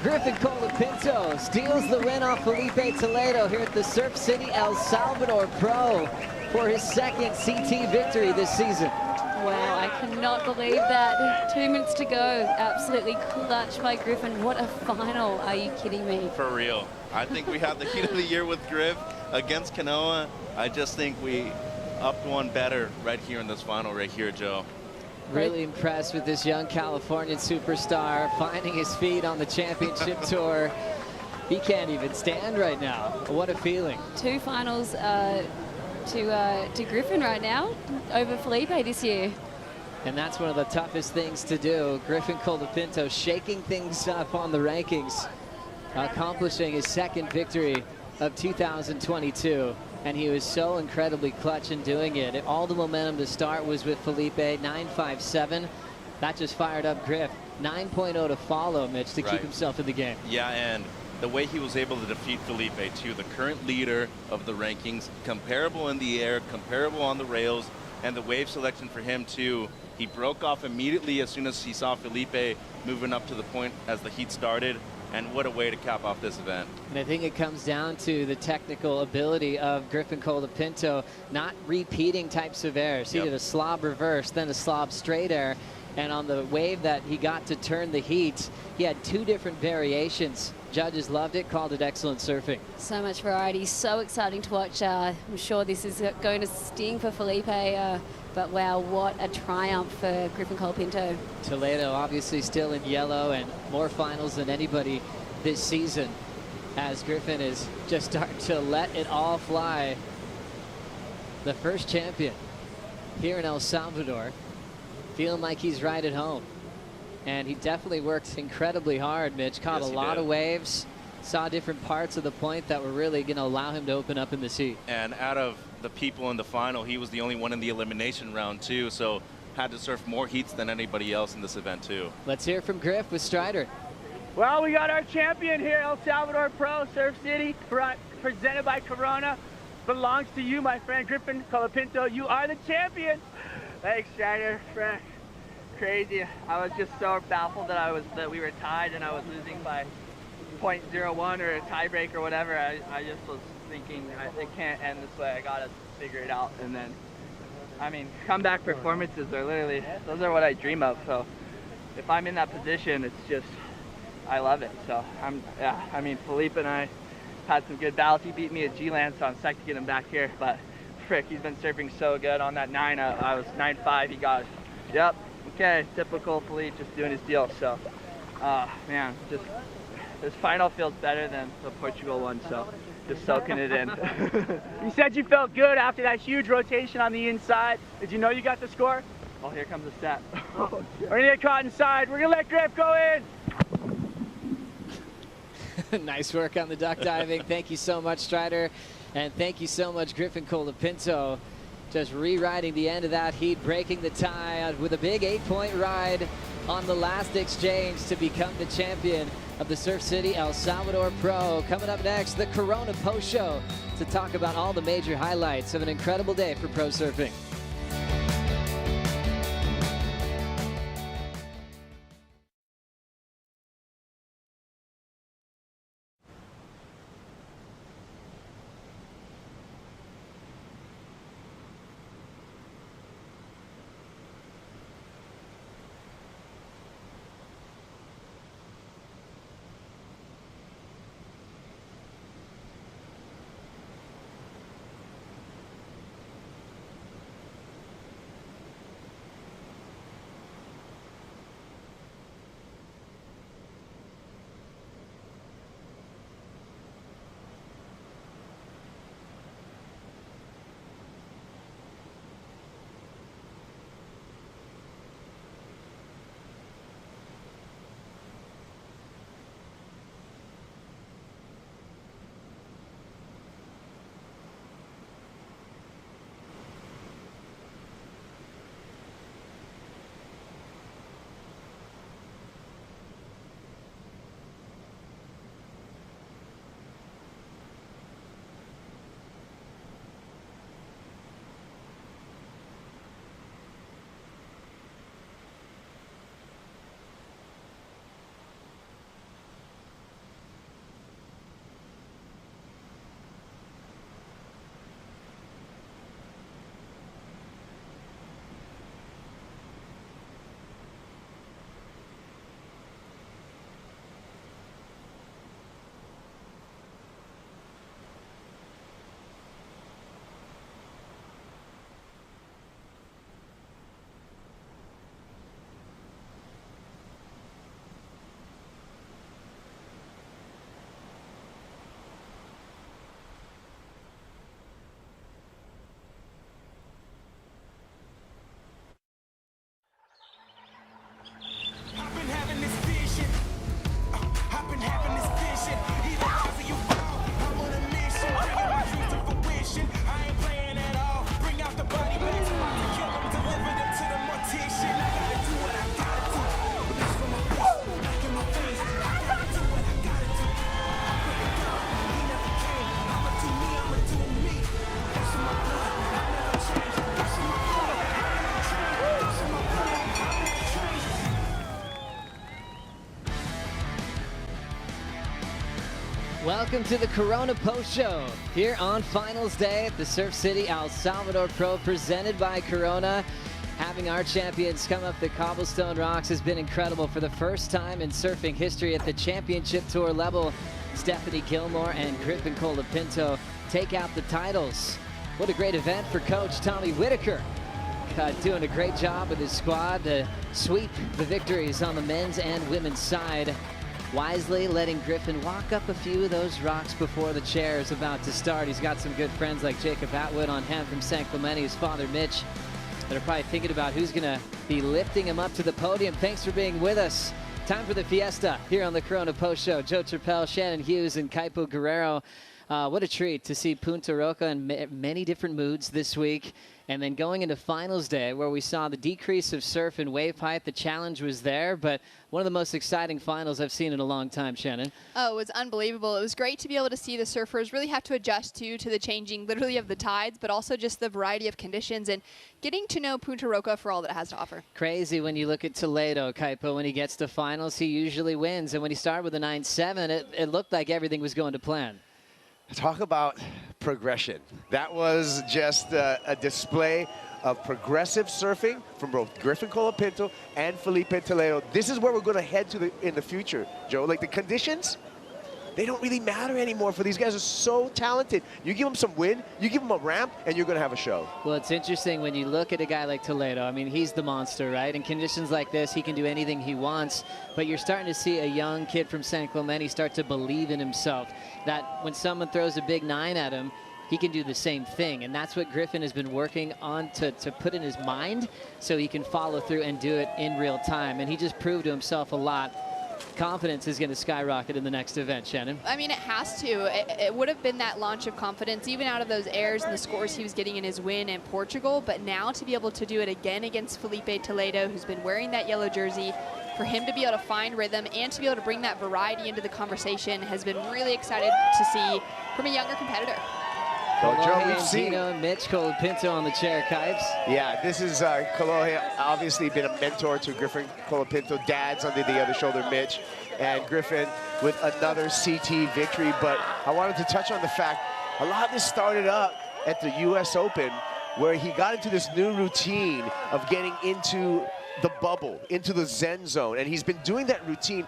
Griffin Pinto steals the win off Felipe Toledo here at the Surf City El Salvador Pro for his second CT victory this season. Wow, I cannot believe that. 2 minutes to go. Absolutely clutch by Griffin. What a final. Are you kidding me? For real. I think we had the heat of the year with Griff against Kanoa. I just think we upped one better right here in this final right here, Joe. Really impressed with this young Californian superstar finding his feet on the championship tour. He can't even stand right now. What a feeling. 2 finals to Griffin right now over Felipe this year. And that's one of the toughest things to do. Griffin Pinto shaking things up on the rankings, accomplishing his second victory of 2022. And he was so incredibly clutch in doing it. All the momentum to start was with Felipe, 9.57. That just fired up Griff. 9.0 to follow, Mitch, to keep himself in the game. Yeah, and the way he was able to defeat Felipe, too, the current leader of the rankings, comparable in the air, comparable on the rails, and the wave selection for him, too. He broke off immediately as soon as he saw Felipe moving up to the point as the heat started. And what a way to cap off this event. And I think it comes down to the technical ability of Griffin Pinto, not repeating types of airs. He did a slob reverse, then a slob straight air. And on the wave that he got to turn the heat, he had 2 different variations. Judges loved it, called it excellent surfing. So much variety, so exciting to watch. I'm sure this is going to sting for Felipe, but wow, what a triumph for Griffin Pinto. Toledo obviously still in yellow and more finals than anybody this season, as Griffin is just starting to let it all fly. The first champion here in El Salvador, feeling like he's right at home. And he definitely worked incredibly hard, Mitch. Caught a lot of waves, saw different parts of the point that were really going to allow him to open up in the sea. And out of the people in the final, he was the only one in the elimination round, too. So had to surf more heats than anybody else in this event, too. Let's hear from Griff with Strider. Well, we got our champion here, El Salvador Pro, Surf City, presented by Corona. Belongs to you, my friend, Griffin Pinto. You are the champion. Thanks, Strider. Crazy. I was just so baffled that we were tied and I was losing by 0.01 or a tiebreak or whatever. I just was thinking it can't end this way. I gotta figure it out. And then, I mean, comeback performances are literally, those are what I dream of. So if I'm in that position, it's just, I love it. So I mean, Felipe and I had some good battles. He beat me at G-Land, so I'm psyched to get him back here. But frick, he's been surfing so good on that 9. I was 9.5. He got, yep. Okay, typical Felipe, just doing his deal. So, man, just this final feels better than the Portugal one, so just soaking it in. You said you felt good after that huge rotation on the inside. Did you know you got the score? Oh, here comes the set. We're gonna get caught inside. We're gonna let Griff go in. Nice work on the duck diving. Thank you so much, Strider. And thank you so much, Griffin Pinto. Just rewriting the end of that heat, breaking the tie with a big 8-point ride on the last exchange to become the champion of the Surf City El Salvador Pro. Coming up next, the Corona Post Show to talk about all the major highlights of an incredible day for pro surfing. Welcome to the Corona Post Show here on Finals Day at the Surf City El Salvador Pro, presented by Corona. Having our champions come up the cobblestone rocks has been incredible. For the first time in surfing history at the championship tour level, Steph Gilmore and Griffin Pinto take out the titles. What a great event for Coach Tommy Whitaker. Doing a great job with his squad to sweep the victories on the men's and women's side. Wisely letting Griffin walk up a few of those rocks before the chair is about to start. He's got some good friends like Jacob Atwood on hand from San Clemente, his father Mitch, that are probably thinking about who's gonna be lifting him up to the podium. Thanks for being with us. Time for the fiesta here on the Corona Post Show. Joe Trappell, Shannon Hughes, and Kaipo Guerrero. What a treat to see Punta Roca in many different moods this week. And then going into Finals Day, where we saw the decrease of surf and wave height, the challenge was there, but one of the most exciting finals I've seen in a long time, Shannon. Oh, it was unbelievable. It was great to be able to see the surfers really have to adjust to the changing literally of the tides, but also just the variety of conditions and getting to know Punta Roca for all that it has to offer. Crazy when you look at Toledo, Kaipo. When he gets to finals, he usually wins. And when he started with a 9.7, it looked like everything was going to plan. Talk about progression. That was just a display of progressive surfing from both Griffin Pinto and Felipe Toledo. This is where we're going to head to in the future, Joe. Like, the conditions, they don't really matter anymore for these guys. Are so talented. You give them some wind, you give them a ramp, and you're going to have a show. Well, it's interesting when you look at a guy like Toledo. I mean, he's the monster, right? In conditions like this, he can do anything he wants. But you're starting to see a young kid from San Clemente start to believe in himself, that when someone throws a big 9 at him, he can do the same thing. And that's what Griffin has been working on to put in his mind so he can follow through and do it in real time. And he just proved to himself a lot. Confidence is going to skyrocket in the next event, Shannon. I mean, it has to. It would have been that launch of confidence, even out of those airs and the scores he was getting in his win in Portugal. But now to be able to do it again against Felipe Toledo, who's been wearing that yellow jersey, for him to be able to find rhythm and to be able to bring that variety into the conversation has been really excited to see from a younger competitor. Well, Joe, we've seen Mitch Pinto on the chair, Kipes. Yeah, this is Kalohe, obviously been a mentor to Griffin Pinto. Dad's under the other shoulder, Mitch, and Griffin with another CT victory. But I wanted to touch on the fact a lot of this started up at the U.S. Open, where he got into this new routine of getting into the bubble, into the Zen zone, and he's been doing that routine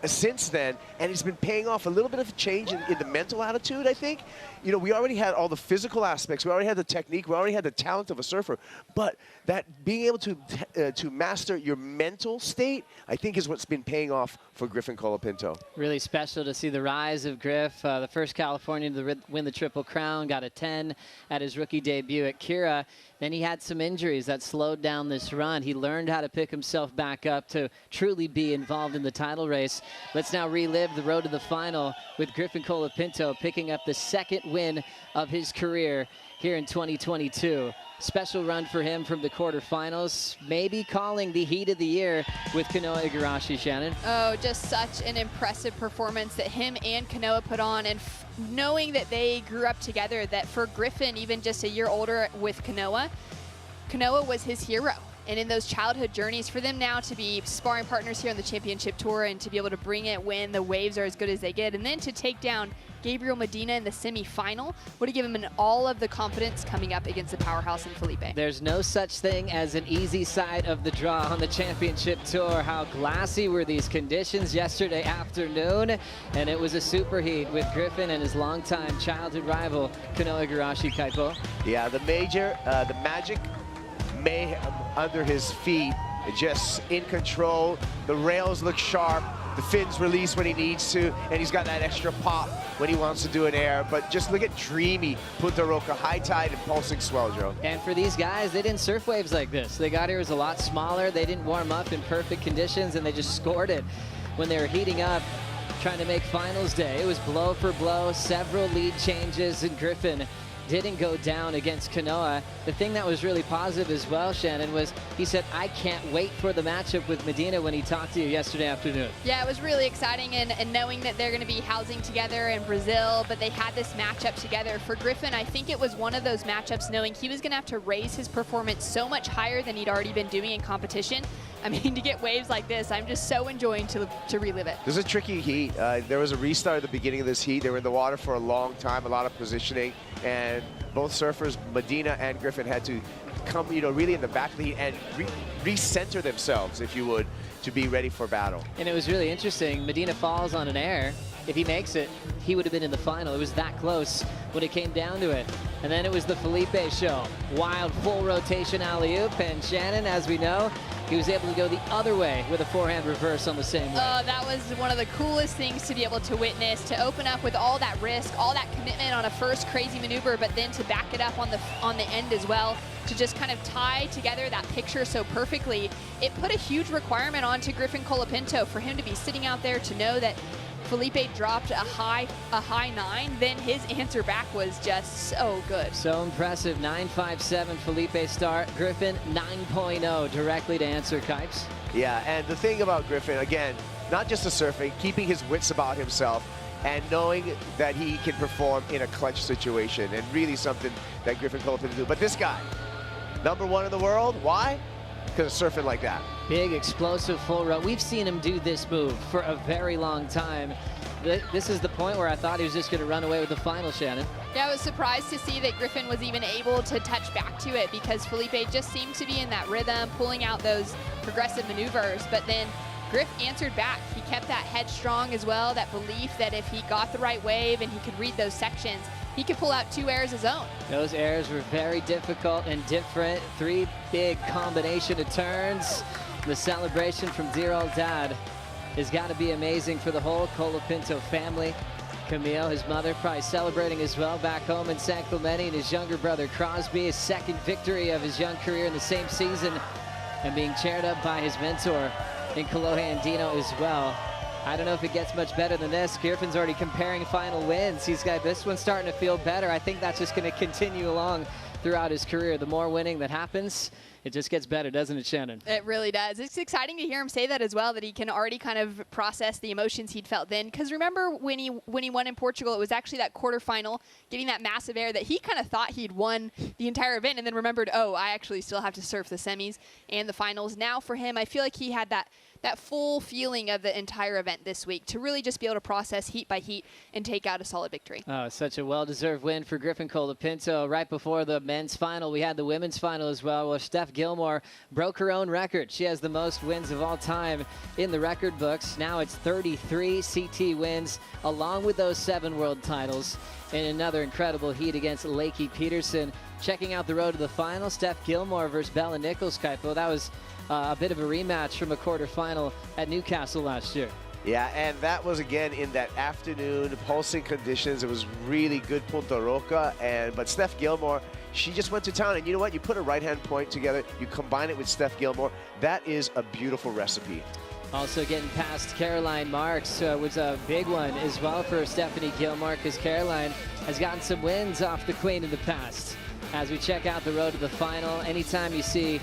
since then, and he's been paying off. A little bit of a change in the mental attitude, I think. You know, we already had all the physical aspects, we already had the technique, we already had the talent of a surfer, but that being able to master your mental state, I think, is what's been paying off for Griffin Pinto. Really special to see the rise of Griff, the first Californian to win the Triple Crown, got a 10 at his rookie debut at Kira. Then he had some injuries that slowed down this run. He learned how to pick himself back up to truly be involved in the title race. Let's now relive the road to the final with Griffin Pinto picking up the second win of his career here in 2022. Special run for him from the quarterfinals, maybe calling the heat of the year with Kanoa Igarashi, Shannon. Oh, just such an impressive performance that him and Kanoa put on, and knowing that they grew up together, that for Griffin, even just a year older with Kanoa was his hero. And in those childhood journeys, for them now to be sparring partners here on the championship tour and to be able to bring it when the waves are as good as they get, and then to take down Gabriel Medina in the semifinal would have given him all of the confidence coming up against the powerhouse in Felipe. There's no such thing as an easy side of the draw on the championship tour. How glassy were these conditions yesterday afternoon, and it was a superheat with Griffin and his longtime childhood rival Kanoa Igarashi, Kaipo. Yeah, the magic mayhem under his feet, just in control. The rails look sharp, the fins release when he needs to, and he's got that extra pop when he wants to do an air. But just look at dreamy Punta Roca, high tide and pulsing swell, Joe. And for these guys, they didn't surf waves like this. They got here, it was a lot smaller. They didn't warm up in perfect conditions, and they just scored it when they were heating up, trying to make finals day. It was blow for blow, several lead changes, and Griffin didn't go down against Kanoa. The thing that was really positive as well, Shannon, was he said, I can't wait for the matchup with Medina when he talked to you yesterday afternoon. Yeah, it was really exciting, and knowing that they're going to be housing together in Brazil, but they had this matchup together. For Griffin, I think it was one of those matchups knowing he was going to have to raise his performance so much higher than he'd already been doing in competition, I mean, to get waves like this, I'm just so enjoying to relive it. This is a tricky heat. There was a restart at the beginning of this heat. They were in the water for a long time, a lot of positioning, and both surfers, Medina and Griffin, had to come, really in the back of the heat and recenter themselves, if you would, to be ready for battle. And it was really interesting. Medina falls on an air. If he makes it, he would have been in the final. It was that close when it came down to it. And then it was the Felipe show. Wild full rotation alley-oop, and Shannon, as we know, he was able to go the other way with a forehand reverse on the same way. That was one of the coolest things to be able to witness, to open up with all that risk, all that commitment on a first crazy maneuver, but then to back it up on the end as well, to just kind of tie together that picture so perfectly. It put a huge requirement onto Griffin Colapinto for him to be sitting out there to know that Felipe dropped a high 9, then his answer back was just so good. So impressive. 9.57 Felipe start. Griffin 9.0 directly to answer Kipes. Yeah, and the thing about Griffin, again, not just the surfing, keeping his wits about himself and knowing that he can perform in a clutch situation, and really something that Griffin Colapinto do. But this guy, #1 in the world, why? Because of surfing like that. Big, explosive full row. We've seen him do this move for a very long time. This is the point where I thought he was just going to run away with the final, Shannon. Yeah, I was surprised to see that Griffin was even able to touch back to it, because Felipe just seemed to be in that rhythm, pulling out those progressive maneuvers. But then Griff answered back. He kept that headstrong as well, that belief that if he got the right wave and he could read those sections, he could pull out 2 airs his own. Those airs were very difficult and different. 3 big combination of turns. The celebration from dear old dad has got to be amazing for the whole Colapinto family. Camille, his mother, probably celebrating as well back home in San Clemente, and his younger brother Crosby, his 2nd victory of his young career in the same season, and being cheered up by his mentor in Kolohe Andino as well. I don't know if it gets much better than this. Griffin's already comparing final wins. He's got this one starting to feel better. I think that's just going to continue along throughout his career. The more winning that happens, it just gets better, doesn't it, Shannon? It really does. It's exciting to hear him say that as well, that he can already kind of process the emotions he'd felt then. Because remember when he won in Portugal, it was actually that quarterfinal, getting that massive air that he kind of thought he'd won the entire event, and then remembered, oh, I actually still have to surf the semis and the finals. Now for him, I feel like he had that full feeling of the entire event this week, to really just be able to process heat by heat and take out a solid victory. Oh, such a well-deserved win for Griffin Colapinto. Right before the men's final, we had the women's final as well, where Steph Gilmore broke her own record. She has the most wins of all time in the record books. Now it's 33 CT wins, along with those 7 world titles, in another incredible heat against Leaky Peterson. Checking out the road to the final, Steph Gilmore versus Bella Nichols, Kaipo. That was a bit of a rematch from a quarterfinal at Newcastle last year. Yeah, and that was again in that afternoon, pulsing conditions. It was really good Punta Roca, but Steph Gilmore, she just went to town. And you know what? You put a right-hand point together, you combine it with Steph Gilmore. That is a beautiful recipe. Also getting past Caroline Marks was a big one as well for Stephanie Gilmore, because Caroline has gotten some wins off the Queen in the past. As we check out the road to the final, anytime you see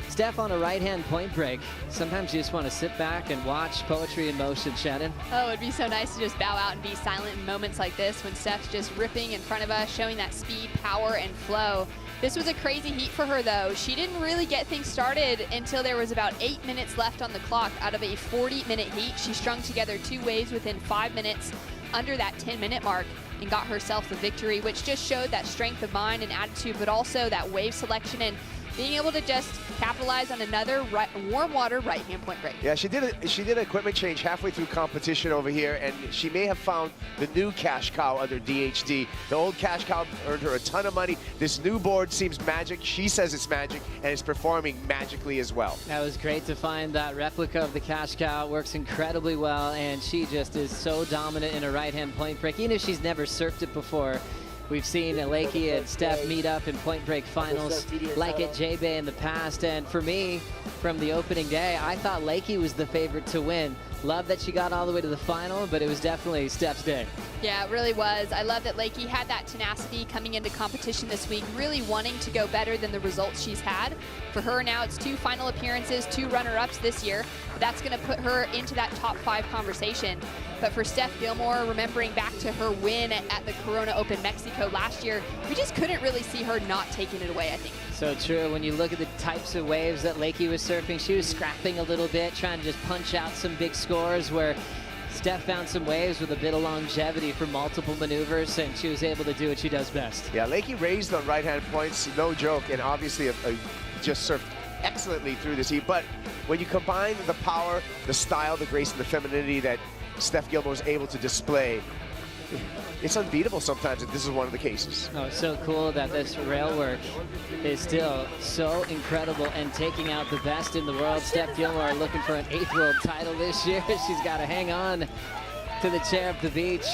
Steph on a right-hand point break, sometimes you just want to sit back and watch poetry in motion, Shannon. Oh, it'd be so nice to just bow out and be silent in moments like this when Steph's just ripping in front of us, showing that speed, power, and flow. This was a crazy heat for her, though. She didn't really get things started until there was about 8 minutes left on the clock out of a 40-minute heat. She strung together 2 waves within 5 minutes under that 10-minute mark and got herself the victory, which just showed that strength of mind and attitude, but also that wave selection and being able to just capitalize on another warm water right-hand point break. Yeah, she did an equipment change halfway through competition over here, and she may have found the new cash cow under DHD. The old cash cow earned her a ton of money. This new board seems magic. She says it's magic, and it's performing magically as well. That was great to find that replica of the cash cow. It works incredibly well, and she just is so dominant in a right-hand point break, even if she's never surfed it before. We've seen Lakey and Steph meet up in point break finals like at J-Bay in the past. And for me, from the opening day, I thought Lakey was the favorite to win. Love that she got all the way to the final, but it was definitely Steph's day. Yeah, it really was. I love that Lakey had that tenacity coming into competition this week, really wanting to go better than the results she's had. For her now, it's 2 final appearances, 2 runner-ups this year. That's going to put her into that top 5 conversation. But for Steph Gilmore, remembering back to her win at the Corona Open Mexico last year, we just couldn't really see her not taking it away, I think. So true. When you look at the types of waves that Lakey was surfing, she was scrapping a little bit, trying to just punch out some big scores, where Steph found some waves with a bit of longevity for multiple maneuvers, and she was able to do what she does best. Yeah, Lakey raised on right-hand points, no joke, and obviously just surfed excellently through this heat. But when you combine the power, the style, the grace, and the femininity that Steph Gilmore is able to display, it's unbeatable sometimes, and this is one of the cases. Oh, it's so cool that this rail work is still so incredible and taking out the best in the world. Steph Gilmore looking for an 8th world title this year. She's got to hang on to the chair of the beach.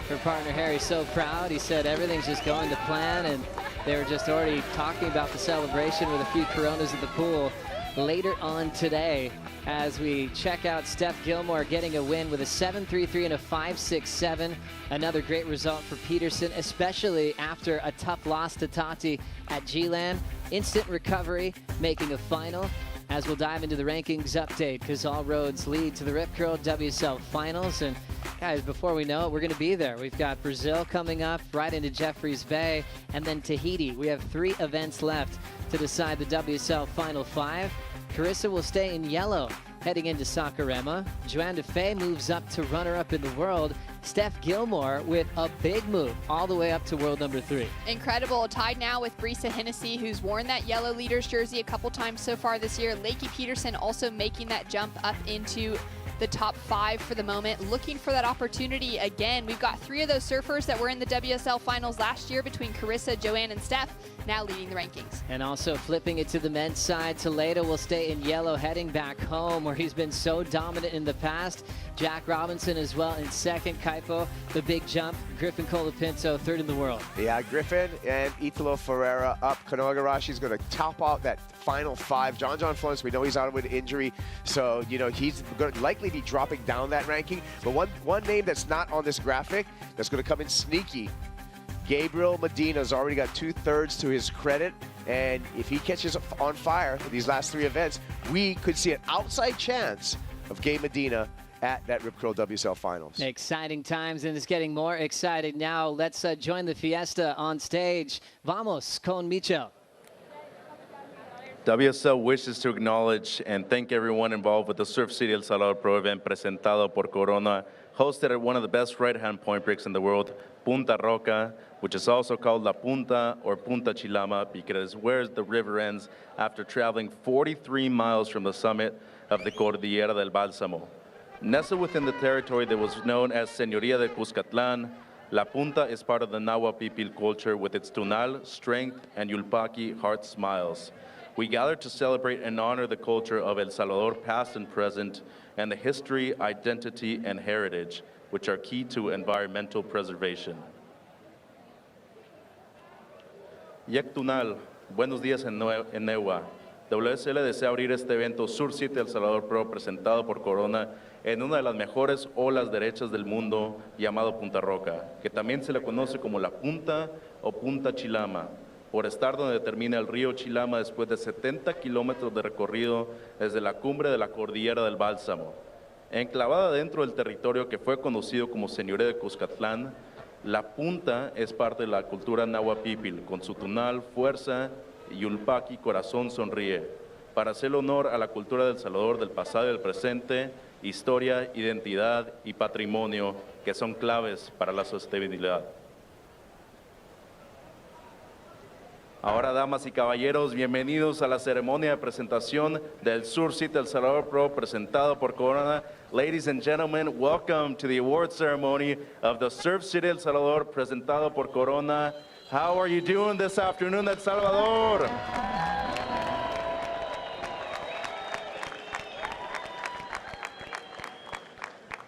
Her partner Harry's so proud. He said everything's just going to plan, and they were just already talking about the celebration with a few Coronas at the pool later on today, as we check out Steph Gilmore getting a win with a 7.33 and a 5.67. Another great result for Peterson, especially after a tough loss to Tati at G-Land. Instant recovery, making a final. As we'll dive into the rankings update, because all roads lead to the Rip Curl WSL Finals. And guys, before we know it, we're going to be there. We've got Brazil coming up right into Jeffreys Bay, and then Tahiti. We have 3 events left to decide the WSL Final 5. Carissa will stay in yellow heading into Saquarema. Joanna Fay moves up to runner-up in the world. Steph Gilmore with a big move all the way up to world number 3. Incredible. Tied now with Brisa Hennessy, who's worn that yellow leaders jersey a couple times so far this year. Leaky Peterson also making that jump up into the top 5 for the moment, looking for that opportunity again. We've got 3 of those surfers that were in the WSL Finals last year between Carissa, Joanne, and Steph, now leading the rankings. And also flipping it to the men's side, Toledo will stay in yellow, heading back home where he's been so dominant in the past. Jack Robinson as well in second. Kaipo, the big jump. Griffin Pinto, 3rd in the world. Yeah, Griffin and Italo Ferreira up. Kanogarashi's going to top out that final 5. John Florence, we know he's out with injury, so you know he's going to likely be dropping down that ranking. But one name that's not on this graphic that's going to come in sneaky, Gabriel Medina's already got 2/3 to his credit, and if he catches on fire for these last 3 events, we could see an outside chance of Gabe Medina at that Rip Curl WSL Finals. Exciting times, and it's getting more exciting now. Let's join the fiesta on stage. Vamos con Micho. WSL wishes to acknowledge and thank everyone involved with the Surf City El Salvador Pro event presentado por Corona, hosted at one of the best right-hand point breaks in the world, Punta Roca, which is also called La Punta or Punta Chilama because where the river ends after traveling 43 miles from the summit of the Cordillera del Bálsamo. Nestled within the territory that was known as Señoría de Cuscatlán, La Punta is part of the Nahua Pipil culture with its Tunal, strength, and Yulpaki, heart smiles. We gather to celebrate and honor the culture of El Salvador past and present, and the history, identity, and heritage, which are key to environmental preservation. Yek Tunal, buenos días en Nehua. WSL desea abrir este evento Sur City El Salvador Pro presentado por Corona en una de las mejores olas derechas del mundo llamado Punta Roca, que también se le conoce como La Punta o Punta Chilama, por estar donde termina el río Chilama después de 70 kilómetros de recorrido desde la cumbre de la Cordillera del Bálsamo. Enclavada dentro del territorio que fue conocido como Señoría de Cuscatlán, La Punta es parte de la cultura Nahua Pipil, con su tunal, fuerza y Yulpaki, corazón sonríe, para hacer honor a la cultura del Salvador del pasado y del presente, historia, identidad y patrimonio que son claves para la sostenibilidad. Ahora, damas y caballeros, bienvenidos a la ceremonia de presentación del Sur City El Salvador Pro presentado por Corona. Ladies and gentlemen, welcome to the award ceremony of the Surf City El Salvador presentado por Corona. How are you doing this afternoon, El Salvador?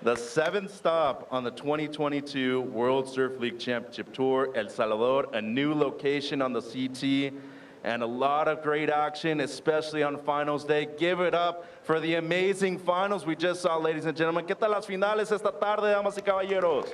The 7th stop on the 2022 World Surf League Championship Tour, El Salvador, a new location on the CT, and a lot of great action, especially on finals day. Give it up for the amazing finals we just saw, ladies and gentlemen. ¿Qué tal las finales esta tarde, damas y caballeros?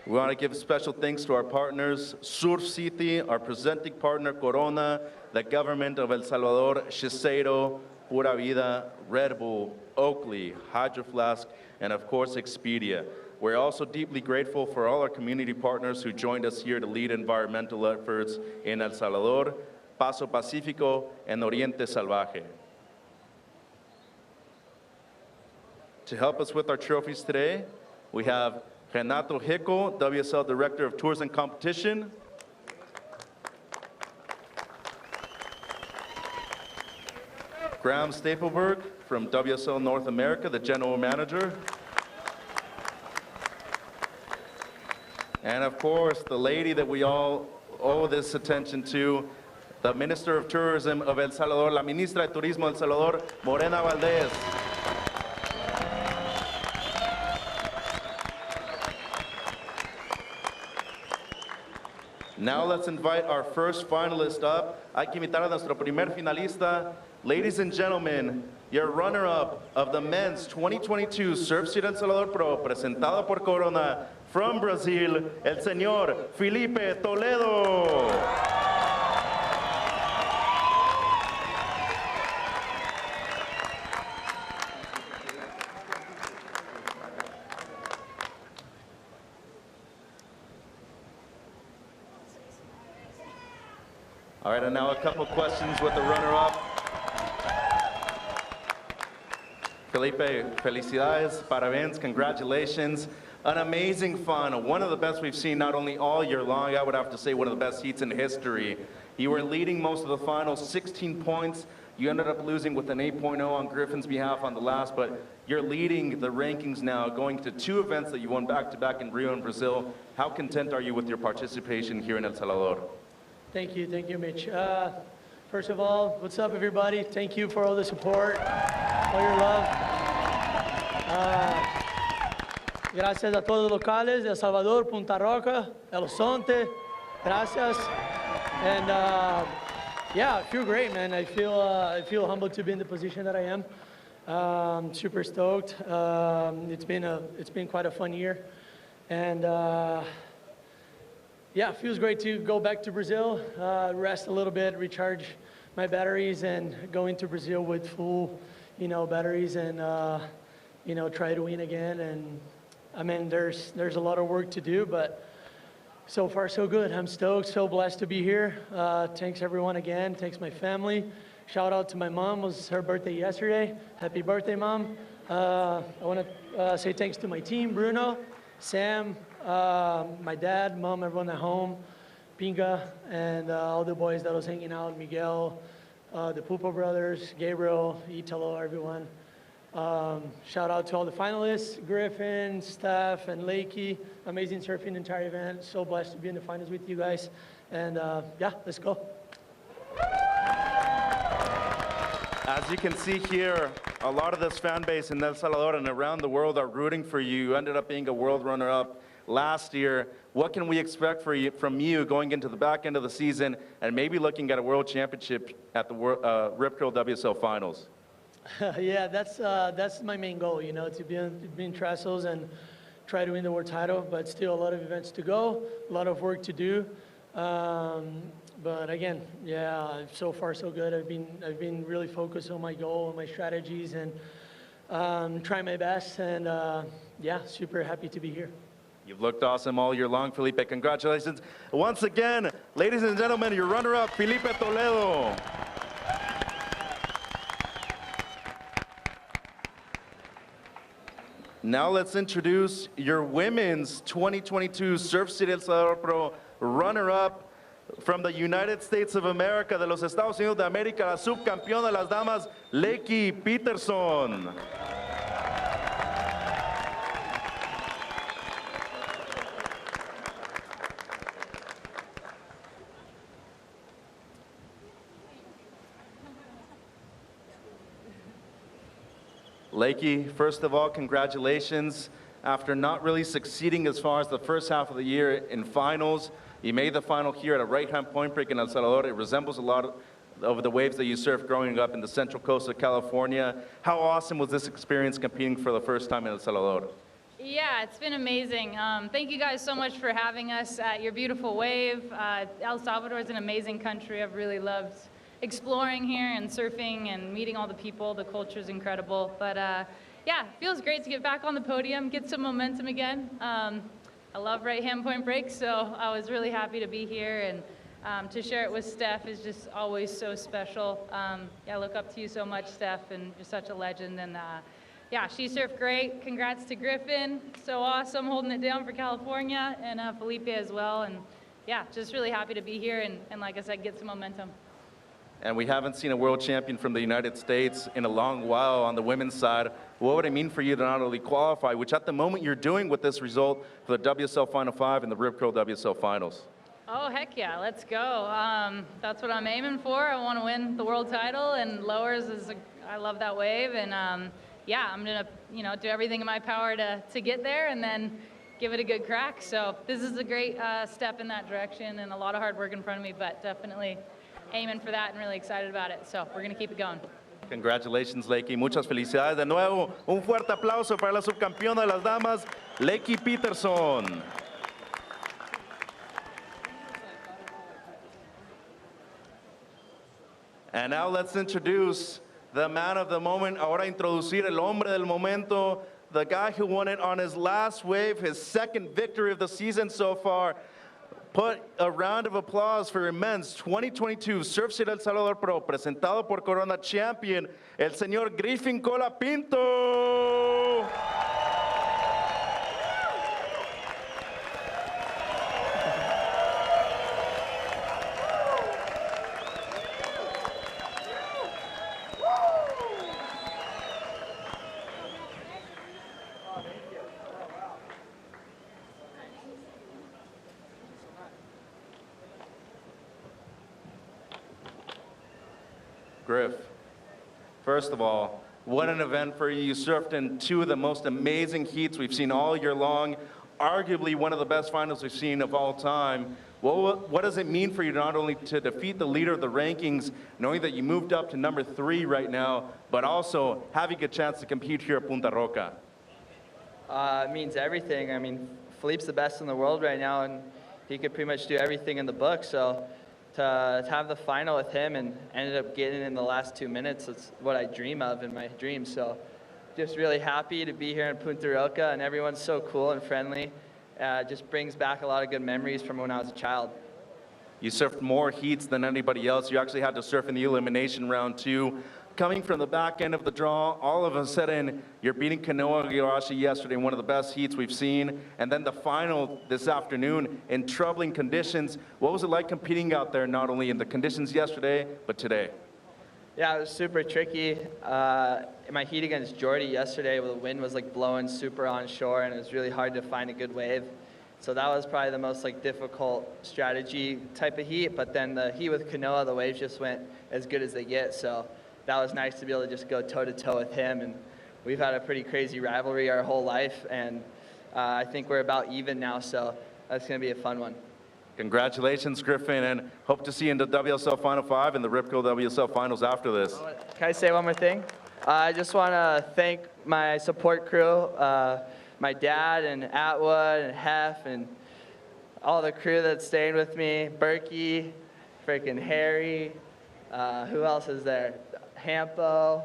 We want to give special thanks to our partners, Surf City, our presenting partner, Corona, the government of El Salvador, Shiseido, Pura Vida, Red Bull, Oakley, Hydro Flask, and of course, Expedia. We're also deeply grateful for all our community partners who joined us here to lead environmental efforts in El Salvador, Paso Pacífico, and Oriente Salvaje. To help us with our trophies today, we have Renato Hickel, WSL Director of Tours and Competition. Graham Stapleberg from WSL North America, the General Manager. And of course, the lady that we all owe this attention to, the Minister of Tourism of El Salvador, la Ministra de Turismo El Salvador, Morena Valdez. Now let's invite our first finalist up. Hay que invitar a nuestro primer finalista. Ladies and gentlemen, your runner-up of the men's 2022 Surf City El Salvador Pro, presentado por Corona, from Brazil, el señor Felipe Toledo. All right, and now a couple questions with the runner-up. Felipe, felicidades, parabéns, congratulations. An amazing final, one of the best we've seen not only all year long, I would have to say one of the best heats in history. You were leading most of the final, 16 points. You ended up losing with an 8.0 on Griffin's behalf on the last, but you're leading the rankings now, going to 2 events that you won back-to-back in Rio and Brazil. How content are you with your participation here in El Salvador? Thank you, Mitch. First of all, what's up, everybody? Thank you for all the support, all your love. Gracias a todos los locales de El Salvador, Punta Roca, El Sonte. Gracias. And yeah, I feel great, man. I feel humbled to be in the position that I am. Super stoked. It's been quite a fun year, and yeah, it feels great to go back to Brazil, rest a little bit, recharge my batteries, and go into Brazil with full, batteries, and try to win again. And I mean, there's a lot of work to do, but so far so good. I'm stoked, so blessed to be here. Thanks everyone again. Thanks my family. Shout out to my mom. It was her birthday yesterday. Happy birthday, Mom. I want to say thanks to my team, Bruno, Sam, my dad, Mom, everyone at home, Pinga, and all the boys that was hanging out, Miguel, the Pupo brothers, Gabriel, Italo, everyone. Shout out to all the finalists, Griffin, Steph, and Lakey. Amazing surfing the entire event. So blessed to be in the finals with you guys. And yeah, let's go. As you can see here, a lot of this fan base in El Salvador and around the world are rooting for you. You ended up being a world runner-up last year. What can we expect from you going into the back end of the season and maybe looking at a world championship at the Rip Curl WSL Finals? Yeah, that's my main goal, to be in Trestles and try to win the world title, but still a lot of events to go, a lot of work to do. But again, yeah, so far so good. I've been really focused on my goal and my strategies, and trying my best, and yeah, super happy to be here. You've looked awesome all year long, Felipe. Congratulations. Once again, ladies and gentlemen, your runner-up, Felipe Toledo. Now let's introduce your women's 2022 Surf City El Salvador Pro runner-up from the United States of America, de los Estados Unidos de América, la subcampeona de las damas, Leaky Peterson. Lakey, first of all, congratulations. After not really succeeding as far as the first half of the year in finals, you made the final here at a right-hand point break in El Salvador. It resembles a lot of the waves that you surfed growing up in the central coast of California. How awesome was this experience competing for the first time in El Salvador? Yeah, it's been amazing. Thank you guys so much for having us at your beautiful wave. El Salvador is an amazing country. I've really loved exploring here and surfing and meeting all the people. The culture is incredible. But yeah, it feels great to get back on the podium, get some momentum again. I love right-hand point breaks, so I was really happy to be here, and to share it with Steph is just always so special. Yeah, I look up to you so much, Steph, and you're such a legend. And yeah, she surfed great. Congrats to Griffin, so awesome, holding it down for California, and Felipe as well. And yeah, just really happy to be here, and like I said, get some momentum. And we haven't seen a world champion from the United States in a long while on the women's side. What would it mean for you to not only qualify, which at the moment you're doing with this result, for the WSL Final 5 and the Rip Curl WSL Finals? Oh, heck yeah, let's go. That's what I'm aiming for. I want to win the world title, and lowers is, I love that wave. And yeah, I'm going to, do everything in my power to get there and then give it a good crack. So this is a great step in that direction, and a lot of hard work in front of me, but definitely aiming for that and really excited about it. So we're going to keep it going. Congratulations, Lakey. Muchas felicidades. De nuevo, un fuerte aplauso para la subcampeona de las damas, Leaky Peterson. And now let's introduce the man of the moment. Ahora introducir el hombre del momento, the guy who won it on his last wave, his second victory of the season so far. Put a round of applause for your men's 2022 Surf City El Salvador Pro, presentado por Corona Champion, el señor Griffin Pinto. Griff, first of all, what an event for you. You surfed in two of the most amazing heats we've seen all year long, arguably one of the best finals we've seen of all time. What does it mean for you not only to defeat the leader of the rankings, knowing that you moved up to number 3 right now, but also having a chance to compete here at Punta Roca? It means everything. I mean, Philippe's the best in the world right now, and he could pretty much do everything in the book. So to have the final with him and ended up getting in the last 2 minutes, it's what I dream of in my dreams. So just really happy to be here in Punta Roca, and everyone's so cool and friendly. Just brings back a lot of good memories from when I was a child. You surfed more heats than anybody else. You actually had to surf in the elimination round too. Coming from the back end of the draw, all of a sudden, you're beating Kanoa Igarashi yesterday in one of the best heats we've seen, and then the final this afternoon in troubling conditions. What was it like competing out there, not only in the conditions yesterday, but today? Yeah, it was super tricky. In my heat against Jordy yesterday, the wind was like blowing super onshore, and it was really hard to find a good wave. So that was probably the most difficult strategy type of heat. But then the heat with Kanoa, the waves just went as good as they get. So that was nice to be able to just go toe-to-toe with him. And we've had a pretty crazy rivalry our whole life, and I think we're about even now, so that's going to be a fun one. Congratulations, Griffin, and hope to see you in the WSL Final 5 and the Rip Curl WSL Finals after this. Can I say one more thing? I just want to thank my support crew, my dad and Atwood and Hef and all the crew that's staying with me, Berkey, freaking Harry, who else is there? Hampo,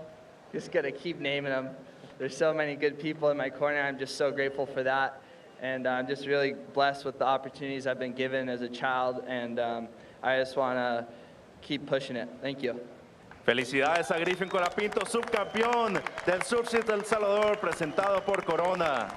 just gonna keep naming them. There's so many good people in my corner. I'm just so grateful for that. And I'm just really blessed with the opportunities I've been given as a child. And I just wanna keep pushing it. Thank you. Felicidades a Griffin Pinto, subcampeón del Surf City El Salvador, presentado por Corona.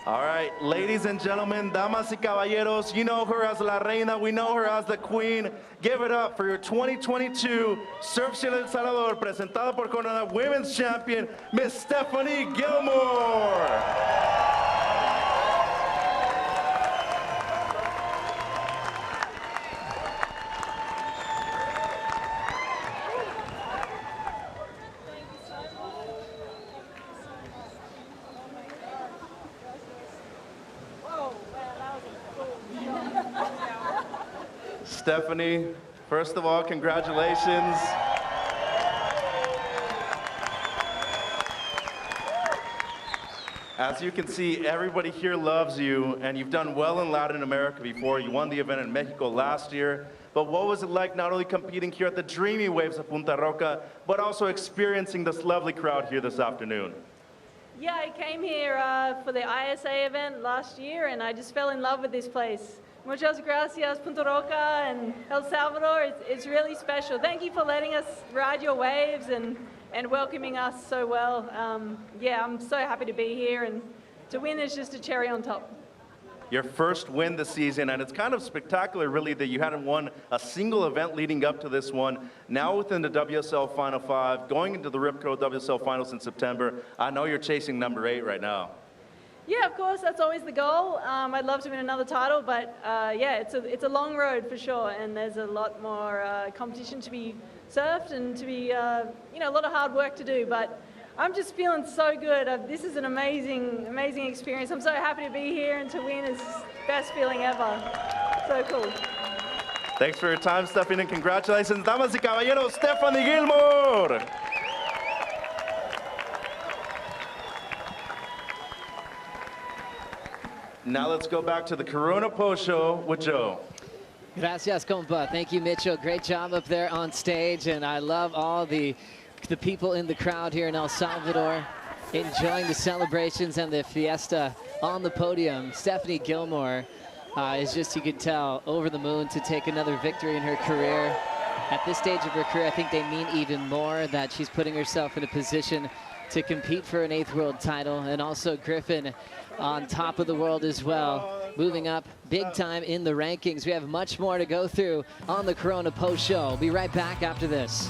All right, ladies and gentlemen, damas y caballeros, you know her as La Reina, we know her as the Queen. Give it up for your 2022 Surf City El Salvador, presentada por Corona Women's Champion, Miss Stephanie Gilmore. Stephanie, first of all, congratulations. As you can see, everybody here loves you, and you've done well in Latin America before. You won the event in Mexico last year. But what was it like not only competing here at the dreamy waves of Punta Roca, but also experiencing this lovely crowd here this afternoon? Yeah, I came here for the ISA event last year, and I just fell in love with this place. Muchas gracias, Punta Roca and El Salvador. It's really special. Thank you for letting us ride your waves and welcoming us so well. Yeah, I'm so happy to be here, and to win is just a cherry on top. Your first win this season, and it's kind of spectacular, really, that you hadn't won a single event leading up to this one. Now within the WSL Final 5, going into the Ripco WSL Finals in September, I know you're chasing number 8 right now. Yeah, of course, that's always the goal. I'd love to win another title, but yeah, it's a long road for sure, and there's a lot more competition to be surfed and to be, you know, a lot of hard work to do, but I'm just feeling so good. This is an amazing, amazing experience. I'm so happy to be here, and to win is the best feeling ever. So cool. Thanks for your time, Stephanie, and congratulations, damas y caballeros, Stephanie Gilmore. Now let's go back to the Corona Post Show with Joe. Gracias, compa. Thank you, Mitchell. Great job up there on stage, and I love all the people in the crowd here in El Salvador enjoying the celebrations and the fiesta on the podium. Stephanie Gilmore is just, you can tell, over the moon to take another victory in her career. At this stage of her career, I think they mean even more, that she's putting herself in a position to compete for an 8th world title. And also Griffin on top of the world as well, moving up big time in the rankings. We have much more to go through on the Corona Post Show. We'll be right back after this.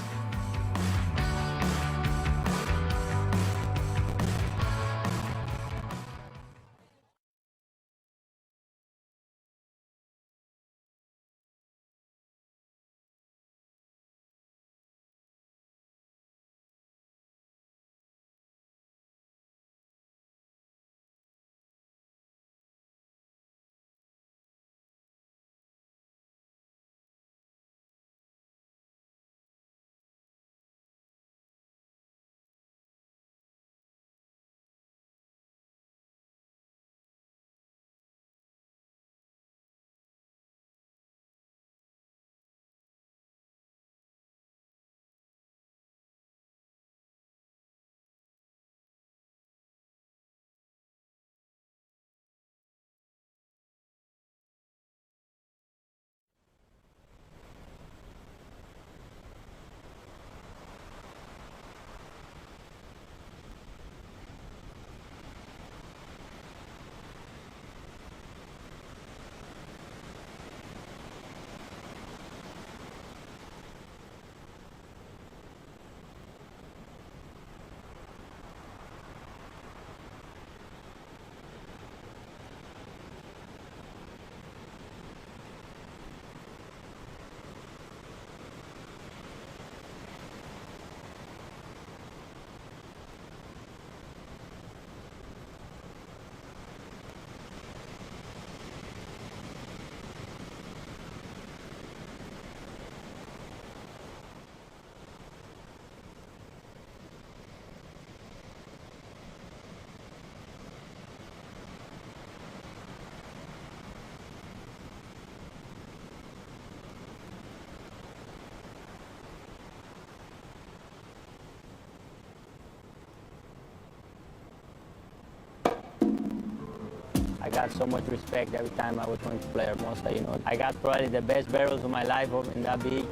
I got so much respect every time I was going to play Hermosa, you know. I got probably the best barrels of my life over in that beach.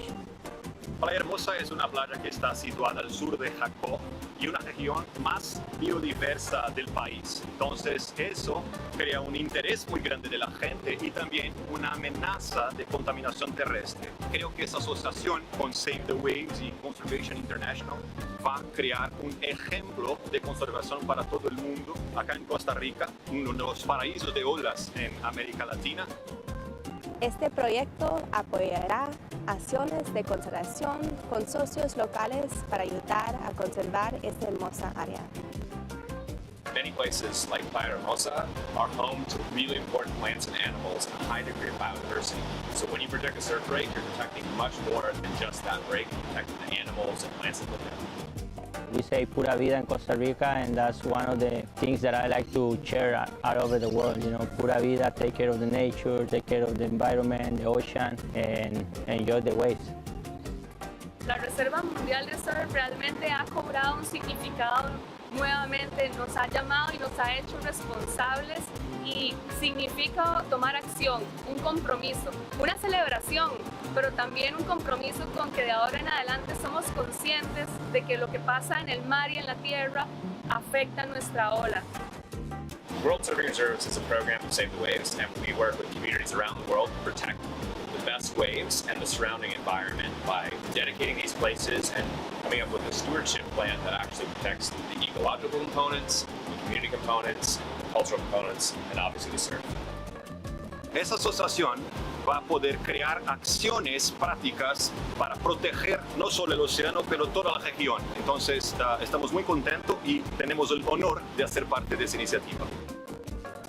Playa Hermosa es una playa que está situada al sur de Jacó y una región más biodiversa del país. Entonces eso crea un interés muy grande de la gente y también una amenaza de contaminación terrestre. Creo que esa asociación con Save the Waves y Conservation International va a crear un ejemplo de conservación para todo el mundo acá en Costa Rica, uno de los paraísos de olas en América Latina. Este proyecto apoyará acciones de conservación con socios locales para ayudar a conservar esta hermosa área. Many places like Playa Hermosa are home to really important plants and animals and a high degree of biodiversity. So when you protect a surf break, you're protecting much more than just that break, you're protecting the animals and plants that live there. We say pura vida in Costa Rica, and that's one of the things that I like to share all over the world. You know, pura vida, take care of the nature, take care of the environment, the ocean, and enjoy the waves. La Reserva Mundial de Surf realmente ha cobrado un significado nuevamente, nos ha llamado y nos ha hecho responsables y significa tomar acción, un compromiso, una celebración, pero también un compromiso con que de ahora en adelante somos conscientes de que lo que pasa en el mar y en la tierra afecta nuestra ola. World Surfing Reserves is a program to save the waves, and we work with communities around the world to protect the best waves and the surrounding environment by dedicating these places and coming up with a stewardship plan that actually protects the ecological components, the community components, the cultural components, and obviously the surf. Esa asociación va a poder crear acciones prácticas para proteger no solo el océano, pero toda la región. Entonces, estamos muy contentos y tenemos el honor de hacer parte de esa iniciativa.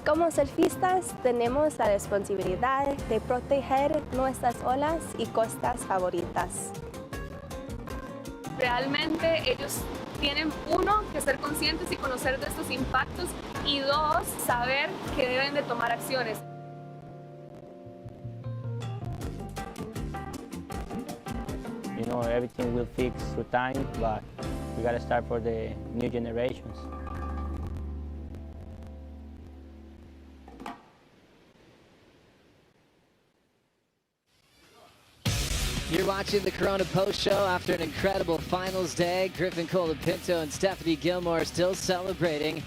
Como surfistas, tenemos la responsabilidad de proteger nuestras olas y costas favoritas. Realmente ellos tienen, uno, que ser conscientes y conocer de estos impactos, y dos, saber que deben de tomar acciones. You know, everything will fix through time, but we got to start for the new generations. You're watching the Corona Post Show after an incredible finals day. Griffin, Pinto, and Steph Gilmore still celebrating.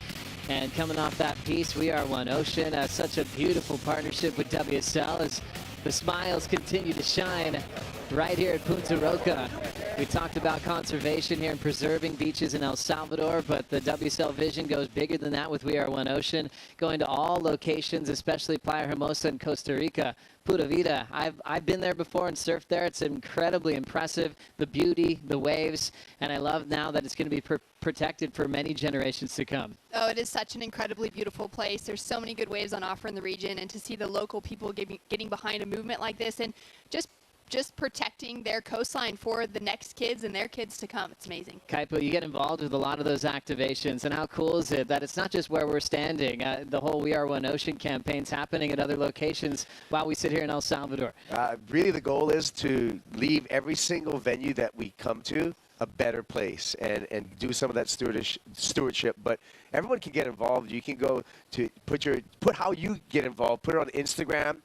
And coming off that piece, We Are One Ocean. Such a beautiful partnership with WSL as the smiles continue to shine right here at Punta Roca. We talked about conservation here and preserving beaches in El Salvador, but the WSL vision goes bigger than that with We Are One Ocean, going to all locations, especially Playa Hermosa in Costa Rica. Pura Vida, I've been there before and surfed there. It's incredibly impressive, the beauty, the waves, and I love now that it's going to be protected for many generations to come. Oh, it is such an incredibly beautiful place. There's so many good waves on offer in the region, and to see the local people getting behind a movement like this and just protecting their coastline for the next kids and their kids to come. It's amazing. Kaipo, you get involved with a lot of those activations, and how cool is it that it's not just where we're standing. The whole We Are One Ocean campaign's happening at other locations while we sit here in El Salvador. Really, the goal is to leave every single venue that we come to a better place and do some of that stewardship. But everyone can get involved. You can go to put how you get involved, put it on Instagram,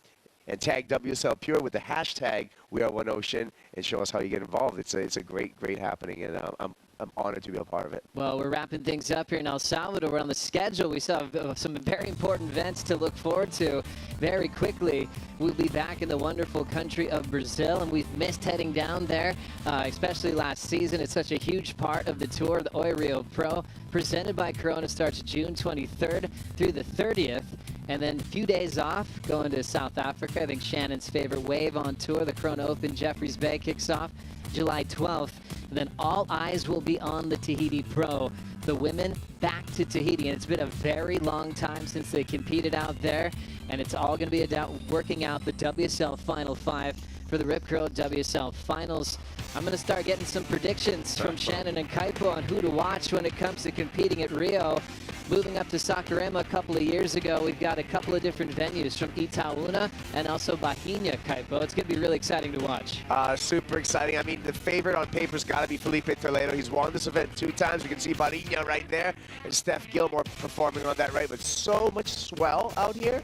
and tag WSL Pure with the hashtag We Are One Ocean and show us how you get involved. It's a great happening, and I'm honored to be a part of it. Well, we're wrapping things up here in El Salvador. We're on the schedule. We still have some very important events to look forward to very quickly. We'll be back in the wonderful country of Brazil, and we've missed heading down there, especially last season. It's such a huge part of the tour, the Oi Rio Pro, presented by Corona, starts June 23rd through the 30th. And then a few days off, going to South Africa. I think Shannon's favorite wave on tour. The Corona Open Jeffreys Bay kicks off July 12th. And then all eyes will be on the Tahiti Pro. The women back to Tahiti. And it's been a very long time since they competed out there. And it's all going to be about working out the WSL Final 5 for the Rip Curl WSL Finals. I'm going to start getting some predictions from Shannon and Kaipo on who to watch when it comes to competing at Rio. Moving up to Saquarema a couple of years ago, we've got a couple of different venues from Itaúna and also Bahia, Kaipo. It's going to be really exciting to watch. Super exciting. I mean, the favorite on paper's got to be Felipe Toledo. He's won this event 2 times. You can see Bahia right there and Steph Gilmore performing on that right. But so much swell out here,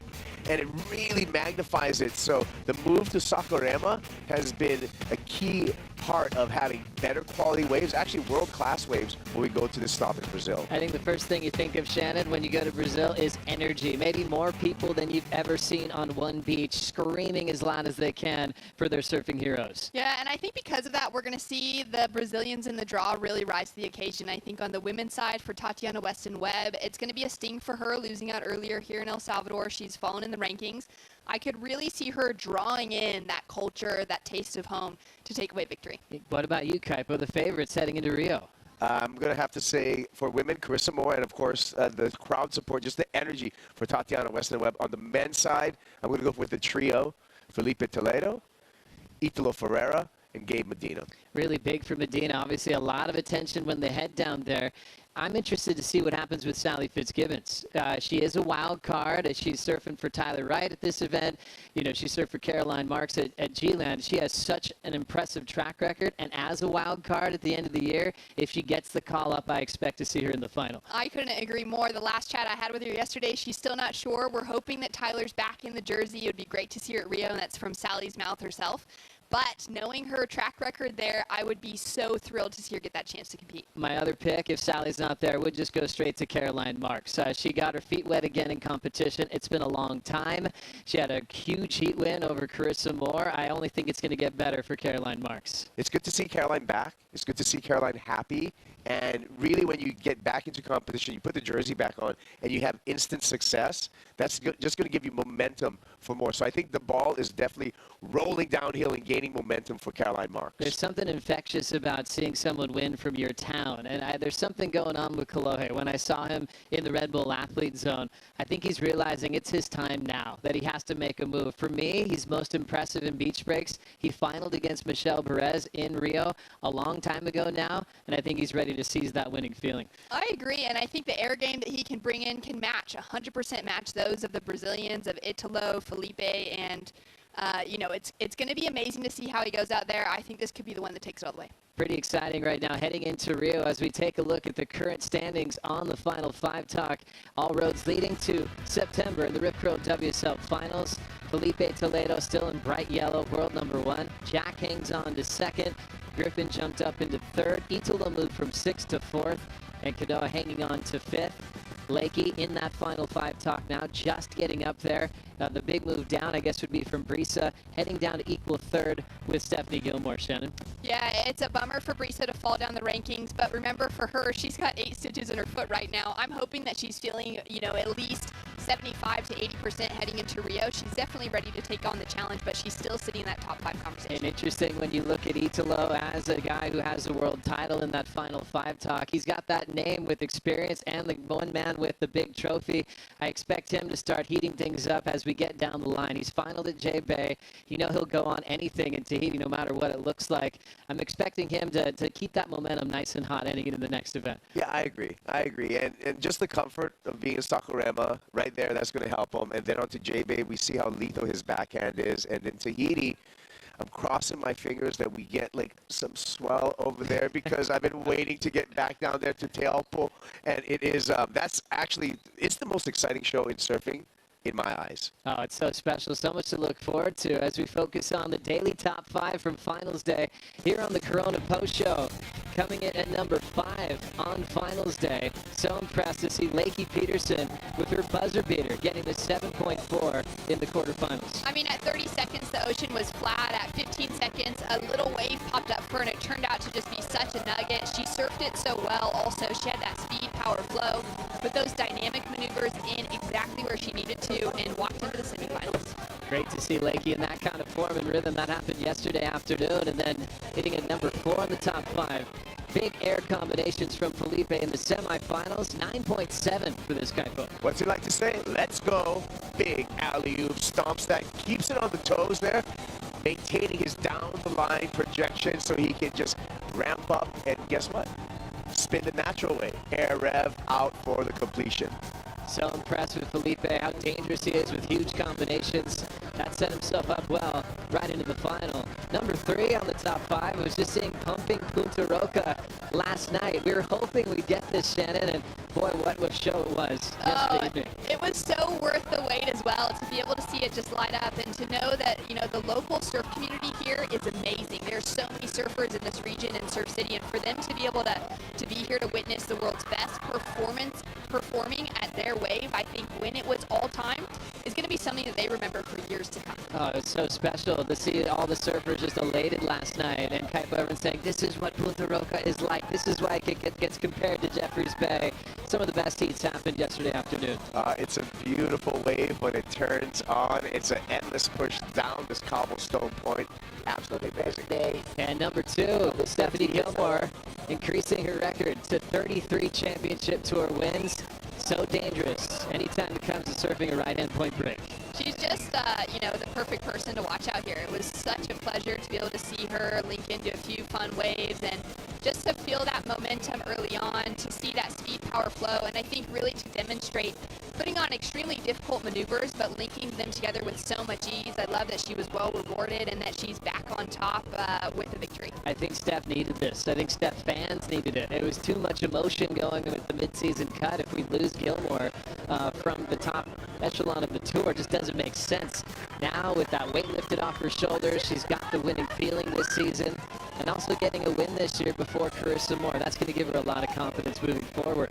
and it really magnifies it. So the move to Saquarema has been a key part of having better quality waves, actually world-class waves, when we go to this stop in Brazil. I think the first thing you think of, Shannon, when you go to Brazil is energy. Maybe more people than you've ever seen on one beach, screaming as loud as they can for their surfing heroes. Yeah, and I think because of that, we're going to see the Brazilians in the draw really rise to the occasion. I think on the women's side for Tatiana Weston-Webb, it's going to be a sting for her losing out earlier here in El Salvador. She's fallen in the rankings. I could really see her drawing in that culture, that taste of home to take away victory. What about you, Kaipo, the favorites heading into Rio? I'm going to have to say for women, Carissa Moore, and of course the crowd support, just the energy for Tatiana Weston-Webb. On the men's side, I'm going to go with the trio, Felipe Toledo, Italo Ferreira, and Gabe Medina. Really big for Medina. Obviously, a lot of attention when they head down there. I'm interested to see what happens with Sally Fitzgibbons. She is a wild card. She's surfing for Tyler Wright at this event. You know, she surfed for Caroline Marks at G-Land. She has such an impressive track record. And as a wild card at the end of the year, if she gets the call up, I expect to see her in the final. I couldn't agree more. The last chat I had with her yesterday, she's still not sure. We're hoping that Tyler's back in the jersey. It would be great to see her at Rio, and that's from Sally's mouth herself. But knowing her track record there, I would be so thrilled to see her get that chance to compete. My other pick, if Sally's not there, would just go straight to Caroline Marks. She got her feet wet again in competition. It's been a long time. She had a huge heat win over Carissa Moore. I only think it's going to get better for Caroline Marks. It's good to see Caroline back. It's good to see Caroline happy. And really, when you get back into competition, you put the jersey back on, and you have instant success, that's just going to give you momentum for more. So I think the ball is definitely rolling downhill and gaining momentum for Caroline Marks. There's something infectious about seeing someone win from your town. And there's something going on with Kolohe. When I saw him in the Red Bull Athlete Zone, I think he's realizing it's his time now, that he has to make a move. For me, he's most impressive in beach breaks. He finaled against Michelle Perez in Rio a long time ago now, and I think he's ready to seize that winning feeling. I agree, and I think the air game that he can bring in can match, 100% match those of the Brazilians, of Italo, Felipe, and you know, it's going to be amazing to see how he goes out there. I think this could be the one that takes it all the way. Pretty exciting right now heading into Rio as we take a look at the current standings on the Final Five Talk. All roads leading to September in the Rip Curl WSL Finals. Felipe Toledo still in bright yellow, world number 1. Jack hangs on to 2nd. Griffin jumped up into 3rd. Italo moved from 6th to 4th. And Kanoa hanging on to 5th. Lakey in that Final Five Talk now, just getting up there. The big move down, I guess, would be from Brisa, heading down to equal 3rd with Stephanie Gilmore, Shannon. Yeah, it's a bummer for Brisa to fall down the rankings, but remember for her, she's got 8 stitches in her foot right now. I'm hoping that she's feeling, you know, at least 75 to 80% heading into Rio. She's definitely ready to take on the challenge, but she's still sitting in that top 5 conversation. And interesting when you look at Italo as a guy who has a world title in that Final Five Talk. He's got that name with experience and the one man with the big trophy. I expect him to start heating things up as we get down the line. He's finaled at J-Bay. You know he'll go on anything in Tahiti no matter what it looks like. I'm expecting him to keep that momentum nice and hot heading into the next event. Yeah, I agree. And just the comfort of being in Sakurama right there, that's going to help him. And then on to J-Bay, we see how lethal his backhand is. And in Tahiti, I'm crossing my fingers that we get like some swell over there because I've been waiting to get back down there to Teaupo. And it is, that's actually, it's the most exciting show in surfing in my eyes. Oh, it's so special. So much to look forward to as we focus on the daily top 5 from Finals Day here on the Corona Post Show. Coming in at number 5 on Finals Day. So impressed to see Leaky Peterson with her buzzer beater getting the 7.4 in the quarterfinals. I mean, at 30 seconds, the ocean was flat. At 15 seconds, a little wave popped up for her, and it turned out to just be such a nugget. She surfed it so well. Also, she had that speed, power, flow, but those dynamic maneuvers in exactly where she needed to, and walked into the semifinals. Great to see Lakey in that kind of form and rhythm. That happened yesterday afternoon, and then hitting at number 4 on the top 5. Big air combinations from Felipe in the semifinals. 9.7 for this kaipo. What's he like to say? Let's go. Big alley-oop stomps that, keeps it on the toes there, maintaining his down-the-line projection so he can just ramp up and guess what? Spin the natural way. Air rev out for the completion. So impressed with Felipe, how dangerous he is with huge combinations. That set himself up well right into the final. Number 3 on the top 5 was just seeing pumping Punta Roca last night. We were hoping we'd get this, Shannon, and boy, what a show it was yesterday evening. It was so worth the wait as well to be able to see it just light up and to know that, you know, the local surf community here is amazing. There's so many surfers in this region in Surf City, and for them to be able to be here to witness the world's best performing at their wave, I think when it was all time, is going to be something that they remember for years to come. Oh, it's so special to see all the surfers just elated last night, and Kaipo everyone saying, this is what Punta Roca is like. This is why it gets compared to Jeffreys Bay. Some of the best heats happened yesterday afternoon. It's a beautiful wave when it turns on. It's an endless push down this cobblestone point. Absolutely amazing. And number 2, Stephanie Gilmore, increasing her record to 33 championship tour wins. So dangerous anytime it comes to surfing a right-hand point break. She's just, you know, the perfect person to watch out here. It was such a pleasure to be able to see her link into a few fun waves and just to feel that momentum early on, to see that speed, power, flow, and I think really to demonstrate putting on extremely difficult maneuvers, but linking them together with so much ease. I love that she was well rewarded and that she's back on top with the victory. I think Steph needed this. I think Steph fans needed it. It was too much emotion going with the midseason cut. If we lose Gilmore from the top echelon of the tour, it just doesn't make sense. Now with that weight lifted off her shoulders, she's got the winning feeling this season, and also getting a win this year before Carissa Moore. That's going to give her a lot of confidence moving forward.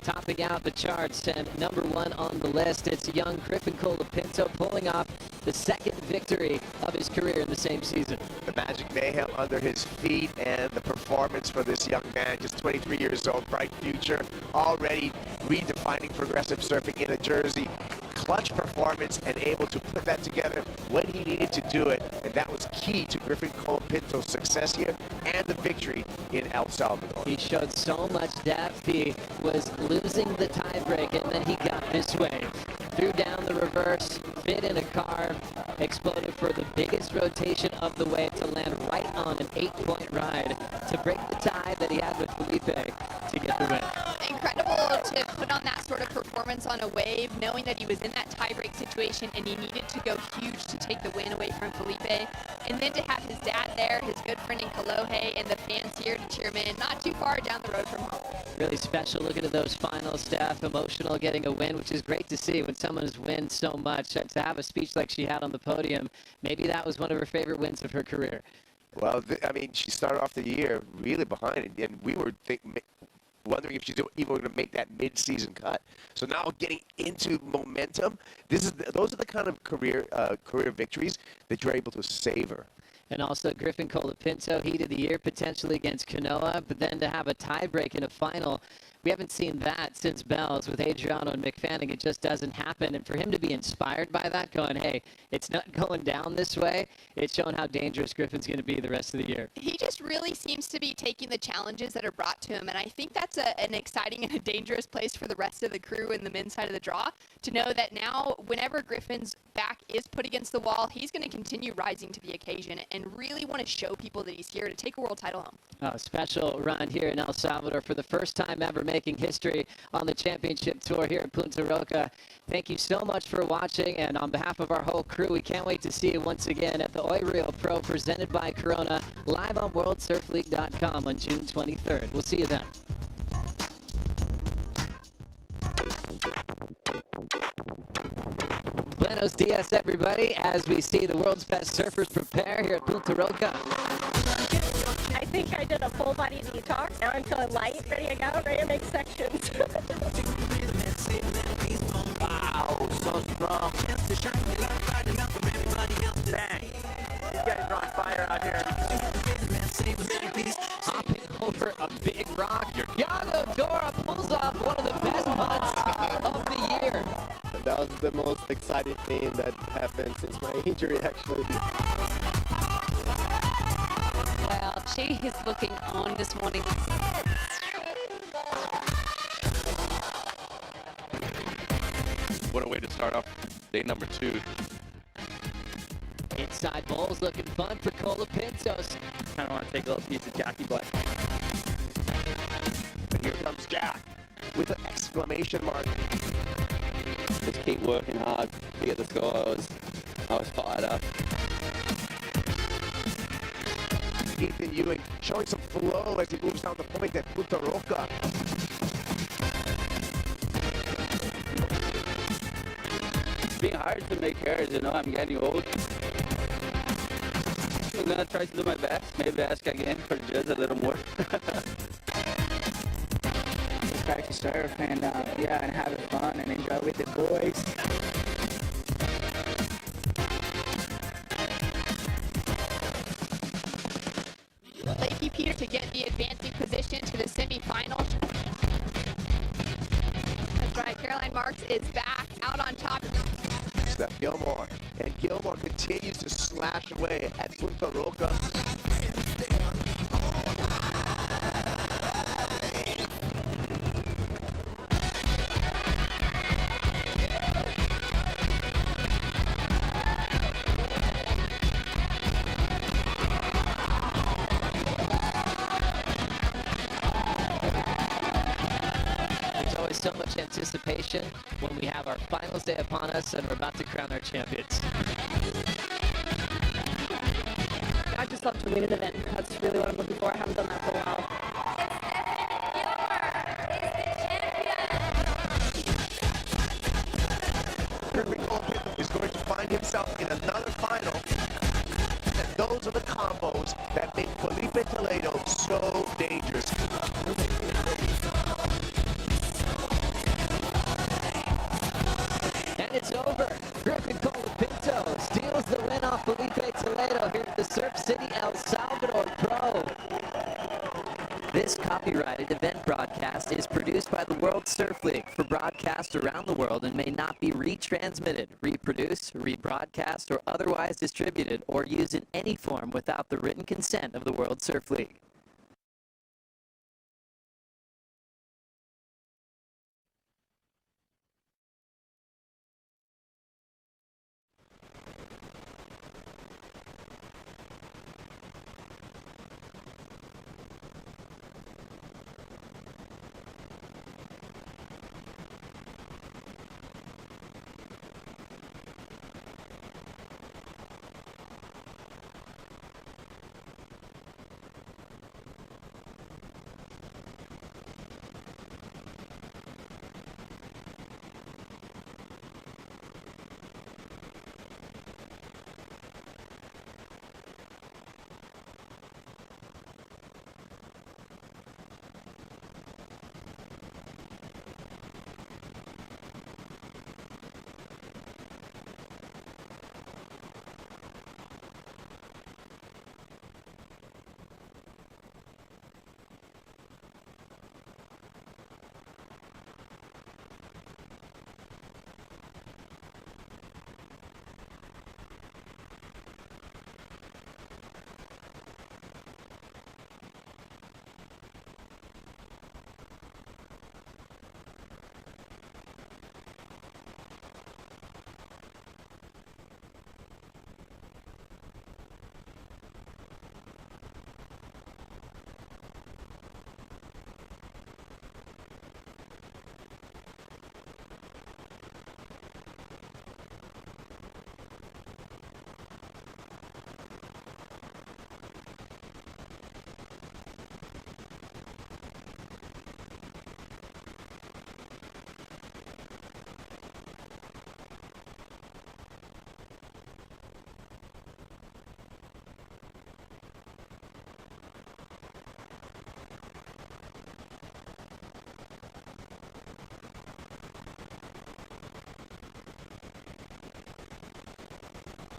Topping out the charts and number 1 on the list, it's young Griffin Pinto pulling off the second victory of his career in the same season. The magic mayhem under his feet and the performance for this young man, just 23 years old, bright future, already redefining progressive surfing in a jersey. Clutch performance and able to put that together when he needed to do it, and that was key to Griffin Pinto's success here and the victory in El Salvador. He showed so much depth. He was losing the tiebreak, and then he got this wave. Threw down the reverse, fit in a carve, exploded for the biggest rotation of the wave to land right on an 8-point ride to break the tie that he had with Felipe to get the win. Incredible to put on that sort of performance on a wave, knowing that he was in that tiebreak situation and he needed to go huge to take the win away from Felipe. And then to have his dad there, his good friend in Kolohe, and the fans here to cheer him in, not too far down the road from home. Really special looking at those finals, Steph. Emotional getting a win, which is great to see when someone has won so much. To have a speech like she had on the podium, maybe that was one of her favorite wins of her career. Well, I mean, she started off the year really behind it, and we were wondering if she's even going to make that mid-season cut. So now getting into momentum, those are the kind of career victories that you're able to savor. And also Griffin Pinto, heat of the year potentially against Kanoa, but then to have a tiebreak in a final, we haven't seen that since Bells with Adriano and McFadden. It just doesn't happen. And for him to be inspired by that, going, hey, it's not going down this way, it's showing how dangerous Griffin's going to be the rest of the year. He just really seems to be taking the challenges that are brought to him, and I think that's an exciting and a dangerous place for the rest of the crew and the men's side of the draw to know that now whenever Griffin's back is put against the wall, he's going to continue rising to the occasion and really want to show people that he's here to take a world title home. A special run here in El Salvador for the first time ever, making history on the championship tour here at Punta Roca. Thank you so much for watching, and on behalf of our whole crew, we can't wait to see you once again at the Oi Real Pro presented by Corona, live on WorldSurfLeague.com on June 23rd. We'll see you then. Buenos dias, everybody, as we see the world's best surfers prepare here at Punta Roca. I think I did a full body detox. Now I'm feeling light, ready to go, ready to make sections. Wow, so strong. Dang. You guys are on fire out here. Hopping over a big rock, Yago Dora pulls off one of the best putts of the year. That was the most exciting thing that happened since my injury, actually. Wow, she is looking on this morning. What a way to start off day number 2. Inside bowls looking fun for Pintos. Kind of want to take a little piece of Jackie Black. And here comes Jack with an exclamation mark. Just keep working hard to get the score. I was fired up. Ethan Ewing showing some flow as he moves down the point at Punta Roca. It's been hard to make errors, you know, I'm getting old. I'm gonna try to do my best, maybe ask again for just a little more. Just try to surf and yeah, and have fun and enjoy with the boys. Leaky Peterson to get the advancing position to the semifinal. That's right, Caroline Marks is back out on top. Steph Gilmore, and Gilmore continues to slash away at Punta Roca. much anticipation when we have our finals day upon us and we're about to crown our champions. I just love to win an event. That's really what I'm looking for. I haven't done that for a while. Pinto is going to find himself in another final. And those are the combos that make Felipe Toledo so dangerous. And it's over. Griffin Pinto steals the win off Felipe Toledo here at the Surf City El Salvador Pro. This copyrighted event broadcast is produced by the World Surf League for broadcast around the world and may not be retransmitted, reproduced, rebroadcast, or otherwise distributed or used in any form without the written consent of the World Surf League.